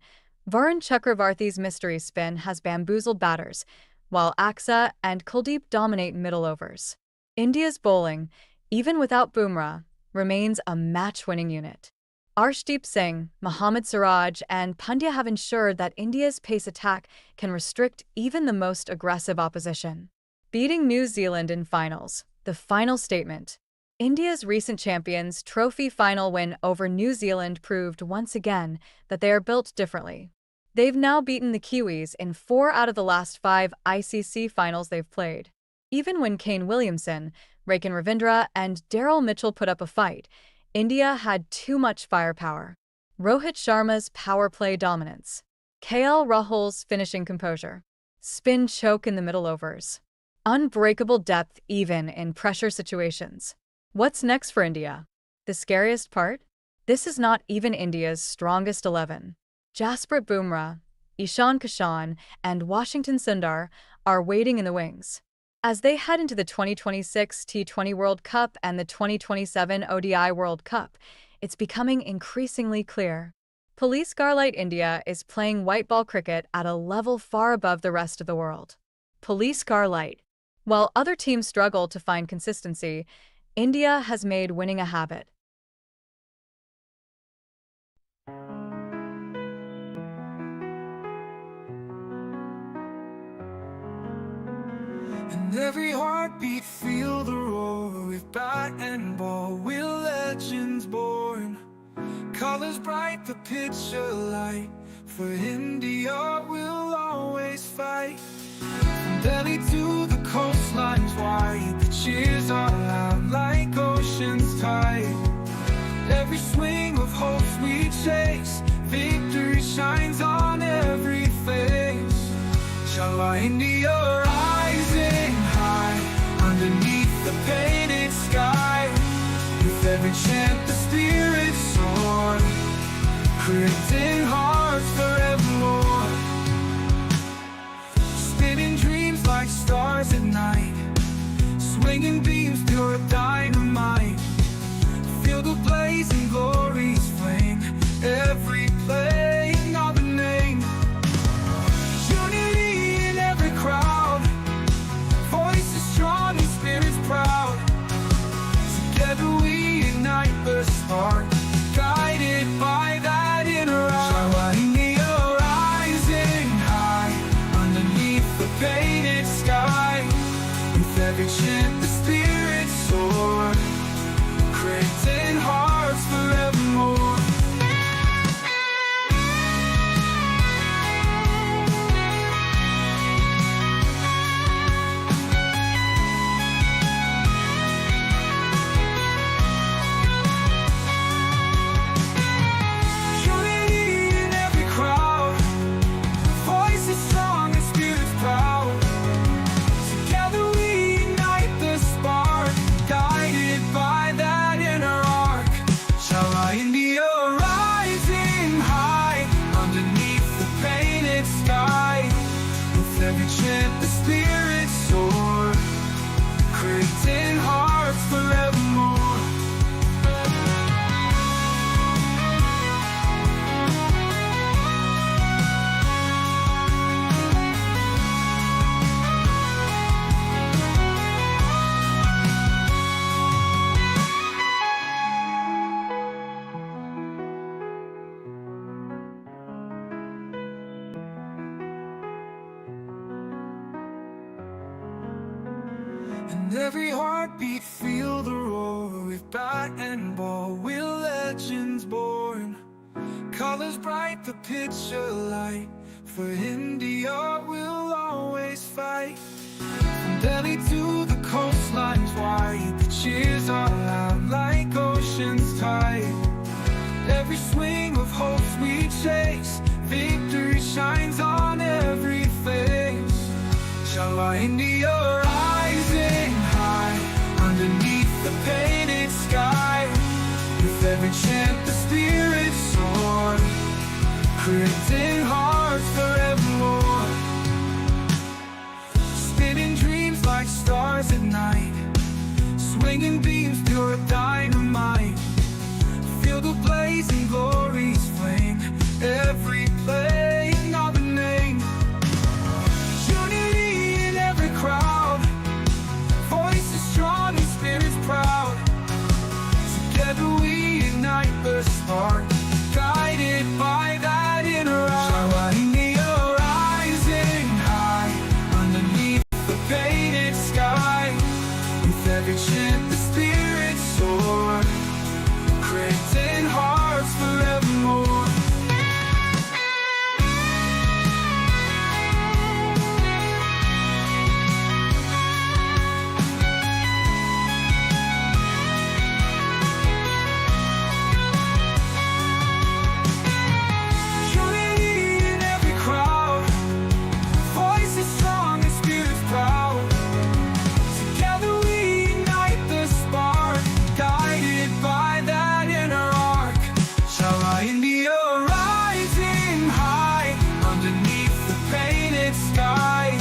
Varun Chakravarthi's mystery spin has bamboozled batters, while Aksa and Kuldeep dominate middle overs. India's bowling, even without Bumrah, remains a match-winning unit. Arshdeep Singh, Mohammad Siraj, and Pandya have ensured that India's pace attack can restrict even the most aggressive opposition. Beating New Zealand in finals. The final statement. India's recent Champions Trophy final win over New Zealand proved once again that they are built differently. They've now beaten the Kiwis in 4 out of the last 5 ICC finals they've played. Even when Kane Williamson, Rakan Ravindra, and Daryl Mitchell put up a fight, India had too much firepower. Rohit Sharma's power play dominance. KL Rahul's finishing composure. Spin choke in the middle overs. Unbreakable depth even in pressure situations. What's next for India? The scariest part? This is not even India's strongest 11. Jasprit Bumrah, Ishan Kishan, and Washington Sundar are waiting in the wings. As they head into the 2026 T20 World Cup and the 2027 ODI World Cup, it's becoming increasingly clear. Police Garlight India is playing white ball cricket at a level far above the rest of the world. Police Garlight. While other teams struggle to find consistency, India has made winning a habit. And every heartbeat feel the roar. With bat and ball, we're legends born. Colors bright, the picture light. For India, we'll always fight. From Delhi to the coastlines wide, the cheers are loud like ocean's tide. Every swing of hopes we chase, victory shines on every face. Shala India rising high, underneath the painted sky. With every chant the spirits soar, creating hearts forevermore. Spinning dreams like stars at night, swinging beams pure dynamite. Feel the blazing glory's flame, every playing of a name. Unity in every crowd, voices strong and spirits proud. Together we ignite the spark, guided by that inner eye. India rising high, underneath the painted sky. With every chant the spirits soar, creating hearts forevermore. Unity in every crowd, voices strong and spirits proud. Together we ignite the spark, guided by that inner arc. Shala India rising high, underneath the painted sky. With every chant the spirits soar, creating hearts forevermore. And every heartbeat feel the roar. With bat and ball, we're legends born. Colors bright, the picture light. For India, we'll always fight. From Delhi to the coastlines wide, the cheers are loud like ocean's tide. Every swing of hopes we chase, victory shines on every face. Shala India rising high, underneath the painted sky. With every chant the spirits soar, creating hearts forevermore. Spinning dreams like stars at Swinging beams, pure dynamite. Feel the blazing glory's flame. Every plane of a name. Unity in every crowd. Voices strong and spirits proud. Together we ignite the spark. Guided by that inner eye. India rising high underneath the painted sky. With every chant the spirits soar, creating hearts forevermore. Unity in every crowd. Voices strong and spirits proud. Together we ignite the spark. Guided by that inner arc. Shall India rising high underneath the painted sky.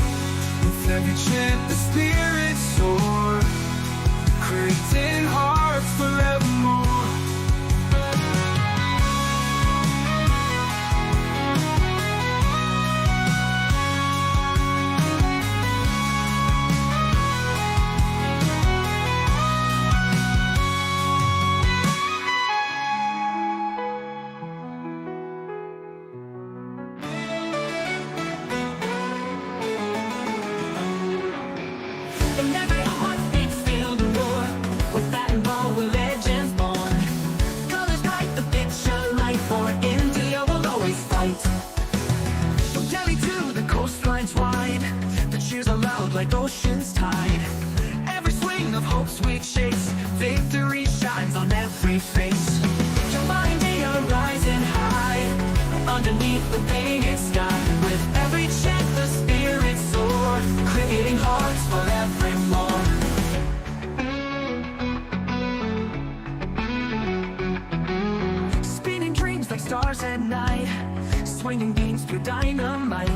With every chant the spirits soar, creating hearts forevermore. And every heartbeat filled a roar. With that and ball, we're legends born. Colors bright, the picture light. For India will always fight. From Delhi to the coastlines wide, the cheers are loud like ocean's tide. Every swing of hope, sweet shakes. Victory shines on every face. Java India rising high underneath the painted sky. With every chant, the spirits soar, creating hearts forevermore. Spinning dreams like stars at night. Swinging beams through dynamite.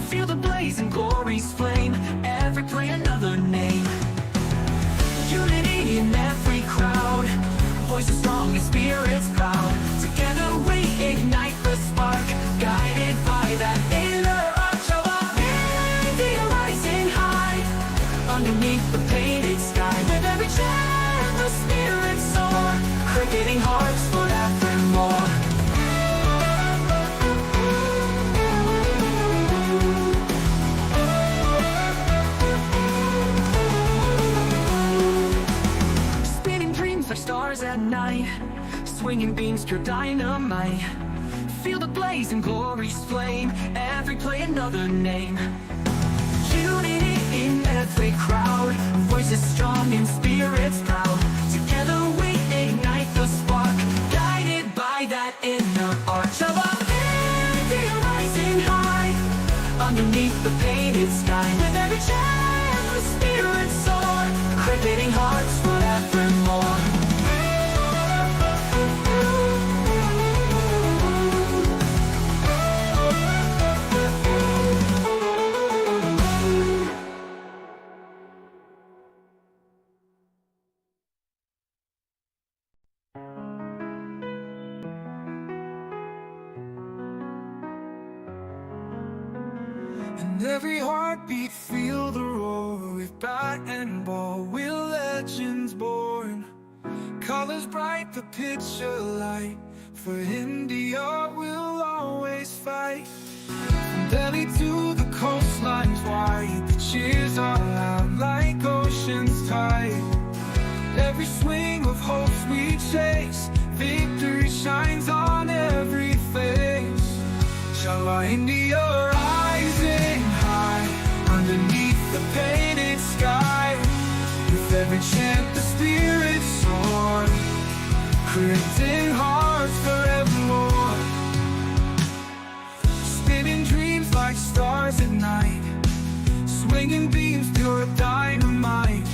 Feel the blaze and glory's flame. Every play another name. Unity in every crowd. Voices strong and spirits proud. Together we ignite the spark. Guided by that inner arch of our India rising high underneath the painted sky. With every chant the spirits soar, creating hearts forevermore. Spinning dreams like stars at night. Swinging beams, pure dynamite. Feel the blaze and glory's flame. Every play another name. Unity in every crowd. Voices strong and spirits proud. Together we ignite the spark. Guided by that inner arch of our India rising high underneath the painted sky. With every chant the spirits soar, creating hearts forevermore. And every heartbeat feel the roar. With bat and ball, we're legends born. Colors bright, the picture light. For India we'll always fight. From Delhi to the coastlines wide, the cheers are loud like ocean's tide. Every swing of hopes we chase, victory shines on every face. Shall India rising high underneath the painted sky. With every chant the spirits soar, creating hearts forevermore. Spinning dreams like stars at night. Swinging beams, pure dynamite.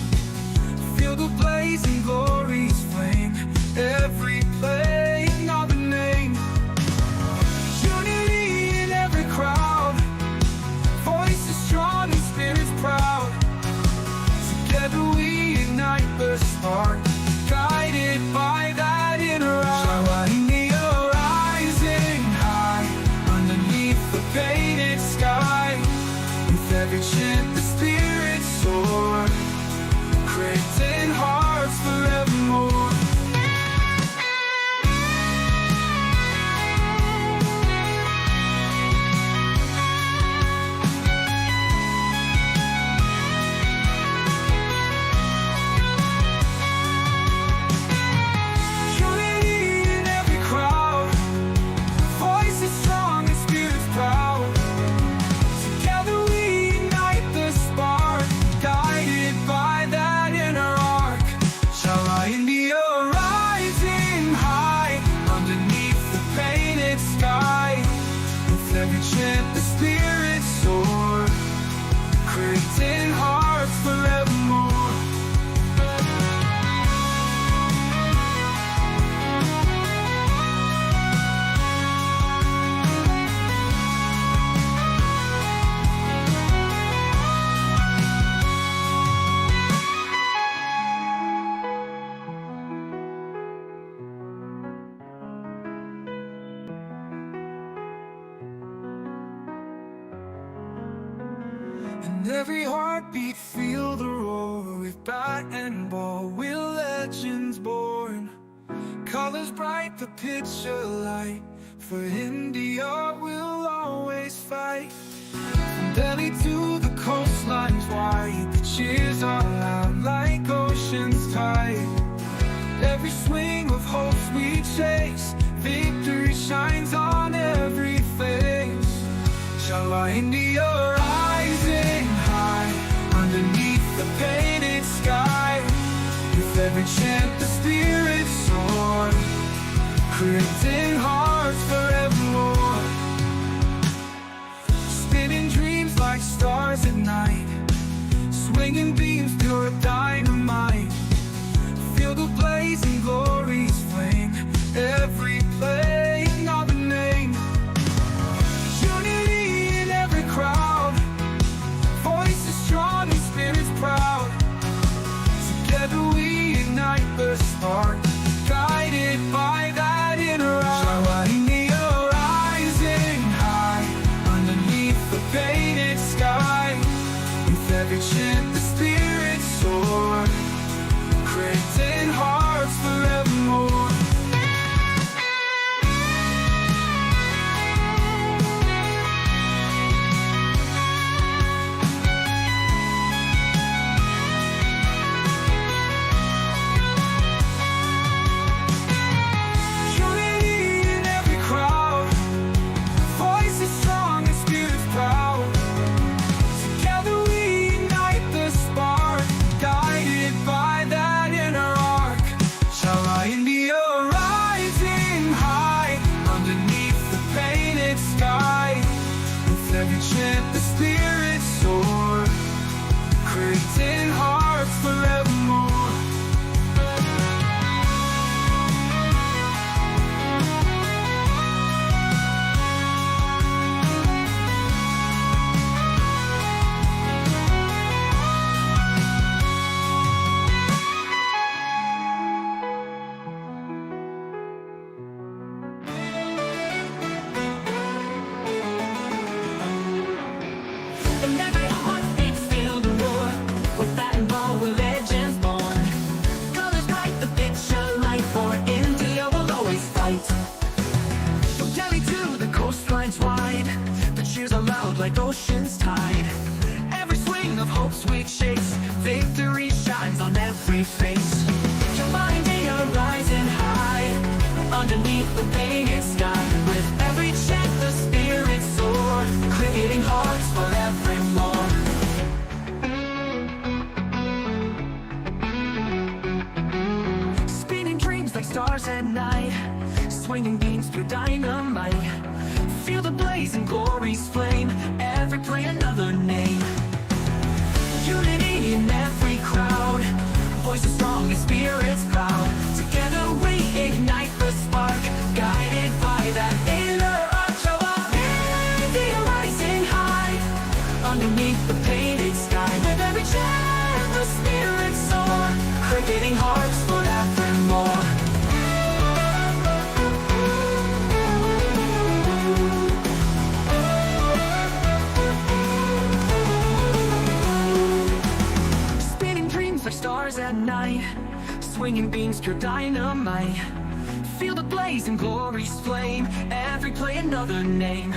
Feel the blazing glory's flame. Every plane of a name. Unity in every crowd. Voices strong and spirits proud. Together we ignite the spark. spark, guided by that inner eye. India rising high, underneath the painted sky. With every chant the spirits soar, creating hearts forevermore. Every chant the spirits soar, creating hearts forevermore. And every heartbeat feel the roar. With bat and ball we're legends born. Colors bright, the picture light. For India we'll always fight. From Delhi to the coastlines wide, the cheers are loud like ocean's tide. Every swing of hopes we chase, victory shines on every face. Shala India rising high, underneath the painted sky. With every chant the spirits soar, creating hearts forevermore. Spinning dreams like stars at night, swinging beams pure dynamite. Feel the blazing glories flame, every playing of a name. Unity in every crowd, voices strong and spirits proud. Together we ignite the spark, guided by that inner eye. India rising high, underneath the painted sky. With every chant the spirits soar, creating hearts forevermore. Unity in every crowd, voices strong and spirits proud. Together we ignite the spark, guided by that inner arc. Shala India rising high, underneath the painted sky. With every chant the spirits soar, creating hearts forevermore. And every heartbeat feel the roar. With bat and ball we're legends born. Colors bright, the picture light. For India we'll always fight. From Delhi to the coastlines wide, the cheers are loud like ocean's tide. Every swing of hope's we chase, victory shines on every face. Shala India rising high, underneath the painted sky. With every chant the spirits soar, creating hearts forevermore. Spinning dreams like stars at night, swinging beams through dynamite. Feel the blazing glories flame, every play another name. Unity in every crowd, voices strong and spirits proud. Together we ignite the spark, guided by that inner arc. India rising high, underneath the painted sky. With every chant the spirits soar, creating hearts like stars at night, swinging beams, pure dynamite. Feel the blazing glory's flame, every play another name.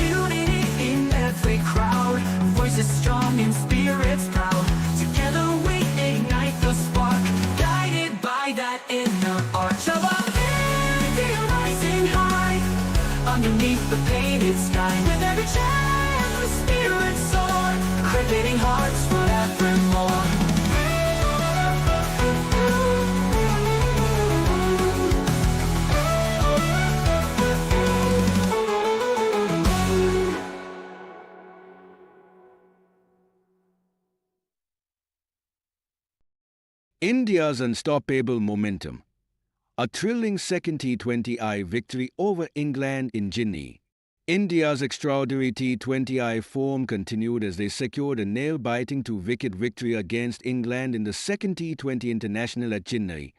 Unity in every crowd, voices strong and spirits proud. Together we ignite the spark, guided by that inner arch of our India rising high, underneath the painted sky. With every chant the spirits soar, cricketing hearts forevermore. India's unstoppable momentum. A thrilling second T20I victory over England in Chennai. India's extraordinary T20I form continued as they secured a nail-biting 2-wicket victory against England in the second T20 International at Chennai,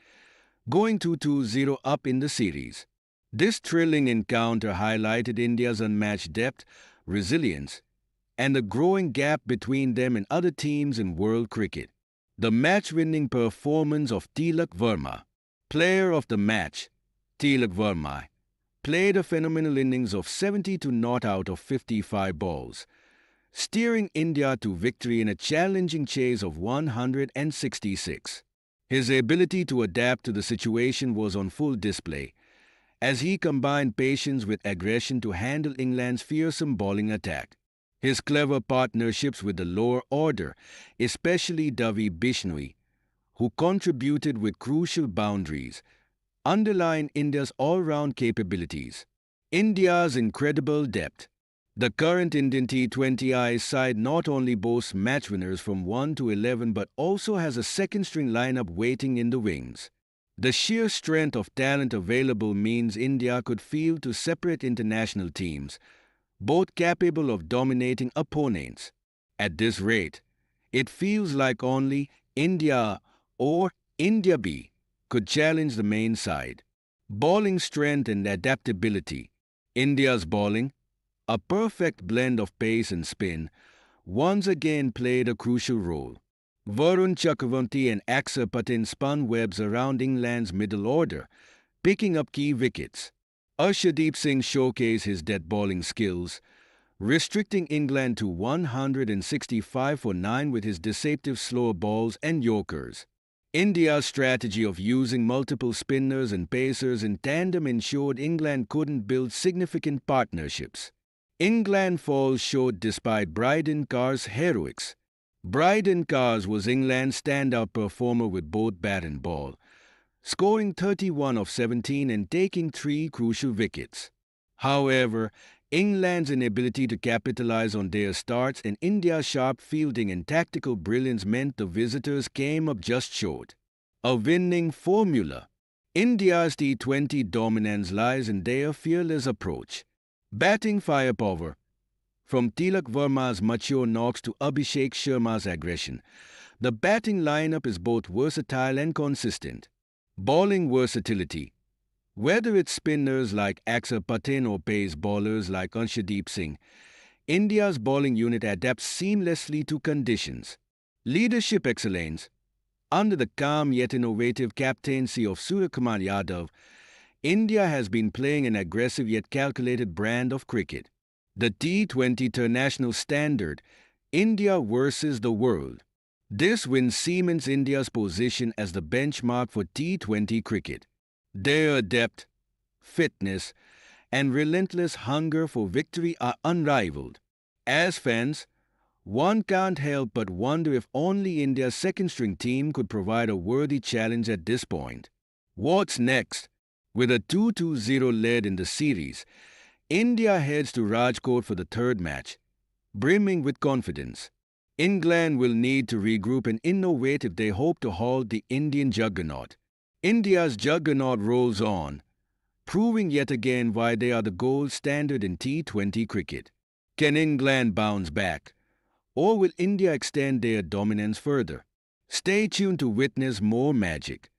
going 2-0 up in the series. This thrilling encounter highlighted India's unmatched depth, resilience, and the growing gap between them and other teams in world cricket. The match-winning performance of Tilak Verma, player of the match. Tilak Verma played a phenomenal innings of 70 not out of 55 balls, steering India to victory in a challenging chase of 166. His ability to adapt to the situation was on full display, as he combined patience with aggression to handle England's fearsome bowling attack. His clever partnerships with the lower order, especially Davi Bishnoi, who contributed with crucial boundaries, underline India's all-round capabilities. India's incredible depth. The current Indian T20I side not only boasts match winners from 1 to 11 but also has a second-string lineup waiting in the wings. The sheer strength of talent available means India could field to separate international teams, both capable of dominating opponents. At this rate, it feels like only India or India B could challenge the main side. Bowling strength and adaptability. India's bowling, a perfect blend of pace and spin, once again played a crucial role. Varun Chakravarti and Axar Patel spun webs around England's middle order, picking up key wickets. Arshdeep Singh showcased his dead bowling skills, restricting England to 165 for 9 with his deceptive slower balls and yorkers. India's strategy of using multiple spinners and pacers in tandem ensured England couldn't build significant partnerships. England falls short despite Bryden Carr's heroics. Bryden Carr was England's standout performer with both bat and ball, scoring 31 of 17 and taking 3 crucial wickets. However, England's inability to capitalize on their starts and India's sharp fielding and tactical brilliance meant the visitors came up just short. A winning formula. India's T20 dominance lies in their fearless approach. Batting firepower. From Tilak Verma's mature knocks to Abhishek Sharma's aggression, the batting lineup is both versatile and consistent. Bowling versatility. Whether it's spinners like Axar Patel or pace bowlers like Arshdeep Singh, India's bowling unit adapts seamlessly to conditions. Leadership excellence. Under the calm yet innovative captaincy of Suryakumar Yadav, India has been playing an aggressive yet calculated brand of cricket. The T20 international standard, India versus the world. This win cements India's position as the benchmark for T20 cricket. Their depth, fitness, and relentless hunger for victory are unrivaled. As fans, one can't help but wonder if only India's second-string team could provide a worthy challenge at this point. What's next? With a 2-0 lead in the series, India heads to Rajkot for the third match, brimming with confidence. England will need to regroup and innovate if they hope to halt the Indian juggernaut. India's juggernaut rolls on, proving yet again why they are the gold standard in T20 cricket. Can England bounce back? Or will India extend their dominance further? Stay tuned to witness more magic.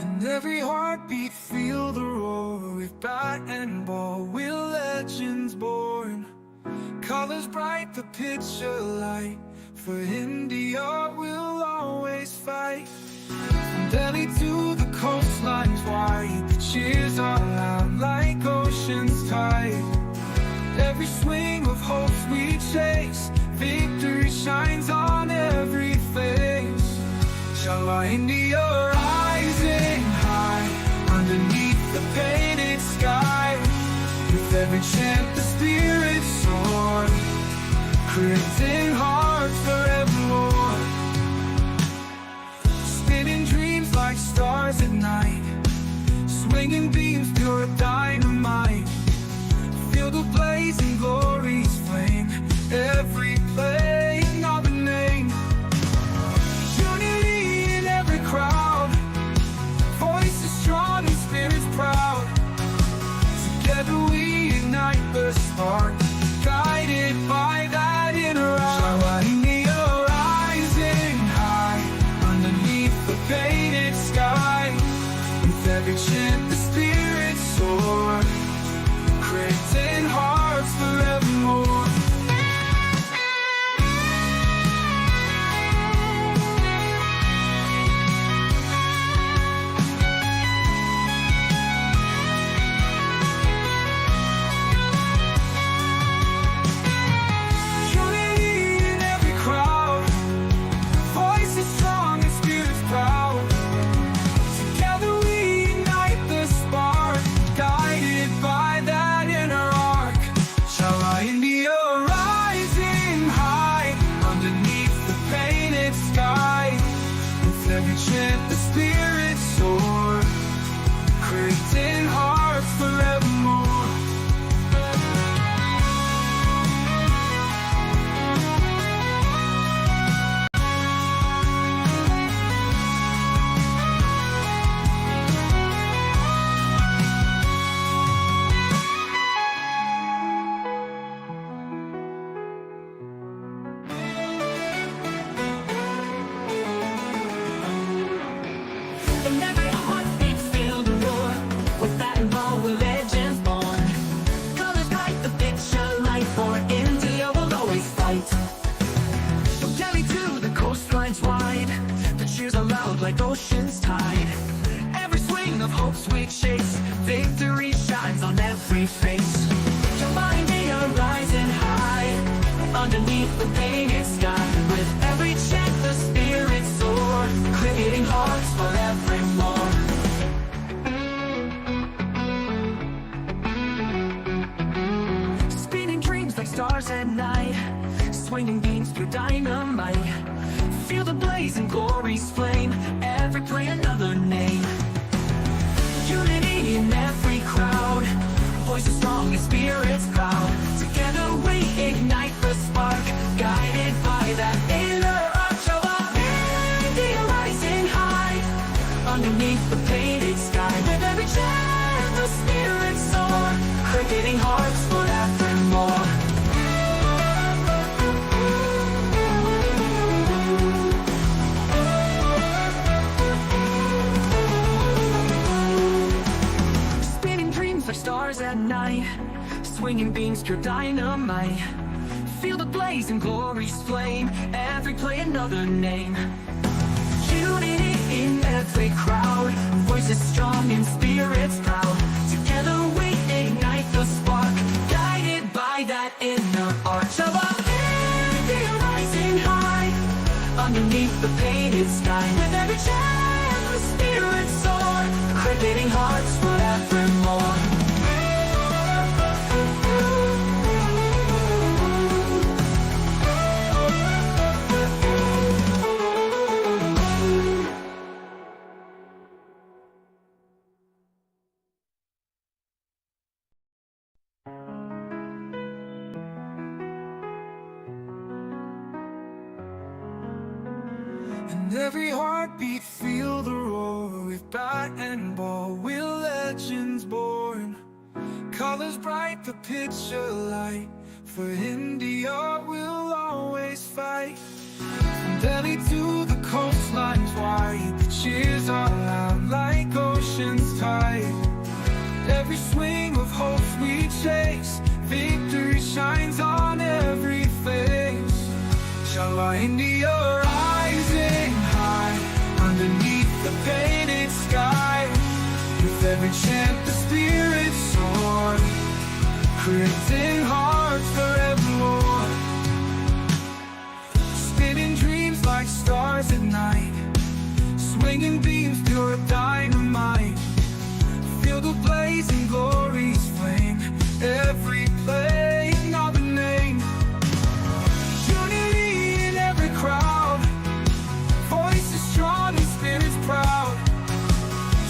And every heartbeat feel the roar. With bat and ball, we're legends born. Colors bright, the picture light. For India, we'll always fight. From Delhi to the coastlines wide, the cheers are loud like ocean's tide. Every swing of hopes we chase, victory shines on every face. Shala India rising high, underneath the painted sky. With every chant the spirits soar, creating hearts forevermore. Spinning dreams like stars at night, swinging beams pure dynamite. Feel the blazing glory's flame, every playing of a name. Unity in every crowd, voices strong and spirits proud. Together we ignite the spark, guided by that inner eye. India rising high, underneath the painted sky. With every chant the spirits soar, creating hearts forevermore. Unity in every crowd, voices strong and spirits proud. Together we ignite the spark, guided by that inner arc. Shala India rising high, underneath the painted sky. With every chant the spirits soar, creating hearts forevermore. And every heartbeat feel the roar. With that and ball, we're legends born. Colors bright, the picture light. For India, we'll always fight. From Delhi to the coastlines wide, the cheers are loud like ocean's tide. Every swing of hope's we chase, victory shines on every face. Java India rising high, underneath the painted sky. With every chant the spirits soar, creating hearts forevermore. Spinning dreams like stars at night, swinging beams through dynamite. Feel the blaze and glory's flame, every play another name. Unity in every crowd, voices strong and spirits proud. Together we ignite the spark, guided by that inner arch of our India rising high, underneath the painted sky. With every chant the spirits soar, creating hearts forevermore. Spinning dreams like stars at night, swinging beams pure dynamite. Feel the blaze and glory's flame, every play another name. Unity in every crowd, voices strong and spirits proud. Together we ignite the spark, guided by that inner arch of our India rising high, underneath the painted sky. With every chant the spirits soar, creating hearts forevermore. And every heartbeat feel the roar. With bat and ball, we're legends born. Colors bright, the picture light. For India, we'll always fight. From Delhi to the coastlines wide, the cheers are loud like chase, victory shines on every face. Shala India rising high, underneath the painted sky. With every chant the spirit soar, creating hearts forevermore. Spinning dreams like stars at night, swinging beams pure dynamite. Feel the blazing glory's flame, every play another name. Unity in every crowd, voices strong and spirits proud.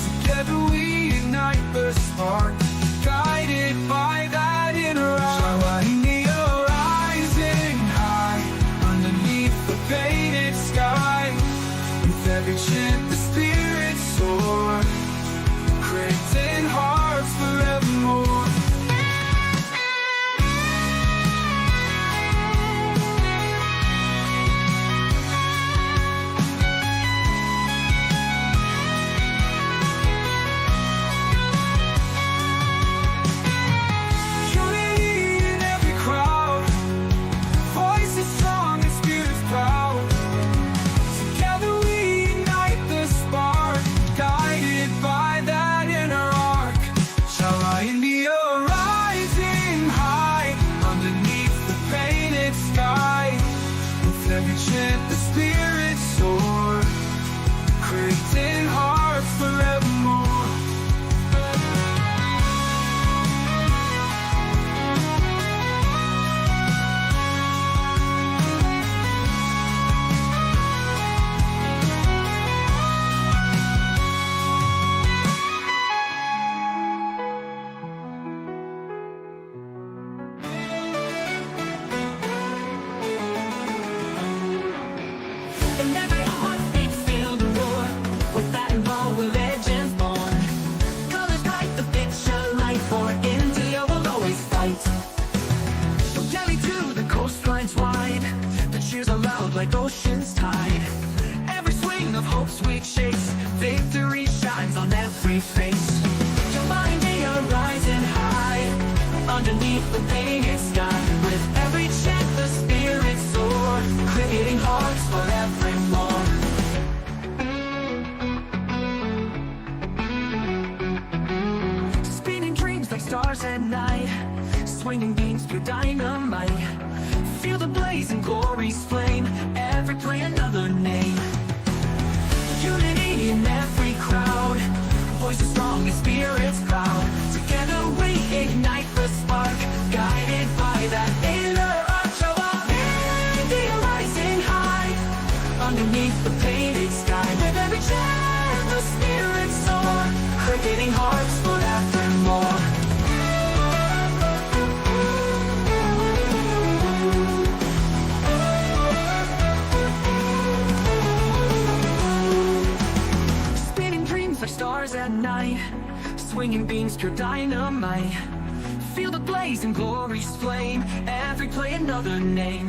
Together we ignite the spark, guided by that inner eye. India rising high, underneath the painted sky. With every chant the spirits soar, creating hearts forevermore. Unity in every crowd, voices strong and spirits proud. Together we ignite the spark, guided by that inner arc. Shala India rising high, underneath the painted sky. With every chant the spirits soar, creating hearts forevermore. In every heartbeat, feel the roar. With that involved, we're legends born. Colors bright, the picture light. For India, we'll always fight. From Delhi to the coastlines wide, the cheers are loud like ocean's tide. Every swing of hope, sweet shakes, victory shines on every face. Your India rising high, underneath the painted sky. With every chant, the spirits soar, creating hearts forevermore. Spinning dreams like stars at night, swinging beams through dynamite. Feel the blazing glory's flame, every play another name. Unity in every crowd, voices strong and spirits proud. Together we ignite the spark, guided by that inner arch of our India rising high, underneath the painted sky. With every chant the spirits soar, creating hearts forevermore. Spinning dreams like stars at night, swinging beams pure dynamite. Feel the blazing glory's flame, every play another name.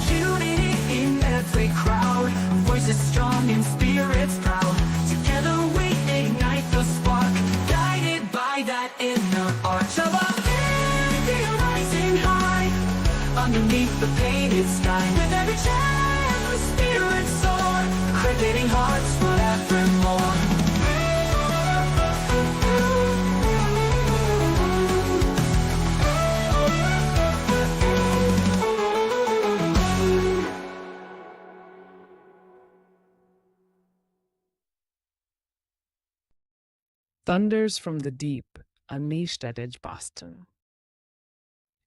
Unity in every crowd, voices strong and spirits proud. Together we ignite the spark, guided by that inner arch of our India rising high, underneath the painted sky. With every chant the spirits soar, creating hearts forevermore. Thunders from the Deep, unleashed at Edgbaston.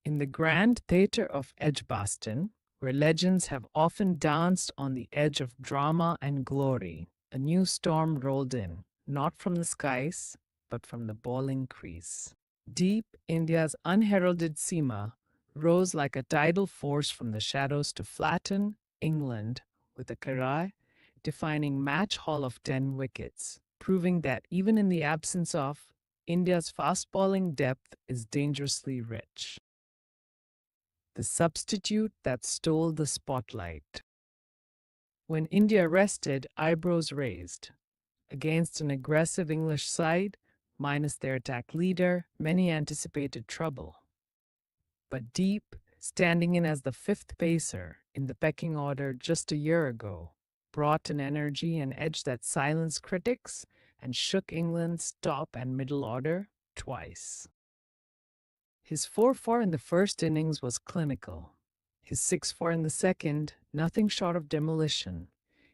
In the grand theatre of Edgbaston, where legends have often danced on the edge of drama and glory, a new storm rolled in, not from the skies, but from the boiling crease. Deep, India's unheralded Seema, rose like a tidal force from the shadows to flatten England with a karai, defining match haul of 10 wickets, proving that even in the absence of, India's fast-bowling depth is dangerously rich. The substitute that stole the spotlight. When India rested, eyebrows raised. Against an aggressive English side, Minus their attack leader, many anticipated trouble. But Deep, standing in as the fifth pacer in the pecking order just a year ago, brought an energy and edge that silenced critics and shook England's top and middle order twice. His 4-4 in the first innings was clinical. His 6-4 in the second, nothing short of demolition.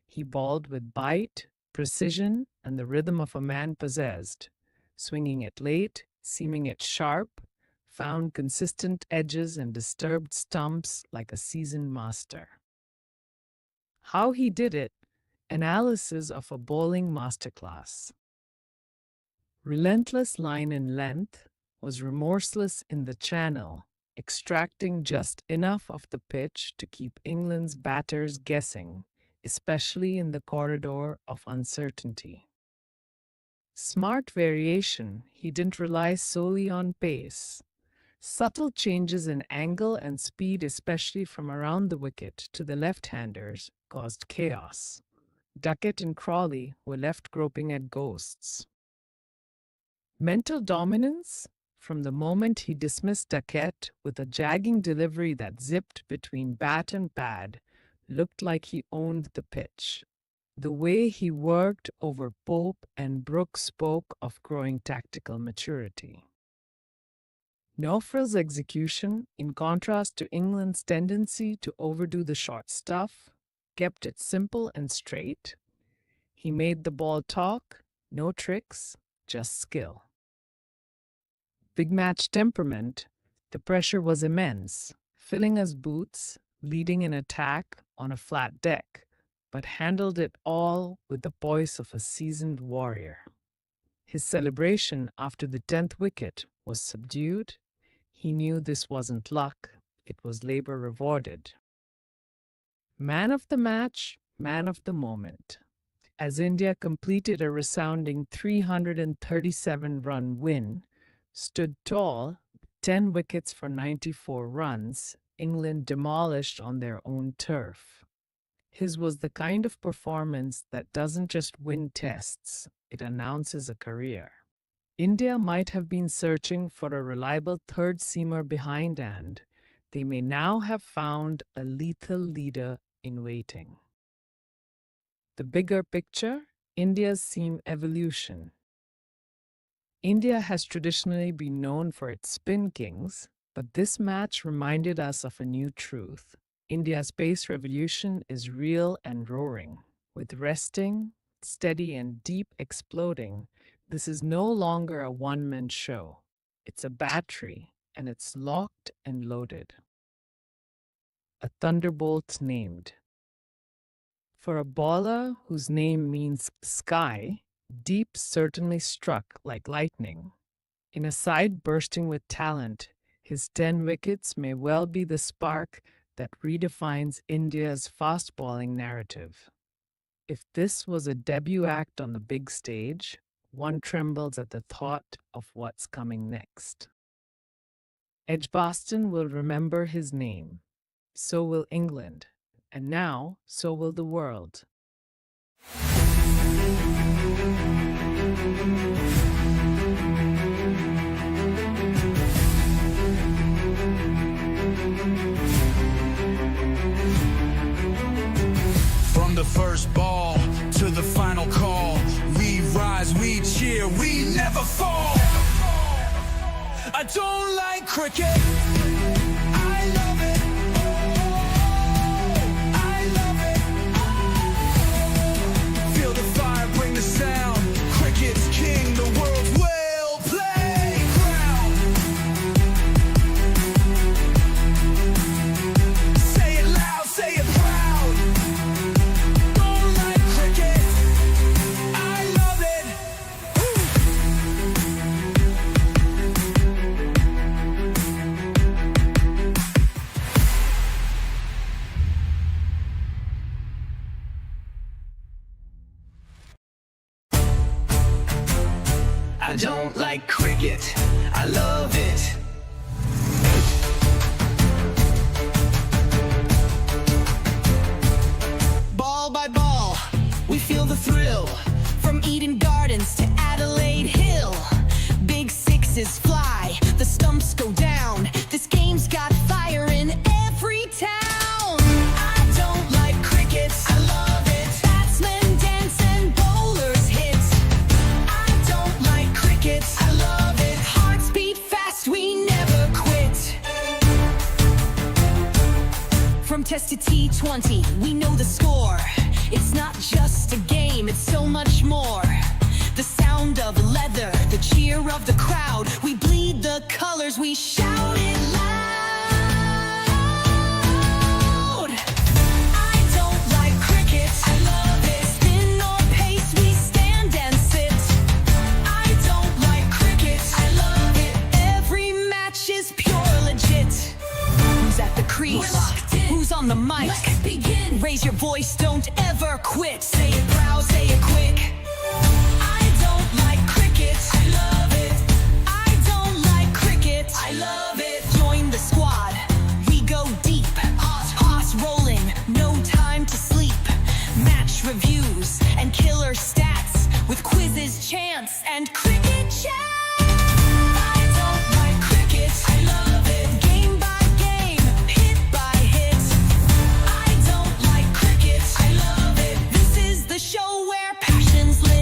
He bowled with bite, precision, and the rhythm of a man possessed, swinging it late, seaming it sharp, found consistent edges and disturbed stumps like a seasoned master. How he did it, analysis of a bowling masterclass. Relentless line in length, was remorseless in the channel, extracting just enough of the pitch to keep England's batters guessing, especially in the corridor of uncertainty. Smart variation, he didn't rely solely on pace. Subtle changes in angle and speed, especially from around the wicket to the left-handers, caused chaos. Duckett and Crawley were left groping at ghosts. Mental dominance? From the moment he dismissed Duckett with a jagging delivery that zipped between bat and pad, looked like he owned the pitch. The way he worked over Pope and Brooks spoke of growing tactical maturity. Nofrill's execution, in contrast to England's tendency to overdo the short stuff, kept it simple and straight. He made the ball talk, no tricks, just skill. Big match temperament, the pressure was immense, filling his boots, leading an attack on a flat deck, but handled it all with the poise of a seasoned warrior. His celebration after the 10th wicket was subdued. He knew this wasn't luck, it was labor rewarded. Man of the match, man of the moment. As India completed a resounding 337-run win, stood tall, 10 wickets for 94 runs, England demolished on their own turf. His was the kind of performance that doesn't just win tests, it announces a career. India might have been searching for a reliable third-seamer behindhand. They may now have found a lethal leader in waiting. The bigger picture, India's seam evolution. India has traditionally been known for its spin kings, but this match reminded us of a new truth. India's pace revolution is real and roaring. With resting, steady and deep exploding, this is no longer a one-man show. It's a battery, and it's locked and loaded. A thunderbolt named. For a bowler whose name means sky, Deep certainly struck like lightning. In a side bursting with talent, his 10 wickets may well be the spark that redefines India's fast bowling narrative. If this was a debut act on the big stage, one trembles at the thought of what's coming next. Edgbaston will remember his name. So will England. And now, so will the world. From the first ball to the final call, we rise, we cheer, we never fall. I don't like cricket. I love it. I love it. Feel the fire, bring the sound. Cricket's king, the world's well playground. Say it loud, say it proud. Don't like cricket. I love it. I don't like cricket. I love it. Ball by ball, we feel the thrill. From Eden Gardens to Adelaide Hill, T20, we know the score. It's not just a game, it's so much more. The sound of leather, the cheer of the crowd. We bleed the colors, we shout it loud. I don't like cricket, I love it. Spin or pace, we stand and sit. I don't like cricket, I love it. Every match is pure legit. Who's at the crease? Who's on the mic? Let's begin. Raise your voice, don't ever quit. Say it proud, say it quick. I don't like cricket, I love it. I don't like cricket, I love it. Join the squad, we go deep. Os rolling, no time to sleep. Match reviews and killer stats with quizzes, chants, and cricket chat. I don't like cricket, I love it. Game by game, hit by hit. I don't like cricket, I love it. This is the show where passion's lit.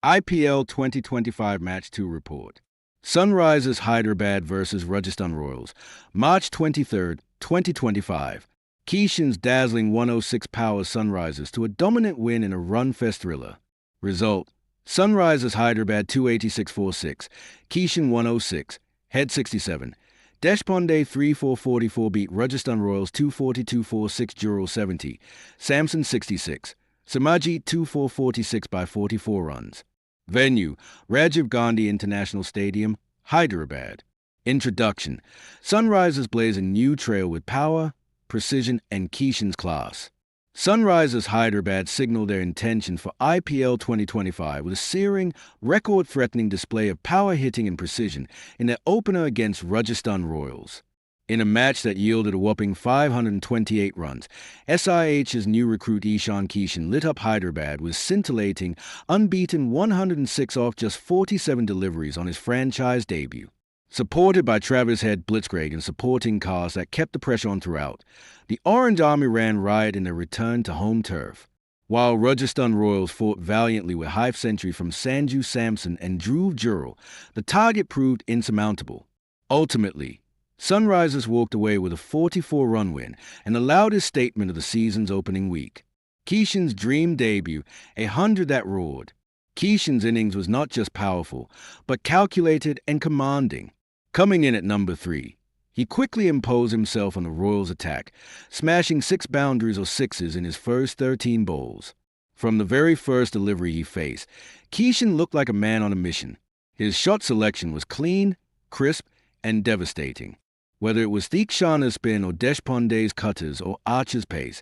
IPL 2025 Match 2 Report. Sunrisers Hyderabad vs. Rajasthan Royals. March 23, 2025. Kishan's dazzling 106 powers Sunrisers to a dominant win in a run-fest thriller. Result: Sunrisers Hyderabad 286-46, Kishan 106, Head 67. Deshpande 3-4-44 beat Rajasthan Royals 242-46 Jural 70, Samson 66. Samajit 2-4-46 by 44 runs. Venue: Rajiv Gandhi International Stadium, Hyderabad. Introduction: Sunrisers blaze a new trail with power, precision, and Kishan's class. Sunrisers Hyderabad signaled their intention for IPL 2025 with a searing, record-threatening display of power hitting and precision in their opener against Rajasthan Royals. In a match that yielded a whopping 528 runs, SIH's new recruit Ishan Kishan lit up Hyderabad with scintillating, unbeaten 106 off just 47 deliveries on his franchise debut. Supported by Travis Head, Blitzkrieg, and supporting cast that kept the pressure on throughout, the Orange Army ran riot in their return to home turf. While Rajasthan Royals fought valiantly with half-century from Sanju Samson and Dhruv Jural, the target proved insurmountable. Ultimately, Sunrisers walked away with a 44-run win and the loudest statement of the season's opening week. Kishan's dream debut, a 100 that roared. Kishan's innings was not just powerful, but calculated and commanding. Coming in at number 3, he quickly imposed himself on the Royals' attack, smashing 6 boundaries or sixes in his first 13 bowls. From the very first delivery he faced, Kishan looked like a man on a mission. His shot selection was clean, crisp, and devastating. Whether it was Theekshana's spin or Deshpande's cutters or Archer's pace,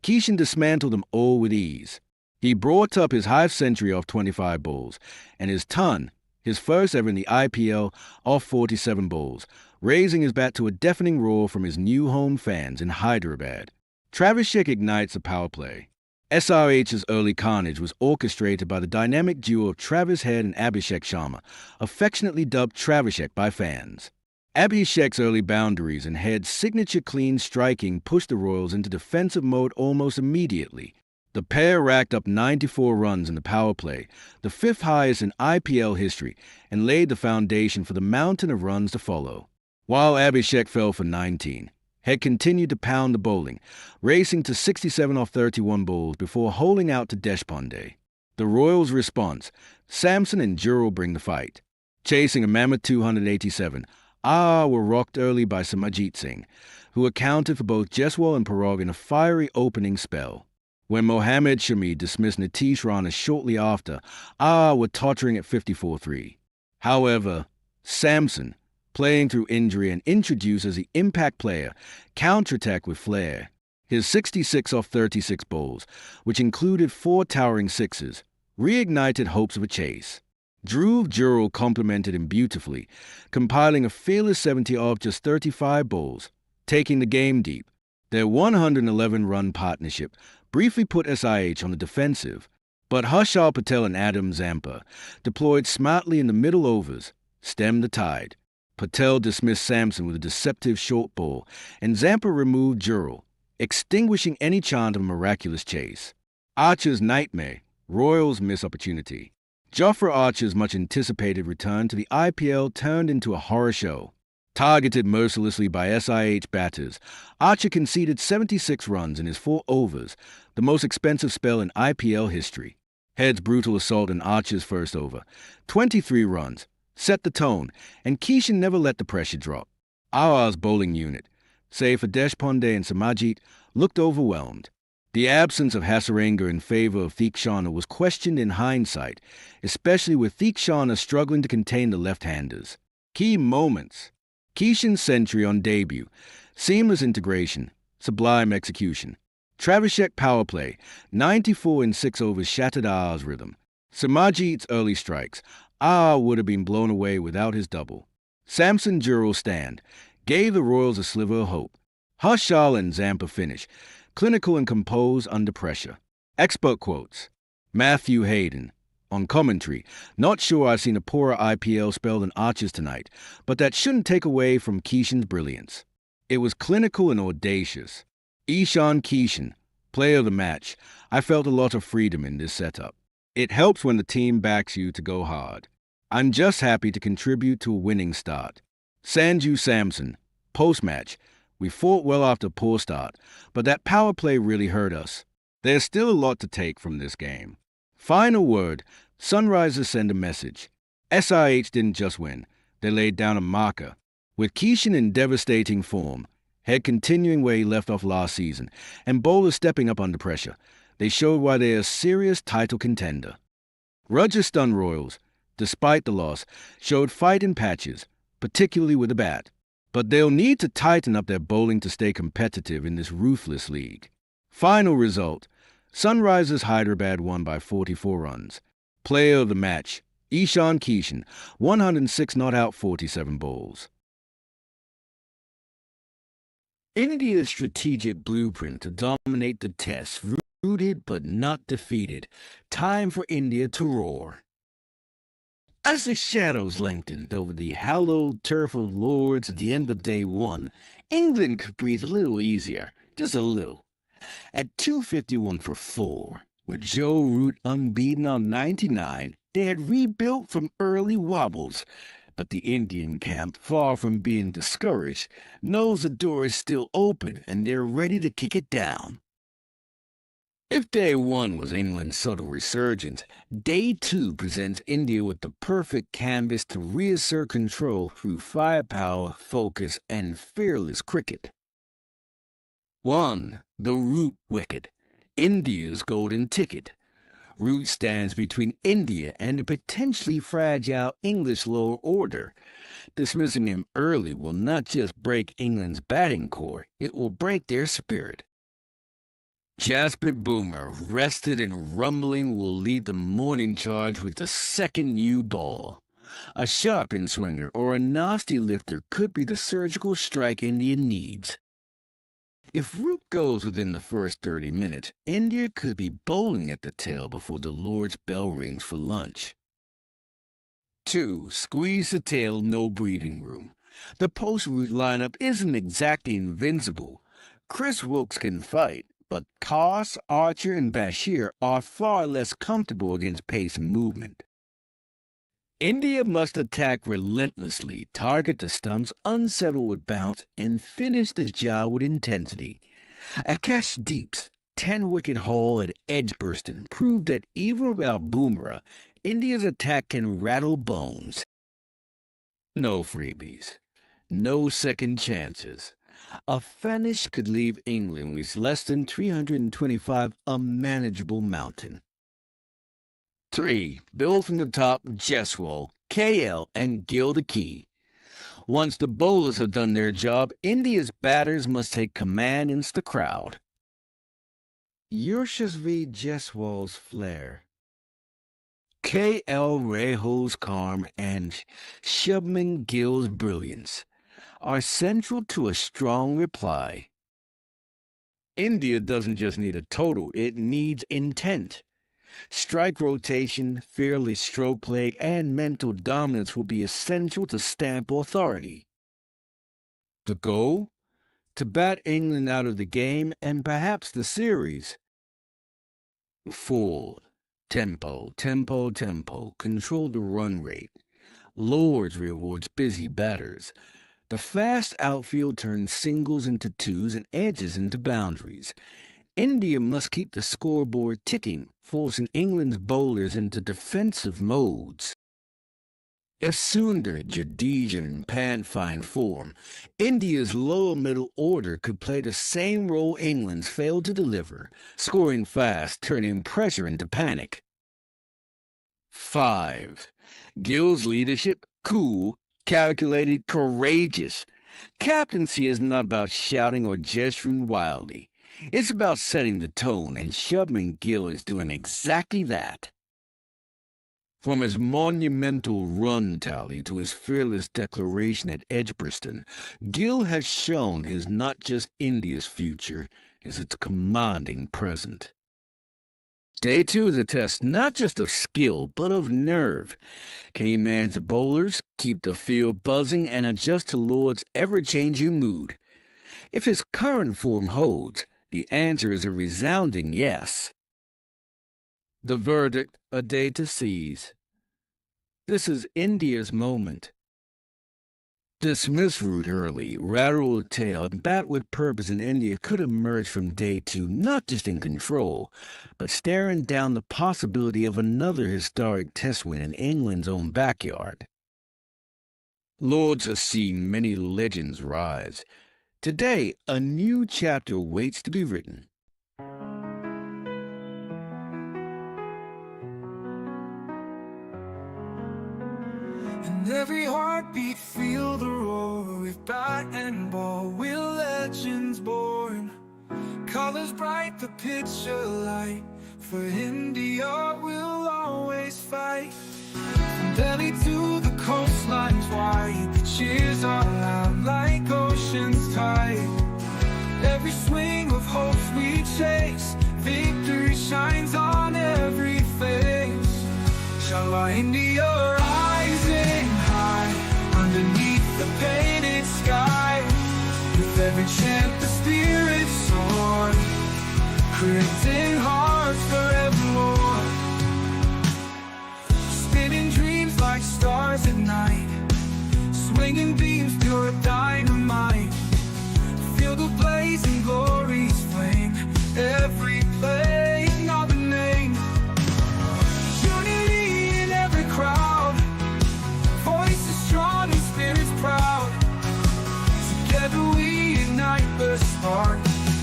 Kishan dismantled them all with ease. He brought up his half-century off 25 balls, and his ton, his first ever in the IPL, off 47 balls, raising his bat to a deafening roar from his new home fans in Hyderabad. Travishek ignites the power play. SRH's early carnage was orchestrated by the dynamic duo of Travis Head and Abhishek Sharma, affectionately dubbed Travishek by fans. Abhishek's early boundaries and Head's signature clean striking pushed the Royals into defensive mode almost immediately. The pair racked up 94 runs in the power play, the 5th highest in IPL history, and laid the foundation for the mountain of runs to follow. While Abhishek fell for 19, Head continued to pound the bowling, racing to 67 off 31 balls before holing out to Deshpande. The Royals' response: Samson and Jural bring the fight. Chasing a mammoth 287, were rocked early by Samajit Singh, who accounted for both Jaiswal and Parag in a fiery opening spell. When Mohammad Shami dismissed Nitish Rana shortly after, were tottering at 54-3. However, Samson, playing through injury and introduced as the impact player, counterattacked with flair. His 66 off 36 balls, which included 4 towering sixes, reignited hopes of a chase. Dhruv Jural complemented him beautifully, compiling a fearless 70 off just 35 balls, taking the game deep. Their 111-run partnership briefly put SIH on the defensive, but Harshal Patel and Adam Zampa deployed smartly in the middle overs, stemmed the tide. Patel dismissed Samson with a deceptive short ball, and Zampa removed Jural, extinguishing any chance of a miraculous chase. Archer's nightmare, Royals' missed opportunity. Jofra Archer's much-anticipated return to the IPL turned into a horror show. Targeted mercilessly by SIH batters, Archer conceded 76 runs in his 4 overs, the most expensive spell in IPL history. Head's brutal assault in Archer's first over, 23 runs, set the tone, and Kishan never let the pressure drop. RR's bowling unit, save for Deshpande and Samajit, looked overwhelmed. The absence of Hasaranga in favor of Theekshana was questioned in hindsight, especially with Theekshana struggling to contain the left-handers. Key moments. Kishan's century on debut, seamless integration, sublime execution. Travishek power play, 94 in 6 overs shattered RR's rhythm. Samajit's early strikes, RR would have been blown away without his double. Samson Jural stand, gave the Royals a sliver of hope. Harshal and Zampa finish, clinical and composed under pressure. Expert quotes. Matthew Hayden. On commentary, not sure I've seen a poorer IPL spell than Archer's tonight, but that shouldn't take away from Kishan's brilliance. It was clinical and audacious. Ishan Kishan, player of the match. I felt a lot of freedom in this setup. It helps when the team backs you to go hard. I'm just happy to contribute to a winning start. Sanju Samson, post-match. We fought well after a poor start, but that power play really hurt us. There's still a lot to take from this game. Final word, Sunrisers send a message. SIH didn't just win, they laid down a marker. With Kishan in devastating form, Head continuing where he left off last season, and bowlers stepping up under pressure, they showed why they're a serious title contender. Rajasthan Royals, despite the loss, showed fight in patches, particularly with the bat. But they'll need to tighten up their bowling to stay competitive in this ruthless league. Final result, Sunrisers Hyderabad won by 44 runs. Player of the match, Ishan Kishan, 106 not out 47 bowls. India's strategic blueprint to dominate the test, rooted but not defeated. Time for India to roar. As the shadows lengthened over the hallowed turf of Lords at the end of day 1, England could breathe a little easier, just a little. At 251 for 4, with Joe Root unbeaten on 99, they had rebuilt from early wobbles. But the Indian camp, far from being discouraged, knows the door is still open and they're ready to kick it down. If day 1 was England's subtle resurgence, day 2 presents India with the perfect canvas to reassert control through firepower, focus, and fearless cricket. 1. The Root wicket, India's golden ticket. Root stands between India and the potentially fragile English lower order. Dismissing him early will not just break England's batting core, it will break their spirit. Jasprit Bumrah, rested and rumbling, will lead the morning charge with the second new ball. A sharp in-swinger or a nasty lifter could be the surgical strike India needs. If Root goes within the first 30 minutes, India could be bowling at the tail before the Lord's bell rings for lunch. 2. Squeeze the tail, no breathing room. The post-Root lineup isn't exactly invincible. Chris Wilkes can fight, but Kars, Archer, and Bashir are far less comfortable against pace and movement. India must attack relentlessly, target the stumps, unsettle with bounce, and finish the job with intensity. Akash Deep's 10-wicket haul at Edgbaston proved that even without Bumrah, India's attack can rattle bones. No freebies. No second chances. A finish could leave England with less than 325, a manageable mountain. 3. Build from the top, Jaiswal, KL, and Gildersleeve. Once the bowlers have done their job, India's batters must take command into the crowd. Yashasvi Jaiswal's flair, KL Rahul's calm, and Shubman Gill's brilliance are central to a strong reply. India doesn't just need a total, it needs intent. Strike rotation, fearless stroke play, and mental dominance will be essential to stamp authority. The goal? To bat England out of the game and perhaps the series. Full. Tempo, tempo, tempo. Control the run rate. Lords rewards busy batters. The fast outfield turns singles into twos and edges into boundaries. India must keep the scoreboard ticking, forcing England's bowlers into defensive modes. If Sundar, Jadeja, and Pant find form, India's lower middle order could play the same role England's failed to deliver, scoring fast, turning pressure into panic. 5. Gill's leadership, cool, calculated, courageous. Captaincy is not about shouting or gesturing wildly. It's about setting the tone, and Shubman Gill is doing exactly that. From his monumental run tally to his fearless declaration at Edgbaston, Gill has shown is not just India's future, is its commanding present. Day 2 is a test not just of skill, but of nerve. Can he manage the bowlers, keep the field buzzing, and adjust to Lord's ever-changing mood? If his current form holds, the answer is a resounding yes. The verdict, a day to seize. This is India's moment. Dismiss route early, rattle the tail, and bat with purpose in India could emerge from day 2 not just in control, but staring down the possibility of another historic test win in England's own backyard. Lords has seen many legends rise. Today, a new chapter waits to be written. And every heartbeat feel the roar. With bat and ball, we're legends born. Colors bright, the picture light. For India, we'll always fight. From Delhi to the coastlines wide, the cheers are loud like ocean's tide. Every swing of hopes we chase, victory shines on every face. Shall our India rising high, underneath the painted sky. With every chant the spirit soar, creating hearts forevermore. Spinning dreams like stars at night, swinging beams pure dynamite. Feel the blazing glory's flame, every playing of a name. Unity in every crowd, voices strong and spirits proud. Together we ignite the spark,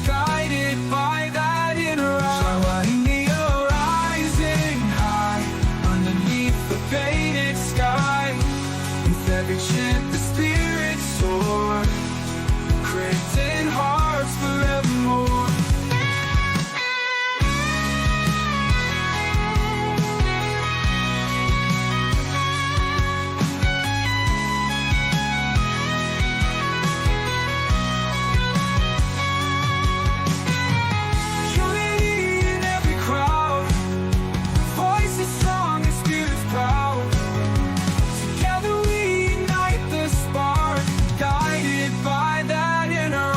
guided by that inner eye. India rising high, underneath the painted sky. With every chant the spirits soar, creating hearts forevermore. Unity in every crowd, voices strong and spirits proud. Together we ignite the spark, guided by that inner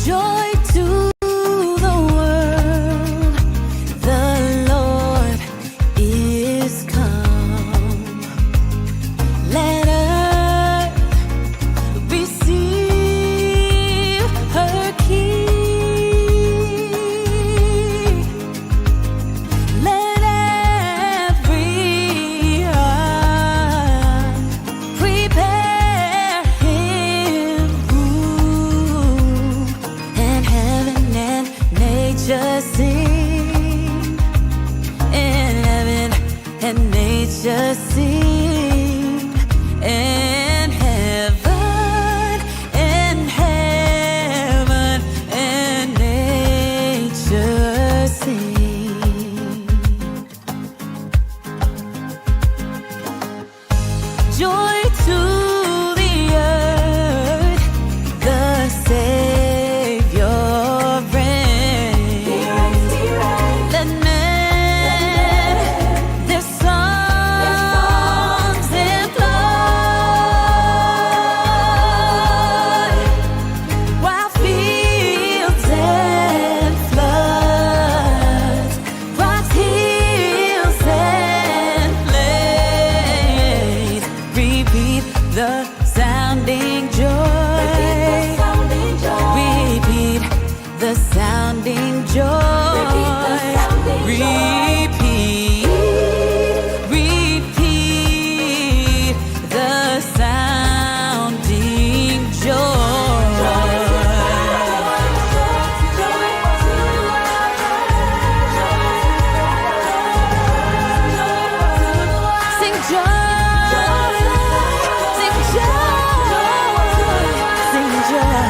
Joy to the world, the Lord is come. Let earth receive her King. Let every heart prepare Him room, and heaven and nature sing, and heaven and nature sing, and heaven and nature sing. Joy to the earth, the Savior reigns. Let men their songs employ, while fields and floods, rocks, hills and plains, repeat the sounding joy. Repeat the sounding joy. Repeat the sounding joy. Sing joy, sing joy, sing joy.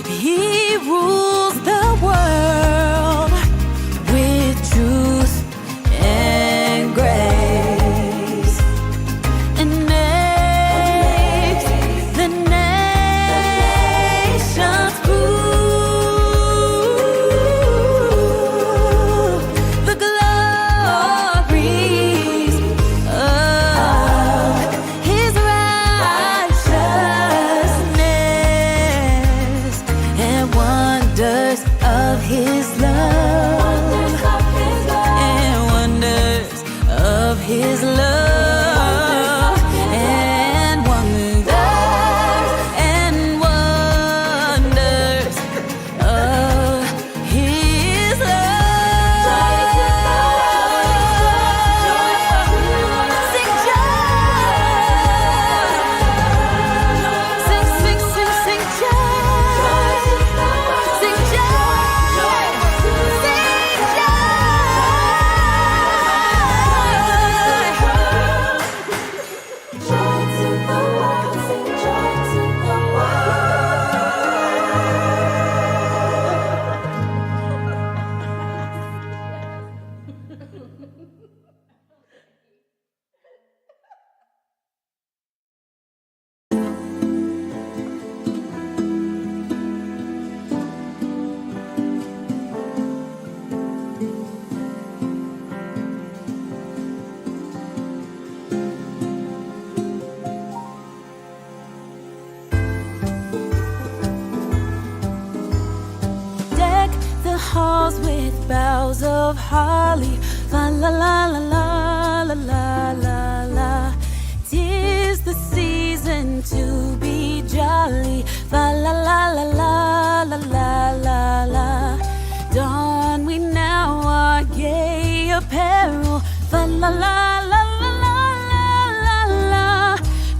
He rules the world with truth and grace, and makes the nations prove the glories of His righteousness and wonders of His love, and wonders of His love, and wonders of His love. Sing joy, sing, sing, sing, sing joy, sing joy, sing joy. Joy to the world, sing joy to the Deck the halls with boughs of holly. La la la la la la la la la. 'Tis the season to be jolly. La la la la la la la la la. Don we now our gay apparel. La la la la la la la la.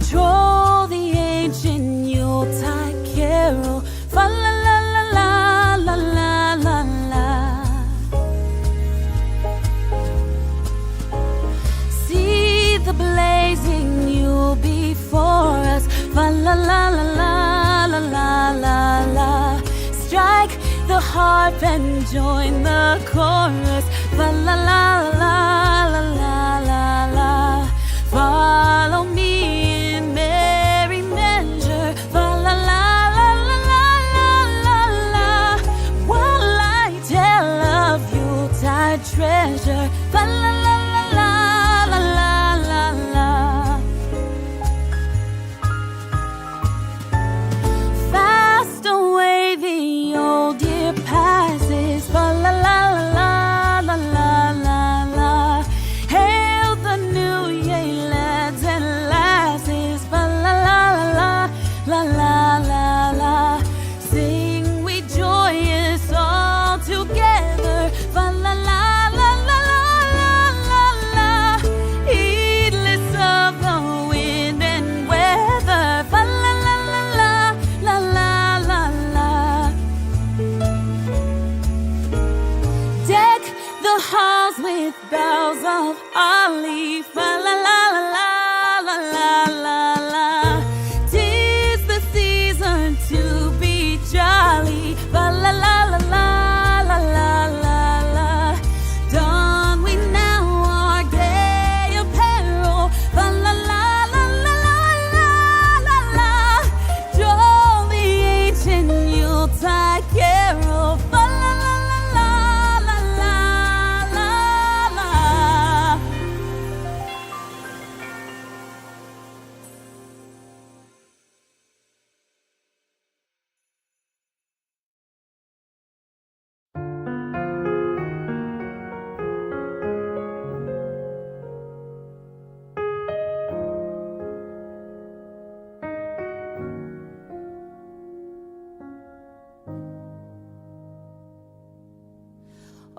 Troll the ancient Yuletide carol. La la la la la la la la. See the blazing Yule before us. La la la la la la la la. Strike the harp and join the chorus. La la la la la la la la. Follow me in merry measure. La la la la la la la la. While I tell of Yuletide treasure. La la la la la la la la.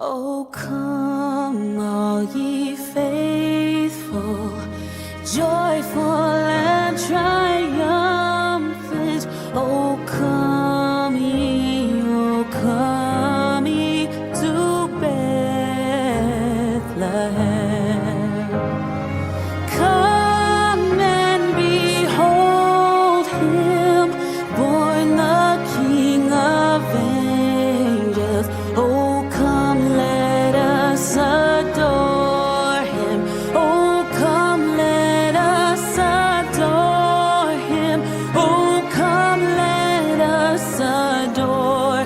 Oh, come, all ye faithful, joyful and triumphant. Oh, come ye to Bethlehem. Come and behold him, born the King of angels. Oh, come, let us adore him. Oh, come, let us adore him. Oh, come, let us adore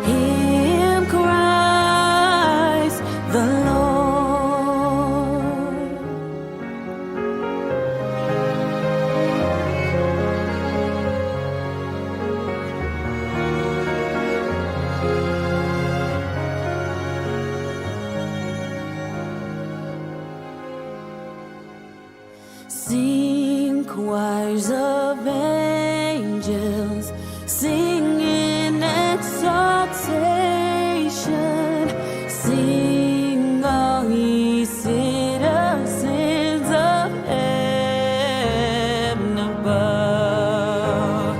him, Christ the Lord. Sing, choirs of angels, sing in exaltation. Sing, all ye citizens of heaven above.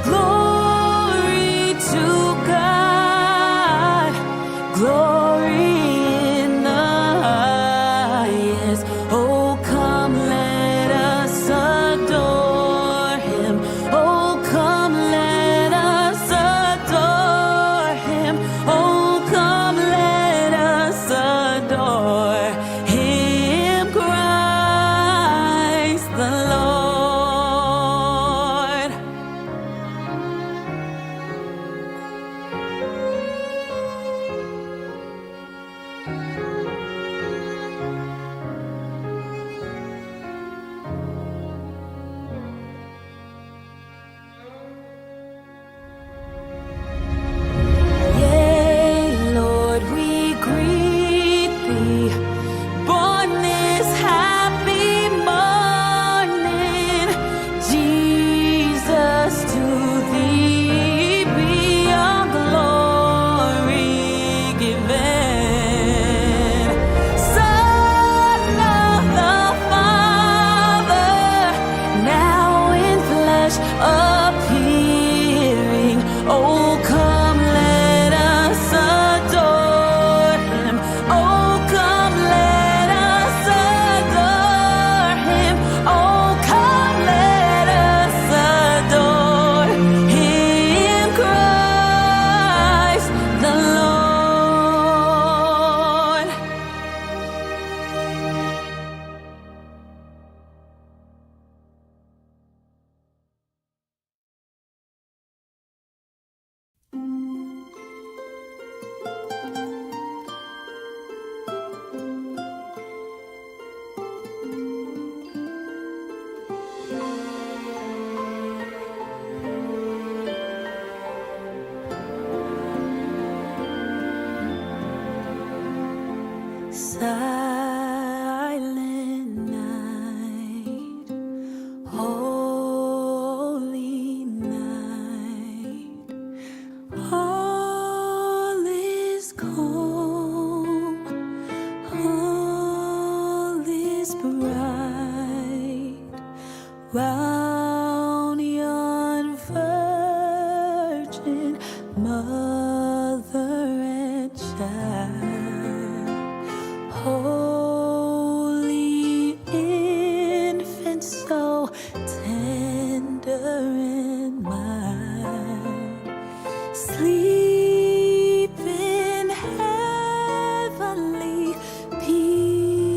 Glory to God, glory in the highest. Oh, come, let us adore him. Oh, come, let us adore him. Oh, come, let us adore him, Christ the Lord. Yea, Lord, we greet thee, born this happy morning. Jesus, to thee be all glory given. Son of the Father, now in flesh appearing. Oh, come, let us adore him. Oh, come, let us adore him. Oh, come, let us adore him, Christ the Lord. Silent night, holy night, all is calm, all is bright, round yon virgin mother and child. Holy infant, so tender and mild, sleep in heavenly peace.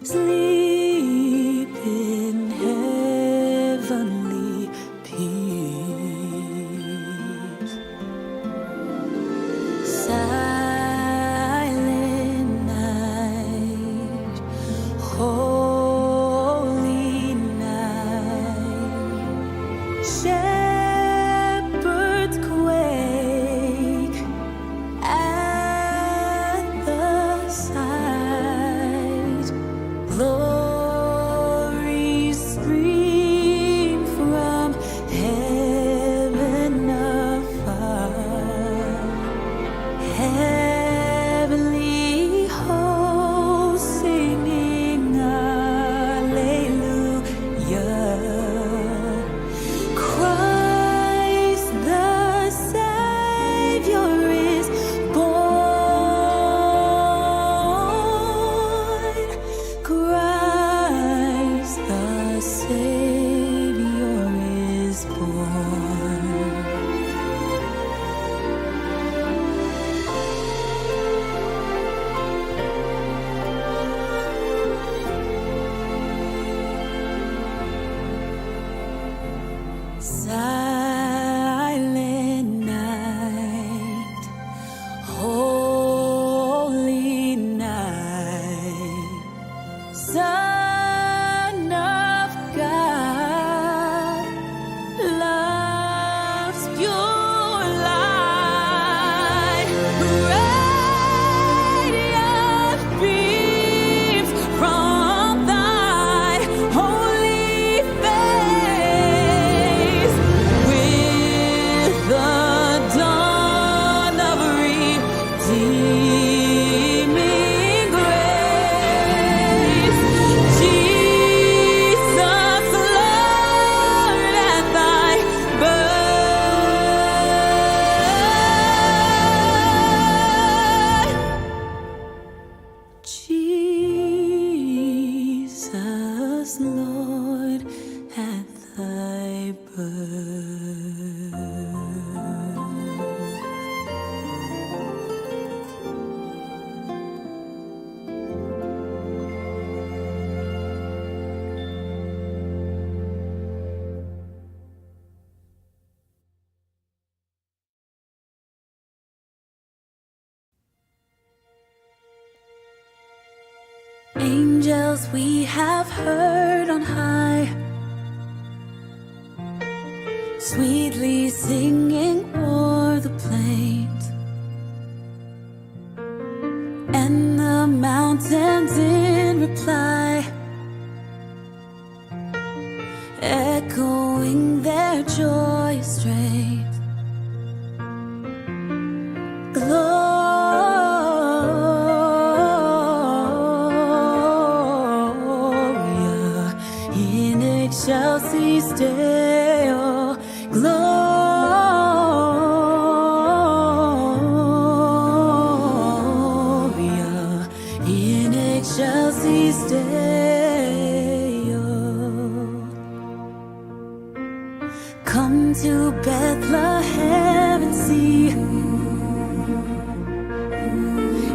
Sleep in heavenly peace. Silent night, holy night, shepherds quake at the sight. Lord, Jesus, Lord, at thy birth. Angels we have heard on high, sweetly singing o'er the plains, and the mountains in reply, echoing their joyous strains. Gloria in excelsis Deo, Gloria in excelsis Deo. Come to Bethlehem and see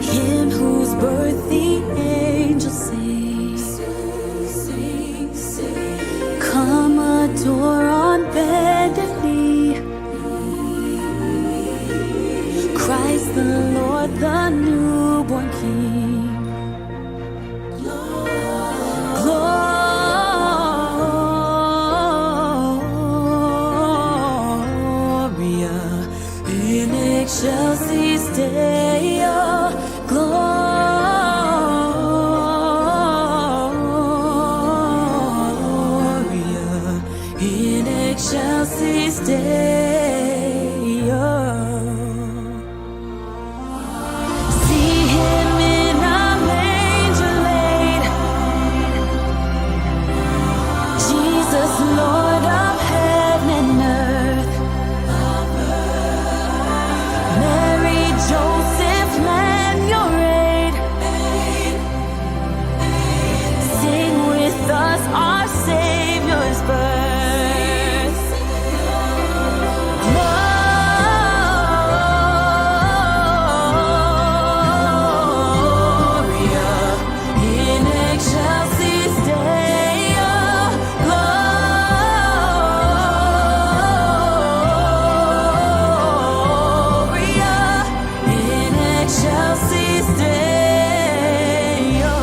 Him whose birth the angels sing. Come adore on bended knee Christ the Lord, the newborn King. Gloria in excelsis Deo, Gloria in excelsis Deo. See Him in a manger laid, Jesus, Lord of heaven and earth. Mary, Joseph, lend your aid. Sing with us our Savior's birth. Gloria in excelsis Deo, Gloria in excelsis Deo.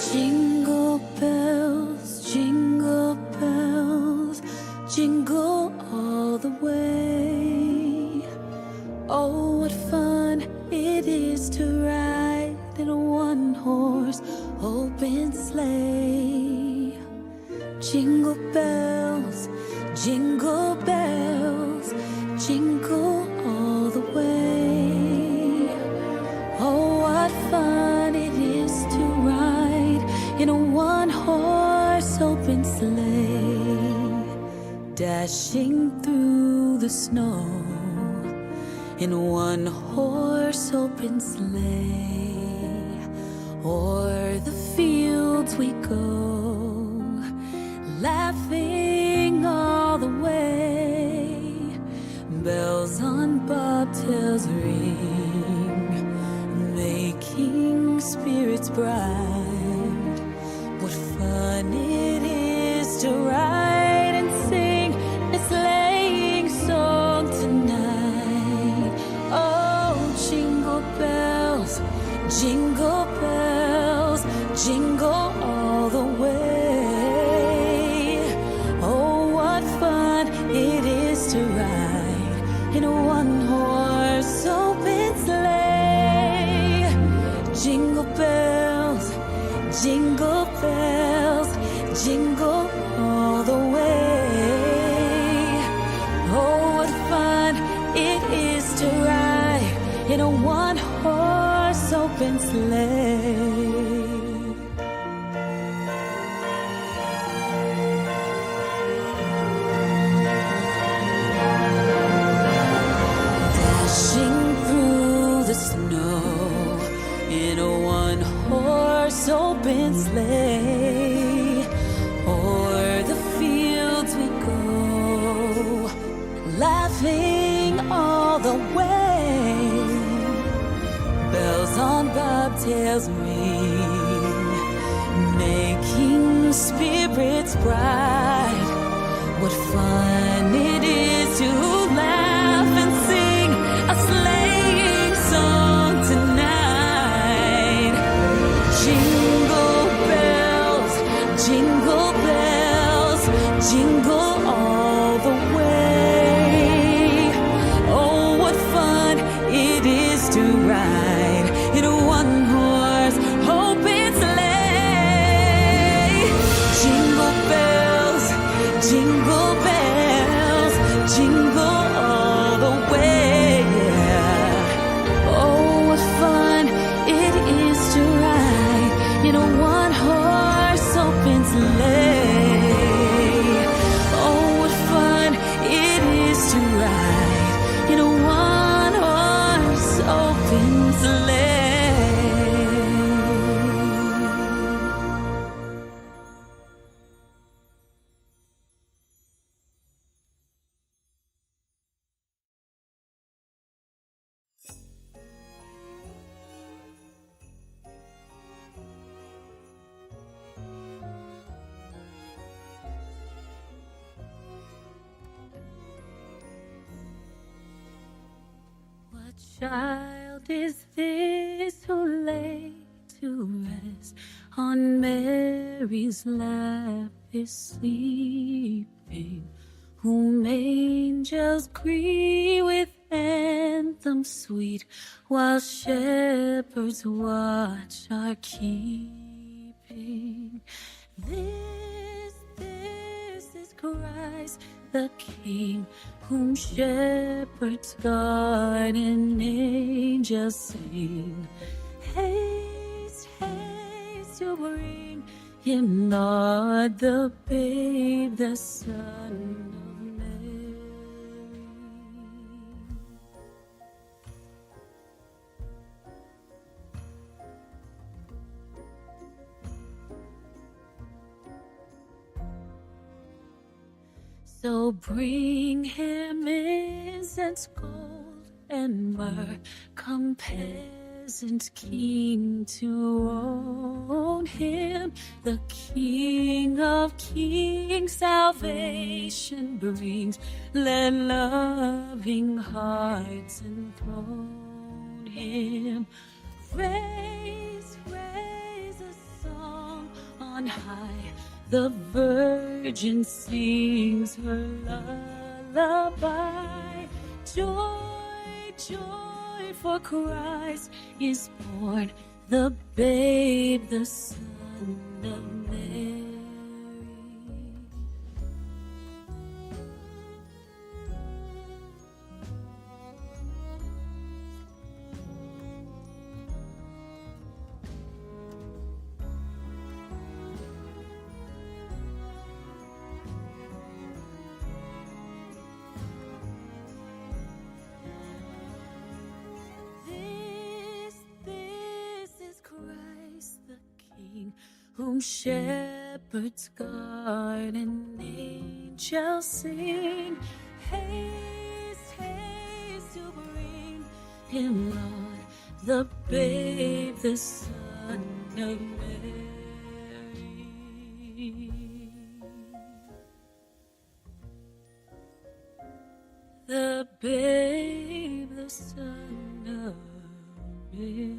Jingle bells, jingle all the way. Oh, what fun it is to ride in a one-horse open sleigh. Jingle bells, jingle all the way. Oh, what fun it is to ride in a one-horse open sleigh, dashing through the snow in a one-horse open sleigh. O'er the fields we go, laughing all the way. Bells on bobtails ring, making spirits bright. What fun it is to ride and sing a sleighing song tonight. Oh, jingle bells, jingle all the way. Oh, what fun it is to ride in a one-horse open sleigh. Dashing through the snow in a one-horse open sleigh, o'er the fields we go, laughing all the way. Bells on bobtails ring, making spirits bright. What fun it is to laugh and sing a sleighing song tonight. Jingle bells, jingle bells, jingle all the way. Oh, what fun it is to ride in a one-horse open sleigh. Jingle bells, jingle bells, jingle all the way. Oh, what fun it is to ride in a one-horse open sleigh. Oh, what fun it is to ride in a one-horse open sleigh. What child is this who lay to rest on Mary's lap is sleeping, whom angels greet with anthems sweet, while shepherds watch are keeping? This is Christ the King, whom shepherds guard and angels sing. Haste, haste to bring him, Lord, the babe, the Son of Mary. So bring him incense, gold, and myrrh. Come, peasant king, to own him. The King of kings salvation brings. Let loving hearts enthrone him. Raise, raise a song on high. The virgin sings her lullaby. Joy, joy, for Christ is born, the babe, the Son of Mary. Whom shepherds guard and angels sing. Haste, haste to bring him, Lord, the babe, the Son of Mary. The babe, the Son of Mary.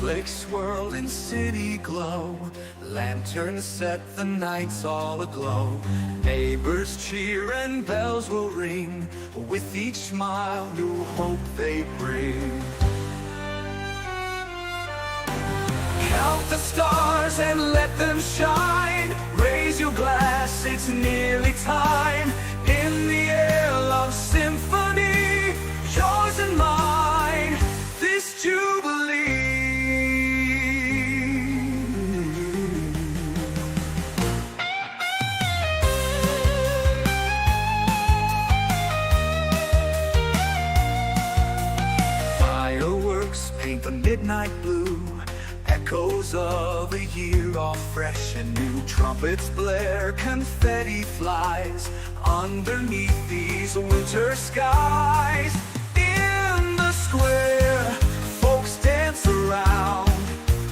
Snowflakes swirl in city glow. Lanterns set the nights all aglow. Neighbors cheer and bells will ring. With each smile, new hope they bring. Count the stars and let them shine. Raise your glass, it's nearly time. In the air, love symphony, yours and mine, this jubilee. Fireworks paint the midnight blue. Echoes of a year all fresh and new. Trumpets blare, confetti flies underneath these winter skies. In the square, folks dance around,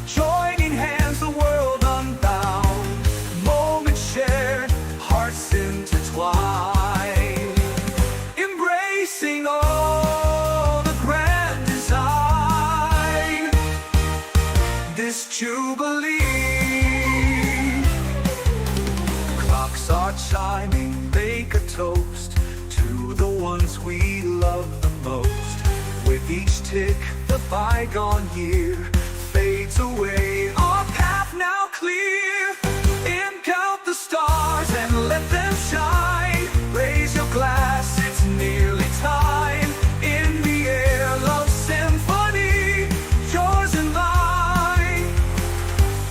joining hands, the world unbound. Moments shared, hearts intertwined, embracing all the grand design. This jubilee. Clocks are chiming, make a toast to the ones we love the most. With each tick, the bygone year fades away, our path now clear. And count the stars and let them shine. Raise your glass, it's nearly time. In the air, love symphony, yours and mine,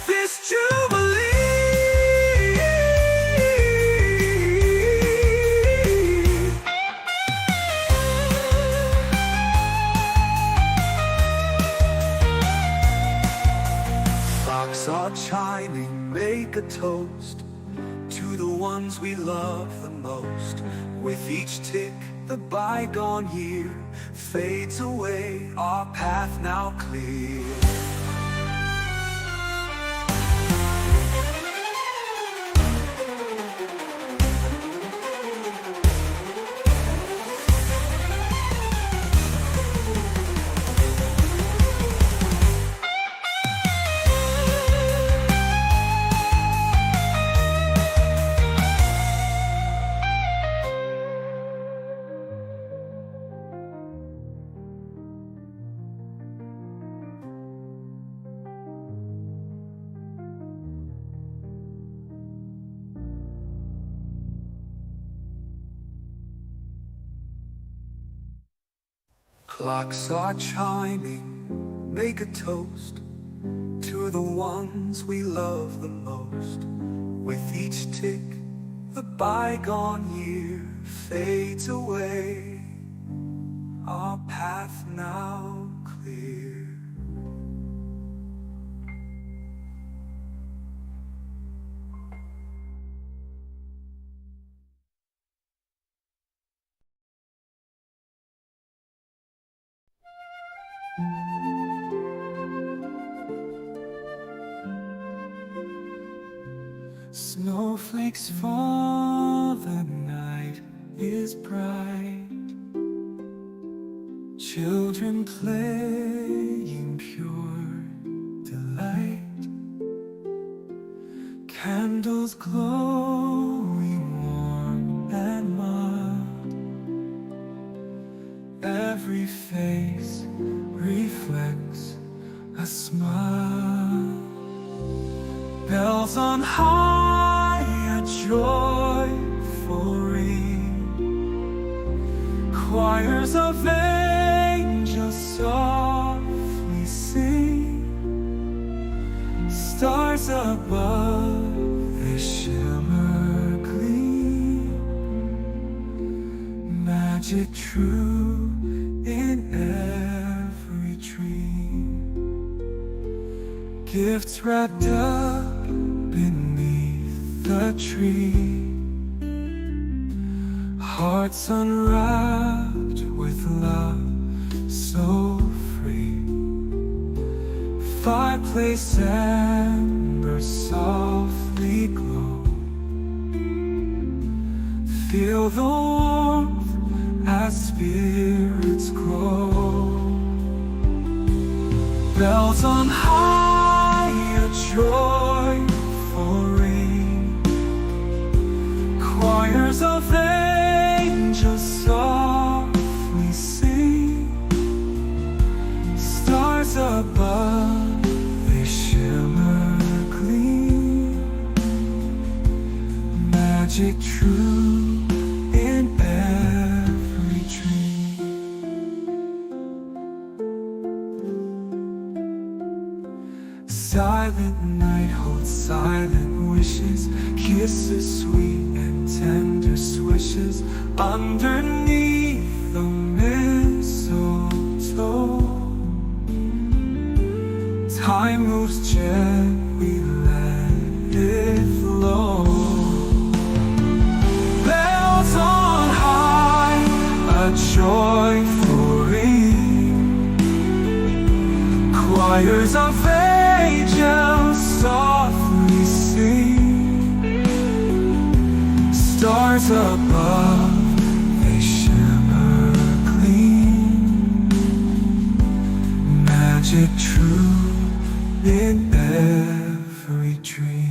this jubilee. Clocks are chiming, make a toast to the ones we love the most. With each tick, the bygone year fades away, our path now clear. Clocks are chiming, make a toast to the ones we love the most. With each tick, the bygone year fades away, our path now clear. Snowflakes fall, the night is bright. Children playing pure delight. Candles glowing warm and mild. Every face reflects a smile. Bells on high, a joyful ring. Choirs of angels softly sing. Stars above, they shimmer gleam. Magic true in every dream. Gifts wrapped up beneath the tree. Hearts unwrapped with love so free. Fireplace embers softly glow. Feel the warmth as spirits grow. Bells on high, a joyful ring. Choirs of angels softly sing. Stars above, they shimmer, gleam. Magic true in every dream. Silent night holds silent wishes, kisses sweet and tender swishes underneath the mistletoe. Time moves gently, let it flow. Bells on high, a joyful ring. Choirs of angels softly sing. Stars above, they shimmer, gleam. Magic true in every dream.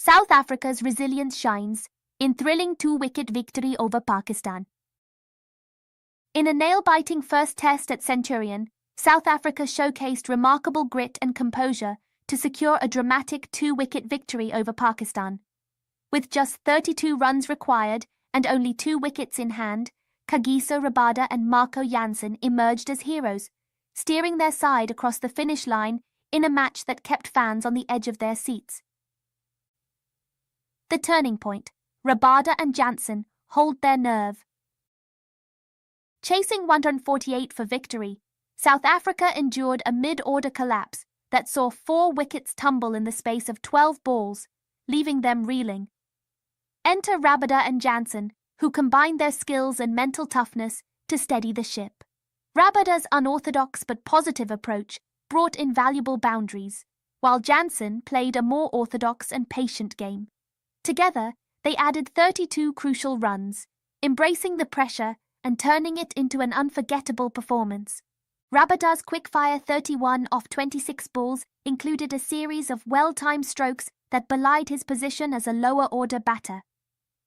South Africa's resilience shines in thrilling 2-wicket victory over Pakistan. In a nail-biting first test at Centurion, South Africa showcased remarkable grit and composure to secure a dramatic 2-wicket victory over Pakistan. With just 32 runs required and only 2 wickets in hand, Kagiso Rabada and Marco Jansen emerged as heroes, steering their side across the finish line in a match that kept fans on the edge of their seats. The turning point, Rabada and Jansen hold their nerve. Chasing 148 for victory, South Africa endured a mid-order collapse that saw 4 wickets tumble in the space of 12 balls, leaving them reeling. Enter Rabada and Jansen, who combined their skills and mental toughness to steady the ship. Rabada's unorthodox but positive approach brought invaluable boundaries, while Jansen played a more orthodox and patient game. Together, they added 32 crucial runs, embracing the pressure and turning it into an unforgettable performance. Rabada's quick-fire 31 off 26 balls included a series of well-timed strokes that belied his position as a lower-order batter.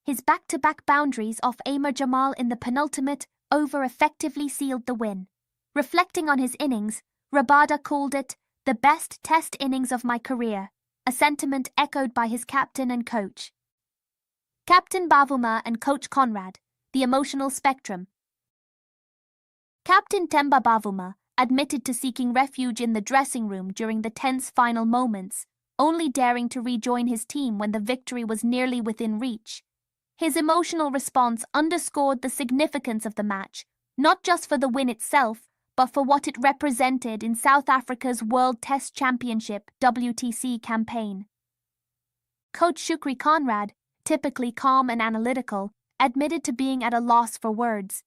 His back-to-back boundaries off Amar Jamal in the penultimate over effectively sealed the win. Reflecting on his innings, Rabada called it the best test innings of my career, a sentiment echoed by his captain and coach. Captain Bavuma and Coach Conrad, the emotional spectrum. Captain Temba Bavuma admitted to seeking refuge in the dressing room during the tense final moments, only daring to rejoin his team when the victory was nearly within reach. His emotional response underscored the significance of the match, not just for the win itself, but for what it represented in South Africa's World Test Championship (WTC) campaign. Coach Shukri Conrad, typically calm and analytical, admitted to being at a loss for words.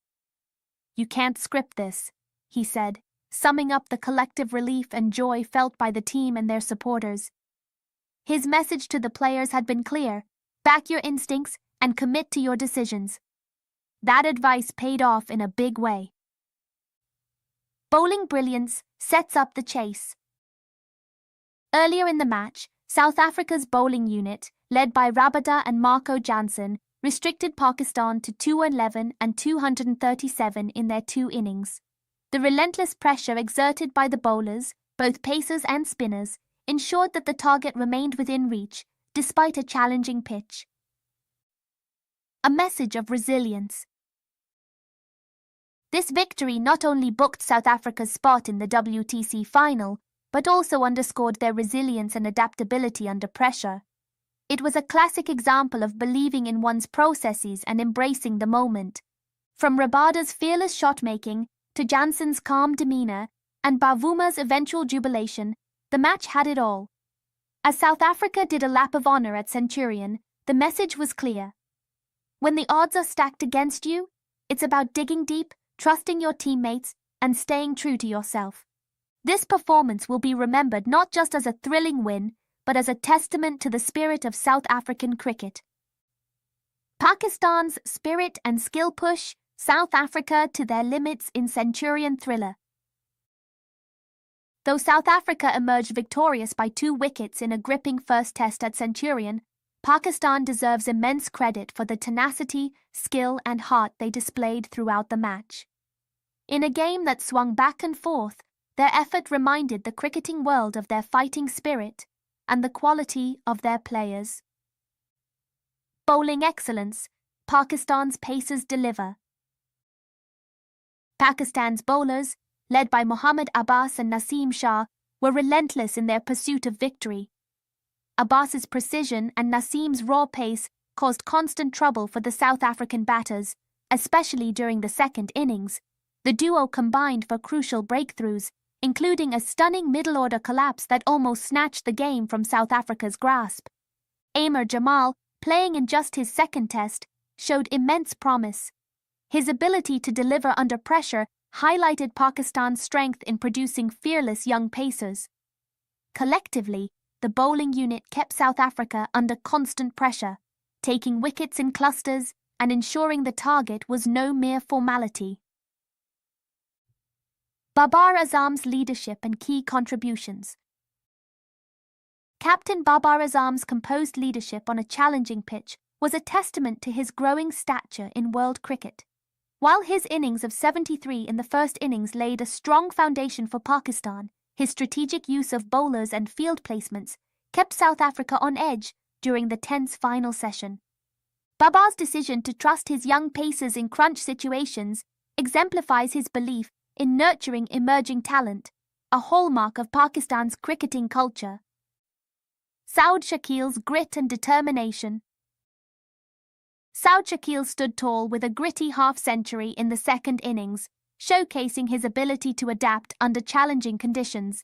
"You can't script this," he said, summing up the collective relief and joy felt by the team and their supporters. His message to the players had been clear: back your instincts and commit to your decisions. That advice paid off in a big way. Bowling brilliance sets up the chase. Earlier in the match, South Africa's bowling unit, led by Rabada and Marco Jansen, restricted Pakistan to 211 and 237 in their 2 innings. The relentless pressure exerted by the bowlers, both pacers and spinners, ensured that the target remained within reach, despite a challenging pitch. A message of resilience. This victory not only booked South Africa's spot in the WTC final, but also underscored their resilience and adaptability under pressure. It was a classic example of believing in one's processes and embracing the moment. From Rabada's fearless shot-making to Jansen's calm demeanor and Bavuma's eventual jubilation, the match had it all. As South Africa did a lap of honor at Centurion, the message was clear. When the odds are stacked against you, it's about digging deep, trusting your teammates, and staying true to yourself. This performance will be remembered not just as a thrilling win, but as a testament to the spirit of South African cricket. Pakistan's spirit and skill push South Africa to their limits in Centurion thriller. Though South Africa emerged victorious by 2 wickets in a gripping first test at Centurion, Pakistan deserves immense credit for the tenacity, skill, and heart they displayed throughout the match. In a game that swung back and forth, their effort reminded the cricketing world of their fighting spirit and the quality of their players. Bowling excellence, Pakistan's pacers deliver. Pakistan's bowlers, led by Mohammad Abbas and Naseem Shah, were relentless in their pursuit of victory. Abbas's precision and Naseem's raw pace caused constant trouble for the South African batters, especially during the second innings. The duo combined for crucial breakthroughs, including a stunning middle-order collapse that almost snatched the game from South Africa's grasp. Amar Jamal, playing in just his second test, showed immense promise. His ability to deliver under pressure highlighted Pakistan's strength in producing fearless young pacers. Collectively, the bowling unit kept South Africa under constant pressure, taking wickets in clusters and ensuring the target was no mere formality. Babar Azam's leadership and key contributions. Captain Babar Azam's composed leadership on a challenging pitch was a testament to his growing stature in world cricket. While his innings of 73 in the first innings laid a strong foundation for Pakistan, his strategic use of bowlers and field placements kept South Africa on edge during the tense final session. Babar's decision to trust his young pacers in crunch situations exemplifies his belief in nurturing emerging talent, a hallmark of Pakistan's cricketing culture. Saud Shakil's grit and determination. Saud Shakil stood tall with a gritty half-century in the second innings, showcasing his ability to adapt under challenging conditions.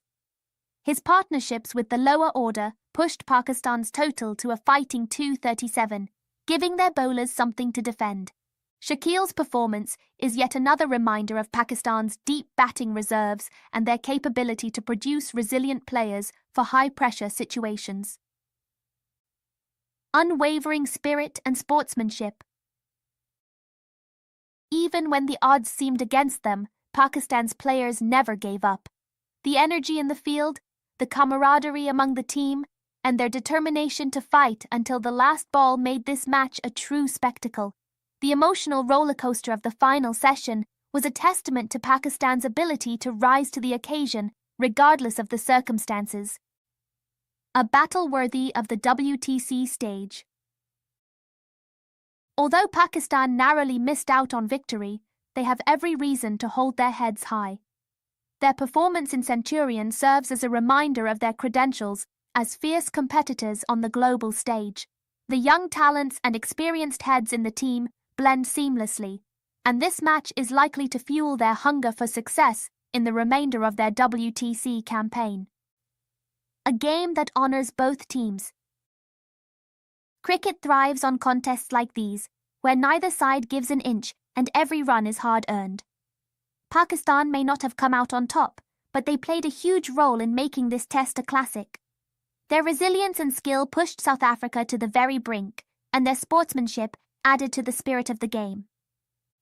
His partnerships with the lower order pushed Pakistan's total to a fighting 237, giving their bowlers something to defend. Shakil's performance is yet another reminder of Pakistan's deep batting reserves and their capability to produce resilient players for high-pressure situations. Unwavering spirit and sportsmanship. Even when the odds seemed against them, Pakistan's players never gave up. The energy in the field, the camaraderie among the team, and their determination to fight until the last ball made this match a true spectacle. The emotional rollercoaster of the final session was a testament to Pakistan's ability to rise to the occasion, regardless of the circumstances. A battle worthy of the WTC stage. Although Pakistan narrowly missed out on victory, they have every reason to hold their heads high. Their performance in Centurion serves as a reminder of their credentials as fierce competitors on the global stage. The young talents and experienced heads in the team blend seamlessly, and this match is likely to fuel their hunger for success in the remainder of their WTC campaign. A game that honors both teams. Cricket thrives on contests like these, where neither side gives an inch and every run is hard-earned. Pakistan may not have come out on top, but they played a huge role in making this test a classic. Their resilience and skill pushed South Africa to the very brink, and their sportsmanship added to the spirit of the game.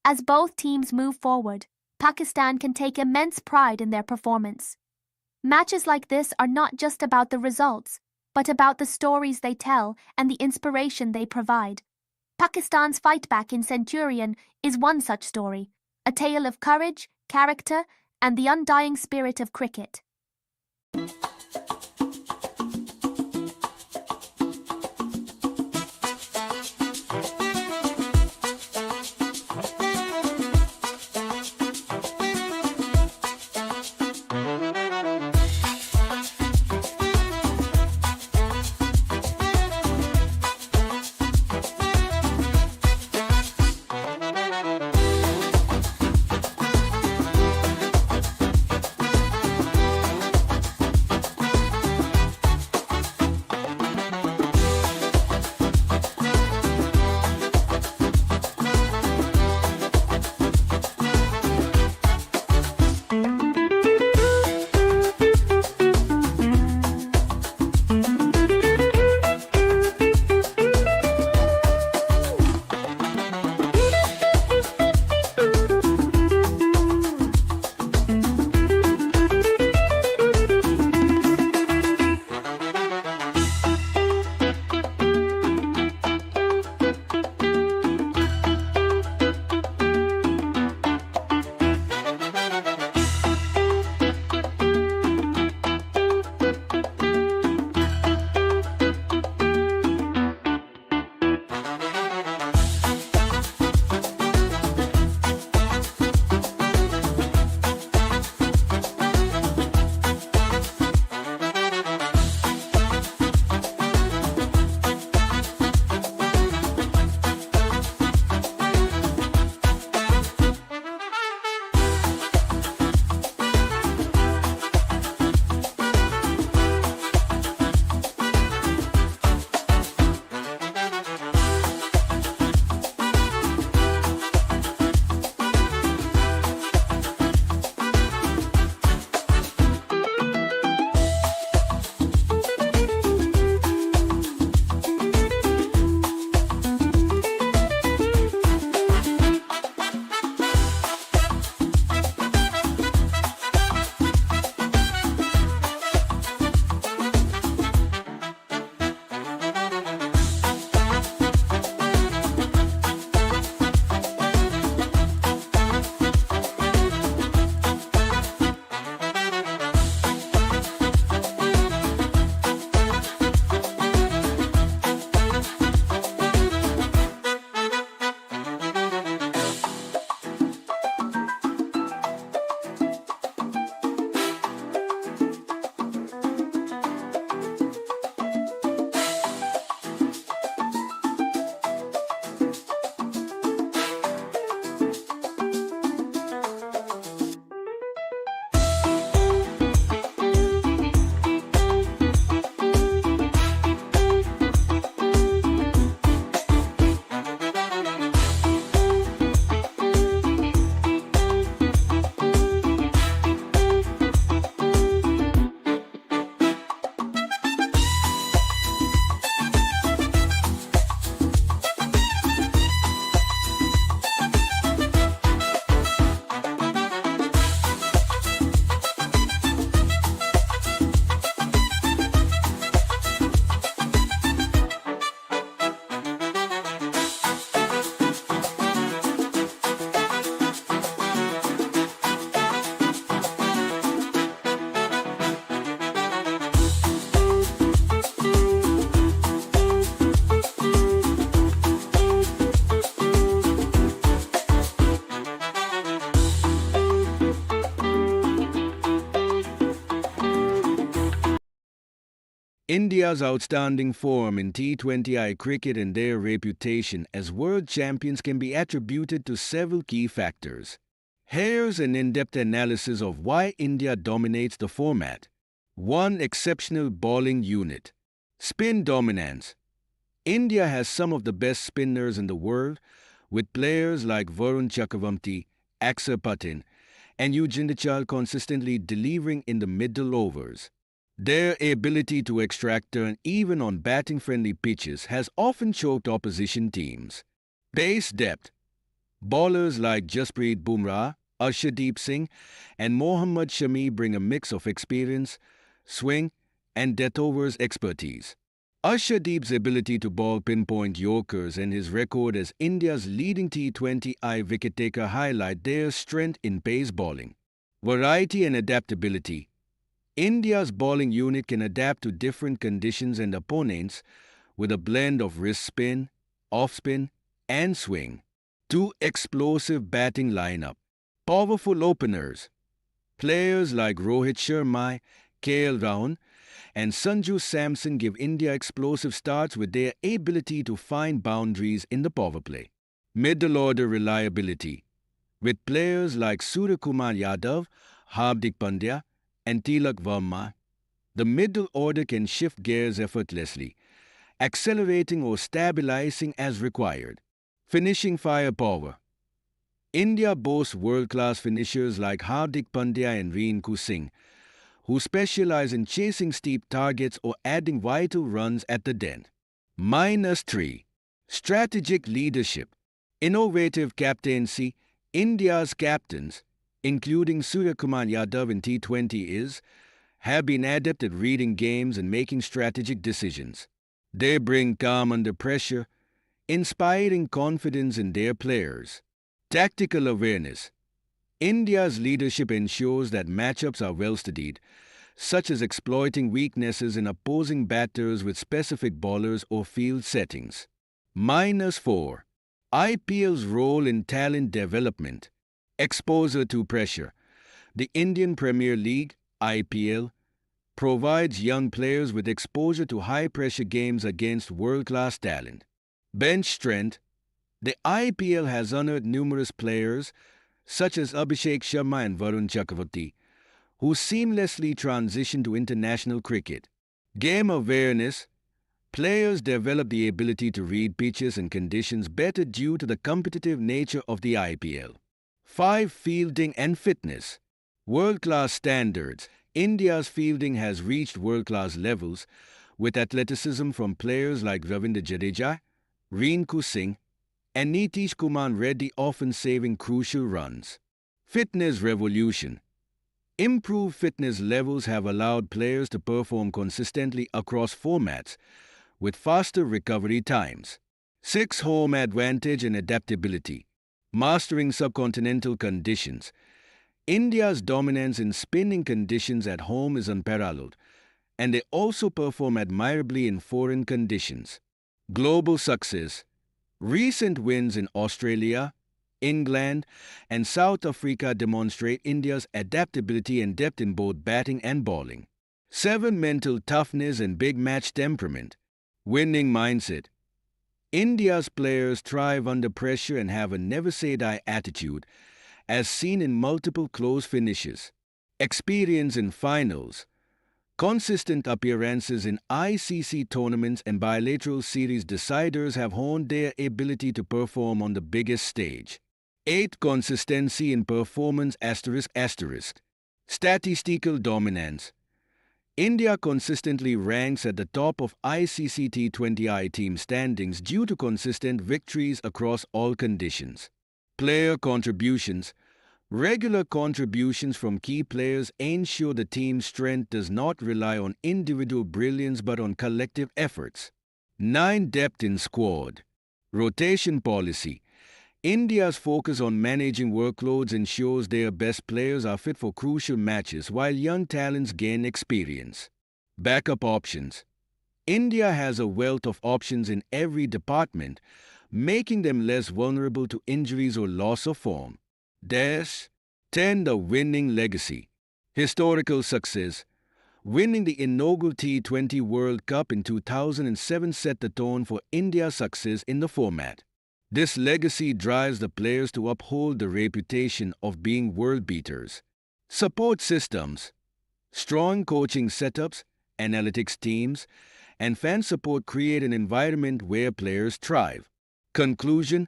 As both teams move forward, Pakistan can take immense pride in their performance. Matches like this are not just about the results, but about the stories they tell and the inspiration they provide. Pakistan's fightback in Centurion is one such story, a tale of courage, character, and the undying spirit of cricket. India's outstanding form in T20I cricket and their reputation as world champions can be attributed to several key factors. Here's an in-depth analysis of why India dominates the format. 1. Exceptional bowling unit. Spin dominance. India has some of the best spinners in the world, with players like Varun Chakravarti, Axar Patel, and Yuzvendra Chahal consistently delivering in the middle overs. Their ability to extract turn even on batting-friendly pitches has often choked opposition teams. Base depth. Bowlers like Jasprit Bumrah, Arshdeep Singh, and Mohammad Shami bring a mix of experience, swing, and death overs expertise. Arshdeep's ability to bowl pinpoint yorkers and his record as India's leading T20I wicket-taker highlight their strength in pace bowling. Variety and adaptability. India's bowling unit can adapt to different conditions and opponents with a blend of wrist spin, off-spin, and swing. 2. Explosive batting lineup. Powerful openers. Players like Rohit Sharma, KL Rahul, and Sanju Samson give India explosive starts with their ability to find boundaries in the power play. Middle order reliability. With players like Suryakumar Yadav, Hardik Pandya, and Tilak Verma, the middle order can shift gears effortlessly, accelerating or stabilizing as required. Finishing firepower. India boasts world-class finishers like Hardik Pandya and Rinku Singh, who specialize in chasing steep targets or adding vital runs at the death. -3. Strategic leadership. Innovative captaincy. India's captains, including Suryakumar Yadav in T20s, have been adept at reading games and making strategic decisions. They bring calm under pressure, inspiring confidence in their players. Tactical awareness. India's leadership ensures that matchups are well studied, such as exploiting weaknesses in opposing batters with specific bowlers or field settings. -4. IPL's role in talent development. Exposure to pressure. The Indian Premier League, IPL, provides young players with exposure to high-pressure games against world-class talent. Bench strength. The IPL has honored numerous players, such as Abhishek Sharma and Varun Chakravarti, who seamlessly transition to international cricket. Game awareness. Players develop the ability to read pitches and conditions better due to the competitive nature of the IPL. 5. Fielding and fitness. World-class standards. India's fielding has reached world-class levels, with athleticism from players like Ravindra Jadeja, Rinku Singh, and Nitish Kumar Reddy often saving crucial runs. Fitness revolution. Improved fitness levels have allowed players to perform consistently across formats, with faster recovery times. 6. Home advantage and adaptability. Mastering subcontinental conditions. India's dominance in spinning conditions at home is unparalleled, and they also perform admirably in foreign conditions. Global success. Recent wins in Australia, England, and South Africa demonstrate India's adaptability and depth in both batting and bowling. 7. Mental toughness and big match temperament. Winning mindset. India's players thrive under pressure and have a never-say-die attitude, as seen in multiple close finishes. Experience in finals. Consistent appearances in ICC tournaments and bilateral series deciders have honed their ability to perform on the biggest stage. 8. Consistency in performance ***. Statistical dominance. India consistently ranks at the top of ICC T20I team standings due to consistent victories across all conditions. Player contributions. Regular contributions from key players ensure the team's strength does not rely on individual brilliance but on collective efforts. 9. Depth in squad. Rotation policy. India's focus on managing workloads ensures their best players are fit for crucial matches while young talents gain experience. Backup options. India has a wealth of options in every department, making them less vulnerable to injuries or loss of form. 10. The winning legacy. Historical success. Winning the inaugural T20 World Cup in 2007 set the tone for India's success in the format. This legacy drives the players to uphold the reputation of being world beaters. Support systems, strong coaching setups, analytics teams, and fan support create an environment where players thrive. Conclusion: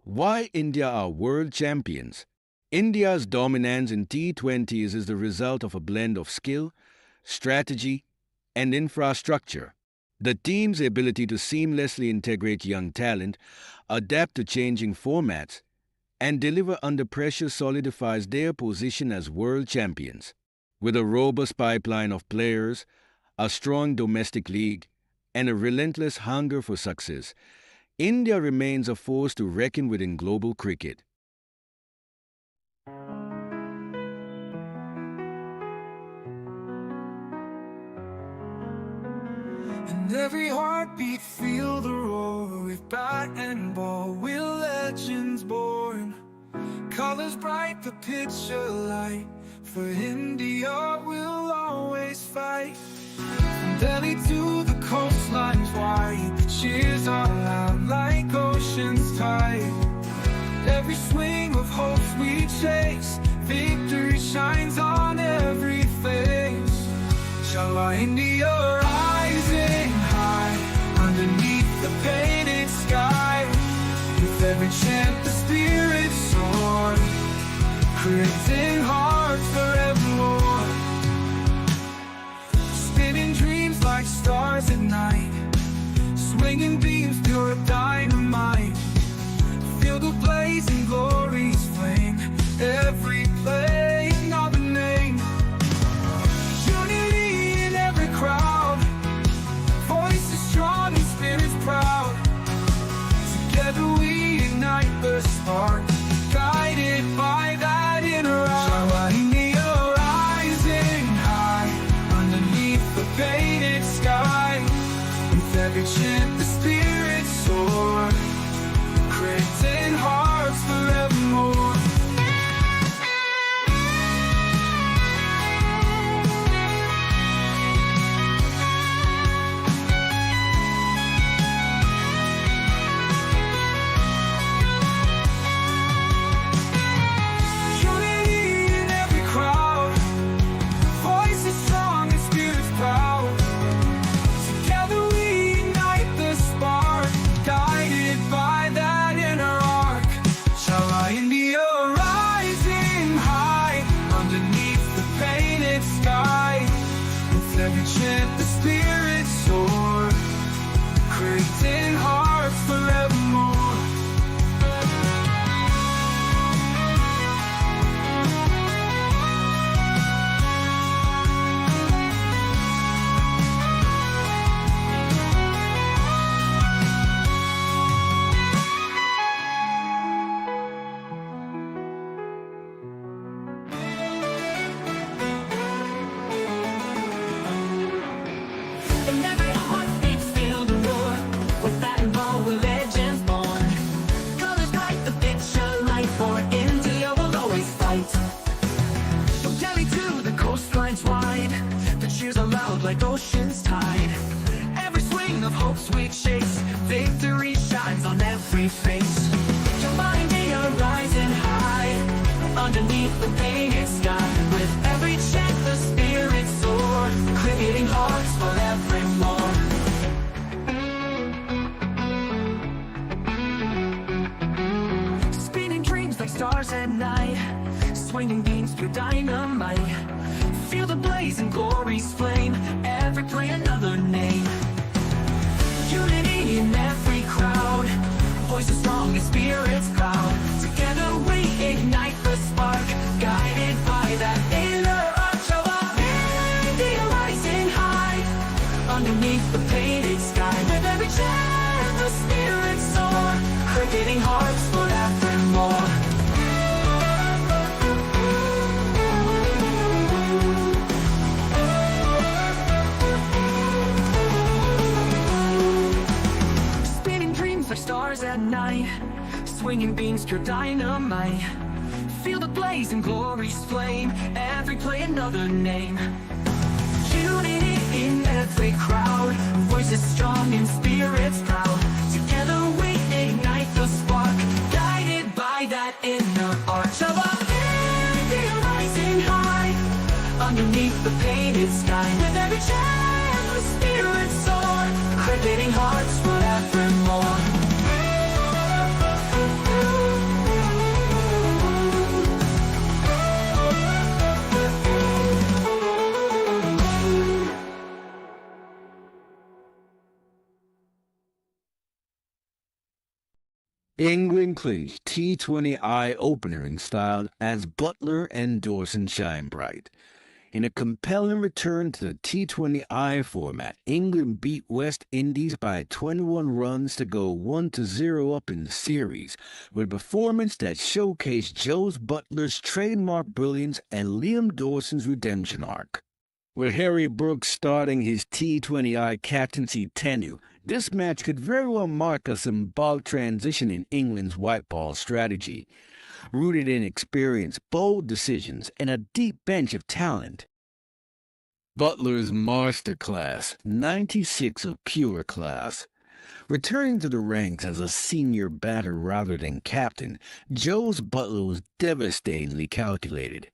why India are world champions? India's dominance in T20s is the result of a blend of skill, strategy, and infrastructure. The team's ability to seamlessly integrate young talent, adapt to changing formats, and deliver under pressure solidifies their position as world champions. With a robust pipeline of players, a strong domestic league, and a relentless hunger for success, India remains a force to reckon with in global cricket. And every heartbeat feel the roar. With bat and ball, we're legends born. Colors bright, the picture light. For India, we'll always fight. From Delhi to the coastlines wide, the cheers are loud like ocean's tide. Every swing of hopes we chase, victory shines on every face. Shall our India rising high, underneath the painted sky. With every chant the spirit soar, creating hearts forevermore. Spinning dreams like stars at night, swinging beams pure dynamite. Feel the blazing glory's flame, every play another name. Unity in every crowd, voices strong and spirits proud. Together we ignite the spark, guided by that inner eye. Shall India rising high, underneath the painted sky. With every chant the spirits soar, creating hearts forevermore. Unity in every crowd, voices strong and spirits proud. Together we ignite the spark, guided by that inner arc. Shall our India rising high, underneath the painted sky. With every chant the spirits soar, creating hearts forevermore. And every heartbeat feel the roar. With bat and ball, we're legends born. Colors bright, the picture light. For India, we'll always fight. From Delhi to the coastlines wide, the cheers are loud like ocean's tide. Every swing of hopes we chase, victory shines on every face. Shall India rising high, underneath the painted sky. With every chant the spirits soar, creating hearts forevermore. Spinning dreams like stars at night, swinging beams through dynamite. Feel the blaze and glory's flame, every play another name. Unity in every crowd, voices strong and spirits proud. Together we ignite the spark, guided by that inner arc. Shall our India rising high, underneath the painted sky. With every chant the spirits soar, creating hearts forevermore. Spinning dreams like stars at night, swinging beams pure dynamite. Feel the blaze and glory's flame, every play another name. unity in every crowd. Voices strong and spirits proud. Together we ignite the spark, guided by that inner arch of our India rising high. Underneath the painted sky, with every chant the spirits soar, cricketing hearts forevermore. England clinched T20I opener in style as Butler and Dawson shine bright. In a compelling return to the T20I format, England beat West Indies by 21 runs to go 1-0 up in the series, with a performance that showcased Joe Butler's trademark brilliance and Liam Dawson's redemption arc. With Harry Brooks starting his T20I captaincy tenure, this match could very well mark a symbolic transition in England's white ball strategy, rooted in experience, bold decisions, and a deep bench of talent. Butler's masterclass, 96 of pure class. Returning to the ranks as a senior batter rather than captain, Joe's Butler was devastatingly calculated.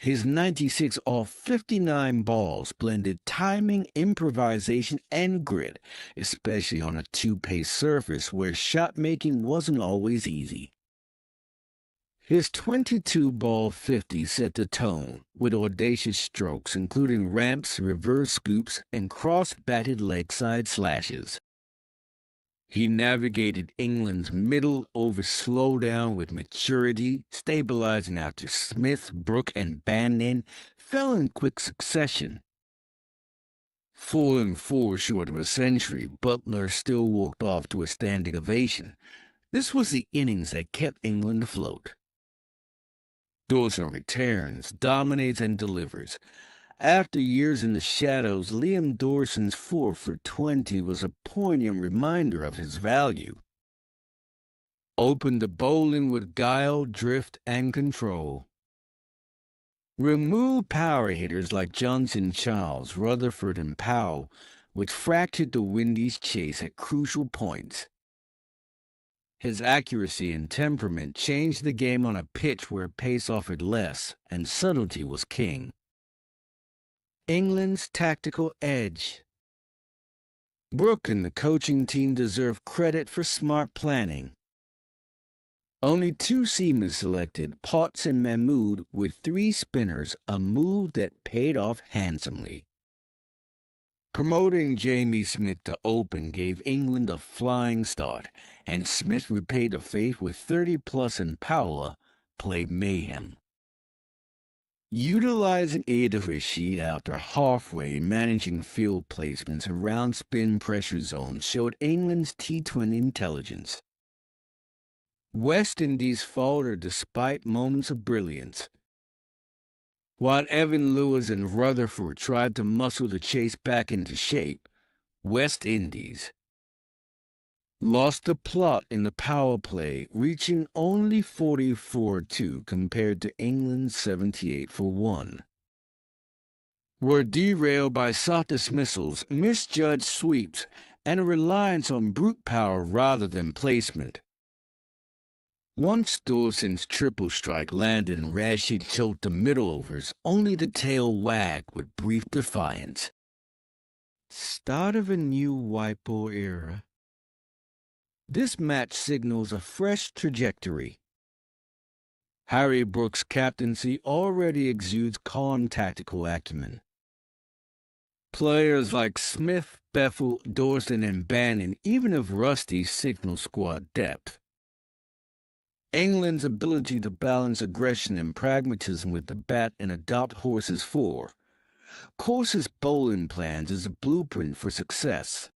His 96 off 59 balls blended timing, improvisation, and grit, especially on a two-pace surface where shot-making wasn't always easy. His 22-ball 50 set the tone, with audacious strokes including ramps, reverse scoops, and cross-batted leg-side slashes. He navigated England's middle-over slowdown with maturity, stabilizing after Smith, Brooke, and Bannon fell in quick succession. Falling 4 short of a century, Butler still walked off to a standing ovation. This was the innings that kept England afloat. Dawson returns, dominates, and delivers. After years in the shadows, Liam Dawson's 4 for 20 was a poignant reminder of his value. Opened the bowling with guile, drift, and control. Remove power hitters like Johnson, Charles, Rutherford, and Powell, which fractured the Windies' chase at crucial points. His accuracy and temperament changed the game on a pitch where pace offered less, and subtlety was king. England's tactical edge. Brooke and the coaching team deserve credit for smart planning. Only 2 seamers selected, Potts and Mahmood, with 3 spinners, a move that paid off handsomely. Promoting Jamie Smith to open gave England a flying start, and Smith repaid the faith with 30+ and Paula played mayhem. Utilizing Ada Rashid after halfway, managing field placements around spin pressure zones showed England's T20 intelligence. West Indies faltered despite moments of brilliance. While Evan Lewis and Rutherford tried to muscle the chase back into shape, West Indies lost the plot in the power play, reaching only 44-2 compared to England's 78-1. Were derailed by soft dismissals, misjudged sweeps, and a reliance on brute power rather than placement. Once Dawson's triple strike landed and Rashid choked the middle overs, only the tail wagged with brief defiance. Start of a new white ball era. This match signals a fresh trajectory. Harry Brooks' captaincy already exudes calm tactical acumen. Players like Smith, Bethel, Dawson, and Bannon even have rusty signal squad depth. England's ability to balance aggression and pragmatism with the bat and adopt horses for Course's bowling plans is a blueprint for success.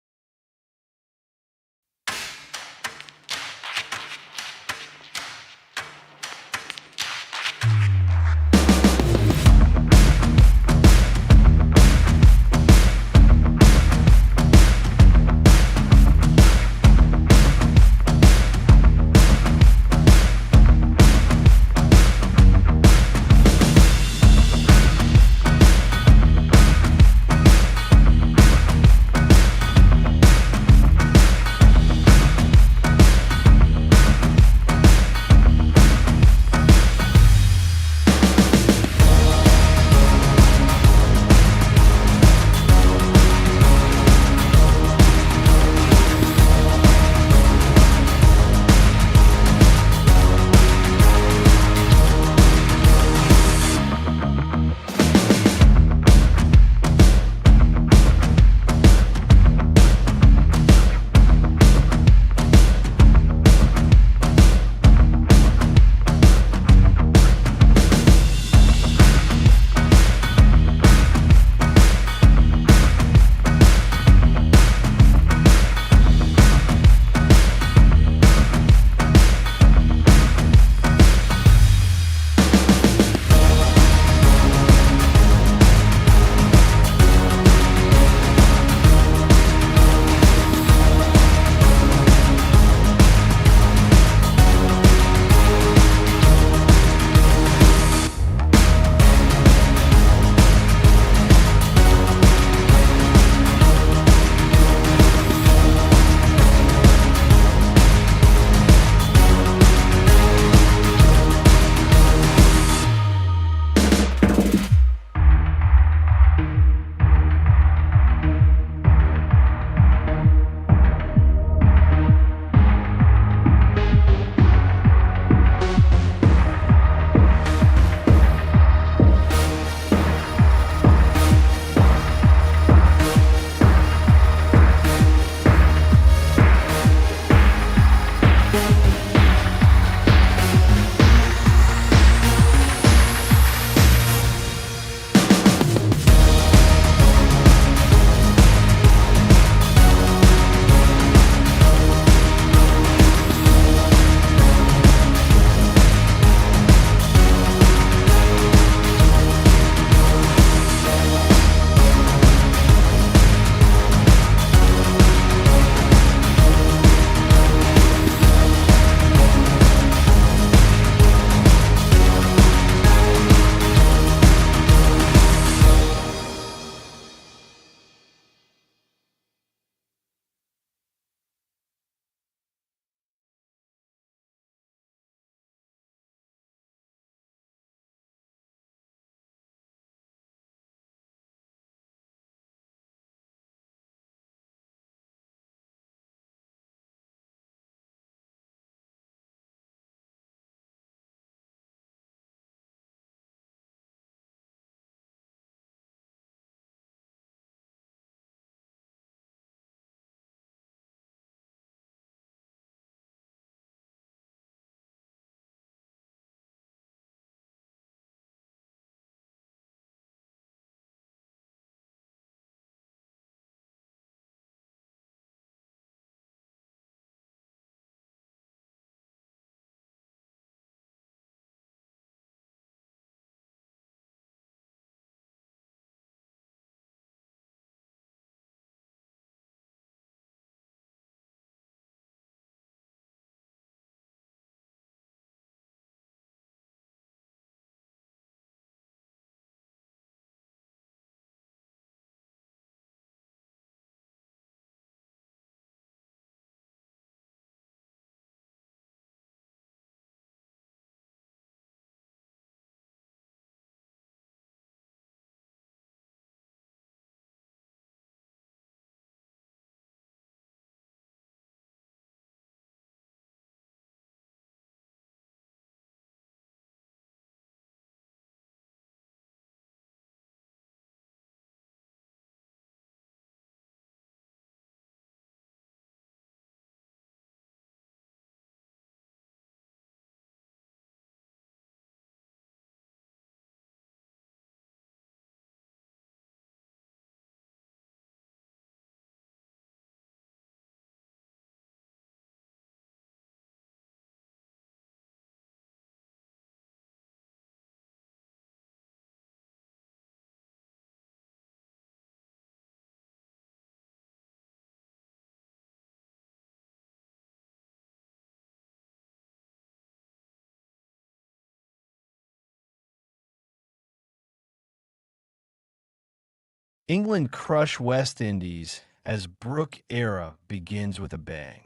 England crush West Indies as Brooke era begins with a bang.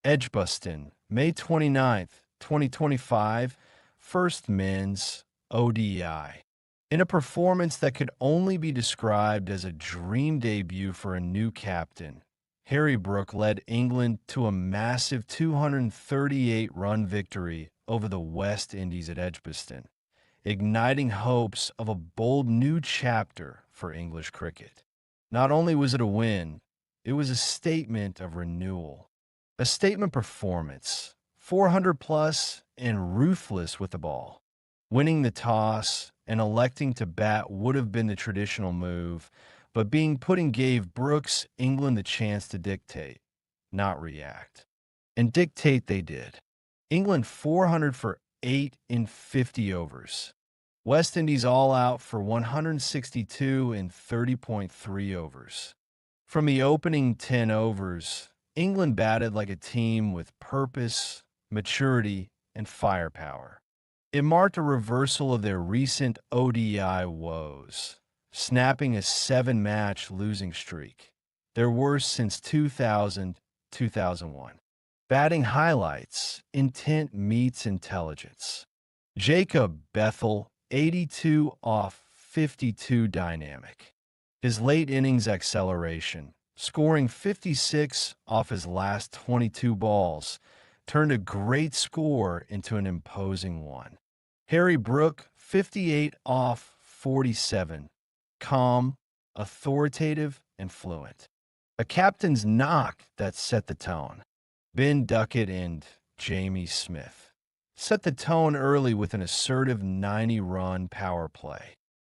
Edgbaston, May 29th, 2025, first men's ODI. In a performance that could only be described as a dream debut for a new captain, Harry Brooke led England to a massive 238-run victory over the West Indies at Edgbaston, igniting hopes of a bold new chapter for English cricket. Not only was it a win, it was a statement of renewal. A statement performance, 400 plus and ruthless with the ball. Winning the toss and electing to bat would have been the traditional move, but being put in gave Brooks England the chance to dictate, not react. And dictate they did. England 400 for 8 in 50 overs. West Indies all out for 162 in 30.3 overs. From the opening 10 overs, England batted like a team with purpose, maturity, and firepower. It marked a reversal of their recent ODI woes, snapping a 7-match losing streak, their worst since 2000-2001. Batting highlights, intent meets intelligence. Jacob Bethel, 82 off 52 dynamic. His late innings acceleration, scoring 56 off his last 22 balls, turned a great score into an imposing one. Harry Brooke, 58 off 47, calm, authoritative, and fluent. A captain's knock that set the tone. Ben Duckett and Jamie Smith set the tone early with an assertive 90-run power play.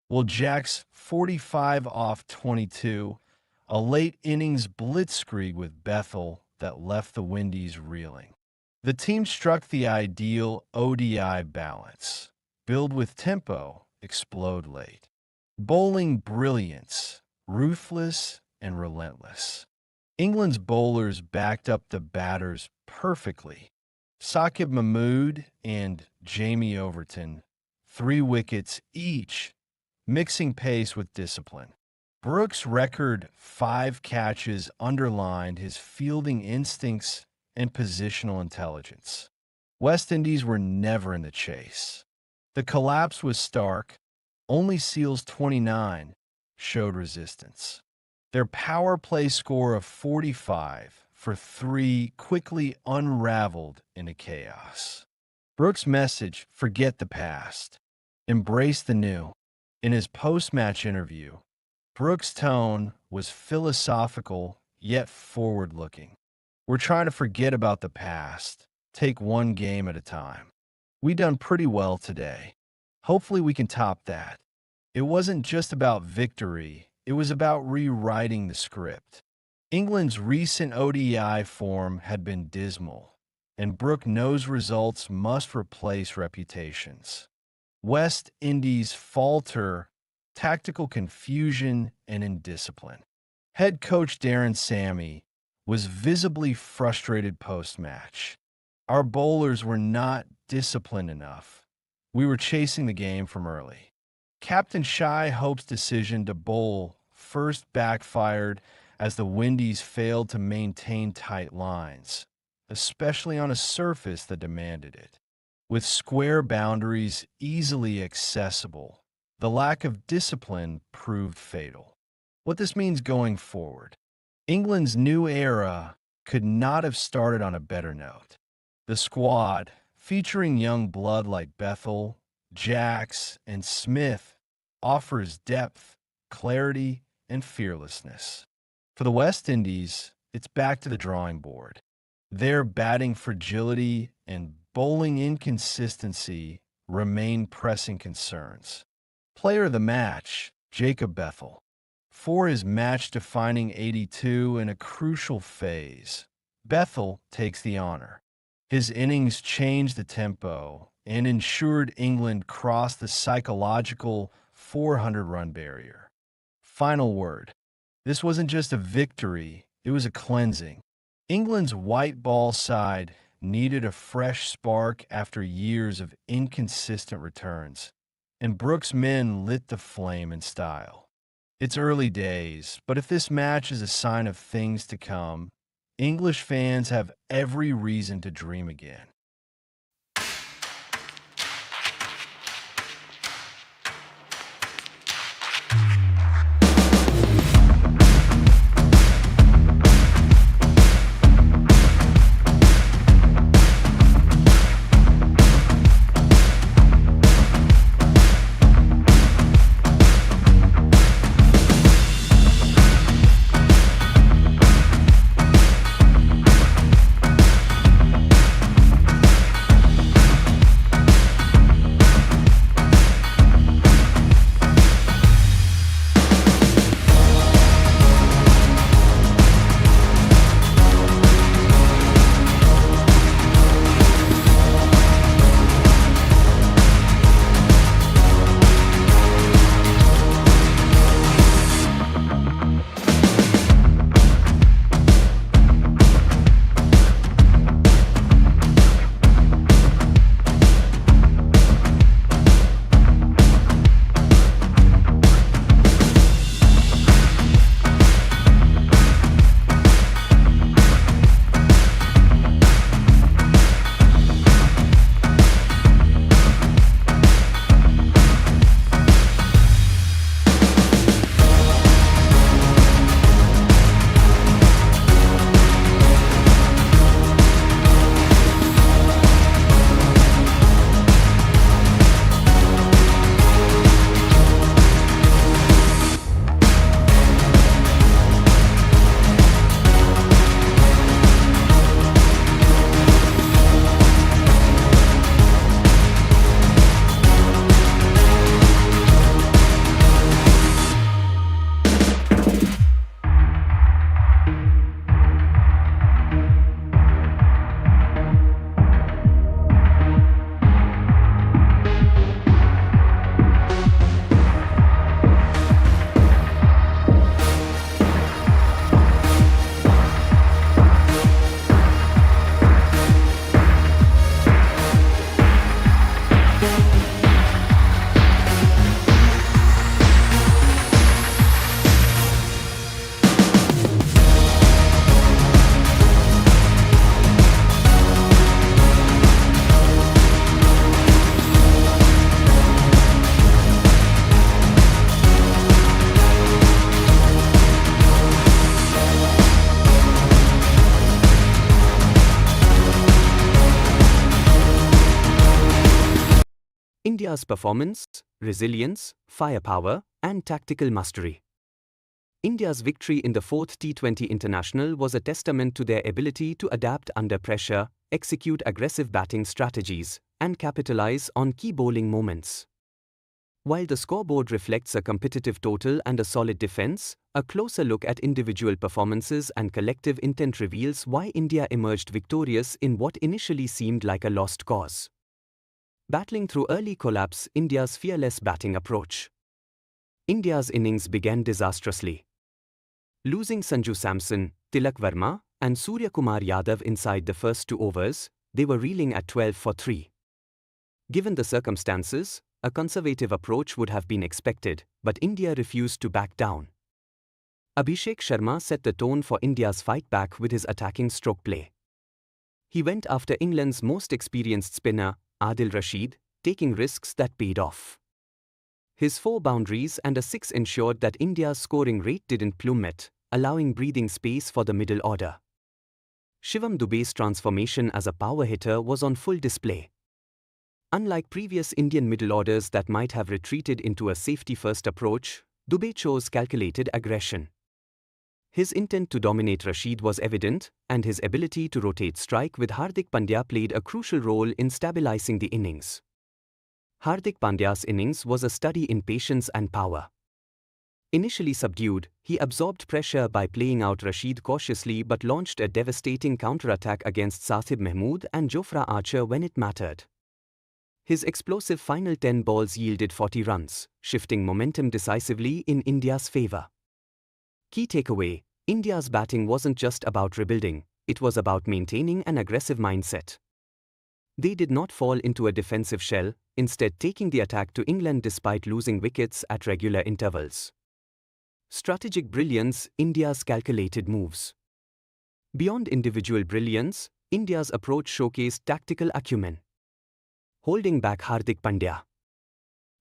Will Jack's 45 off 22, a late innings blitzkrieg with Bethel that left the Windies reeling. The team struck the ideal ODI balance. Build with tempo, explode late. Bowling brilliance, ruthless and relentless. England's bowlers backed up the batters perfectly. Saqib Mahmood and Jamie Overton, 3 wickets each, mixing pace with discipline. Brooks' record 5 catches underlined his fielding instincts and positional intelligence. West Indies were never in the chase. The collapse was stark. Only Seals 29 showed resistance. Their power play score of 45 for 3 quickly unraveled into chaos. Brooks' message, forget the past, embrace the new. In his post-match interview, Brooks' tone was philosophical yet forward-looking. We're trying to forget about the past, take one game at a time. We done pretty well today. Hopefully we can top that. It wasn't just about victory, it was about rewriting the script. England's recent ODI form had been dismal, and Brooke knows results must replace reputations. West Indies falter, tactical confusion, and indiscipline. Head coach Darren Sammy was visibly frustrated post-match. Our bowlers were not disciplined enough. We were chasing the game from early. Captain Shai Hope's decision to bowl first backfired as the Windies failed to maintain tight lines, especially on a surface that demanded it. With square boundaries easily accessible, the lack of discipline proved fatal. What this means going forward, England's new era could not have started on a better note. The squad, featuring young blood like Bethel, Jacks, and Smith, offers depth, clarity, and fearlessness. For the West Indies, it's back to the drawing board. Their batting fragility and bowling inconsistency remain pressing concerns. Player of the match, Jacob Bethel, for his match-defining 82 in a crucial phase. Bethel takes the honor. His innings changed the tempo and ensured England crossed the psychological 400-run barrier. Final word. This wasn't just a victory, it was a cleansing. England's white ball side needed a fresh spark after years of inconsistent returns, and Brooks' men lit the flame in style. It's early days, but if this match is a sign of things to come, English fans have every reason to dream again. India's performance, resilience, firepower, and tactical mastery. India's victory in the fourth T20 International was a testament to their ability to adapt under pressure, execute aggressive batting strategies, and capitalize on key bowling moments. While the scoreboard reflects a competitive total and a solid defense, a closer look at individual performances and collective intent reveals why India emerged victorious in what initially seemed like a lost cause. Battling through early collapse, India's fearless batting approach. India's innings began disastrously. Losing Sanju Samson, Tilak Verma, and Surya Kumar Yadav inside the first 2 overs, they were reeling at 12 for 3. Given the circumstances, a conservative approach would have been expected, but India refused to back down. Abhishek Sharma set the tone for India's fight back with his attacking stroke play. He went after England's most experienced spinner, Adil Rashid, taking risks that paid off. His 4 boundaries and a 6 ensured that India's scoring rate didn't plummet, allowing breathing space for the middle order. Shivam Dube's transformation as a power hitter was on full display. Unlike previous Indian middle orders that might have retreated into a safety-first approach, Dube chose calculated aggression. His intent to dominate Rashid was evident, and his ability to rotate strike with Hardik Pandya played a crucial role in stabilizing the innings. Hardik Pandya's innings was a study in patience and power. Initially subdued, he absorbed pressure by playing out Rashid cautiously but launched a devastating counterattack against Saqib Mahmood and Jofra Archer when it mattered. His explosive final 10 balls yielded 40 runs, shifting momentum decisively in India's favour. Key takeaway: India's batting wasn't just about rebuilding, it was about maintaining an aggressive mindset. They did not fall into a defensive shell, instead taking the attack to England despite losing wickets at regular intervals. Strategic brilliance, India's calculated moves. Beyond individual brilliance, India's approach showcased tactical acumen. Holding back Hardik Pandya.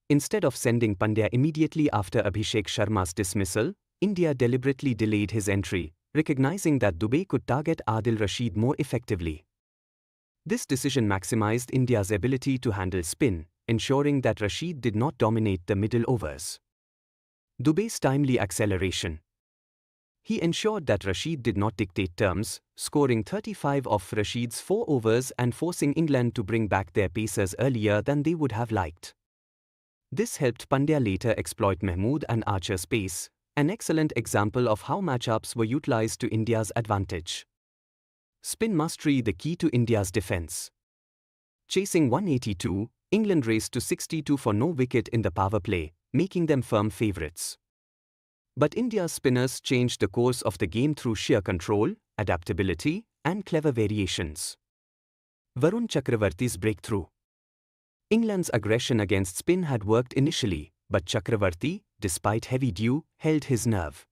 Instead of sending Pandya immediately after Abhishek Sharma's dismissal, India deliberately delayed his entry, recognizing that Dubey could target Adil Rashid more effectively. This decision maximized India's ability to handle spin, ensuring that Rashid did not dominate the middle overs. Dubey's timely acceleration. He ensured that Rashid did not dictate terms, scoring 35 off Rashid's 4 overs and forcing England to bring back their pacers earlier than they would have liked. This helped Pandya later exploit Mahmood and Archer's pace, an excellent example of how matchups were utilized to India's advantage. Spin mastery, the key to India's defense. Chasing 182, England raced to 62 for no wicket in the power play, making them firm favourites. But India's spinners changed the course of the game through sheer control, adaptability, and clever variations. Varun Chakravarti's breakthrough. England's aggression against spin had worked initially, but Chakravarti, despite heavy dew, held his nerve.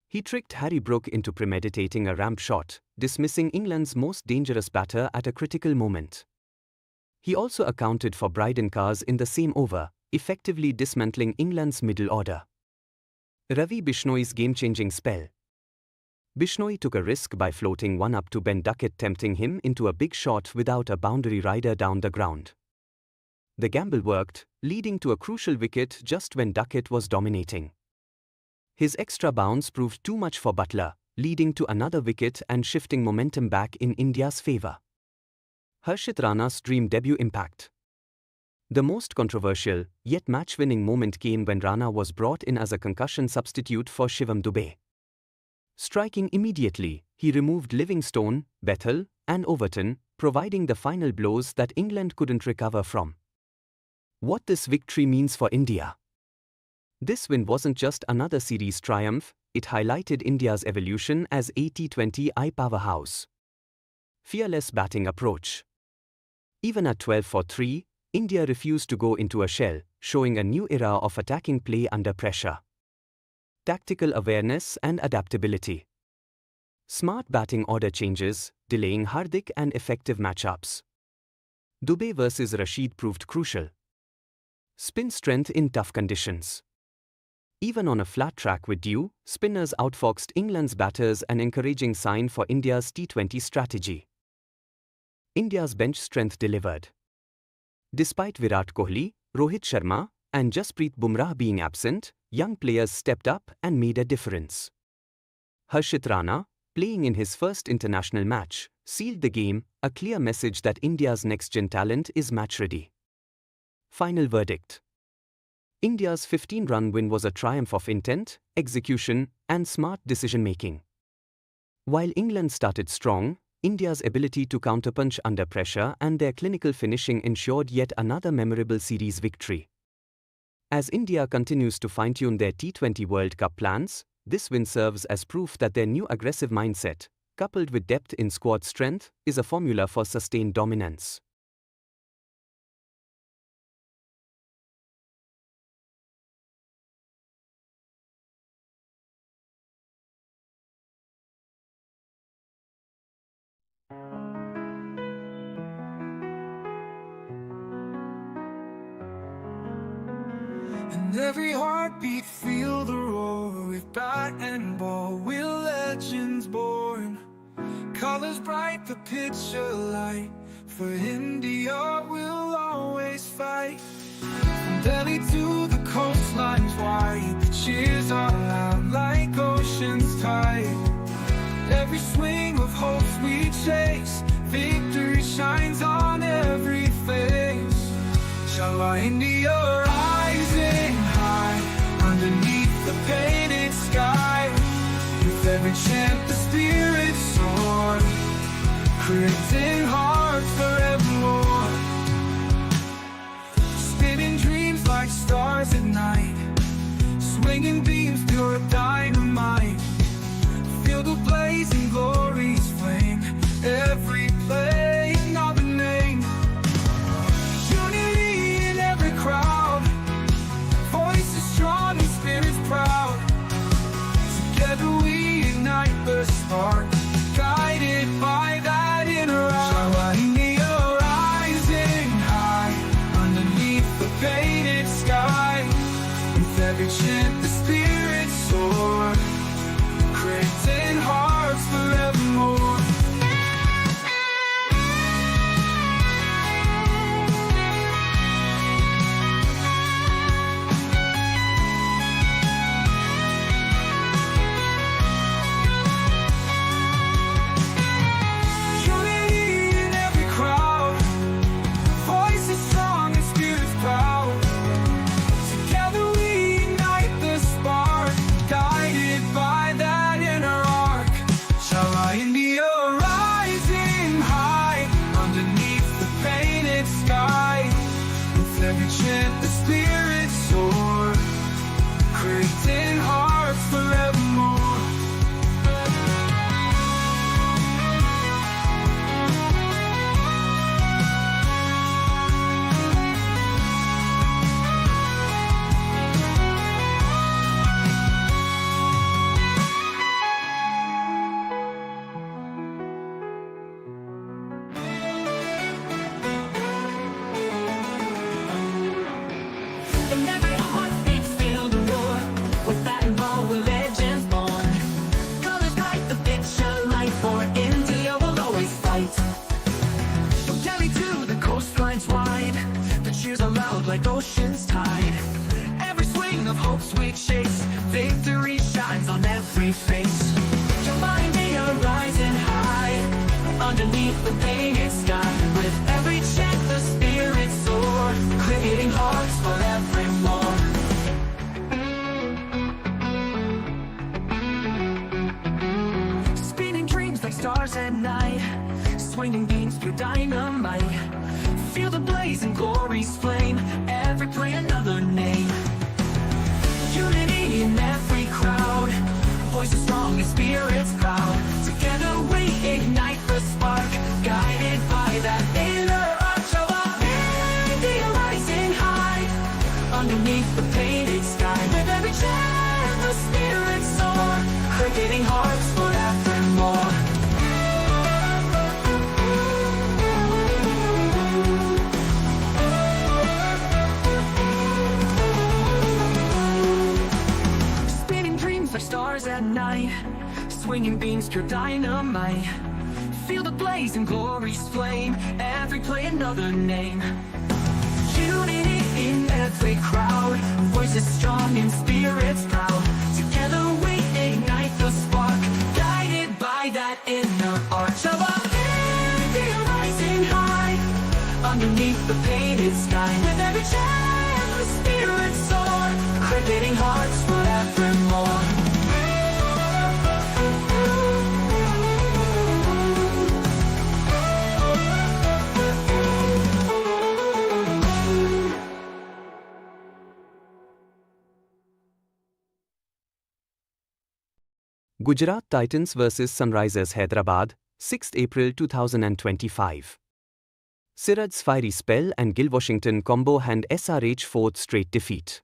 He tricked Harry Brook into premeditating a ramp shot, dismissing England's most dangerous batter at a critical moment. He also accounted for Bryden Carr's in the same over, effectively dismantling England's middle order. Ravi Bishnoi's game-changing spell. Bishnoi took a risk by floating one up to Ben Duckett, tempting him into a big shot without a boundary rider down the ground. The gamble worked, leading to a crucial wicket just when Duckett was dominating. His extra bounce proved too much for Butler, leading to another wicket and shifting momentum back in India's favour. Harshit Rana's dream debut impact. The most controversial, yet match-winning moment came when Rana was brought in as a concussion substitute for Shivam Dube. Striking immediately, he removed Livingstone, Bethel, and Overton, providing the final blows that England couldn't recover from. What this victory means for India. This win wasn't just another series triumph, it highlighted India's evolution as a T20I powerhouse. Fearless batting approach. Even at 12 for 3, India refused to go into a shell, showing a new era of attacking play under pressure. Tactical awareness and adaptability. Smart batting order changes, delaying Hardik and effective matchups. Dubey versus Rashid proved crucial. Spin strength in tough conditions. Even on a flat track with dew, spinners outfoxed England's batters, an encouraging sign for India's T20 strategy. India's bench strength delivered. Despite Virat Kohli, Rohit Sharma, and Jasprit Bumrah being absent, young players stepped up and made a difference. Harshit Rana, playing in his first international match, sealed the game, a clear message that India's next-gen talent is match-ready. Final verdict. India's 15-run win was a triumph of intent, execution, and smart decision-making. While England started strong, India's ability to counterpunch under pressure and their clinical finishing ensured yet another memorable series victory. As India continues to fine-tune their T20 World Cup plans, this win serves as proof that their new aggressive mindset, coupled with depth in squad strength, is a formula for sustained dominance. And every heartbeat feel the roar. With bat and ball, we're legends born. Colors bright, the picture light. For India, we'll always fight. From Delhi to the coastlines wide, the cheers are loud like ocean's tide. Every swing of hopes we chase, victory shines on every face. Inshallah, India rising high underneath the painted sky. With every chant the spirit soar, creating hearts forevermore. Spinning dreams like stars at night, swinging beams pure dynamite. Feel the blazing glory's flame, every play another name. Unity in every crowd, voices strong and spirits proud. chant the spirit soar, creating hearts forevermore. And every heartbeat filled a roar. With that and ball, we're legends born. Colors bright, the picture light. For India, we'll always fight. From Delhi to the coastlines wide, the cheers are loud like ocean's tide. Every swing of hope's sweet shakes, victory shines on every face. Your India rising high, underneath the painted sky. With every chant, the spirit soar, creating hearts forevermore. Spinning dreams like stars at night, swinging beams through dynamite. Feel the blazing glory's flame, every play another name. Unity in every crowd, voices strong and spirits proud. Together we ignite the spark, guided by that inner arch of our India rising high, underneath the painted sky. With every chant, the spirits soar, creating hearts forevermore. Spinning dreams like stars at night, swinging beams pure dynamite. Feel the blaze and glory's flame, every play another name. Unity in every crowd, voices strong and spirits proud. Together we ignite the spark, guided by that inner arch of our India rising high, underneath the painted sky. With every chant, the spirits soar, creating hearts forevermore. Gujarat Titans vs Sunrisers Hyderabad, 6th April 2025. Siraj's fiery spell and Gil Washington combo hand SRH fourth straight defeat.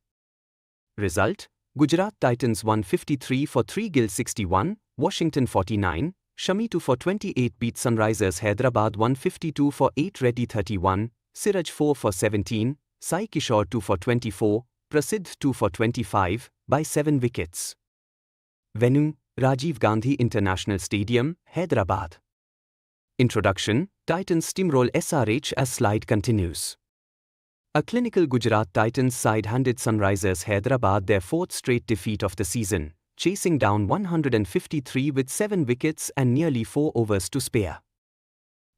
Result: Gujarat Titans 153 for 3, Gil 61, Washington 49, Shami 2 for 28 beat Sunrisers Hyderabad 152 for 8, Reddy 31, Siraj 4 for 17, Sai Kishore 2 for 24, Prasidh 2 for 25, by 7 wickets. Venue: Rajiv Gandhi International Stadium, Hyderabad. Introduction: Titans steamroll SRH as slide continues. A clinical Gujarat Titans side handed Sunrisers Hyderabad their fourth straight defeat of the season, chasing down 153 with 7 wickets and nearly 4 overs to spare.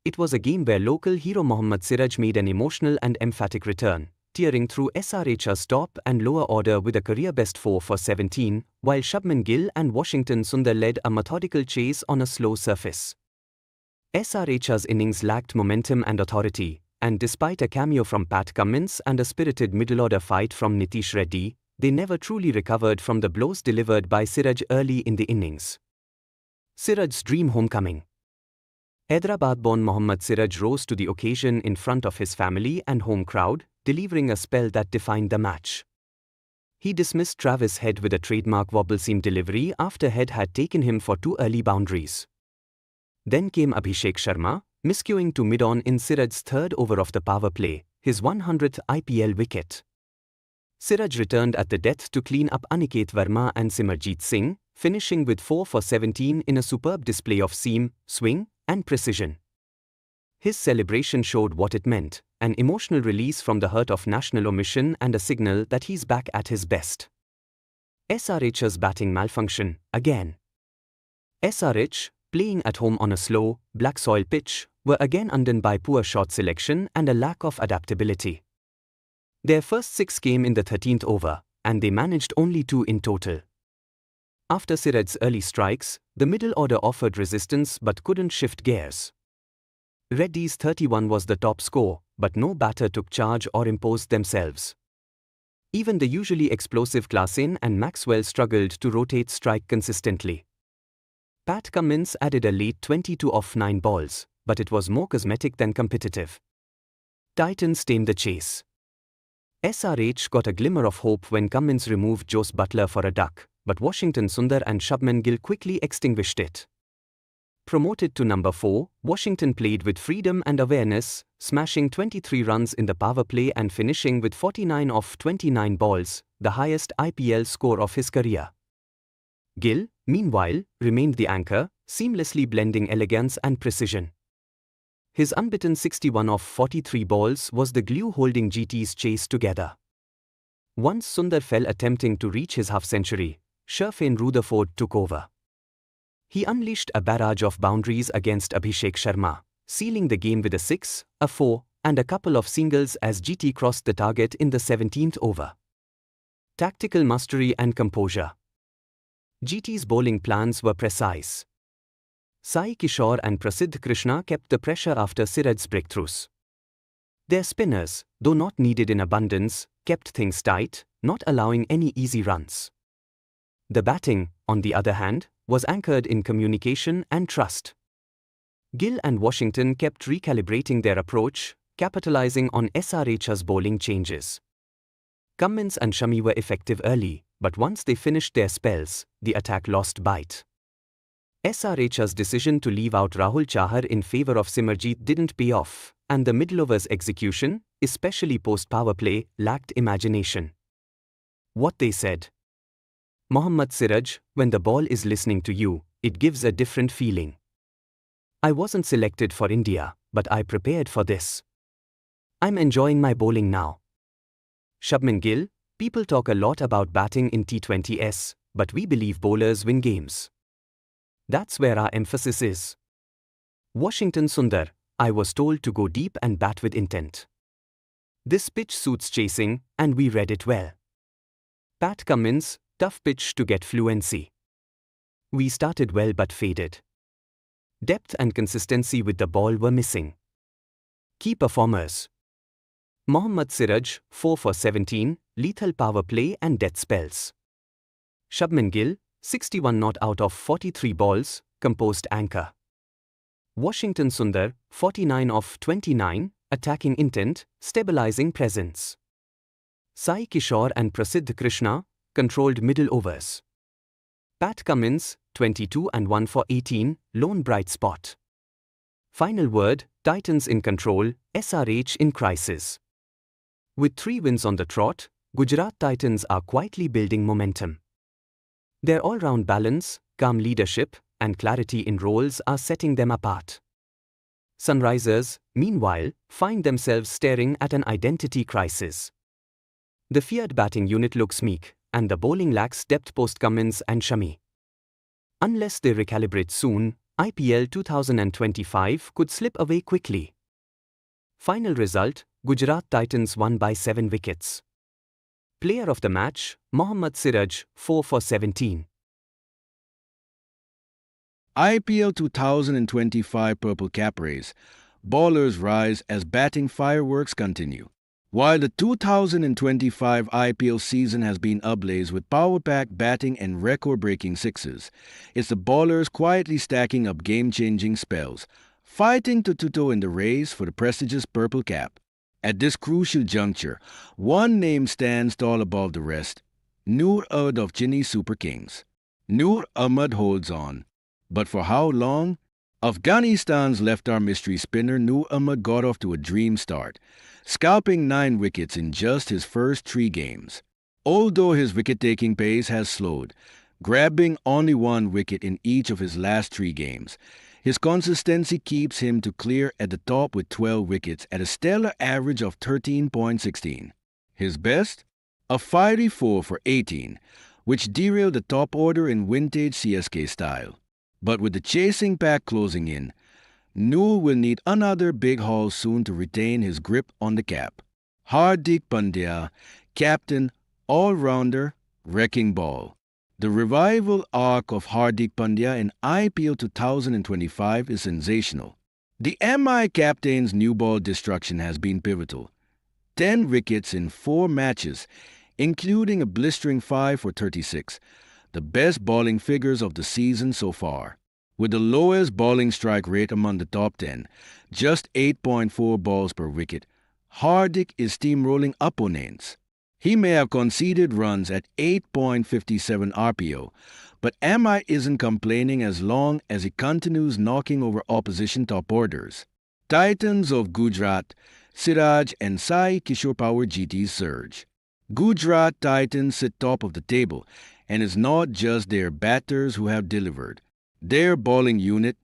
It was a game where local hero Mohammad Siraj made an emotional and emphatic return, tearing through SRH's top and lower order with a career-best 4 for 17, while Shubman Gill and Washington Sundar led a methodical chase on a slow surface. SRH's innings lacked momentum and authority, and despite a cameo from Pat Cummins and a spirited middle-order fight from Nitish Reddy, they never truly recovered from the blows delivered by Siraj early in the innings. Siraj's dream homecoming. Hyderabad-born Mohammad Siraj rose to the occasion in front of his family and home crowd, delivering a spell that defined the match. He dismissed Travis Head with a trademark wobble seam delivery after Head had taken him for 2 early boundaries. Then came Abhishek Sharma, miscuing to mid-on in Siraj's third over of the power play, his 100th IPL wicket. Siraj returned at the death to clean up Aniket Verma and Simarjeet Singh, finishing with 4 for 17 in a superb display of seam, swing, and precision. His celebration showed what it meant, an emotional release from the hurt of national omission and a signal that he's back at his best. SRH's batting malfunction, again. SRH, playing at home on a slow, black soil pitch, were again undone by poor shot selection and a lack of adaptability. Their first 6 came in the 13th over, and they managed only 2 in total. After Siraj's early strikes, the middle order offered resistance but couldn't shift gears. Reddy's 31 was the top score, but no batter took charge or imposed themselves. Even the usually explosive Klassen and Maxwell struggled to rotate strike consistently. Pat Cummins added a late 22 off 9 balls, but it was more cosmetic than competitive. Titans tamed the chase. SRH got a glimmer of hope when Cummins removed Jose Butler for a duck, but Washington Sundar and Shubman Gill quickly extinguished it. Promoted to number 4, Washington played with freedom and awareness, smashing 23 runs in the power play and finishing with 49 off 29 balls, the highest IPL score of his career. Gill, meanwhile, remained the anchor, seamlessly blending elegance and precision. His unbeaten 61 off 43 balls was the glue holding GT's chase together. Once Sundar fell attempting to reach his half-century, Sherfane Rutherford took over. He unleashed a barrage of boundaries against Abhishek Sharma, sealing the game with a 6, a 4, and a couple of singles as GT crossed the target in the 17th over. Tactical mastery and composure. GT's bowling plans were precise. Sai Kishore and Prasidh Krishna kept the pressure after Siraj's breakthroughs. Their spinners, though not needed in abundance, kept things tight, not allowing any easy runs. The batting, on the other hand, was anchored in communication and trust. Gill and Washington kept recalibrating their approach, capitalizing on SRH's bowling changes. Cummins and Shami were effective early, but once they finished their spells, the attack lost bite. SRH's decision to leave out Rahul Chahar in favour of Simarjeet didn't pay off, and the middle-overs execution, especially post-power play, lacked imagination. What they said. Mohammad Siraj, when the ball is listening to you, it gives a different feeling. I wasn't selected for India, but I prepared for this. I'm enjoying my bowling now. Shubman Gill, people talk a lot about batting in T20s, but we believe bowlers win games. That's where our emphasis is. Washington Sundar, I was told to go deep and bat with intent. This pitch suits chasing, and we read it well. Pat Cummins, tough pitch to get fluency. We started well but faded. Depth and consistency with the ball were missing. Key performers. Mohammad Siraj, 4 for 17, lethal power play and death spells. Shubman Gill, 61 not out of 43 balls, composed anchor. Washington Sundar, 49 of 29, attacking intent, stabilizing presence. Sai Kishore and Prasidh Krishna, controlled middle overs. Pat Cummins, 22 and 1 for 18, lone bright spot. Final word, Titans in control, SRH in crisis. With 3 wins on the trot, Gujarat Titans are quietly building momentum. Their all-round balance, calm leadership, and clarity in roles are setting them apart. Sunrisers, meanwhile, find themselves staring at an identity crisis. The feared batting unit looks meek, and the bowling lacks depth post Cummins and Shami. Unless they recalibrate soon, IPL 2025 could slip away quickly. Final result, Gujarat Titans won by 7 wickets. Player of the match, Mohammad Siraj, 4 for 17. IPL 2025 Purple Cap Race. Bowlers rise as batting fireworks continue. While the 2025 IPL season has been ablaze with power-packed batting and record-breaking sixes, it's the bowlers quietly stacking up game-changing spells, fighting toe-to-toe in the race for the prestigious Purple Cap. At this crucial juncture, one name stands tall above the rest, Noor Ahmed of Chennai Super Kings. Noor Ahmed holds on. But for how long? Afghanistan's left-arm mystery spinner Noor Ahmed got off to a dream start, scalping 9 wickets in just his first 3 games. Although his wicket-taking pace has slowed, grabbing only 1 wicket in each of his last 3 games, his consistency keeps him to clear at the top with 12 wickets at a stellar average of 13.16. His best? A fiery 4 for 18, which derailed the top order in vintage CSK style. But with the chasing pack closing in, Noor will need another big haul soon to retain his grip on the cap. Hardik Pandya, captain, all-rounder, wrecking ball. The revival arc of Hardik Pandya in IPL 2025 is sensational. The MI captain's new ball destruction has been pivotal. 10 wickets in 4 matches, including a blistering 5 for 36, the best bowling figures of the season so far. With the lowest bowling strike rate among the top 10, just 8.4 balls per wicket, Hardik is steamrolling opponents. He may have conceded runs at 8.57 RPO, but MI isn't complaining as long as he continues knocking over opposition top orders. Titans of Gujarat, Siraj and Sai Kishore power GT's surge. Gujarat Titans sit top of the table, and it's not just their batters who have delivered. Their bowling unit,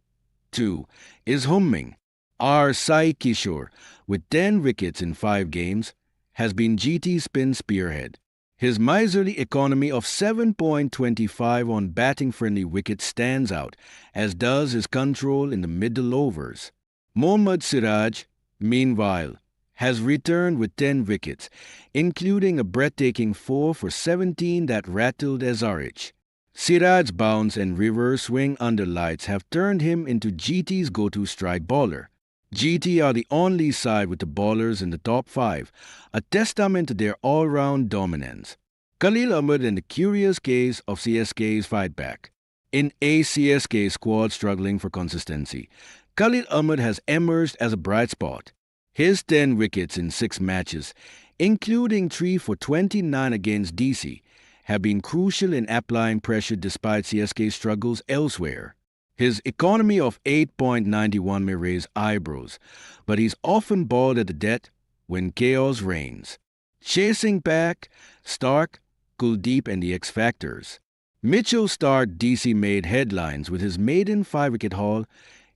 too, is humming. Our Sai Kishore, with 10 wickets in 5 games, has been GT's spin spearhead. His miserly economy of 7.25 on batting-friendly wickets stands out, as does his control in the middle overs. Mohammad Siraj, meanwhile, has returned with 10 wickets, including a breathtaking 4 for 17 that rattled SRH. Siraj's bounce and reverse swing under lights have turned him into GT's go-to strike bowler. GT are the only side with the bowlers in the top 5, a testament to their all-round dominance. Khalil Ahmed and the curious case of CSK's fight back. In a CSK squad struggling for consistency, Khalil Ahmed has emerged as a bright spot. His 10 wickets in 6 matches, including 3 for 29 against DC, have been crucial in applying pressure despite CSK's struggles elsewhere. His economy of 8.91 may raise eyebrows, but he's often bowled at the death when chaos reigns. Chasing back, Stark, Kuldeep and the X-Factors. Mitchell Stark DC made headlines with his maiden 5-wicket haul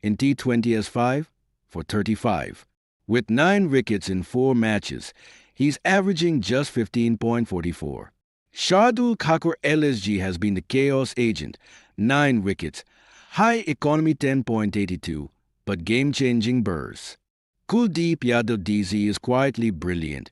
in T20 as 5 for 35. With 9 wickets in 4 matches, he's averaging just 15.44. Shardul Thakur LSG has been the chaos agent, 9 wickets, high economy 10.82, but game-changing bursts. Kuldeep Yadav DC is quietly brilliant,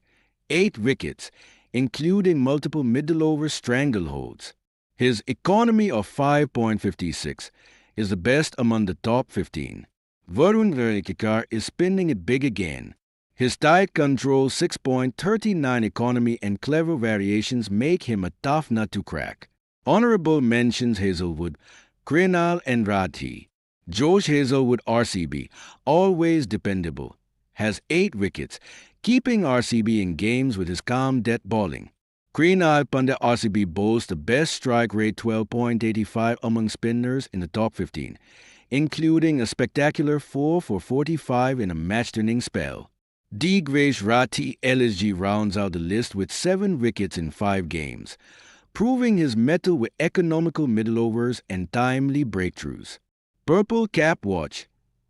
8 wickets, including multiple middle-over strangleholds. His economy of 5.56 is the best among the top 15. Varun Raikikar is spinning it big again. His tight control 6.39 economy and clever variations make him a tough nut to crack. Honorable mentions Hazelwood, Krenal and Rathi. Josh Hazelwood RCB, always dependable, has 8 wickets, keeping RCB in games with his calm death bowling. Krenal Pandya RCB boasts the best strike rate 12.85 among spinners in the top 15, including a spectacular 4 for 45 in a match-turning spell. Digvesh Rathi LSG rounds out the list with 7 wickets in 5 games, proving his mettle with economical middle overs and timely breakthroughs. Purple Cap Watch,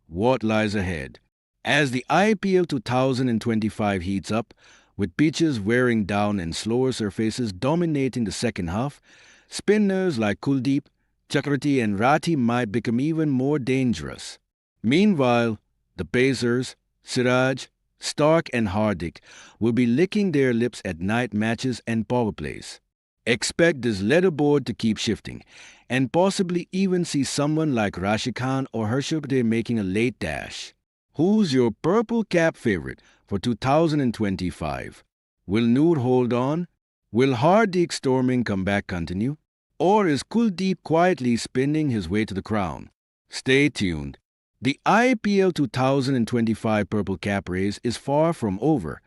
what lies ahead? As the IPL 2025 heats up, with pitches wearing down and slower surfaces dominating the second half, spinners like Kuldeep, Chakravarti and Rathi might become even more dangerous. Meanwhile, the Pacers, Siraj, Stark and Hardik will be licking their lips at night matches and power plays. Expect this leaderboard to keep shifting, and possibly even see someone like Rashid Khan or Harshal Patel making a late dash. Who's your purple cap favorite for 2025? Will Noor hold on? Will Hardik's storming comeback continue? Or is Kuldeep quietly spinning his way to the crown? Stay tuned. The IPL 2025 Purple Cap race is far from over,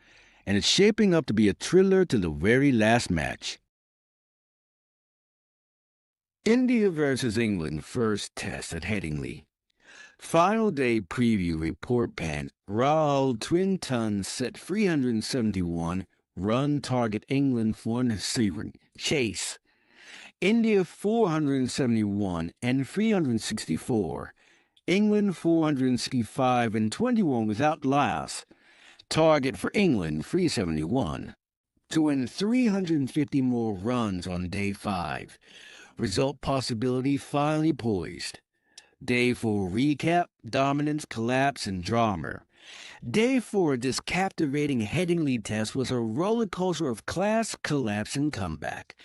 and it's shaping up to be a thriller till the very last match. India versus England first test at Headingley. Final day preview report pan. Rahul twin tons set 371 run target England 407 chase. India 471 and 364. England 465 and 21 without loss. Target for England 371. To win 350 more runs on day 5. Result possibility finally poised. Day 4 recap, dominance, collapse, and drama. Day 4 of this captivating Headingley test was a roller coaster of class, collapse, and comeback.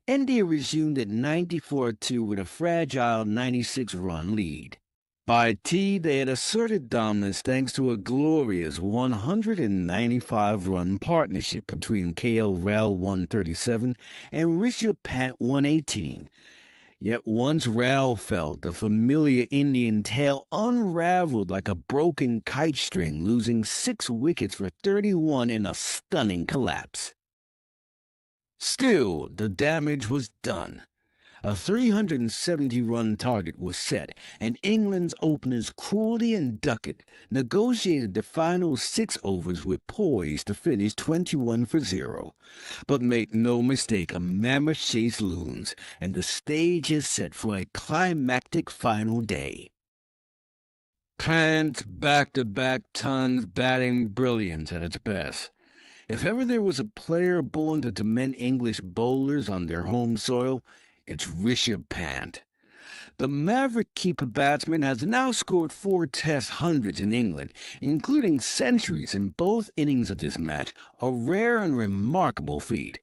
India resumed at 94-2 with a fragile 96-run lead. By tea, they had asserted dominance thanks to a glorious 195-run partnership between KL 137 and Rishabh Pant 118. Yet once Rao fell, the familiar Indian tail unraveled like a broken kite string, losing 6 wickets for 31 in a stunning collapse. Still, the damage was done. A 370-run target was set, and England's openers Crawley and Duckett negotiated the final 6 overs with poise to finish 21 for 0. But make no mistake, a mammoth chase looms, and the stage is set for a climactic final day. Pant's back-to-back tons batting brilliance at its best. If ever there was a player born to torment English bowlers on their home soil, it's Rishabh Pant. The maverick keeper batsman has now scored 4 Test hundreds in England, including centuries in both innings of this match, a rare and remarkable feat.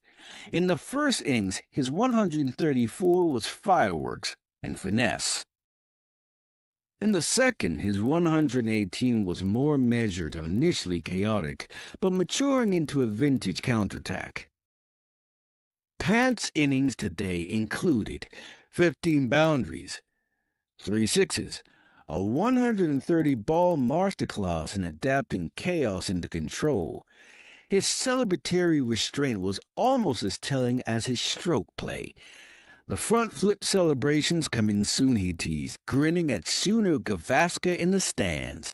In the first innings, his 134 was fireworks and finesse. In the second, his 118 was more measured and initially chaotic, but maturing into a vintage counterattack. Pant's innings today included 15 boundaries, 3 sixes, a 130-ball masterclass in adapting chaos into control. His celebratory restraint was almost as telling as his stroke play. The front flip celebrations coming soon, he teased, grinning at Sunil Gavaskar in the stands.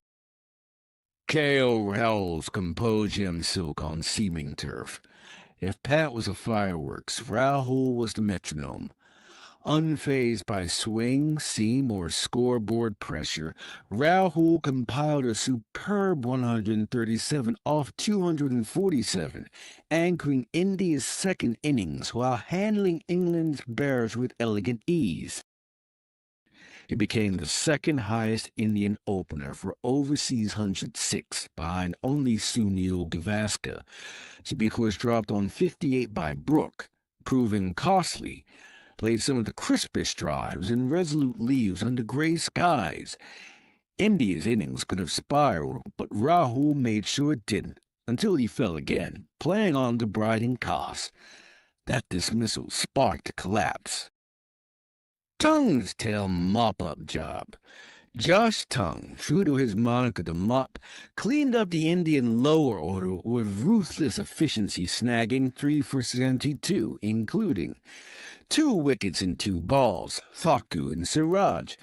KL Rahul's composure silk on seeming turf. If Pat was a fireworks, Rahul was the metronome. Unfazed by swing, seam, or scoreboard pressure, Rahul compiled a superb 137 off 247, anchoring India's second innings while handling England's bearers with elegant ease. He became the second highest Indian opener for overseas 106, behind only Sunil Gavaskar. Sabik was dropped on 58 by Brook, proving costly. Played some of the crispest drives and resolute leaves under grey skies. India's innings could have spiraled, but Rahul made sure it didn't, until he fell again, playing on the Brighton cost. That dismissal sparked a collapse. Tongue's tail mop-up job. Josh Tongue, true to his moniker the Mop, cleaned up the Indian lower order with ruthless efficiency, snagging 3 for 72, including 2 wickets and 2 balls, Thakur and Siraj,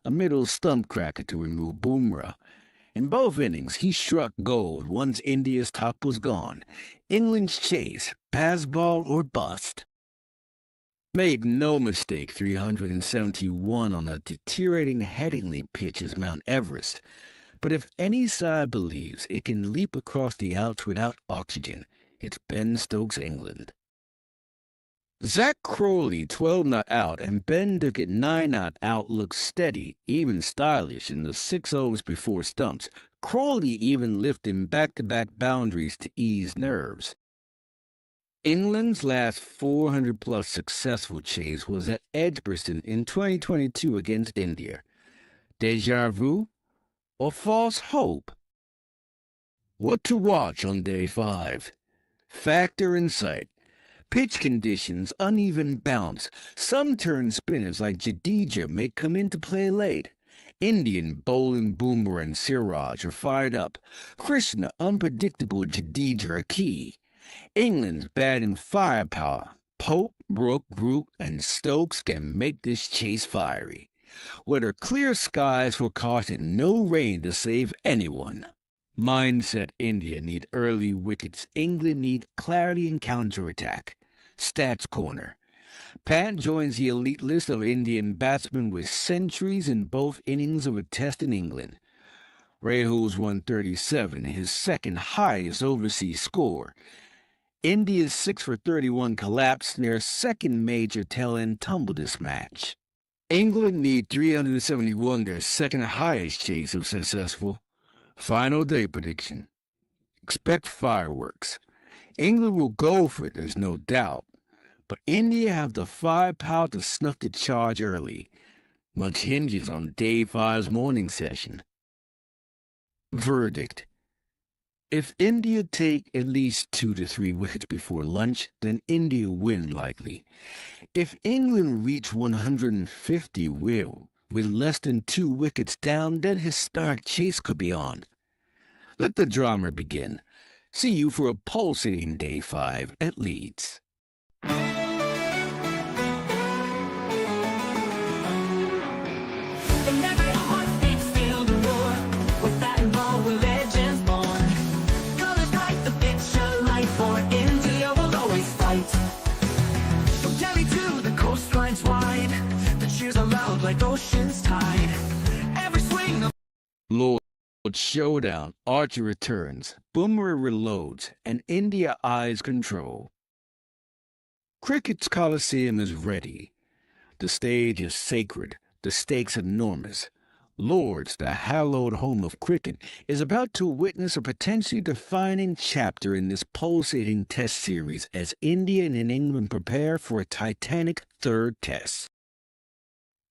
a middle stump cracker to remove Bumrah. In both innings, he struck gold once India's top was gone. England's chase, pass ball or bust. Made no mistake, 371 on a deteriorating Headingley pitch is Mount Everest. But if any side believes it can leap across the Alps without oxygen, it's Ben Stokes, England. Zach Crowley 12 not out and Ben Duckett 9 not out looked steady, even stylish in the 6 overs before stumps. Crowley even lifting back-to-back boundaries to ease nerves. England's last 400-plus successful chase was at Edgbaston in 2022 against India. Deja vu or false hope? What to watch on day 5? Factor in sight. Pitch conditions, uneven bounce. Some turn spinners like Jadeja may come into play late. Indian bowling Boomer and Siraj are fired up. Krishna, unpredictable Jadeja are key. England's batting firepower. Pope, Brook, Root, and Stokes can make this chase fiery. Whether clear skies forecast and no rain to save anyone. Mindset India need early wickets. England need clarity and counterattack. Stats Corner. Pant joins the elite list of Indian batsmen with centuries in both innings of a test in England. Rahul's 137, his second highest overseas score. India's 6 for 31 collapsed in their second major tail-end tumble this match. England need 371, their second highest chase if successful. Final day prediction. Expect fireworks. England will go for it, there's no doubt. But India have the firepower to snuff the charge early. Much hinges on Day 5's morning session. Verdict. If India take at least 2 to 3 wickets before lunch, then India win likely. If England reach 150 with less than 2 wickets down, then historic chase could be on. Let the drama begin. See you for a pulsating Day 5 at Leeds. In every heartbeat, feel the roar. With that and ball, we're legends born. Colors bright, the picture light. For India, we'll always fight. From Delhi to the coastlines wide, the cheers are loud like ocean's tide. Every swing of Lord showdown, Archer returns, Bumrah reloads, and India eyes control. Cricket's Coliseum is ready. The stage is sacred. The stakes enormous. Lords, the hallowed home of cricket, is about to witness a potentially defining chapter in this pulsating test series as India and England prepare for a titanic third test.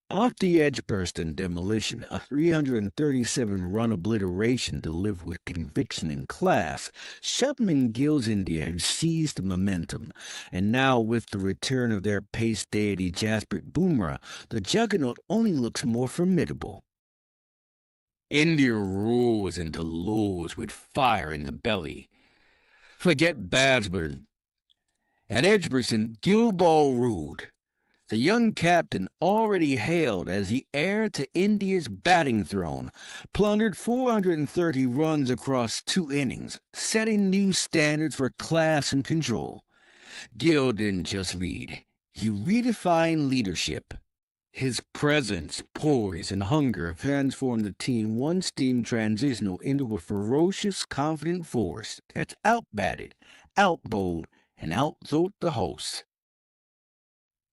Off the edge burst and demolition, a 337-run obliteration delivered with conviction and class, Shubman Gill's India have seized the momentum, and now with the return of their pace deity Jasprit Bumrah, the juggernaut only looks more formidable. India roars into Lords with fire in the belly. Forget batsmen. At Edgbaston, Gill ball ruled. The young captain, already hailed as the heir to India's batting throne, plundered 430 runs across 2 innings, setting new standards for class and control. Gill didn't just lead. He redefined leadership. His presence, poise, and hunger transformed the team once deemed transitional into a ferocious, confident force that's outbatted, outbowled, and outthought the hosts.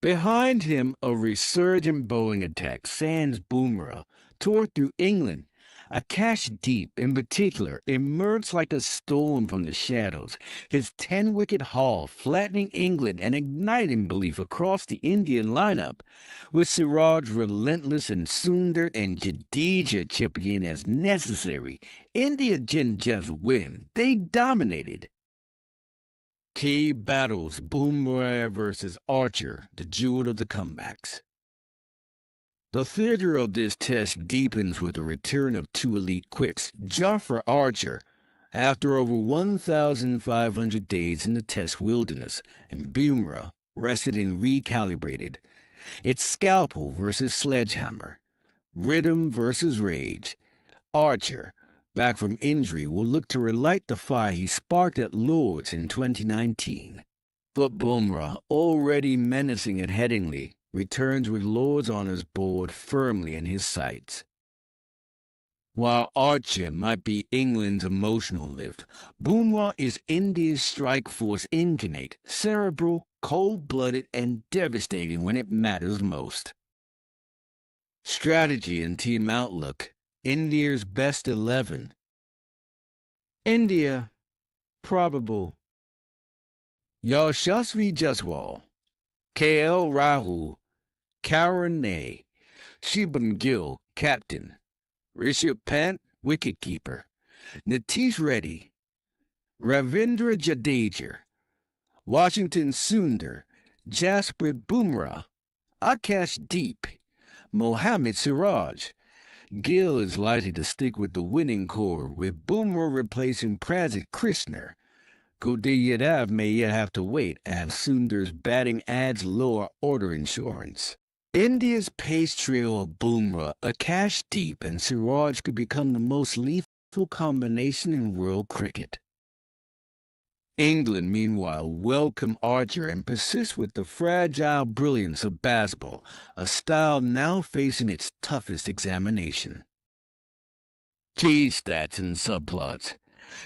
Behind him, a resurgent bowling attack, sans Bumrah, tore through England. Akash Deep, in particular, emerged like a storm from the shadows, his 10-wicket haul flattening England and igniting belief across the Indian lineup, with Siraj relentless and Sundar and Jadeja chipping in as necessary. India didn't just win, they dominated. Key battles, Bumrah versus Archer, the jewel of the comebacks. The theater of this test deepens with the return of 2 elite quicks, Jafar Archer, after over 1,500 days in the test wilderness, and Bumrah, rested and recalibrated. It's scalpel versus sledgehammer, rhythm versus rage. Archer, back from injury, will look to relight the fire he sparked at Lords in 2019. But Bumrah, already menacing at Headingley, returns with Lord's honours board firmly in his sights. While Archer might be England's emotional lift, Bumrah is India's strike force incarnate, cerebral, cold-blooded, and devastating when it matters most. Strategy and team outlook. India's best 11. India, probable. Yashasvi Jaiswal, KL Rahul, Karan Nay, Shubman Gill, captain. Rishabh Pant, wicketkeeper. Nitish Reddy, Ravindra Jadeja, Washington Sundar, Jasprit Bumrah, Akash Deep, Mohammad Siraj. Gill is likely to stick with the winning core, with Bumrah replacing Prasid Krishna. Kuldeep Yadav may yet have to wait, as Sundar's batting adds lower order insurance. India's pace trio of Bumrah, Akash Deep, and Siraj could become the most lethal combination in world cricket. England, meanwhile, welcome Archer and persist with the fragile brilliance of baseball, a style now facing its toughest examination. Key stats and subplots.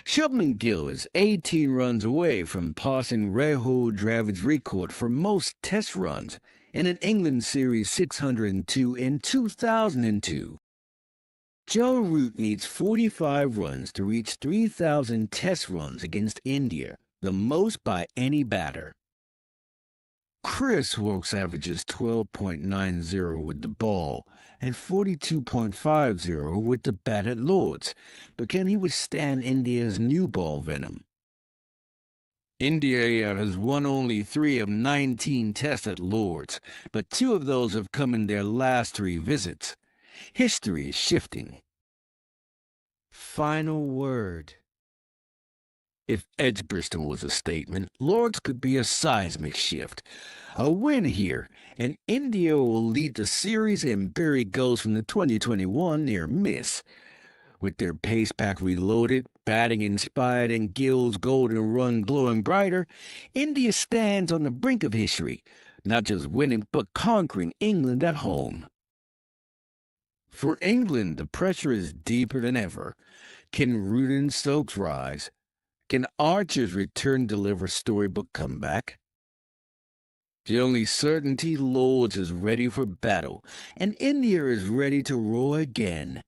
Shubman Gill is 18 runs away from passing Rahul Dravid's record for most test runs in an England Series 602 in 2002. Joe Root needs 45 runs to reach 3,000 test runs against India, the most by any batter. Chris Wilkes averages 12.90 with the ball and 42.50 with the bat at Lord's, but can he withstand India's new ball venom? India has won only 3 of 19 tests at Lord's, but 2 of those have come in their last 3 visits. History is shifting. Final word. If Edgbaston was a statement, Lord's could be a seismic shift. A win here, and India will lead the series and bury goals from the 2021 near miss. With their pace pack reloaded, batting inspired, and Gill's golden run glowing brighter, India stands on the brink of history, not just winning but conquering England at home. For England, the pressure is deeper than ever. Can Root and Stokes rise? Can Archer's return deliver storybook comeback? The only certainty, Lord's is ready for battle, and India is ready to roar again.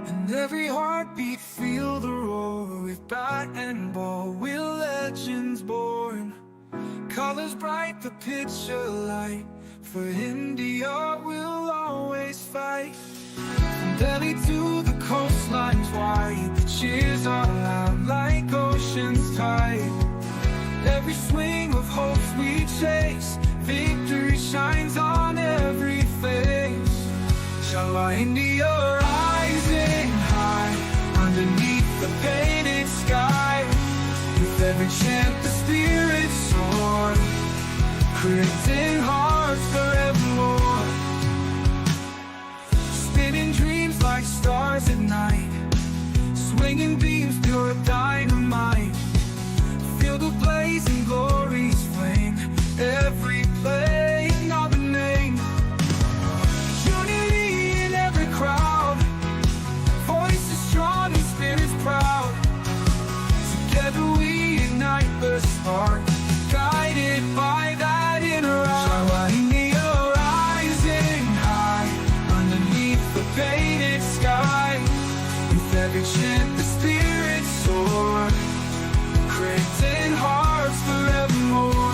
And every heartbeat feel the roar. With bat and ball, we're legends born. Colors bright, the picture light. For India, we'll always fight. From Delhi to the coastlines wide, the cheers are loud like ocean's tide. Every swing of hopes we chase, victory shines on every face. Shall our India rising high, underneath the painted sky. With every chant the spirits soar, creating hearts forevermore. Spinning dreams like stars at night, swinging beams pure dynamite. Feel the blazing glory's flame, every playing of a name. Unity in every crowd, voices strong and spirits proud. Together we ignite the spark, guided by that inner eye. Shall our India rising high, underneath the painted sky. With every chant the spirits soar, creating hearts forevermore.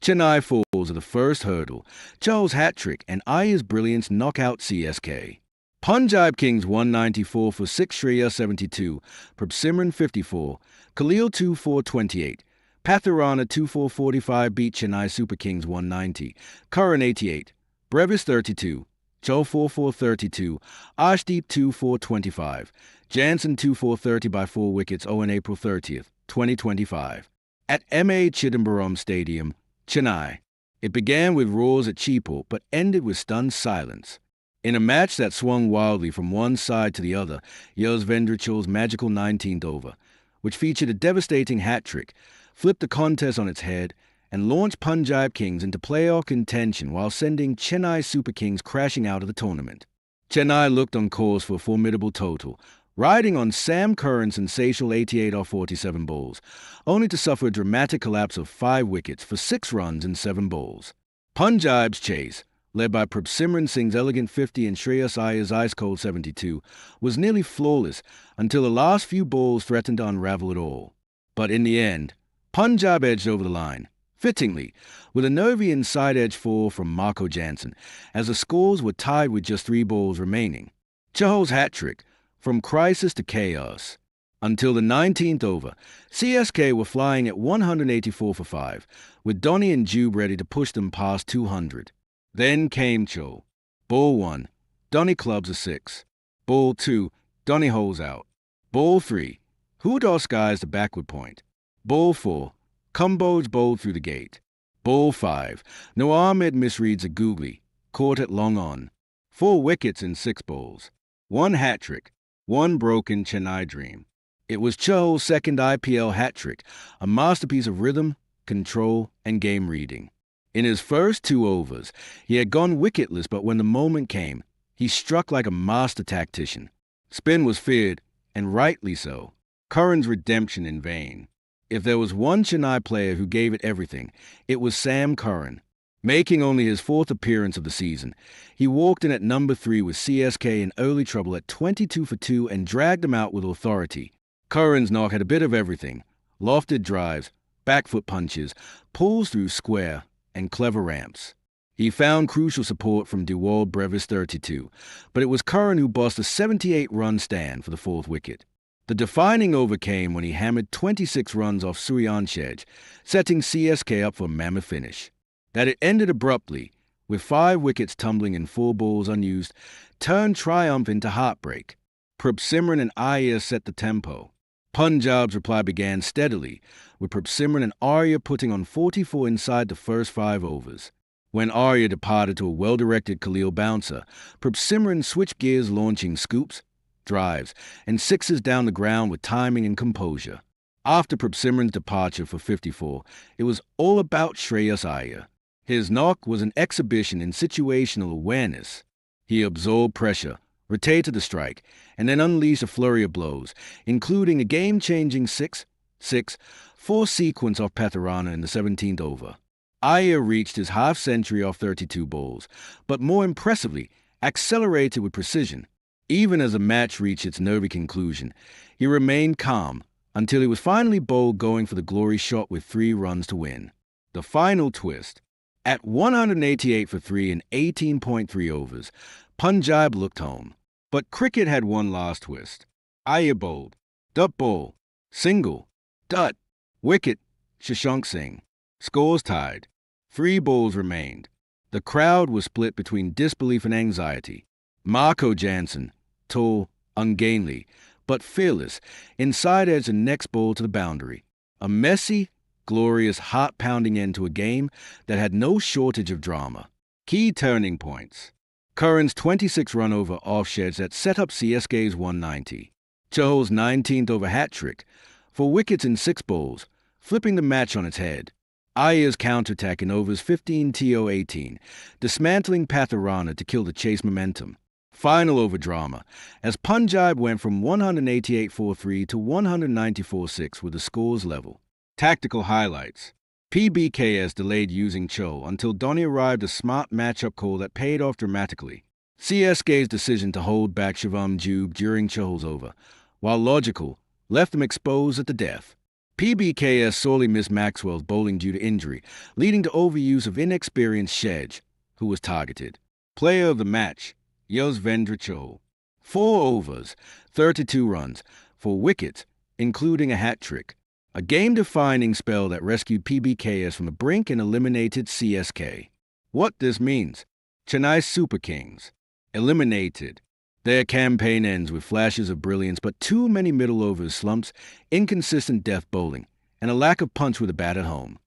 Chennai falls at the first hurdle. Joel's hat-trick and Ayer's brilliance knock out CSK. Punjab Kings 194 for 6 Shreya 72, Prabsimran 54, Khalil 2-4-28, Pathurana 2-4-45 beat Chennai Super Kings 190, Curran 88, Brevis 32, Joel 4-4-32, Ashdeep 2-4-25, Jansen 2-4-30 by 4 wickets on April 30th, 2025. At M.A. Chidambaram Stadium, Chennai. It began with roars at Cheapal, but ended with stunned silence. In a match that swung wildly from one side to the other, Yuzvendra magical 19th over, which featured a devastating hat-trick, flipped the contest on its head, and launched Punjab Kings into playoff contention while sending Chennai Super Kings crashing out of the tournament. Chennai looked on course for a formidable total, riding on Sam Curran's sensational 88 off 47 balls, only to suffer a dramatic collapse of 5 wickets for 6 runs in 7 balls. Punjab's chase, led by Prabsimran Singh's elegant 50 and Shreyas Iyer's ice-cold 72, was nearly flawless until the last few balls threatened to unravel it all. But in the end, Punjab edged over the line, Fittingly, with a Novian side edge 4 from Marco Jansen, as the scores were tied with just 3 balls remaining. Chahol's hat-trick, from crisis to chaos. Until the 19th over, CSK were flying at 184 for 5, with Donny and Jube ready to push them past 200. Then came Cho. Ball 1, Donny clubs a 6. Ball 2, Donny holes out. Ball 3, Hudor skies the backward point. Ball 4, Kumboj bowled through the gate. Ball 5, No Ahmed misreads a googly, caught at long on. 4 wickets in 6 balls. 1 hat-trick, 1 broken Chennai dream. It was Chahol's second IPL hat-trick, a masterpiece of rhythm, control, and game reading. In his first 2 overs, he had gone wicketless, but when the moment came, he struck like a master tactician. Spin was feared, and rightly so. Curran's redemption in vain. If there was one Chennai player who gave it everything, it was Sam Curran. Making only his 4th appearance of the season, he walked in at number 3 with CSK in early trouble at 22 for 2 and dragged them out with authority. Curran's knock had a bit of everything: lofted drives, back foot punches, pulls through square, and clever ramps. He found crucial support from Dewald Brevis 32, but it was Curran who bossed a 78-run stand for the 4th wicket. The defining over came when he hammered 26 runs off Suryanshej, setting CSK up for a mammoth finish. That it ended abruptly, with 5 wickets tumbling and 4 balls unused, turned triumph into heartbreak. Prabhsimran and Iyer set the tempo. Punjab's reply began steadily, with Prabhsimran and Arya putting on 44 inside the first 5 overs. When Arya departed to a well-directed Khalil bouncer, Prabhsimran switched gears, launching scoops, drives, and 6s down the ground with timing and composure. After Prabhsimran's departure for 54, it was all about Shreyas Iyer. His knock was an exhibition in situational awareness. He absorbed pressure, rotated the strike, and then unleashed a flurry of blows, including a game-changing 6-6-4 sequence off Patharana in the 17th over. Iyer reached his half-century off 32 balls, but more impressively, accelerated with precision. Even as the match reached its nervy conclusion, he remained calm until he was finally bowled going for the glory shot with 3 runs to win. The final twist. At 188 for 3 in 18.3 overs, Punjab looked home. But cricket had one last twist. Iyer bowled, dot ball, single, dot, wicket, Shashank Singh. Scores tied. 3 balls remained. The crowd was split between disbelief and anxiety. Marco Jansen, tall, ungainly, but fearless, inside edged the next ball to the boundary. A messy, glorious, heart-pounding end to a game that had no shortage of drama. Key turning points. Curran's 26-run over off Sheds that set up CSK's 190. Chahol's 19th over hat-trick, 4 wickets in 6 balls, flipping the match on its head. Iyer's counterattack in overs 15-18, dismantling Patharana to kill the chase momentum. Final over drama, as Punjab went from 188-4-3 to 194-6 with the scores level. Tactical highlights. PBKS delayed using Cho until Donny arrived a smart matchup call that paid off dramatically. CSK's decision to hold back Shivam Dube during Cho's over, while logical, left them exposed at the death. PBKS sorely missed Maxwell's bowling due to injury, leading to overuse of inexperienced Shedge, who was targeted. Player of the match, Yuzvendra Chahal. 4 overs, 32 runs, 4 wickets, including a hat-trick. A game-defining spell that rescued PBKS from the brink and eliminated CSK. What this means: Chennai Super Kings, eliminated. Their campaign ends with flashes of brilliance, but too many middle overs slumps, inconsistent death bowling, and a lack of punch with a bat at home.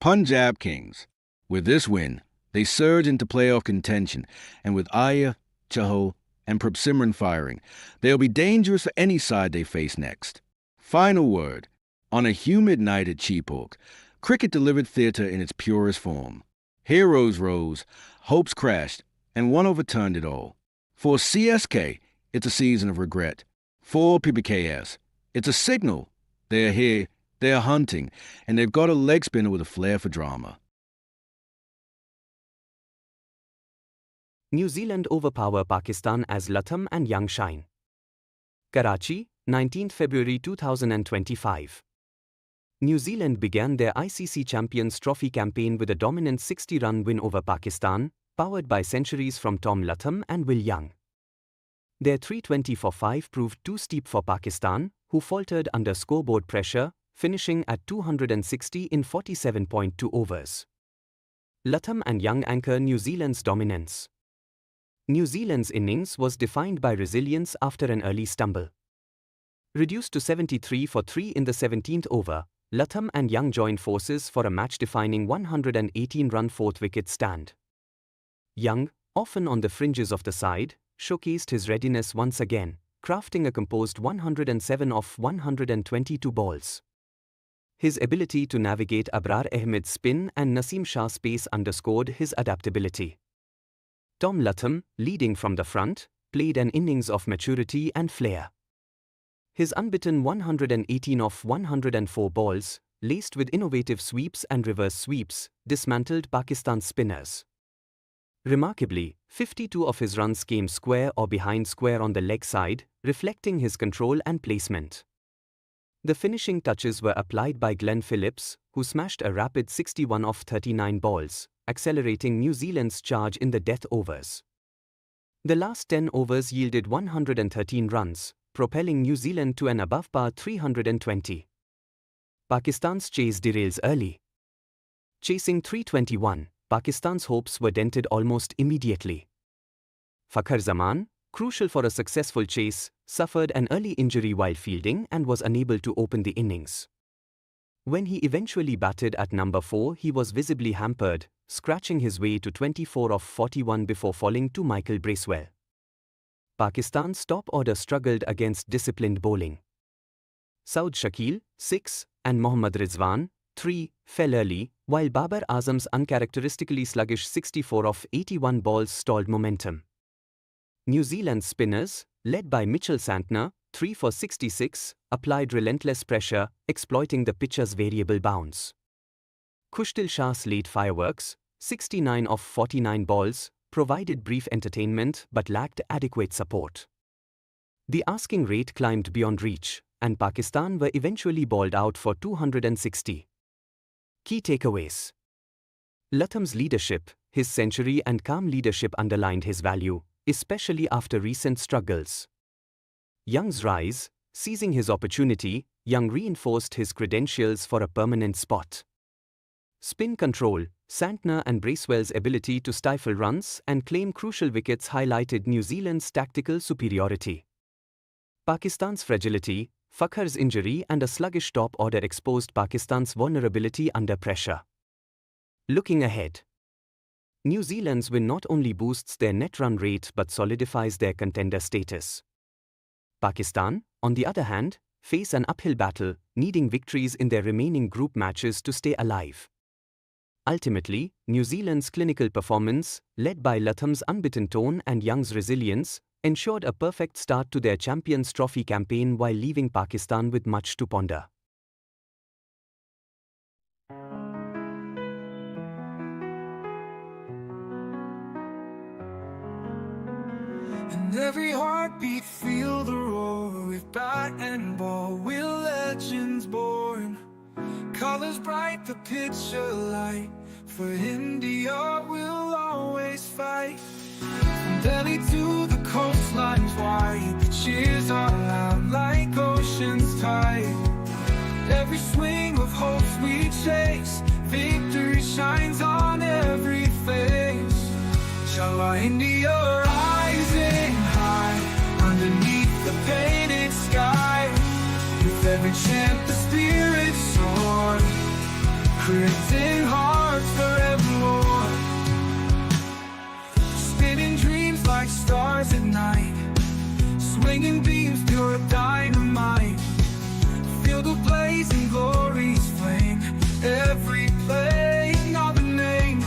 Punjab Kings. With this win, they surge into playoff contention, and with Iyer, Chahal, and Prabhsimran firing, they'll be dangerous for any side they face next. Final word. On a humid night at Cheapawk, cricket delivered theatre in its purest form. Heroes rose, hopes crashed, and one overturned it all. For CSK, it's a season of regret. For PBKS, it's a signal. They're here, they're hunting, and they've got a leg spinner with a flair for drama. New Zealand overpower Pakistan as Latham and Young shine. Karachi, 19th February 2025. New Zealand began their ICC Champions Trophy campaign with a dominant 60-run win over Pakistan, powered by centuries from Tom Latham and Will Young. Their 320 for 5 proved too steep for Pakistan, who faltered under scoreboard pressure, finishing at 260 in 47.2 overs. Latham and Young anchor New Zealand's dominance. New Zealand's innings was defined by resilience after an early stumble. Reduced to 73 for 3 in the 17th over, Latham and Young joined forces for a match-defining 118-run fourth-wicket stand. Young, often on the fringes of the side, showcased his readiness once again, crafting a composed 107 off 122 balls. His ability to navigate Abrar Ahmed's spin and Naseem Shah's pace underscored his adaptability. Tom Latham, leading from the front, played an innings of maturity and flair. His unbeaten 118 off 104 balls, laced with innovative sweeps and reverse sweeps, dismantled Pakistan's spinners. Remarkably, 52 of his runs came square or behind square on the leg side, reflecting his control and placement. The finishing touches were applied by Glenn Phillips, who smashed a rapid 61 off 39 balls, accelerating New Zealand's charge in the death overs. The last 10 overs yielded 113 runs, propelling New Zealand to an above-par 320. Pakistan's chase derails early. Chasing 321, Pakistan's hopes were dented almost immediately. Fakhar Zaman, crucial for a successful chase, suffered an early injury while fielding and was unable to open the innings. When he eventually batted at number 4, he was visibly hampered, scratching his way to 24 off 41 before falling to Michael Bracewell. Pakistan's top order struggled against disciplined bowling. Saud Shakil, 6, and Mohammad Rizwan, 3, fell early, while Babar Azam's uncharacteristically sluggish 64 off 81 balls stalled momentum. New Zealand's spinners, led by Mitchell Santner, 3 for 66, applied relentless pressure, exploiting the pitcher's variable bounce. Khushdil Shah's late fireworks, 69 off 49 balls, provided brief entertainment but lacked adequate support. The asking rate climbed beyond reach, and Pakistan were eventually bowled out for 260. Key takeaways. Latham's leadership, his century and calm leadership underlined his value, especially after recent struggles. Young's rise, seizing his opportunity, Young reinforced his credentials for a permanent spot. Spin control, Santner and Bracewell's ability to stifle runs and claim crucial wickets highlighted New Zealand's tactical superiority. Pakistan's fragility, Fakhar's injury and a sluggish top order exposed Pakistan's vulnerability under pressure. Looking ahead. New Zealand's win not only boosts their net run rate but solidifies their contender status. Pakistan, on the other hand, face an uphill battle, needing victories in their remaining group matches to stay alive. Ultimately, New Zealand's clinical performance, led by Latham's unbeaten tone and Young's resilience, ensured a perfect start to their Champions Trophy campaign while leaving Pakistan with much to ponder. And every heartbeat feel the roar. With bat and ball, we're legends born. Colors bright, the picture light. For India, we'll always fight. From Delhi to the coastlines wide, the cheers are loud like ocean's tide. Every swing of hopes we chase, victory shines on every face. Inshallah, India rising high, underneath the painted sky. With every chant the spirit soar, creating hearts for everyone. Spinning dreams like stars at night, swinging beams pure dynamite. Feel the blazing glory's flame, every plane of a name.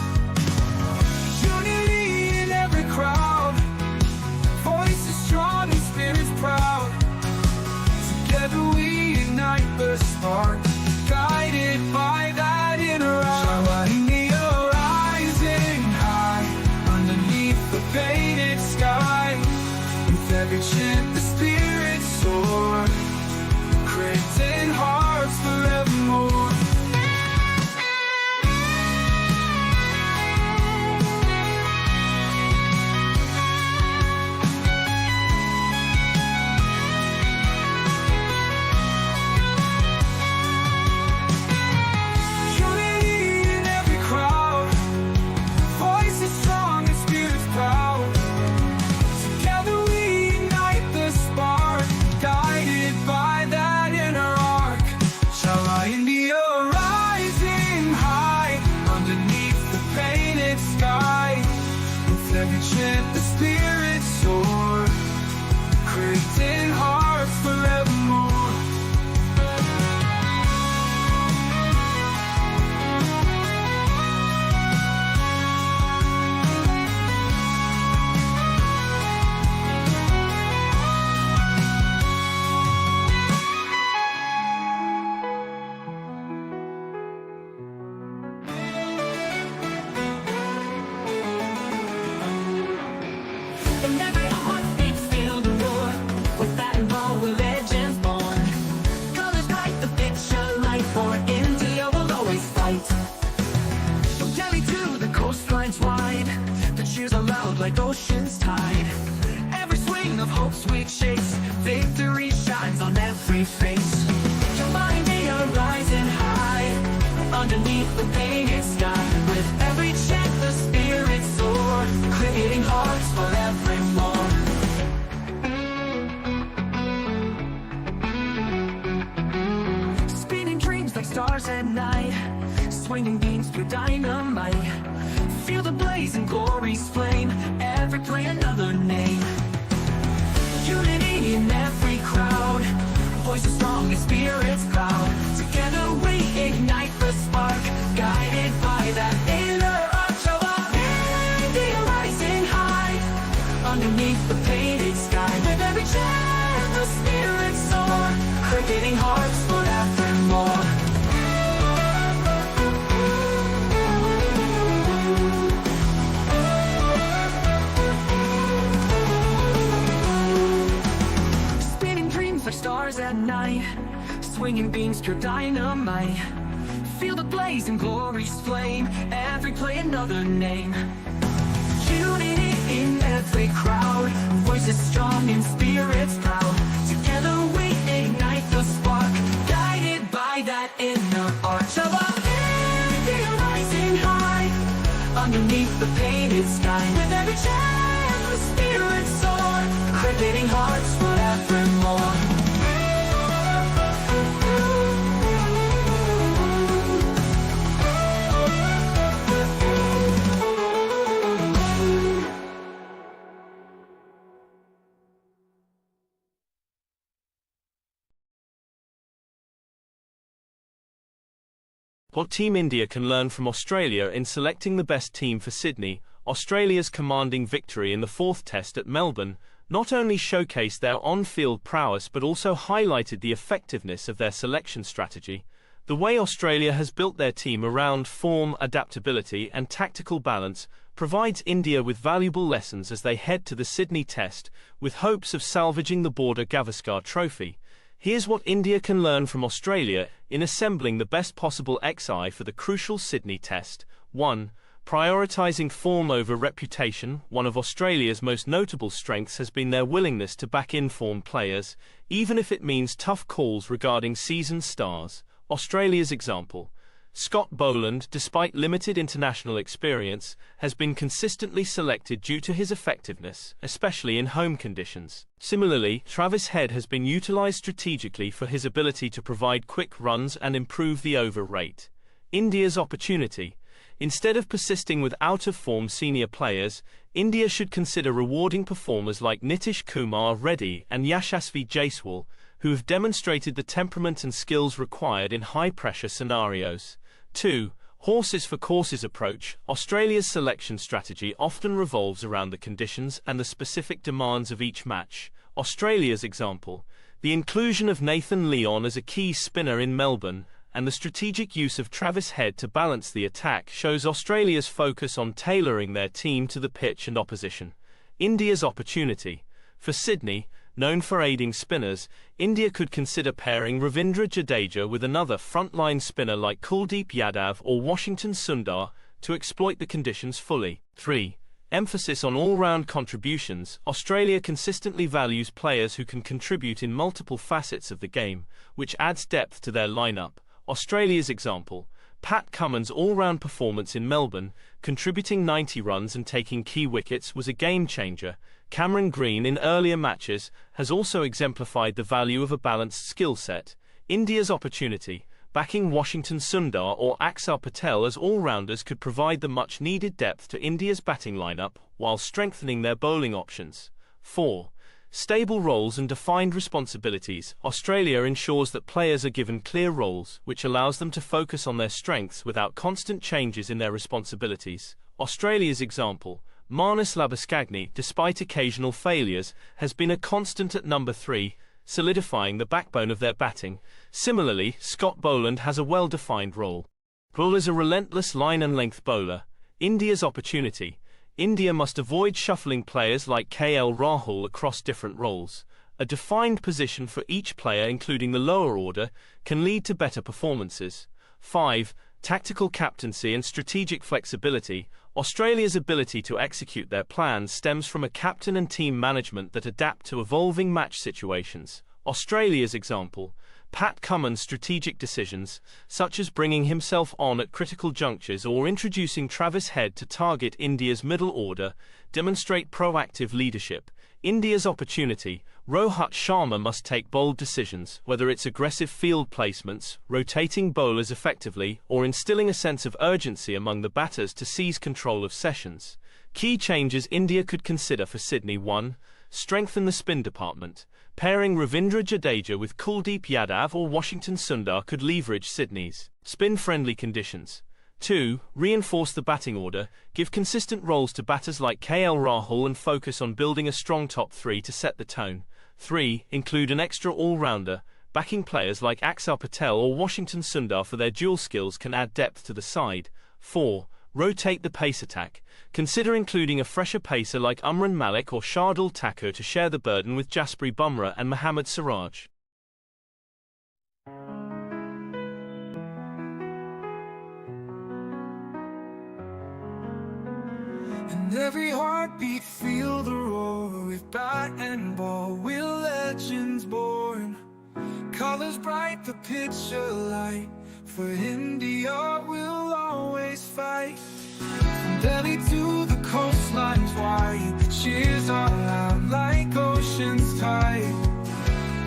Unity in every crowd, voices strong and spirits proud. Together we ignite the spark, guided by that inner eye. up like ocean's tide. Every swing of hope's sweet chase, victory shines on every face. Your mind rising high, underneath the painted sky. With every chant the spirits soar, creating hearts forevermore. Spinning dreams like stars at night, swinging beams through dynamite. Feel the blazing glory's flame, every play another name. Unity in every crowd, voices strong and spirits proud. Together we ignite the spark, guided by that inner arch of our India rising high, underneath the painted sky. With every chant the spirits soar, creating hearts forevermore. Like stars at night, swinging beams pure dynamite. Feel the blaze and glory's flame, every play another name. Unity in every crowd, voices strong and spirits proud. Together we ignite the spark, guided by that inner arch of our India rising high, underneath the painted sky. With every chant the spirits soar, creating hearts forevermore. What Team India can learn from Australia in selecting the best team for Sydney. Australia's commanding victory in the fourth test at Melbourne not only showcased their on-field prowess but also highlighted the effectiveness of their selection strategy. The way Australia has built their team around form, adaptability and tactical balance provides India with valuable lessons as they head to the Sydney test with hopes of salvaging the Border Gavaskar trophy. Here's what India can learn from Australia in assembling the best possible XI for the crucial Sydney test. 1. Prioritising form over reputation. One of Australia's most notable strengths has been their willingness to back in-form players, even if it means tough calls regarding seasoned stars. Australia's example. Scott Boland, despite limited international experience, has been consistently selected due to his effectiveness, especially in home conditions. Similarly, Travis Head has been utilised strategically for his ability to provide quick runs and improve the over rate. India's opportunity. Instead of persisting with out-of-form senior players, India should consider rewarding performers like Nitish Kumar Reddy and Yashasvi Jaiswal, who have demonstrated the temperament and skills required in high-pressure scenarios. 2. Horses for courses approach. Australia's selection strategy often revolves around the conditions and the specific demands of each match. Australia's example. The inclusion of Nathan Leon as a key spinner in Melbourne and the strategic use of Travis Head to balance the attack shows Australia's focus on tailoring their team to the pitch and opposition. India's opportunity. For Sydney, known for aiding spinners, India could consider pairing Ravindra Jadeja with another frontline spinner like Kuldeep Yadav or Washington Sundar to exploit the conditions fully. 3. Emphasis on all-round contributions. Australia consistently values players who can contribute in multiple facets of the game, which adds depth to their lineup. Australia's example. Pat Cummins' all-round performance in Melbourne, contributing 90 runs and taking key wickets, was a game-changer. Cameron Green in earlier matches has also exemplified the value of a balanced skill set. India's opportunity. Backing Washington Sundar or Axar Patel as all-rounders could provide the much-needed depth to India's batting lineup while strengthening their bowling options. 4. Stable roles and defined responsibilities. Australia ensures that players are given clear roles, which allows them to focus on their strengths without constant changes in their responsibilities. Australia's example. Marnus Labuschagne, despite occasional failures, has been a constant at number 3, solidifying the backbone of their batting. Similarly, Scott Boland has a well-defined role. Bull is a relentless line and length bowler. India's opportunity. India must avoid shuffling players like KL Rahul across different roles. A defined position for each player, including the lower order, can lead to better performances. 5. tactical captaincy and strategic flexibility, Australia's ability to execute their plans stems from a captain and team management that adapt to evolving match situations. Australia's example, Pat Cummins' strategic decisions, such as bringing himself on at critical junctures or introducing Travis Head to target India's middle order, demonstrate proactive leadership. India's opportunity, Rohit Sharma must take bold decisions, whether it's aggressive field placements, rotating bowlers effectively, or instilling a sense of urgency among the batters to seize control of sessions. Key changes India could consider for Sydney: 1. Strengthen the spin department. Pairing Ravindra Jadeja with Kuldeep Yadav or Washington Sundar could leverage Sydney's spin-friendly conditions. 2. Reinforce the batting order, give consistent roles to batters like KL Rahul and focus on building a strong top three to set the tone. 3. Include an extra all-rounder, backing players like Axar Patel or Washington Sundar for their dual skills can add depth to the side. 4. Rotate the pace attack. Consider including a fresher pacer like Umran Malik or Shardul Thakur to share the burden with Jasprit Bumrah and Mohammad Siraj. And every heartbeat feel the roar. With bat and ball we're legends born. Colors bright, the picture light. For India we'll always fight. From Delhi to the coastlines wide, the cheers are loud like ocean's tide.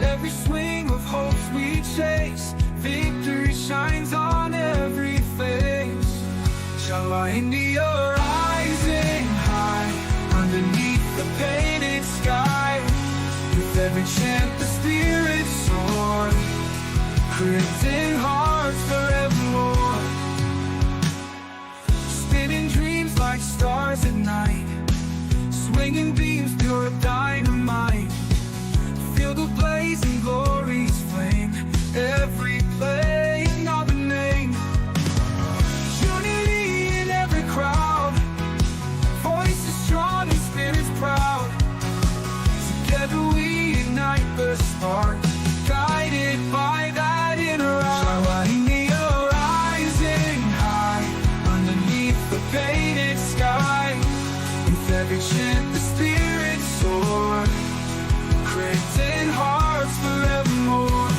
Every swing of hopes we chase, victory shines on every face. Inshallah, India rising high, underneath the painted sky. With every chant the spirits soar, creating hearts forevermore. Spinning dreams like stars at night, swinging beams pure dynamite. Feel the blazing glory's flame, every play another name. Unity in every crowd, voices strong and spirits proud. Together we ignite the spark, guided by that inner eye. India rising high, underneath the painted sky. With every chant the spirits soar, creating hearts forevermore.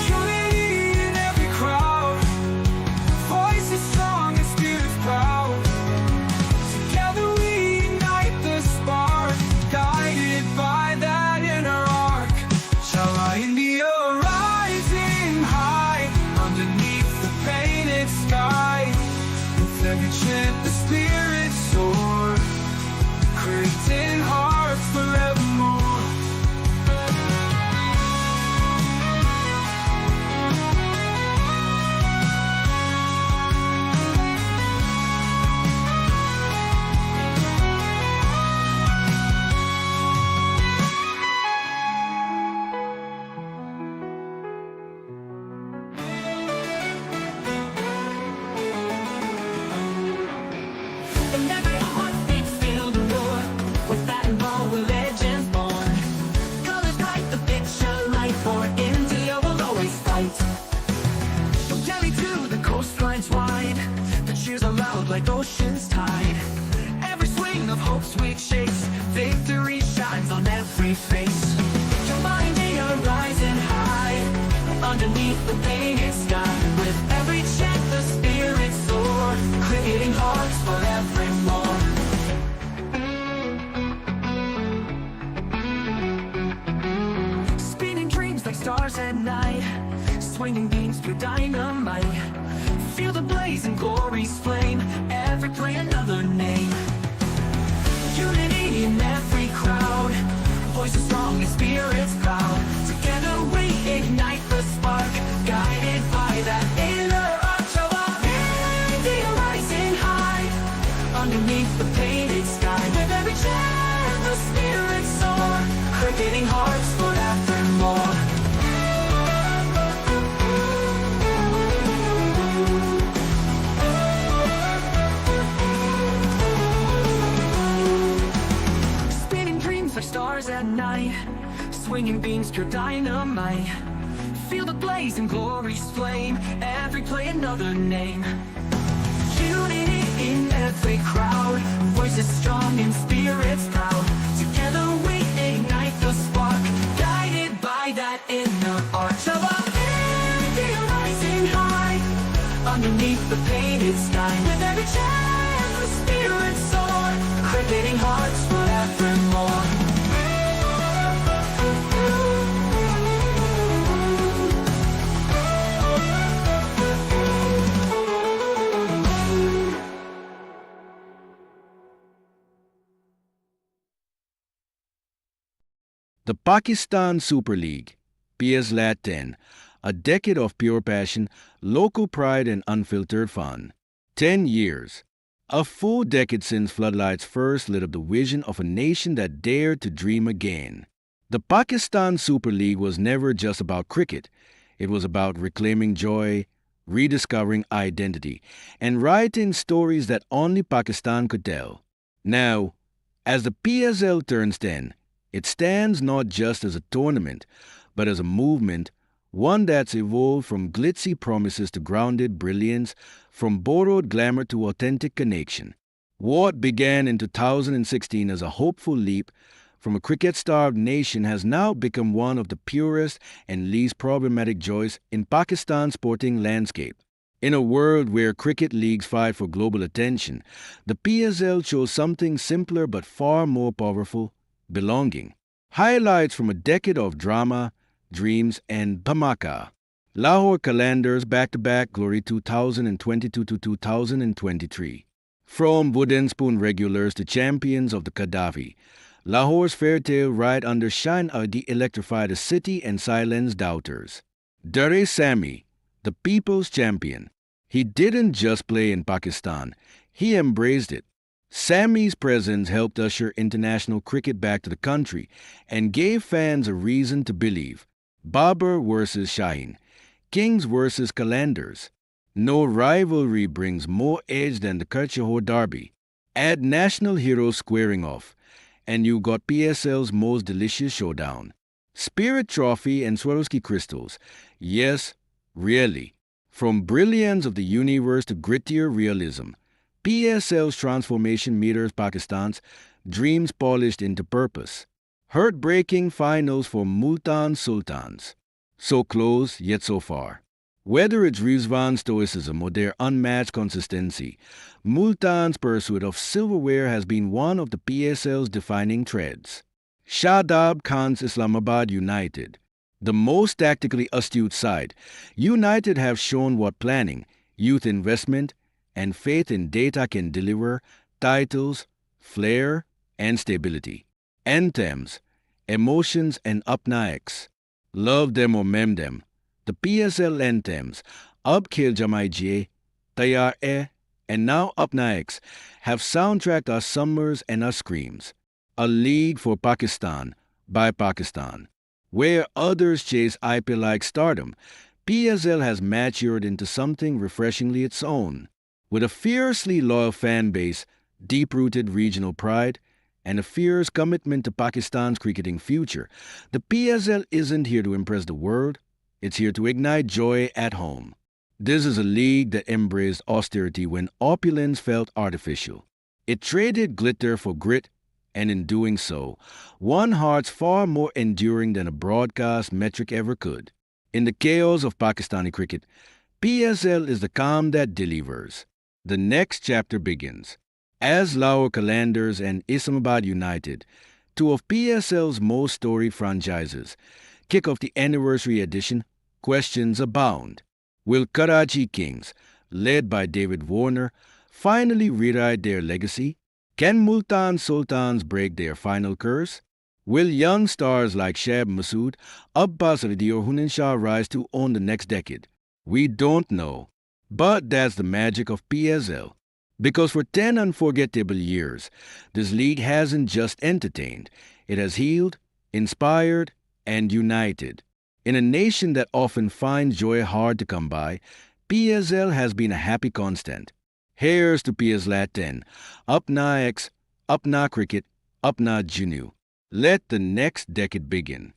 Unity in every crowd, voices strong and spirits proud. Together we ignite the spark, guided by that inner arc. Shall India rising high, underneath the painted sky. With every chant the spirits soar, creating hearts forevermore. And every heartbeat feel the roar. With bat and ball we're legends born. Colors bright, the picture light. For India we'll always fight. From Delhi to the coastlines wide, the cheers are loud like ocean's tide. Every swing of hope's we chase, victory shines on every face. Your India rising high, underneath the painted sky. With every chant the spirits soar, creating hearts forevermore. Spinning dreams like stars at night, swinging beams through dynamite. Feel the blazing glory's flame, every play another name. Unity in every crowd, voices strong and spirits proud. Together we ignite the spark, guided by that inner night, swinging beams, pure dynamite. Feel the blaze and glory's flame, every play another name. Unity in every crowd, voices strong and spirits proud. Together we ignite the spark, guided by that inner arch of our India rising high, underneath the painted sky. With every chant the spirits soar, cricketing hearts forevermore. The Pakistan Super League, PS-LAT 10, a decade of pure passion, local pride and unfiltered fun. 10 years. A full decade since floodlights first lit up the vision of a nation that dared to dream again. The Pakistan Super League was never just about cricket. It was about reclaiming joy, rediscovering identity, and writing stories that only Pakistan could tell. Now, as the PSL turns 10, it stands not just as a tournament, but as a movement, one that's evolved from glitzy promises to grounded brilliance, from borrowed glamour to authentic connection. What began in 2016 as a hopeful leap from a cricket-starved nation has now become one of the purest and least problematic joys in Pakistan's sporting landscape. In a world where cricket leagues fight for global attention, the PSL chose something simpler but far more powerful: belonging. Highlights from a decade of drama, dreams, and dhamaka. Lahore Qalandars back-to-back glory 2022 to 2023. From wooden spoon regulars to champions of the Gaddafi, Lahore's fairytale ride under Shine Adi electrified a city and silenced doubters. Dare Sami, the people's champion. He didn't just play in Pakistan, he embraced it. Sami's presence helped usher international cricket back to the country and gave fans a reason to believe. Babur versus Shaheen, Kings versus Qalandars. No rivalry brings more edge than the Kachahor Derby. Add national heroes squaring off, and you got PSL's most delicious showdown. Spirit Trophy and Swarovski crystals. Yes, really. From brilliance of the universe to grittier realism, PSL's transformation mirrors Pakistan's dreams polished into purpose. Heartbreaking finals for Multan Sultans. So close, yet so far. Whether it's Rizwan's stoicism or their unmatched consistency, Multan's pursuit of silverware has been one of the PSL's defining threads. Shadab Khan's Islamabad United, the most tactically astute side, United have shown what planning, youth investment, and faith in data can deliver: titles, flair, and stability. Anthems, emotions, and upnaeks. Love them or mem them. The PSL anthems, Ab Khel Jamai Jie, Tayar E, and now upnaeks have soundtracked our summers and our screams. A league for Pakistan, by Pakistan. Where others chase IPL-like stardom, PSL has matured into something refreshingly its own. With a fiercely loyal fan base, deep-rooted regional pride, and a fierce commitment to Pakistan's cricketing future, the PSL isn't here to impress the world, it's here to ignite joy at home. This is a league that embraced austerity when opulence felt artificial. It traded glitter for grit, and in doing so, won hearts far more enduring than a broadcast metric ever could. In the chaos of Pakistani cricket, PSL is the calm that delivers. The next chapter begins. As Lahore Qalandars and Islamabad United, two of PSL's most storied franchises, kick off the anniversary edition, questions abound. Will Karachi Kings, led by David Warner, finally rewrite their legacy? Can Multan Sultans break their final curse? Will young stars like Shaib Masood, Abbas Ridi or Hunin Shah rise to own the next decade? We don't know. But that's the magic of PSL. Because for 10 unforgettable years, this league hasn't just entertained. It has healed, inspired, and united. In a nation that often finds joy hard to come by, PSL has been a happy constant. Here's to PS-LAT 10. Apna X, Apna Cricket, Apna Junu. Let the next decade begin.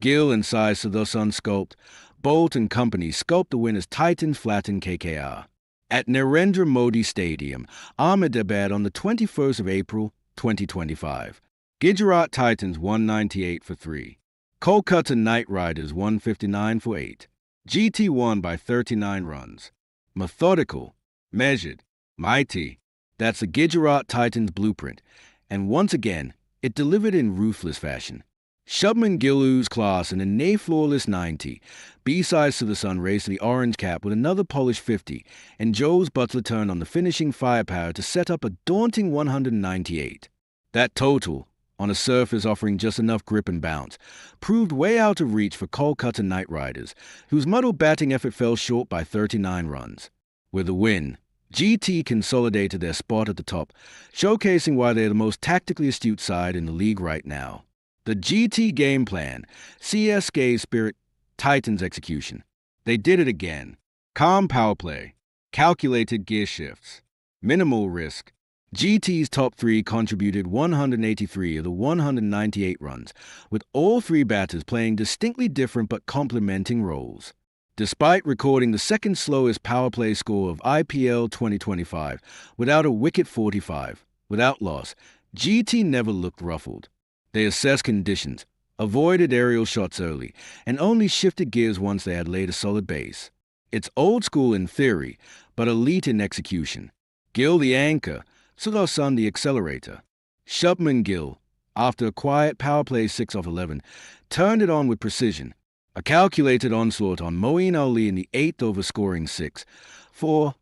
Gill and Sai Sudhosan sculpt, Bolt and Company sculpt the winners Titan Flatten KKR. At Narendra Modi Stadium, Ahmedabad on the 21st of April, 2025. Gujarat Titans 198 for 3. Kolkata Knight Riders 159 for 8. GT won by 39 runs. Methodical, measured, mighty. That's the Gujarat Titans blueprint. And once again, it delivered in ruthless fashion. Shubman Gillu's class in a nay-flawless 90. B-sides to the sun raced the orange cap with another polished 50, and Joe's Butler turned on the finishing firepower to set up a daunting 198. That total, on a surface offering just enough grip and bounce, proved way out of reach for Kolkata Knight Riders, whose muddled batting effort fell short by 39 runs. With the win, GT consolidated their spot at the top, showcasing why they're the most tactically astute side in the league right now. The GT game plan, CSK spirit, Titans execution. They did it again. Calm power play, calculated gear shifts, minimal risk. GT's top three contributed 183 of the 198 runs, with all three batters playing distinctly different but complementing roles. Despite recording the second slowest power play score of IPL 2025, without a wicket 45, without loss, GT never looked ruffled. They assessed conditions, avoided aerial shots early, and only shifted gears once they had laid a solid base. It's old school in theory, but elite in execution. Gill the anchor, Sudhosan the accelerator. Shubman Gill, after a quiet power play 6 off 11, turned it on with precision. A calculated onslaught on Moeen Ali in the 8th over scoring 6. 4-4,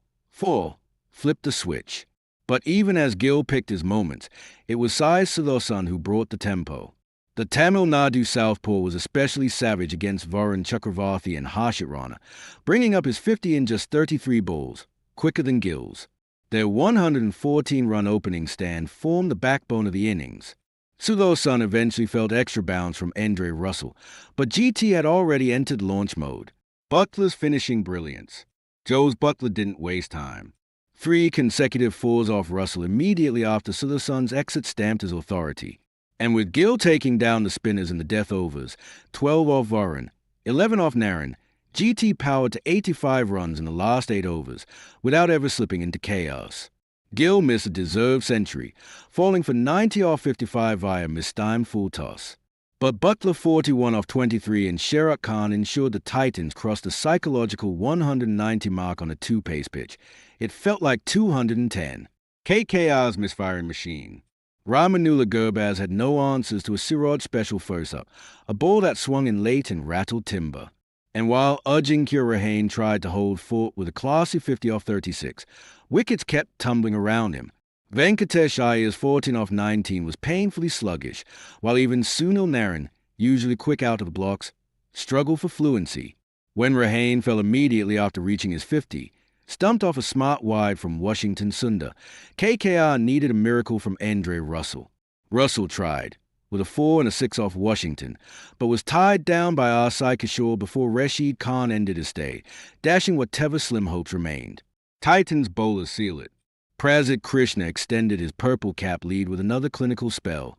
flipped the switch. But even as Gill picked his moments, it was Sai Sudhosan who brought the tempo. The Tamil Nadu southpaw was especially savage against Varun Chakravarthi and Harshit Rana, bringing up his 50 in just 33 balls, quicker than Gill's. Their 114-run opening stand formed the backbone of the innings. Sudhosan eventually felt extra bounce from Andre Russell, but GT had already entered launch mode. Butler's finishing brilliance. Joe's Butler didn't waste time. 3 consecutive fours off Russell immediately after Sudhosan's exit stamped his authority. And with Gill taking down the spinners in the death overs, 12 off Varun, 11 off Naren, GT powered to 85 runs in the last 8 overs, without ever slipping into chaos. Gill missed a deserved century, falling for 90 off 55 via mistimed full toss. But Butler 41 off 23 and Sherrod Khan ensured the Titans crossed the psychological 190 mark on a 2-pace pitch. It felt like 210. KKR's misfiring machine. Ramanula Gurbaz had no answers to a Siraj special first-up, a ball that swung in late and rattled timber. And while Ajinkya Rahane tried to hold fort with a classy 50 off 36, wickets kept tumbling around him. Venkatesh Iyer's 14 off 19 was painfully sluggish, while even Sunil Naren, usually quick out of the blocks, struggled for fluency. When Rahane fell immediately after reaching his 50, stumped off a smart wide from Washington Sundar, KKR needed a miracle from Andre Russell. Russell tried, with a 4 and a 6 off Washington, but was tied down by Arsai Kishore before Rashid Khan ended his stay, dashing whatever slim hopes remained. Titans bowlers seal it. Prasid Krishna extended his purple cap lead with another clinical spell,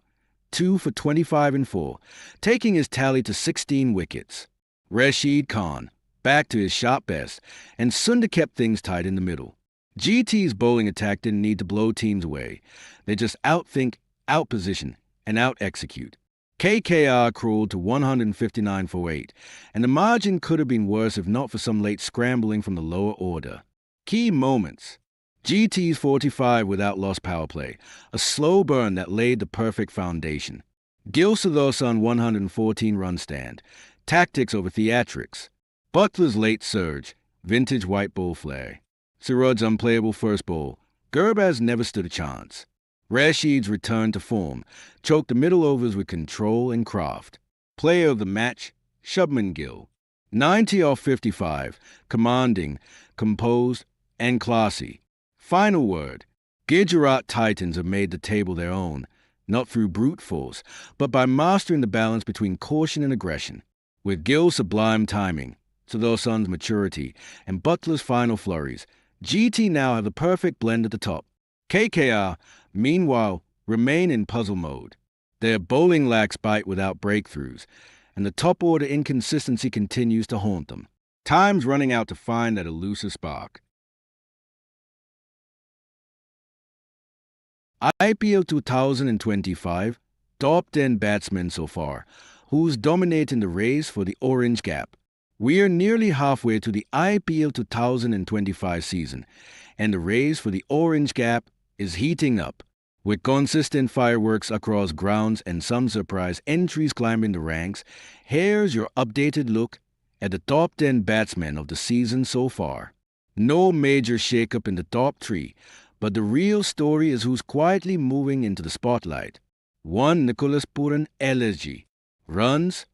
2 for 25 and 4, taking his tally to 16 wickets. Rashid Khan, back to his sharp best, and Sundar kept things tight in the middle. GT's bowling attack didn't need to blow teams away. They just outthink, outposition, and out-execute. KKR crawled to 159 for 8, and the margin could have been worse if not for some late scrambling from the lower order. Key moments. GT's 45 without lost power play, a slow burn that laid the perfect foundation. Gill Sudhosan 114-run stand, tactics over theatrics. Butler's late surge, vintage white ball flare. Siraj's unplayable first ball, Gurbaz never stood a chance. Rashid's return to form, choked the middle overs with control and craft. Player of the match, Shubman Gill. 90 off 55, commanding, composed, and classy. Final word, Gujarat Titans have made the table their own, not through brute force, but by mastering the balance between caution and aggression. With Gill's sublime timing, Sadoson's maturity, and Butler's final flurries, GT now have the perfect blend at the top. KKR, meanwhile, remain in puzzle mode. Their bowling lacks bite without breakthroughs, and the top-order inconsistency continues to haunt them. Time's running out to find that elusive spark. IPL 2025, top 10 batsmen so far, who's dominating the race for the orange cap. We're nearly halfway to the IPL 2025 season, and the race for the orange cap is heating up. With consistent fireworks across grounds and some surprise entries climbing the ranks, here's your updated look at the top 10 batsmen of the season so far. No major shakeup in the top 3, but the real story is who's quietly moving into the spotlight. 1. Nicholas Pooran, LSG. Runs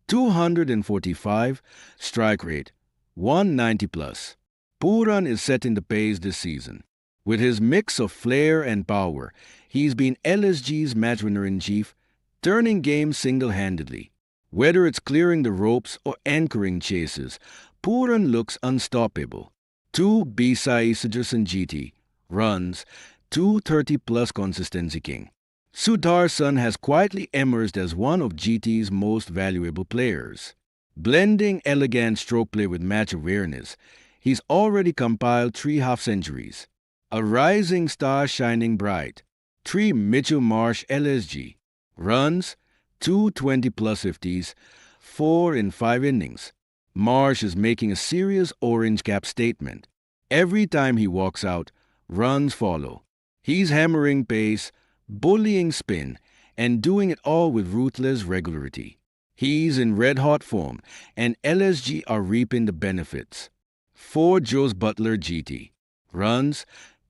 245, strike rate 190 plus. Pooran is setting the pace this season. With his mix of flair and power, he's been LSG's match winner-in-chief, turning games single-handedly. Whether it's clearing the ropes or anchoring chases, Pooran looks unstoppable. 2. Bisai Sudarsan GT. Runs 230 plus consistency king. Sudarsan has quietly emerged as one of GT's most valuable players. Blending elegant stroke play with match awareness, he's already compiled 3 half-centuries. A rising star shining bright. 3. Mitchell Marsh LSG. Runs 220 plus 50s, 4 in 5 innings. Marsh is making a serious orange cap statement. Every time he walks out, runs follow. He's hammering pace, bullying spin, and doing it all with ruthless regularity. He's in red-hot form, and LSG are reaping the benefits. 4. Jos Buttler GT. Runs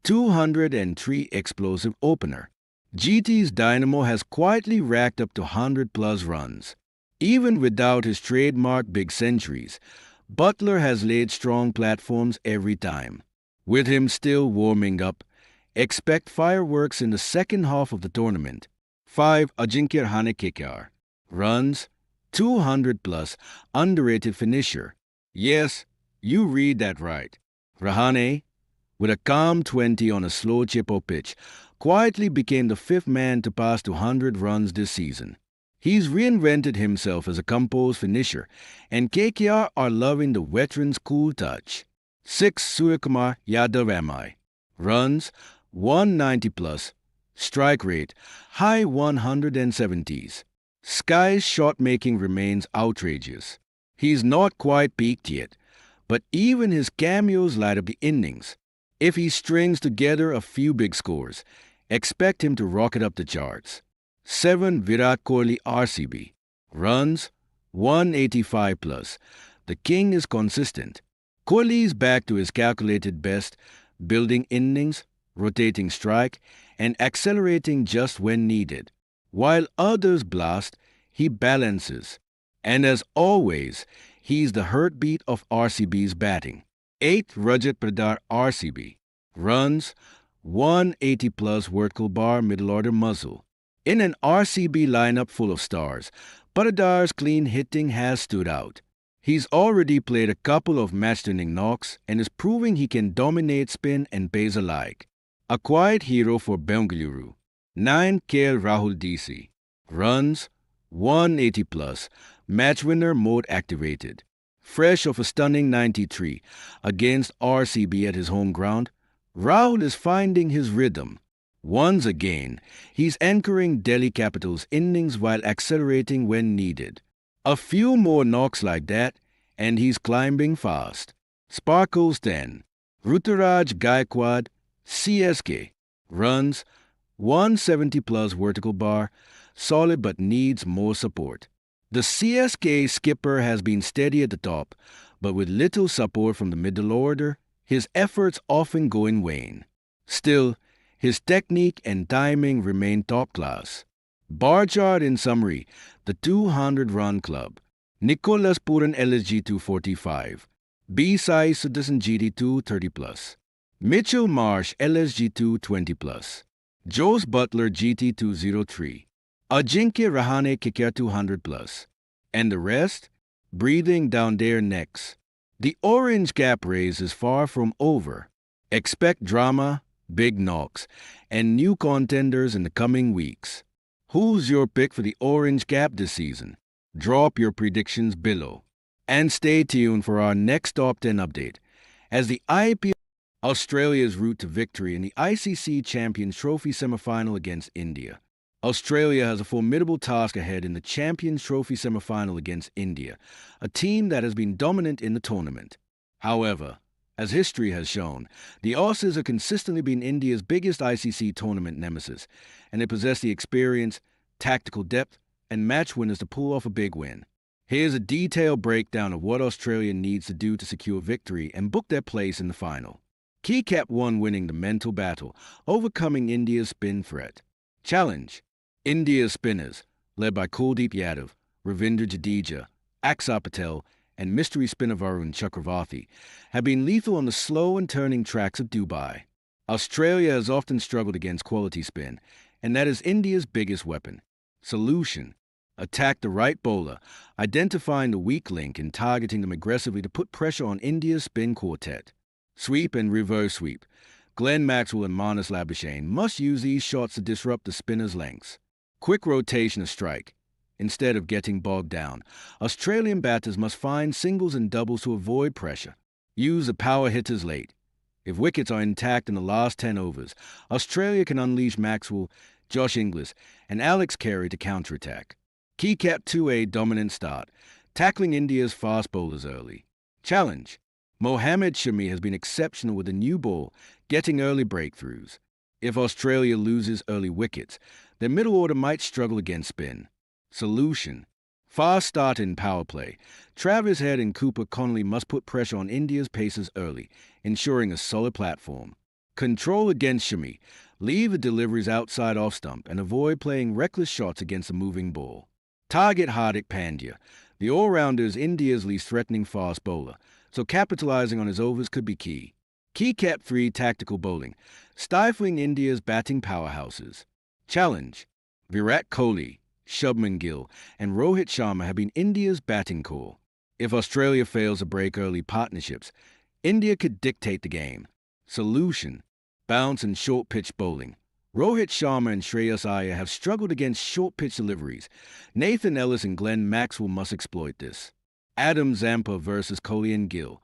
203 explosive opener. GT's dynamo has quietly racked up to 100-plus runs. Even without his trademark big centuries, Butler has laid strong platforms every time. With him still warming up, expect fireworks in the second half of the tournament. 5. Ajinkya Rahane KKR. Runs 200-plus, underrated finisher. Yes, you read that right. Rahane, with a calm 20 on a slow chip-o pitch, quietly became the 5th man to pass 200 runs this season. He's reinvented himself as a composed finisher, and KKR are loving the veteran's cool touch. 6. Suryakumar Yadav MI. Runs 190 plus. Strike rate high 170s. Sky's shot-making remains outrageous. He's not quite peaked yet, but even his cameos light up the innings. If he strings together a few big scores, expect him to rocket up the charts. 7. Virat Kohli RCB. Runs 185 plus. The king is consistent. Kohli's back to his calculated best, building innings, rotating strike, and accelerating just when needed. While others blast, he balances. And as always, he's the heartbeat of RCB's batting. 8. Rajat Pradar RCB. Runs 180 plus vertical bar middle order muzzle. In an RCB lineup full of stars, Paradar's clean hitting has stood out. He's already played a couple of match-winning knocks and is proving he can dominate spin and pace alike. A quiet hero for Bengaluru. 9. KL Rahul DC. Runs 180 plus, match winner mode activated. Fresh of a stunning 93 against RCB at his home ground, Rahul is finding his rhythm. Once again, he's anchoring Delhi Capital's innings while accelerating when needed. A few more knocks like that, and he's climbing fast. Sparkles 10. Ruturaj Gaikwad, CSK. Runs 170 plus vertical bar, solid but needs more support. The CSK skipper has been steady at the top, but with little support from the middle order, his efforts often go in vain. Still, his technique and timing remain top class. Bar chart in summary, the 200-run club. Nicholas Pooran LSG 245. Bisai Sudarsan GT 230 plus. Mitchell Marsh LSG 220 plus. Jos Buttler GT 203. Ajinkya Rahane KKR 200 plus. And the rest? breathing down their necks. The orange gap race is far from over. Expect drama, big knocks, and new contenders in the coming weeks. Who's your pick for the orange gap this season? Drop your predictions below. And stay tuned for our next top 10 update. As the IPL, Australia's route to victory in the ICC Champions Trophy semifinal against India. Australia has a formidable task ahead in the Champions Trophy semifinal against India, a team that has been dominant in the tournament. However, as history has shown, the Aussies have consistently been India's biggest ICC tournament nemesis, and they possess the experience, tactical depth, and match winners to pull off a big win. Here's a detailed breakdown of what Australia needs to do to secure victory and book their place in the final. CapCut won, winning the mental battle, overcoming India's spin threat. Challenge: India's spinners, led by Kuldeep Yadav, Ravindra Jadeja, Akshar Patel, and mystery spinner Varun Chakravarti, have been lethal on the slow and turning tracks of Dubai. Australia has often struggled against quality spin, and that is India's biggest weapon. Solution: attack the right bowler, identifying the weak link and targeting them aggressively to put pressure on India's spin quartet. Sweep and reverse sweep. Glenn Maxwell and Marnus Labuschagne must use these shots to disrupt the spinner's lengths. Quick rotation of strike. Instead of getting bogged down, Australian batters must find singles and doubles to avoid pressure. Use the power hitters late. If wickets are intact in the last 10 overs, Australia can unleash Maxwell, Josh Inglis, and Alex Carey to counterattack. CapCut 2A dominant start, tackling India's fast bowlers early. Challenge: Mohammad Shami has been exceptional with a new ball, getting early breakthroughs. If Australia loses early wickets, their middle order might struggle against spin. Solution: fast start in power play. Travis Head and Cooper Connolly must put pressure on India's pacers early, ensuring a solid platform. Control against Shami. Leave the deliveries outside off stump and avoid playing reckless shots against a moving ball. Target Hardik Pandya. The all-rounder is India's least threatening fast bowler, so capitalizing on his overs could be key. CapCut 3 tactical bowling, stifling India's batting powerhouses. Challenge: Virat Kohli, Shubman Gill, and Rohit Sharma have been India's batting core. If Australia fails to break early partnerships, India could dictate the game. Solution: bounce and short pitch bowling. Rohit Sharma and Shreyas Iyer have struggled against short pitch deliveries. Nathan Ellis and Glenn Maxwell must exploit this. Adam Zampa versus Kohli and Gill.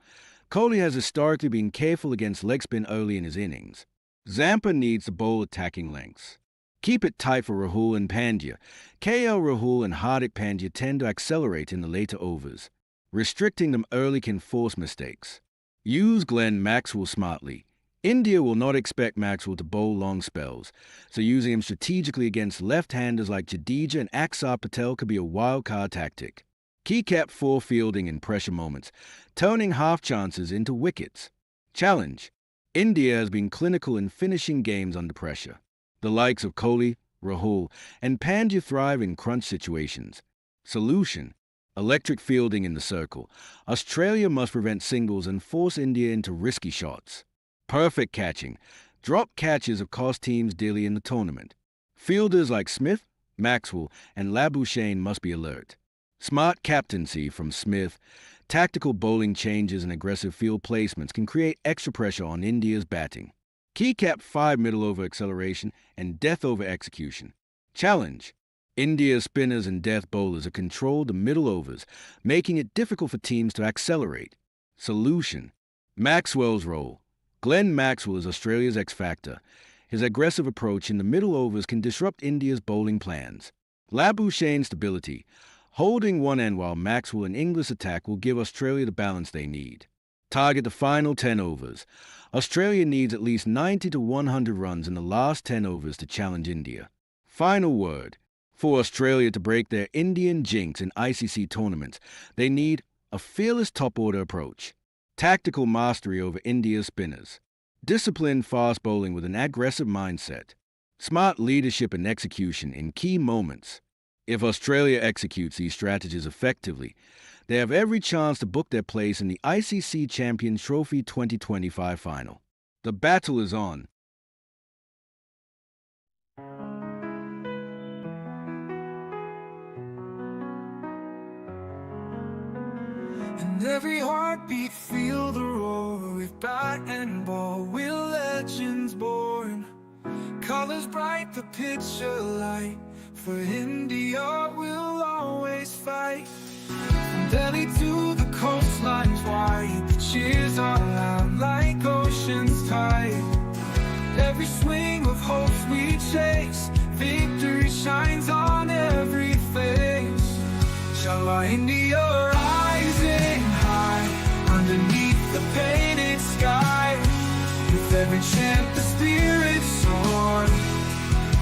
Kohli has historically been careful against leg spin early in his innings. Zampa needs to bowl attacking lengths. Keep it tight for Rahul and Pandya. KL Rahul and Hardik Pandya tend to accelerate in the later overs. Restricting them early can force mistakes. Use Glenn Maxwell smartly. India will not expect Maxwell to bowl long spells, so using him strategically against left-handers like Jadeja and Akshar Patel could be a wild-card tactic. CapCut 4 fielding in pressure moments, turning half chances into wickets. Challenge: India has been clinical in finishing games under pressure. The likes of Kohli, Rahul, and Pandya thrive in crunch situations. Solution: electric fielding in the circle. Australia must prevent singles and force India into risky shots. Perfect catching. Drop catches have cost teams dearly in the tournament. Fielders like Smith, Maxwell, and Labuschagne must be alert. Smart captaincy from Smith, tactical bowling changes and aggressive field placements can create extra pressure on India's batting. CapCut 5 middle over acceleration and death over execution. Challenge: India's spinners and death bowlers have controlled the middle overs, making it difficult for teams to accelerate. Solution: Maxwell's role. Glenn Maxwell is Australia's X-factor. His aggressive approach in the middle overs can disrupt India's bowling plans. Labuschagne's stability. Holding one end while Maxwell and Inglis attack will give Australia the balance they need. Target the final 10 overs. Australia needs at least 90 to 100 runs in the last 10 overs to challenge India. Final word. For Australia to break their Indian jinx in ICC tournaments, they need a fearless top-order approach. Tactical mastery over India's spinners. Disciplined fast bowling with an aggressive mindset. Smart leadership and execution in key moments. If Australia executes these strategies effectively, they have every chance to book their place in the ICC Champions Trophy 2025 final. The battle is on. And every heartbeat feel the roar. With bat and ball, we're legends born. Colors bright, the picture light. For India, we'll always fight. From Delhi to the coastlines wide, the cheers are loud like ocean's tide. Every swing of hopes we chase, victory shines on every face. Shala India rising high, underneath the painted sky. With every chant the spirit soar,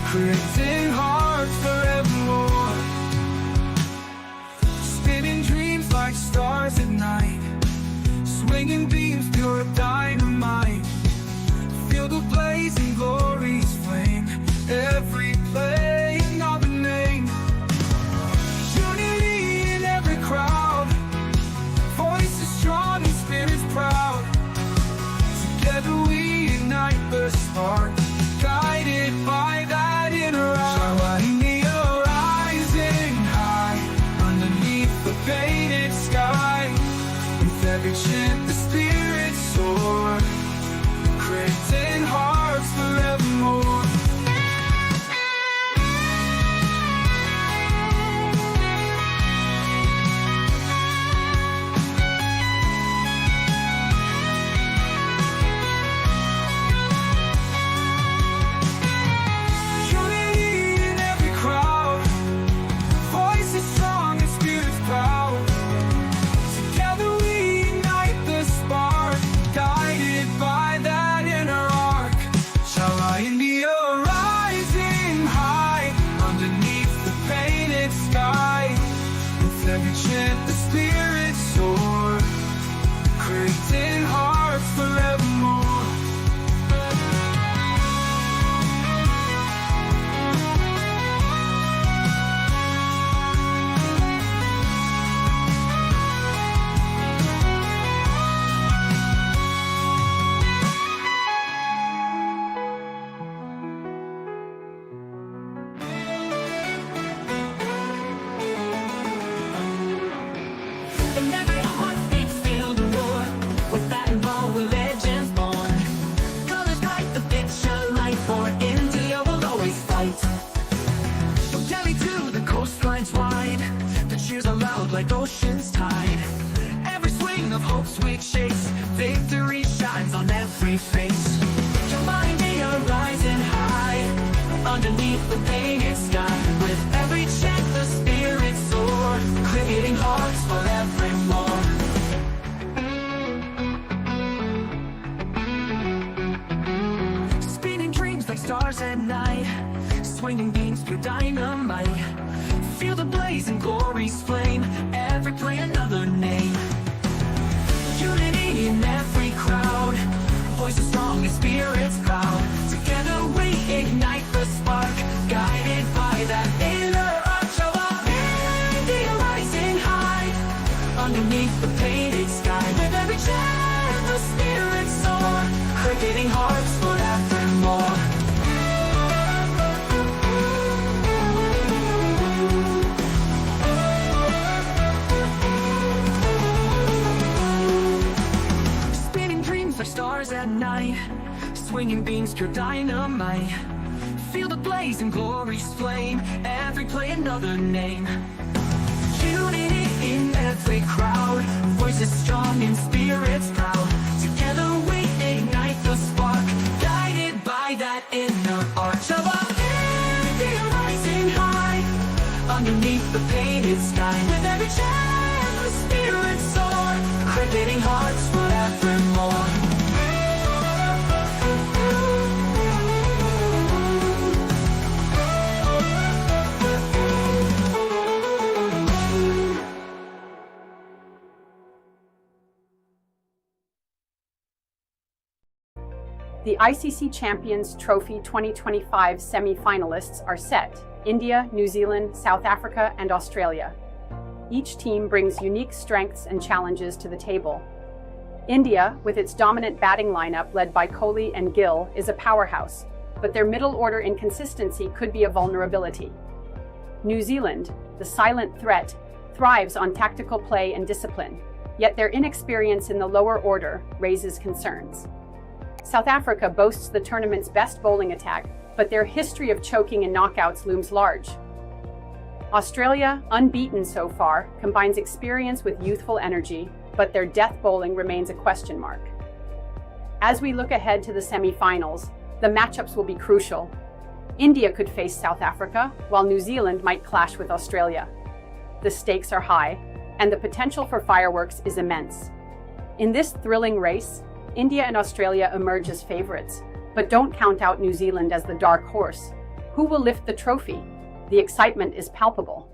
creating hearts forevermore. Spinning dreams like stars at night, swinging beams pure dynamite. Feel the blazing glory's flame, every play another name. Unity in every crowd, voices strong and spirits proud. Together we ignite the spark, guided by that inner eye. India rising high, underneath the painted sky. With every chant the spirits soar, creating hearts forevermore. The spirits soar, creating hearts forevermore. And every heartbeat feel the roar. With that and ball, we're legends born. Colors bright, the picture light. For India, we'll always fight. From Delhi to the coastlines wide, the cheers are loud like ocean's tide. Every swing of hopes we chase, victory shines on every face. Your India rising high, underneath the painted sky. With every chant, the spirits soar, creating hearts forevermore. Spinning dreams like stars at night, swinging beams through dynamite. Feel the blaze and glory's flame, every play another name. Unity in every crowd, voices strong and spirits proud. Together we ignite the spark, guided by that inner arch of our India rising high, underneath the painted sky. With every chant the spirits soar, creating hearts forevermore. Spinning dreams like stars at night, swinging beams pure dynamite. Feel the blaze and glory's flame, every play another name. Unity in every crowd, voices strong and spirits proud. Together we ignite the spark, guided by that inner arch of our India rising high, underneath the painted sky. With every chant the spirits soar, creating hearts forevermore. The ICC Champions Trophy 2025 semi-finalists are set: India, New Zealand, South Africa, and Australia. Each team brings unique strengths and challenges to the table. India, with its dominant batting lineup led by Kohli and Gill, is a powerhouse, but their middle order inconsistency could be a vulnerability. New Zealand, the silent threat, thrives on tactical play and discipline. yet their inexperience in the lower order raises concerns. South Africa boasts the tournament's best bowling attack, but their history of choking in knockouts looms large. Australia, unbeaten so far, combines experience with youthful energy, but their death bowling remains a question mark. As we look ahead to the semi-finals, the matchups will be crucial. India could face South Africa, while New Zealand might clash with Australia. The stakes are high, and the potential for fireworks is immense. In this thrilling race, India and Australia emerge as favorites, but don't count out New Zealand as the dark horse. Who will lift the trophy? The excitement is palpable.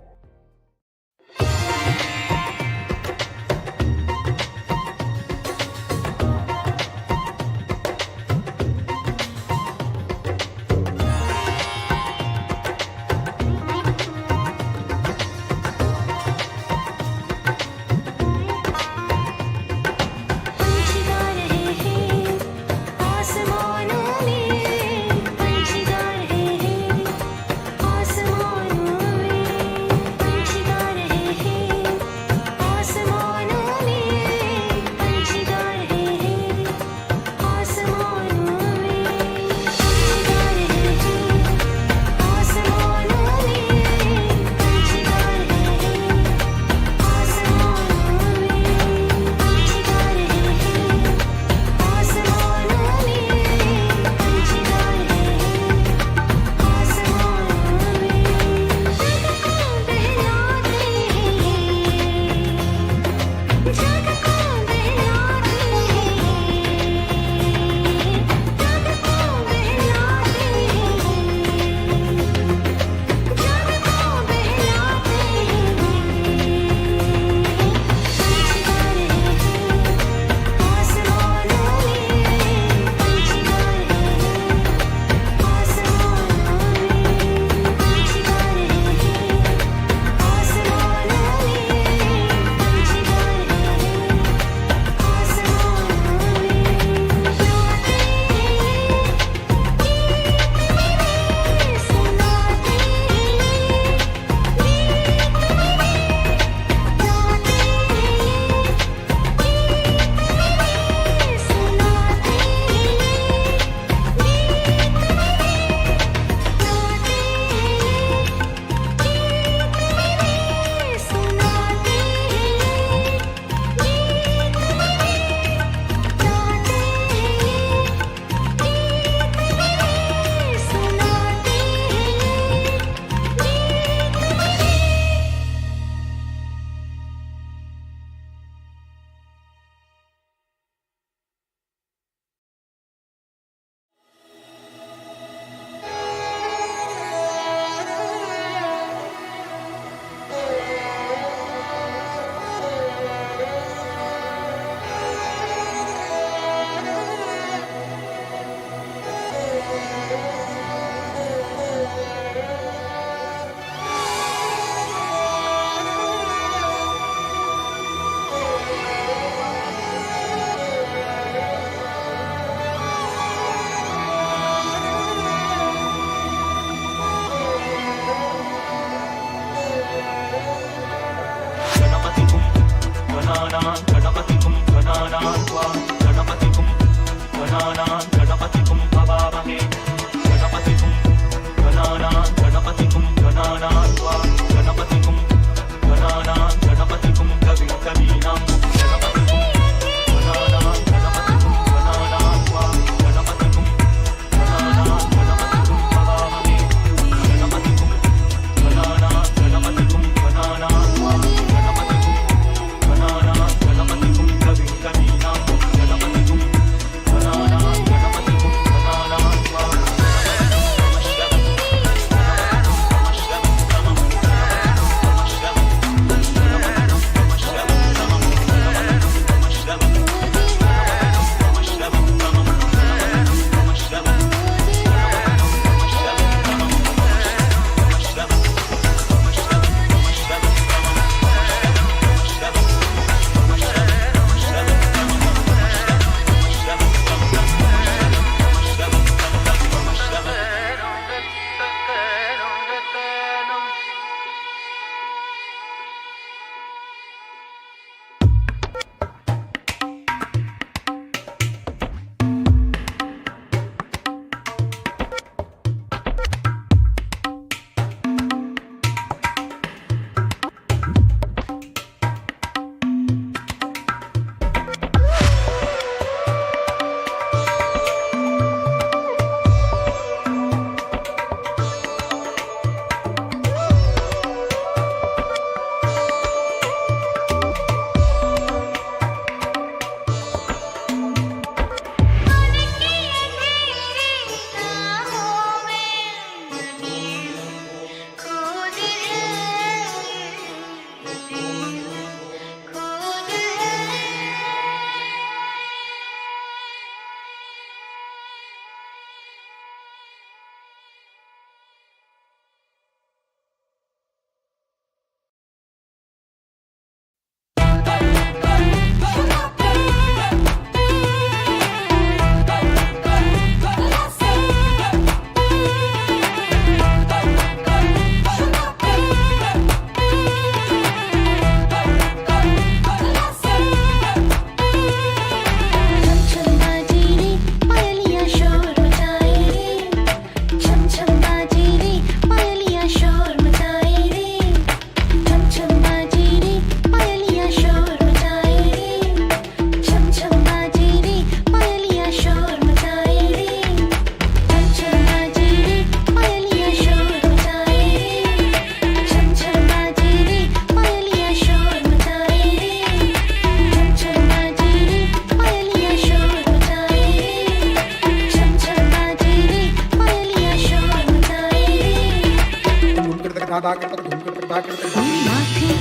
माथे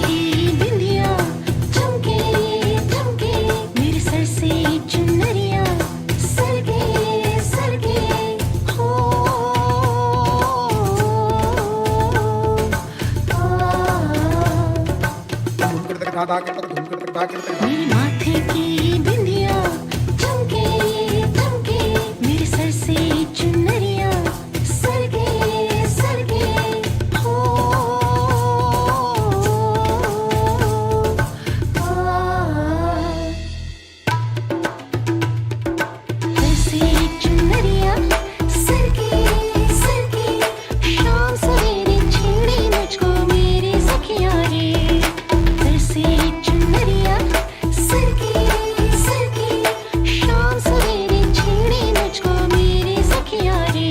की बिंदिया चमके चमके मेरे sir से चुनरिया सरगे सरगे हो मेरे माथे की बिंदिया चमके चमके मेरे सर से चुनरिया सरगे सरगे हो ऐसे चुनरिया सरगे सरगे शाम सवेरे छेड़े मुझको मेरे सखिया रे ऐसे चुनरिया सरगे सरगे शाम सवेरे छेड़े मुझको मेरे सखिया रे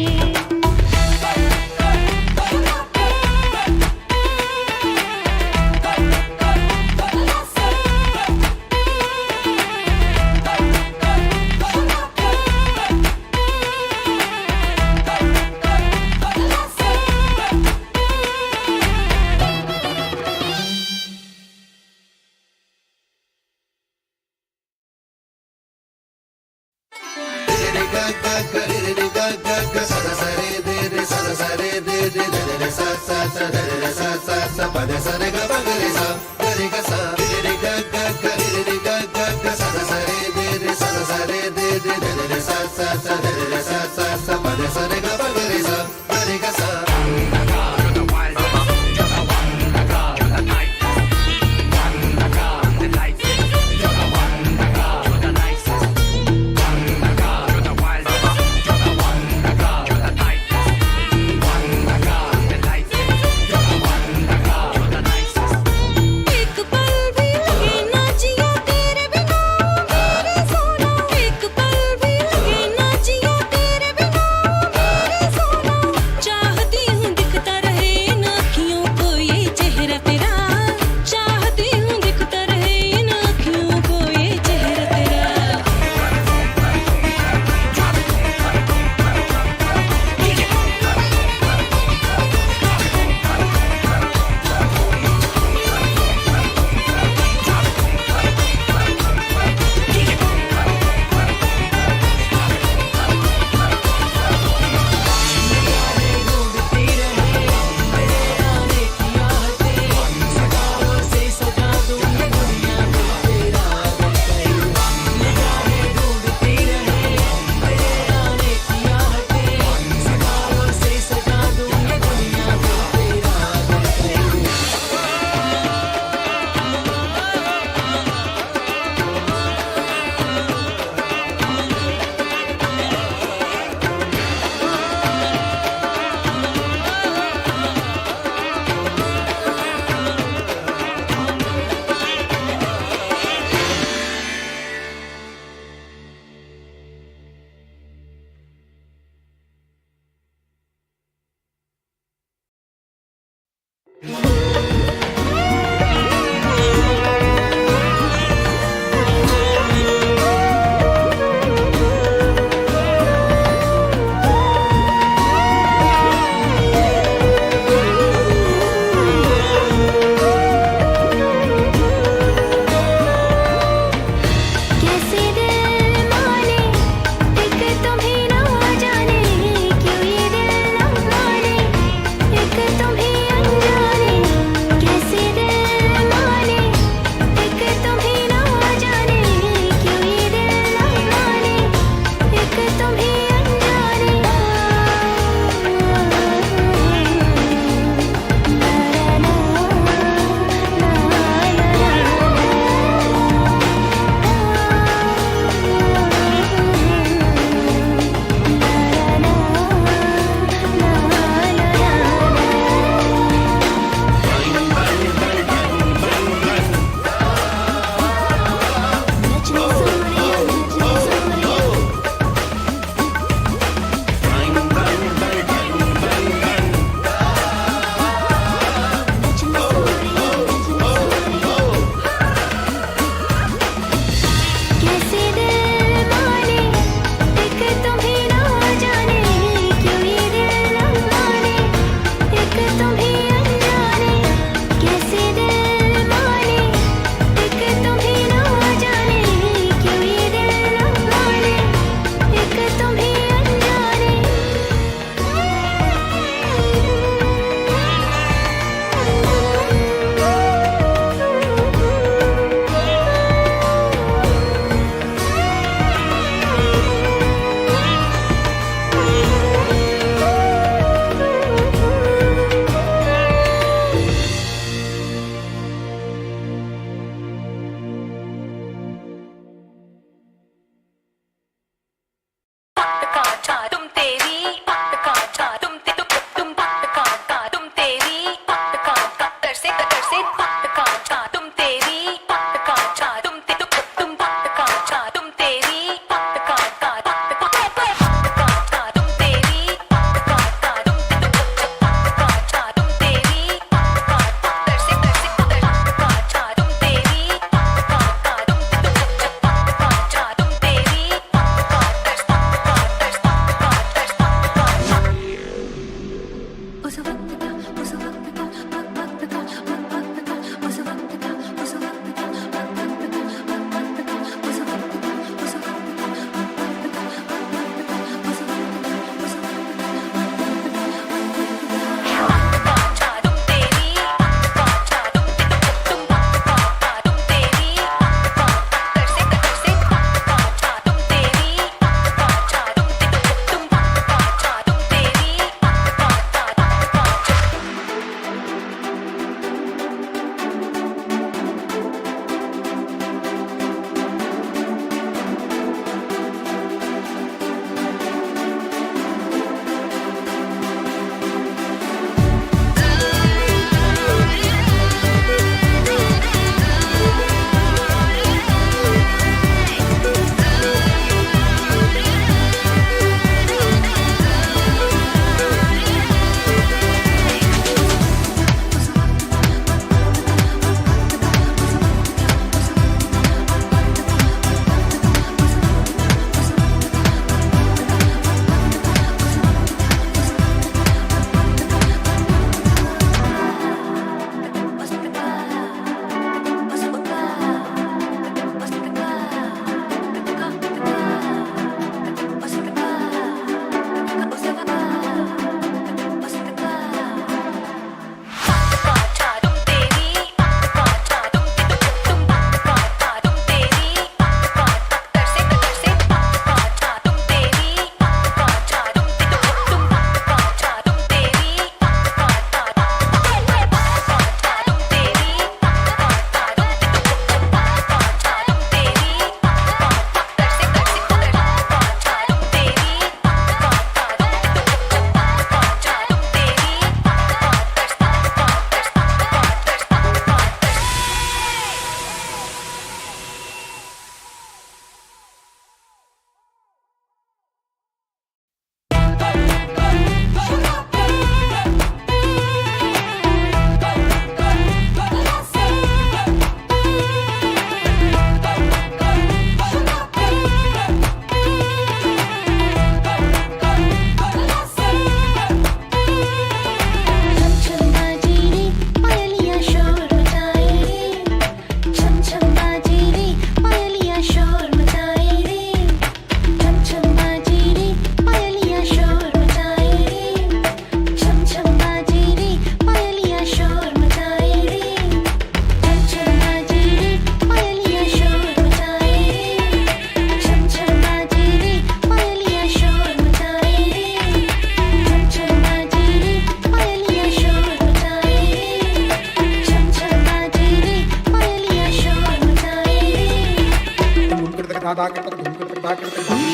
एक बार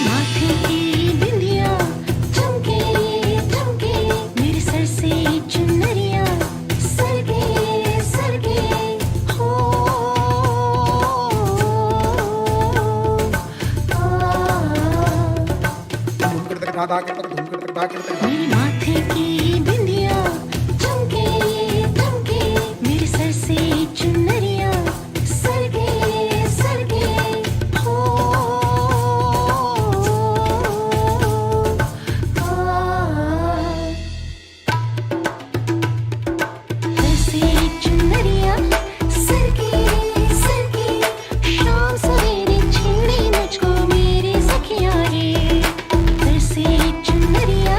माथे की बिंदिया चमके चमके मेरे सर से चुनरिया सरगे सरगे हो मेरे माथे की बिंदिया चमके चमके मेरे सर से चुनरिया सरगे सरगे हो ऐसे चुनरिया सरगे सरगे शाम सवेरे छेड़े मुझको मेरे सखिया रे ऐसे चुनरिया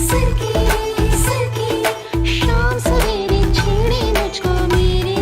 सरगे सरगे शाम सवेरे छेड़े मुझको मेरे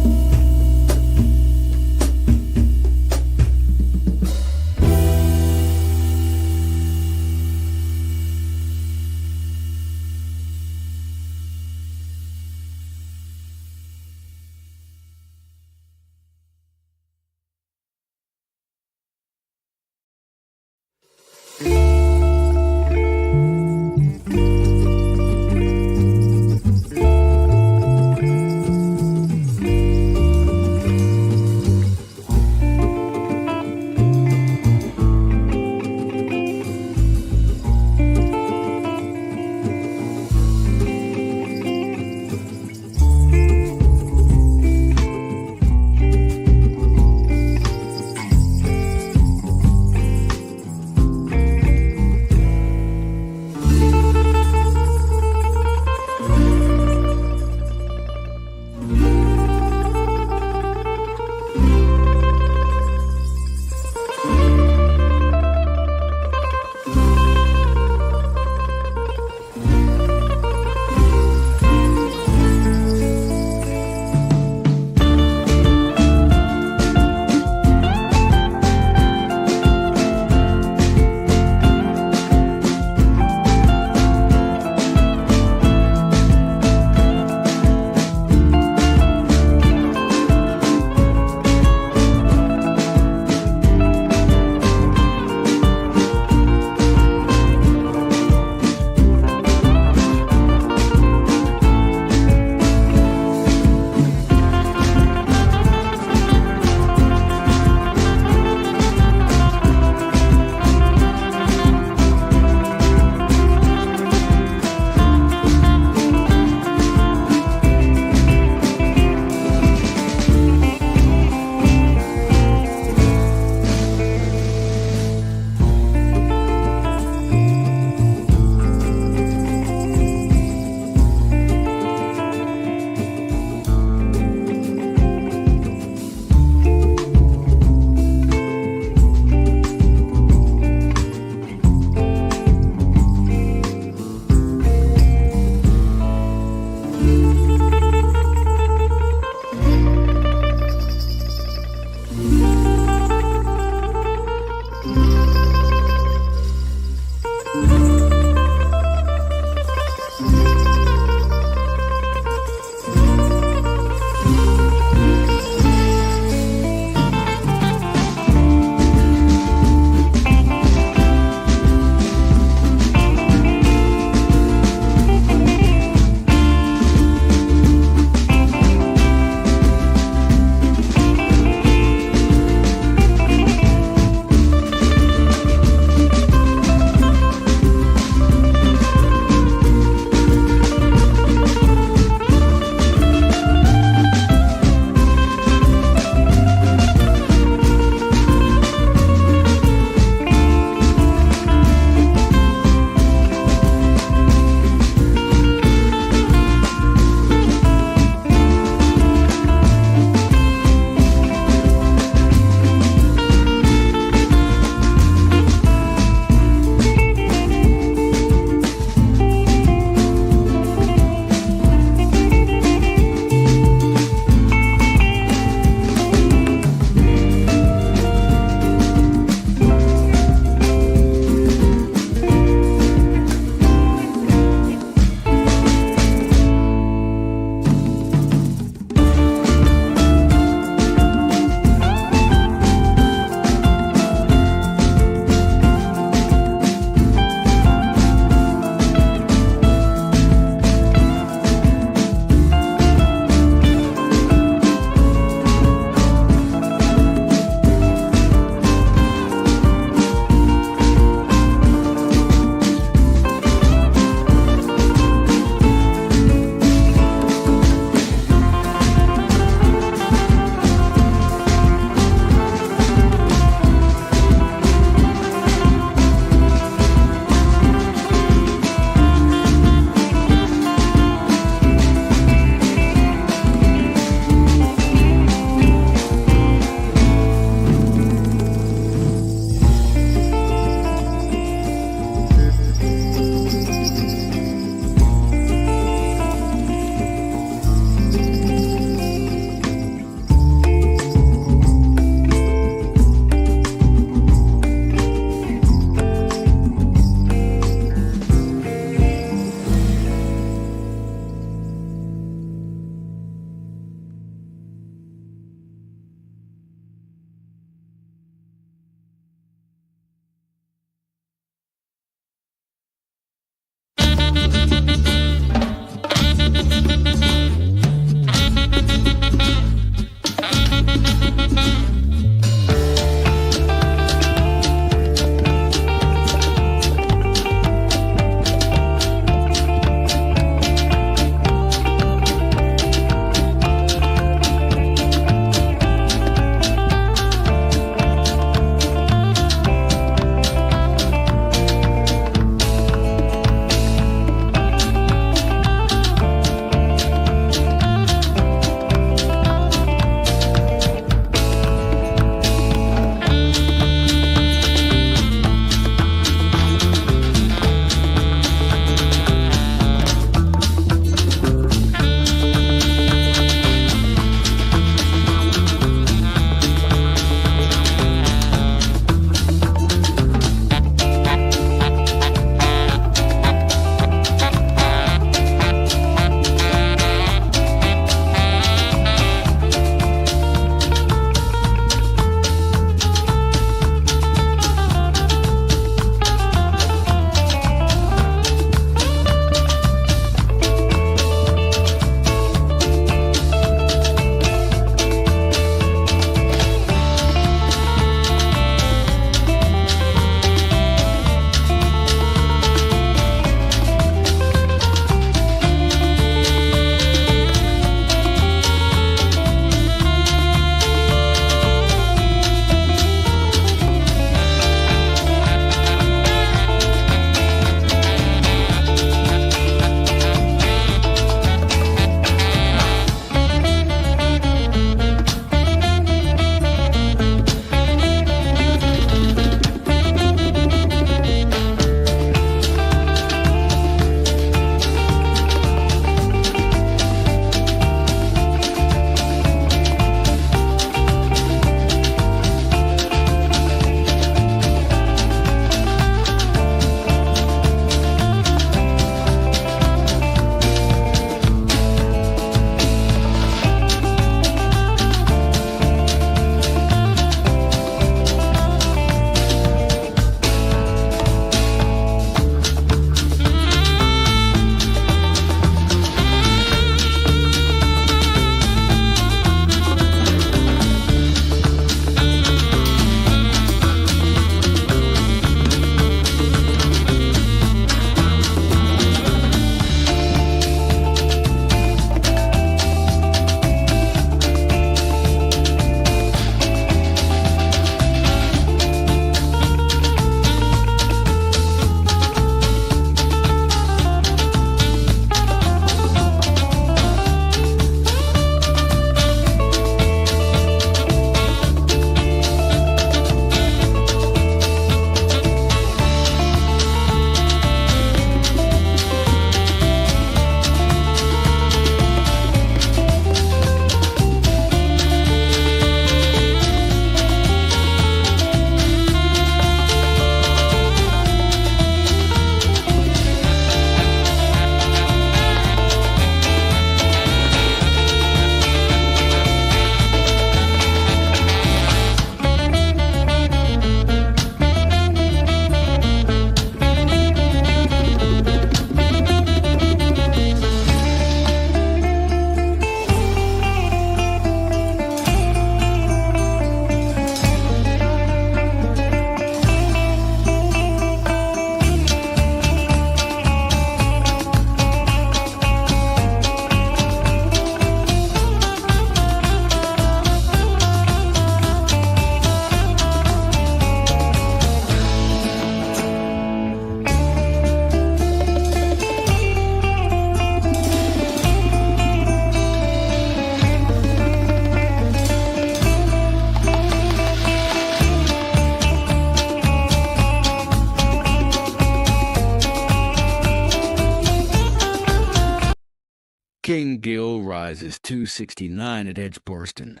Shane Gill rises 269 at Edgbaston.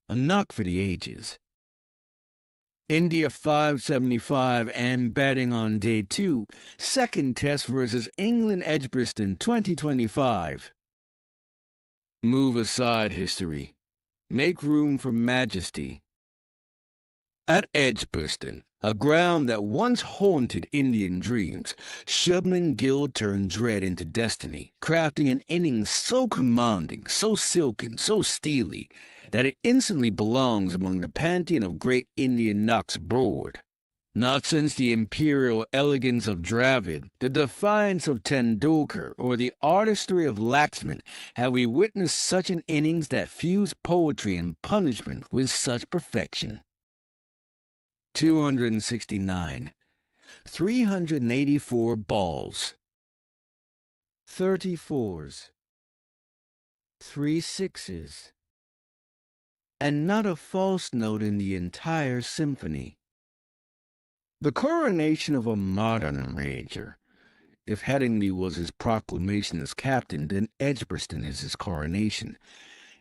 A knock for the ages. India 575 and batting on day 2. Second test versus England Edgbaston 2025. Move aside history. Make room for majesty. At Edgbaston, a ground that once haunted Indian dreams, Shubman Gill turned dread into destiny, crafting an innings so commanding, so silken, so steely, that it instantly belongs among the pantheon of great Indian knocks abroad. Not since the imperial elegance of Dravid, the defiance of Tendulkar, or the artistry of Laxman have we witnessed such an innings that fused poetry and punishment with such perfection. 269, 384 balls, 34s, 3 sixes, and not a false note in the entire symphony. The coronation of a modern major. If Headingley was his proclamation as captain, then Edgbaston is his coronation.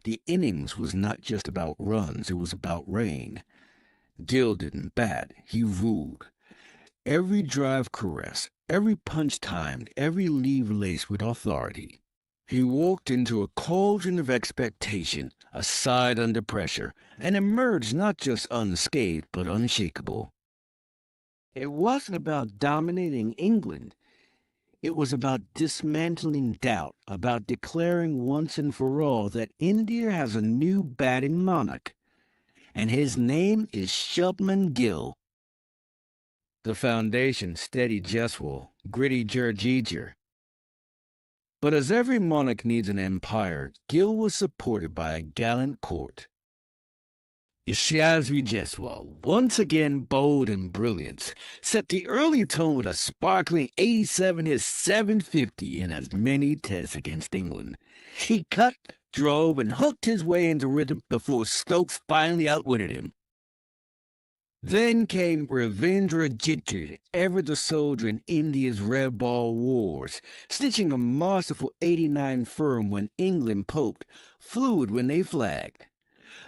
The innings was not just about runs, it was about reign. Gill didn't bat, he ruled. Every drive caressed, every punch timed, every leave laced with authority. He walked into a cauldron of expectation, a side under pressure, and emerged not just unscathed, but unshakable. It wasn't about dominating England. It was about dismantling doubt, about declaring once and for all that India has a new batting monarch. And his name is Shubman Gill. The foundation steadied Jaiswal, gritty Jadeja. But as every monarch needs an empire, Gill was supported by a gallant court. Yashasvi Jaiswal, once again bold and brilliant, set the early tone with a sparkling 87 his 750 in as many tests against England. He cut, drove, and hooked his way into rhythm before Stokes finally outwitted him. Then came Ravindra Jitjit, ever the soldier in India's red ball wars, stitching a masterful 89 firm when England poked, fluid when they flagged.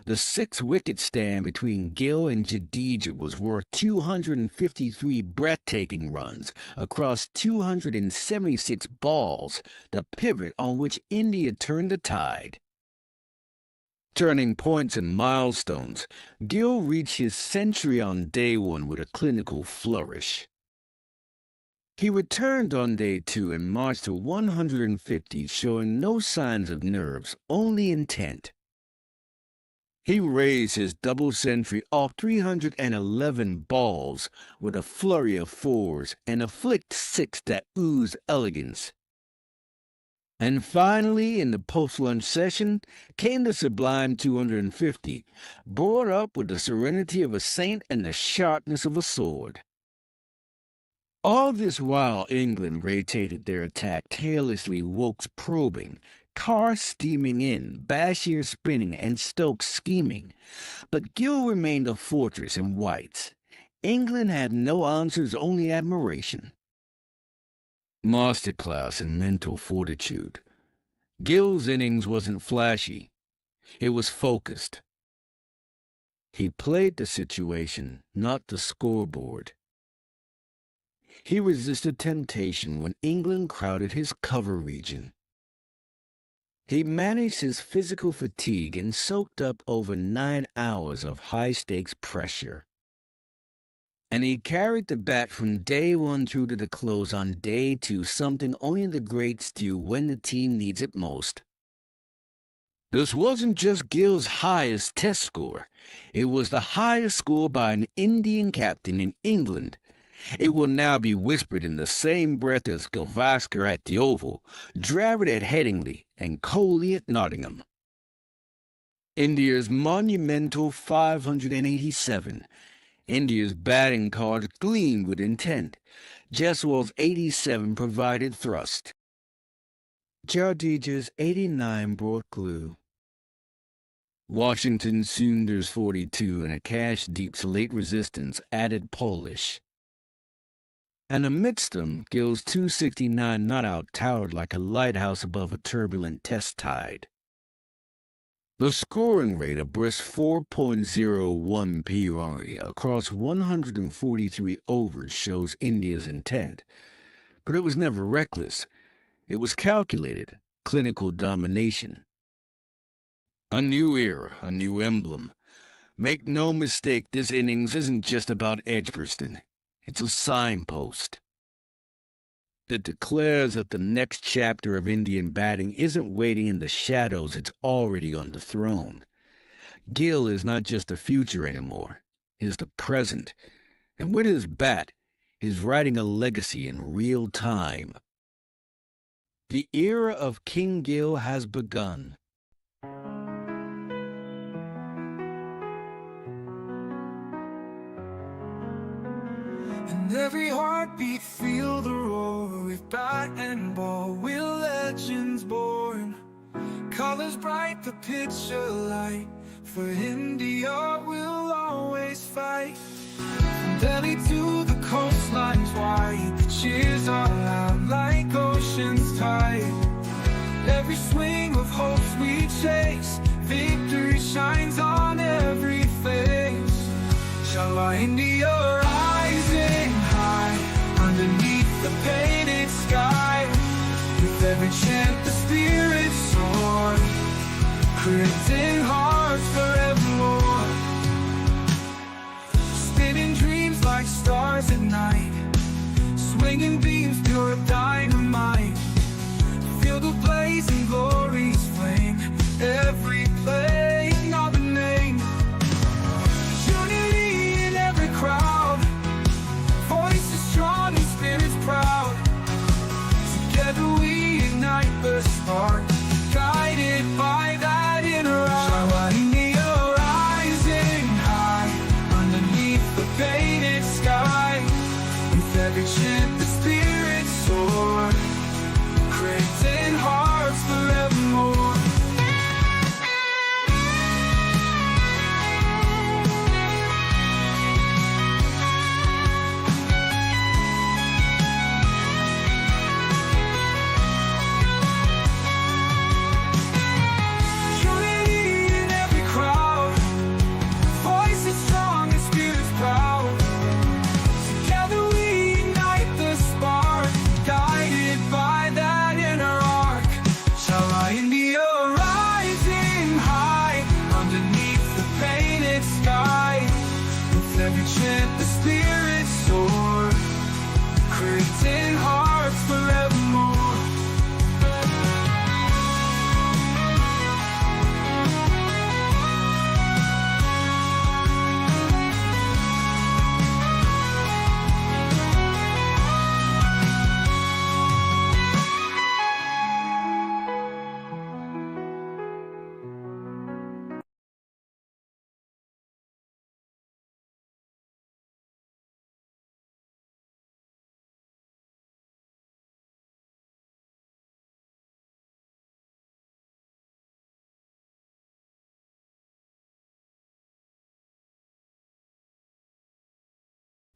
The 6-wicket stand between Gill and Jadeja was worth 253 breathtaking runs across 276 balls, the pivot on which India turned the tide. Turning points and milestones, Gill reached his century on day 1 with a clinical flourish. He returned on day 2 and marched to 150, showing no signs of nerves, only intent. He raised his double century off 311 balls with a flurry of 4s and a flicked 6 that oozed elegance. And finally, in the post-lunch session, came the sublime 250, brought up with the serenity of a saint and the sharpness of a sword. All this while England rotated their attack tirelessly, Wilkes probing, Carr steaming in, Bashir spinning, and Stokes scheming. But Gill remained a fortress in whites. England had no answers, only admiration. Masterclass in mental fortitude. Gill's innings wasn't flashy. It was focused. He played the situation, not the scoreboard. He resisted temptation when England crowded his cover region. He managed his physical fatigue and soaked up over 9 hours of high-stakes pressure. And he carried the bat from day 1 through to the close on day 2, something only the greats do when the team needs it most. This wasn't just Gill's highest test score. It was the highest score by an Indian captain in England. It will now be whispered in the same breath as Gavaskar at the Oval, Dravid at Headingley, and Kohli at Nottingham. India's monumental 587. India's batting cards gleamed with intent. Jaiswal's 87 provided thrust. Jadeja's 89 brought glue. Washington Sunder's 42 and a cash-deep late resistance added polish. And amidst them, Gill's 269 not-out towered like a lighthouse above a turbulent test tide. The scoring rate, a brisk 4.01 PRE across 143 overs, shows India's intent. But it was never reckless. It was calculated, clinical domination. A new era, a new emblem. Make no mistake, this innings isn't just about Edgbaston. It's a signpost. It declares that the next chapter of Indian batting isn't waiting in the shadows, it's already on the throne. Gill is not just the future anymore, he's the present. And with his bat, he's writing a legacy in real time. The era of King Gill has begun. And every heartbeat feel the roar. With bat and ball we're legends born. Colors bright, the picture light. For India we'll always fight. From Delhi to the coastlines wide, the cheers are loud like ocean's tide. Every swing of hopes we chase, victory shines on every face. Shall our India rising high, underneath the painted sky. With every chant the spirits soar, creating hearts forevermore. Spinning dreams like stars at night, swinging beams pure dynamite. Feel the blazing glory's flame, every play another name. Unity in every crowd, voices strong and spirits proud. Together we ignite the spark, guided by that inner eye. India rising high, underneath the painted sky. With every chant the spirits soar, creating hearts forevermore. Unity in every crowd, voices strong and spirits proud. Together we ignite the spark, guided by that inner arc. Shall our India rising high, underneath the painted sky. With every chant the spirits soar, creating hearts forevermore.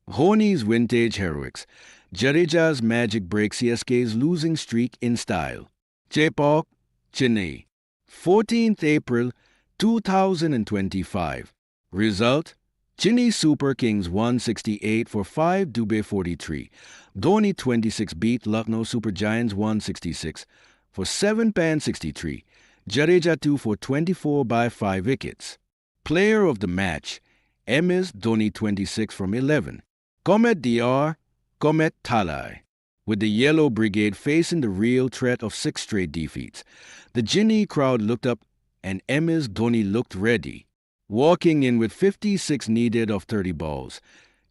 Dhoni's vintage heroics. Jadeja's magic breaks CSK's losing streak in style. Chepauk, Chennai. 14th April 2025. Result: Chennai Super Kings 168 for 5, Dubey 43. Dhoni 26 beat Lucknow Super Giants 166 for 7, Pan 63. Jadeja 2 for 24 by 5 wickets. Player of the match: MS Dhoni 26 from 11. Comet DR, Comet Talai. With the Yellow Brigade facing the real threat of 6 straight defeats, the Chennai crowd looked up and MS Dhoni looked ready. Walking in with 56 needed of 30 balls,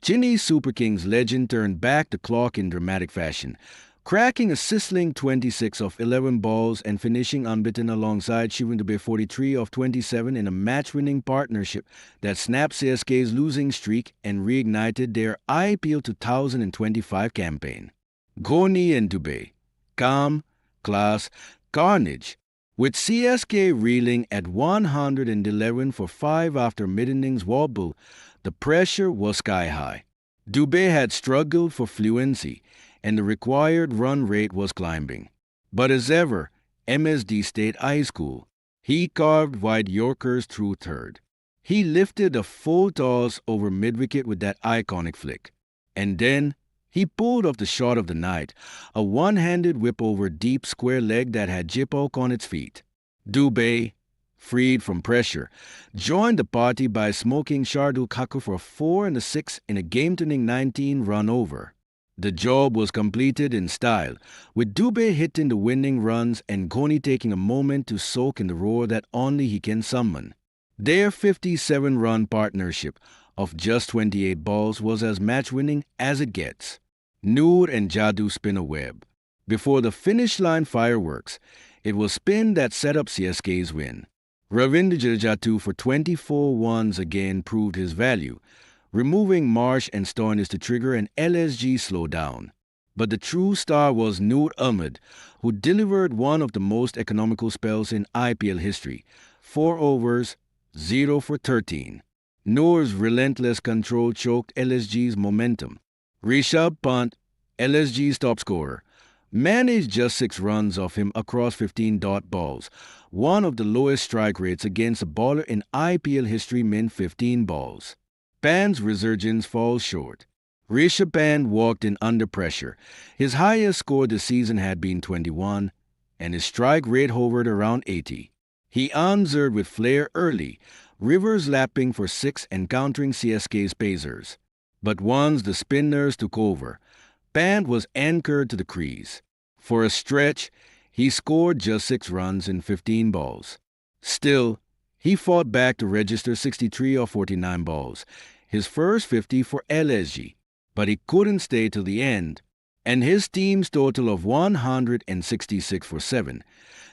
Chennai Super Kings legend turned back the clock in dramatic fashion, cracking a sizzling 26 of 11 balls and finishing unbeaten alongside Shivan Dubey 43 of 27 in a match-winning partnership that snapped CSK's losing streak and reignited their IPL 2025 campaign. Dhoni and Dubey. Calm, class, carnage. With CSK reeling at 111 for 5 after mid-innings wobble, the pressure was sky high. Dubé had struggled for fluency, and the required run rate was climbing. But as ever, MSD stayed ice cool. He carved wide Yorkers through third. He lifted a full toss over mid-wicket with that iconic flick. And then he pulled off the shot of the night, a one-handed whip over deep square leg that had Jipok on its feet. Dubé, freed from pressure, joined the party by smoking Shardul Thakur for a 4 and a 6 in a game-turning 19-run over. The job was completed in style, with Dubé hitting the winning runs and Ghani taking a moment to soak in the roar that only he can summon. Their 57-run partnership of just 28 balls was as match-winning as it gets. Noor and Jadoo spin a web. Before the finish line fireworks, it was spin that set up CSK's win. Ravindra Jadeja for 24 once again proved his value, removing Marsh and Stoinis to trigger an LSG slowdown. But the true star was Noor Ahmed, who delivered one of the most economical spells in IPL history, 4 overs, 0 for 13. Noor's relentless control choked LSG's momentum. Rishabh Pant, LSG's top scorer, managed just 6 runs off him across 15 dot balls, one of the lowest strike rates against a bowler in IPL history, min 15 balls. Pant's resurgence falls short. Rishabh Pant walked in under pressure. His highest score this season had been 21, and his strike rate hovered around 80. He answered with flair early, Rivers lapping for 6 and countering CSK's pacers. But once the spinners took over, Pant was anchored to the crease. For a stretch, he scored just 6 runs in 15 balls. Still, he fought back to register 63 or 49 balls, his first 50 for LSG, but he couldn't stay till the end, and his team's total of 166 for 7,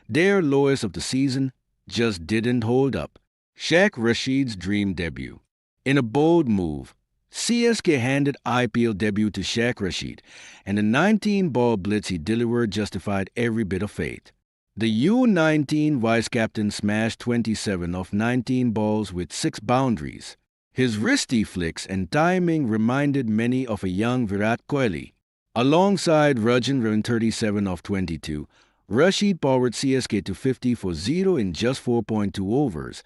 their lowest of the season, just didn't hold up. Sheikh Rashid's dream debut. In a bold move, CSK handed IPL debut to Sheikh Rashid, and the 19-ball blitz he delivered justified every bit of faith. The U19 vice-captain smashed 27 of 19 balls with 6 boundaries. His wristy flicks and timing reminded many of a young Virat Kohli. Alongside Rajendran 37 of 22, Rashid powered CSK to 50 for 0 in just 4.2 overs,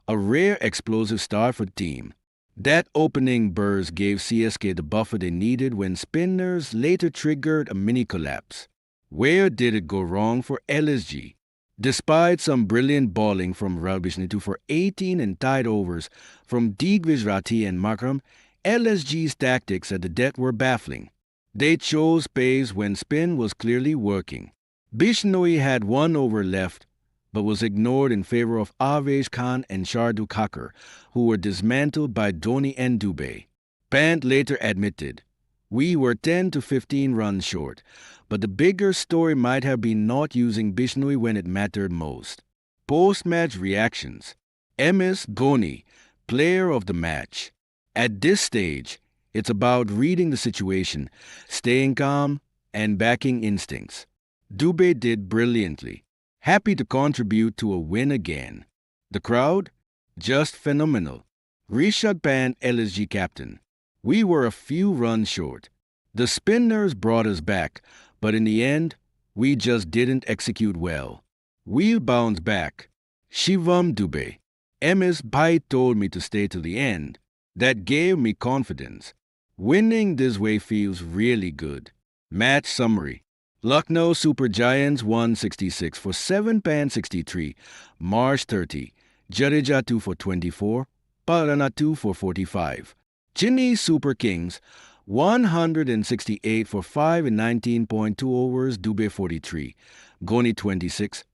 a rare explosive start for the team. That opening burst gave CSK the buffer they needed when spinners later triggered a mini collapse. Where did it go wrong for LSG? Despite some brilliant bowling from Rabishnitu for 18 and tight overs from Digvij Rathi and Makram, LSG's tactics at the death were baffling. They chose pace when spin was clearly working. Bishnoi had 1 over left, but was ignored in favor of Avesh Khan and Shardul Thakur, who were dismantled by Dhoni and Dubé. Pant later admitted, "We were 10 to 15 runs short, but the bigger story might have been not using Bishnoi when it mattered most." Post-match reactions. MS Dhoni, player of the match. At this stage, it's about reading the situation, staying calm, and backing instincts. Dubé did brilliantly. Happy to contribute to a win again. The crowd? Just phenomenal. Rishabh Pant, LSG captain. We were a few runs short. The spinners brought us back, but in the end, we just didn't execute well. We'll bounce back. Shivam Dubé. MS Bhai told me to stay till the end. That gave me confidence. Winning this way feels really good. Match summary. Lucknow Super Giants won 66 for 7, Pant 63, Marsh 30, Jadeja 2 for 24, Parana 2 for 45. Chennai Super Kings 168 for 5 in 19.2 overs, Dubé 43, Ghani 26,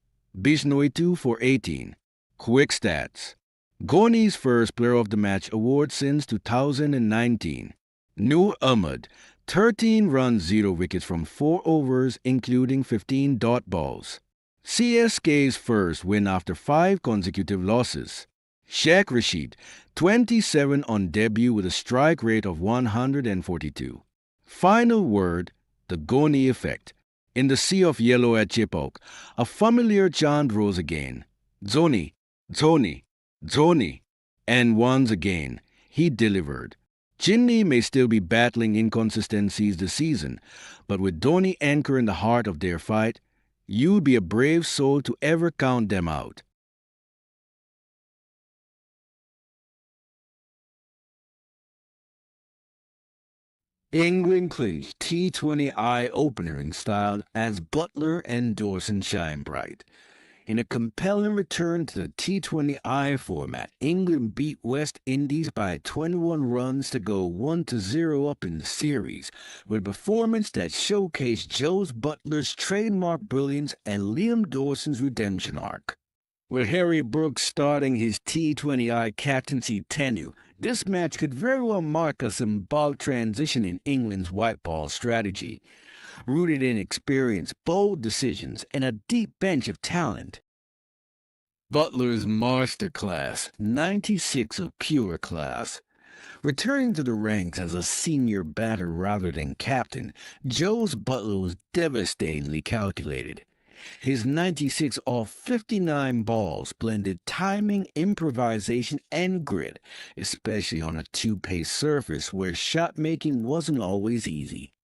Bishnoi 2 for 18. Quick stats. Ghani's first Player of the Match award since 2019. Noor Ahmed, 13 runs, 0 wickets from 4 overs, including 15 dot balls. CSK's first win after 5 consecutive losses. Sheikh Rashid, 27 on debut with a strike rate of 142. Final word, the Ghani effect. In the sea of yellow at Chipok, a familiar chant rose again. Dhoni, Dhoni, Dhoni. And once again, he delivered. Chinley may still be battling inconsistencies this season, but with Dhoni anchor in the heart of their fight, you'd be a brave soul to ever count them out. England clinched T20I opener in style as Buttler and Dawson shine bright. In a compelling return to the T20I format, England beat West Indies by 21 runs to go 1-0 up in the series, with a performance that showcased Joe Buttler's trademark brilliance and Liam Dawson's redemption arc. With Harry Brooks starting his T20I captaincy tenure, this match could very well mark a symbolic transition in England's white ball strategy, rooted in experience, bold decisions, and a deep bench of talent. Butler's masterclass, 96 of pure class. Returning to the ranks as a senior batter rather than captain, Joe's Butler was devastatingly calculated. His 96 off 59 balls blended timing, improvisation, and grit, especially on a two-pace surface where shot-making wasn't always easy.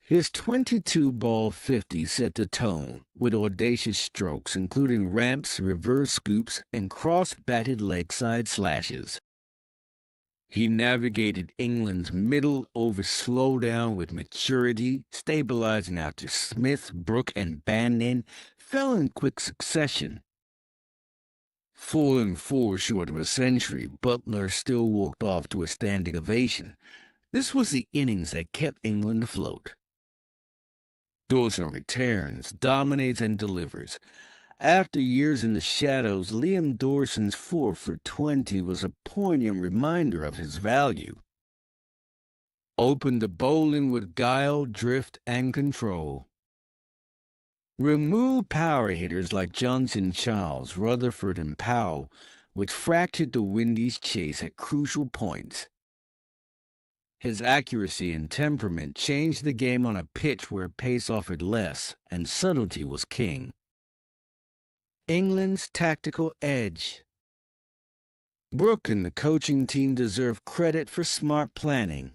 His 22-ball 50 set the tone, with audacious strokes including ramps, reverse scoops, and cross-batted leg-side slashes. He navigated England's middle-over slowdown with maturity, stabilizing after Smith, Brook, and Bannon fell in quick succession. Falling 4 short of a century, Butler still walked off to a standing ovation. This was the innings that kept England afloat. Dawson returns, dominates, and delivers. After years in the shadows, Liam Dawson's 4 for 20 was a poignant reminder of his value. Opened the bowling with guile, drift, and control. Remove power hitters like Johnson, Charles, Rutherford, and Powell, which fractured the Windies' chase at crucial points. His accuracy and temperament changed the game on a pitch where pace offered less, and subtlety was king. England's tactical edge. Brook and the coaching team deserve credit for smart planning.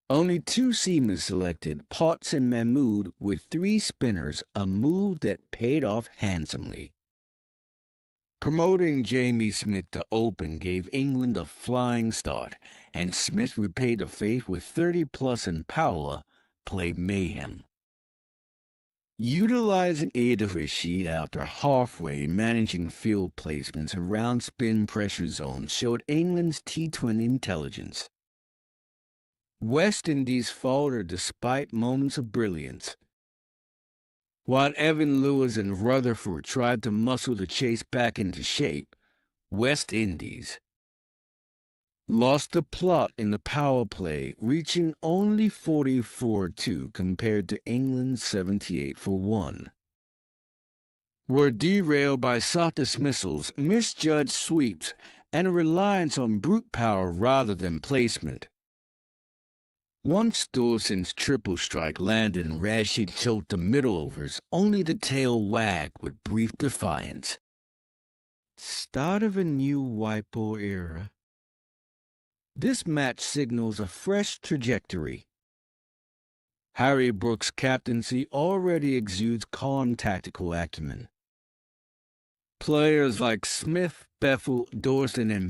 Only 2 seamers selected, Potts and Mahmood, with 3 spinners, a move that paid off handsomely. Promoting Jamie Smith to open gave England a flying start, and Smith repaid the faith with 30+ and Paula played mayhem. Utilizing Ada Rashid after halfway, managing field placements around spin pressure zones showed England's T20 intelligence. West Indies faltered despite moments of brilliance. While Evan Lewis and Rutherford tried to muscle the chase back into shape, West Indies lost the plot in the power play, reaching only 44-2 compared to England's 78-1. Were derailed by soft dismissals, misjudged sweeps, and a reliance on brute power rather than placement. Once Dawson's triple strike landed and Rashid choked the middle overs, only the tail wagged with brief defiance. Start of a new white ball era. This match signals a fresh trajectory. Harry Brooks' captaincy already exudes calm tactical acumen. Players like Smith, Beffel, Dawson, and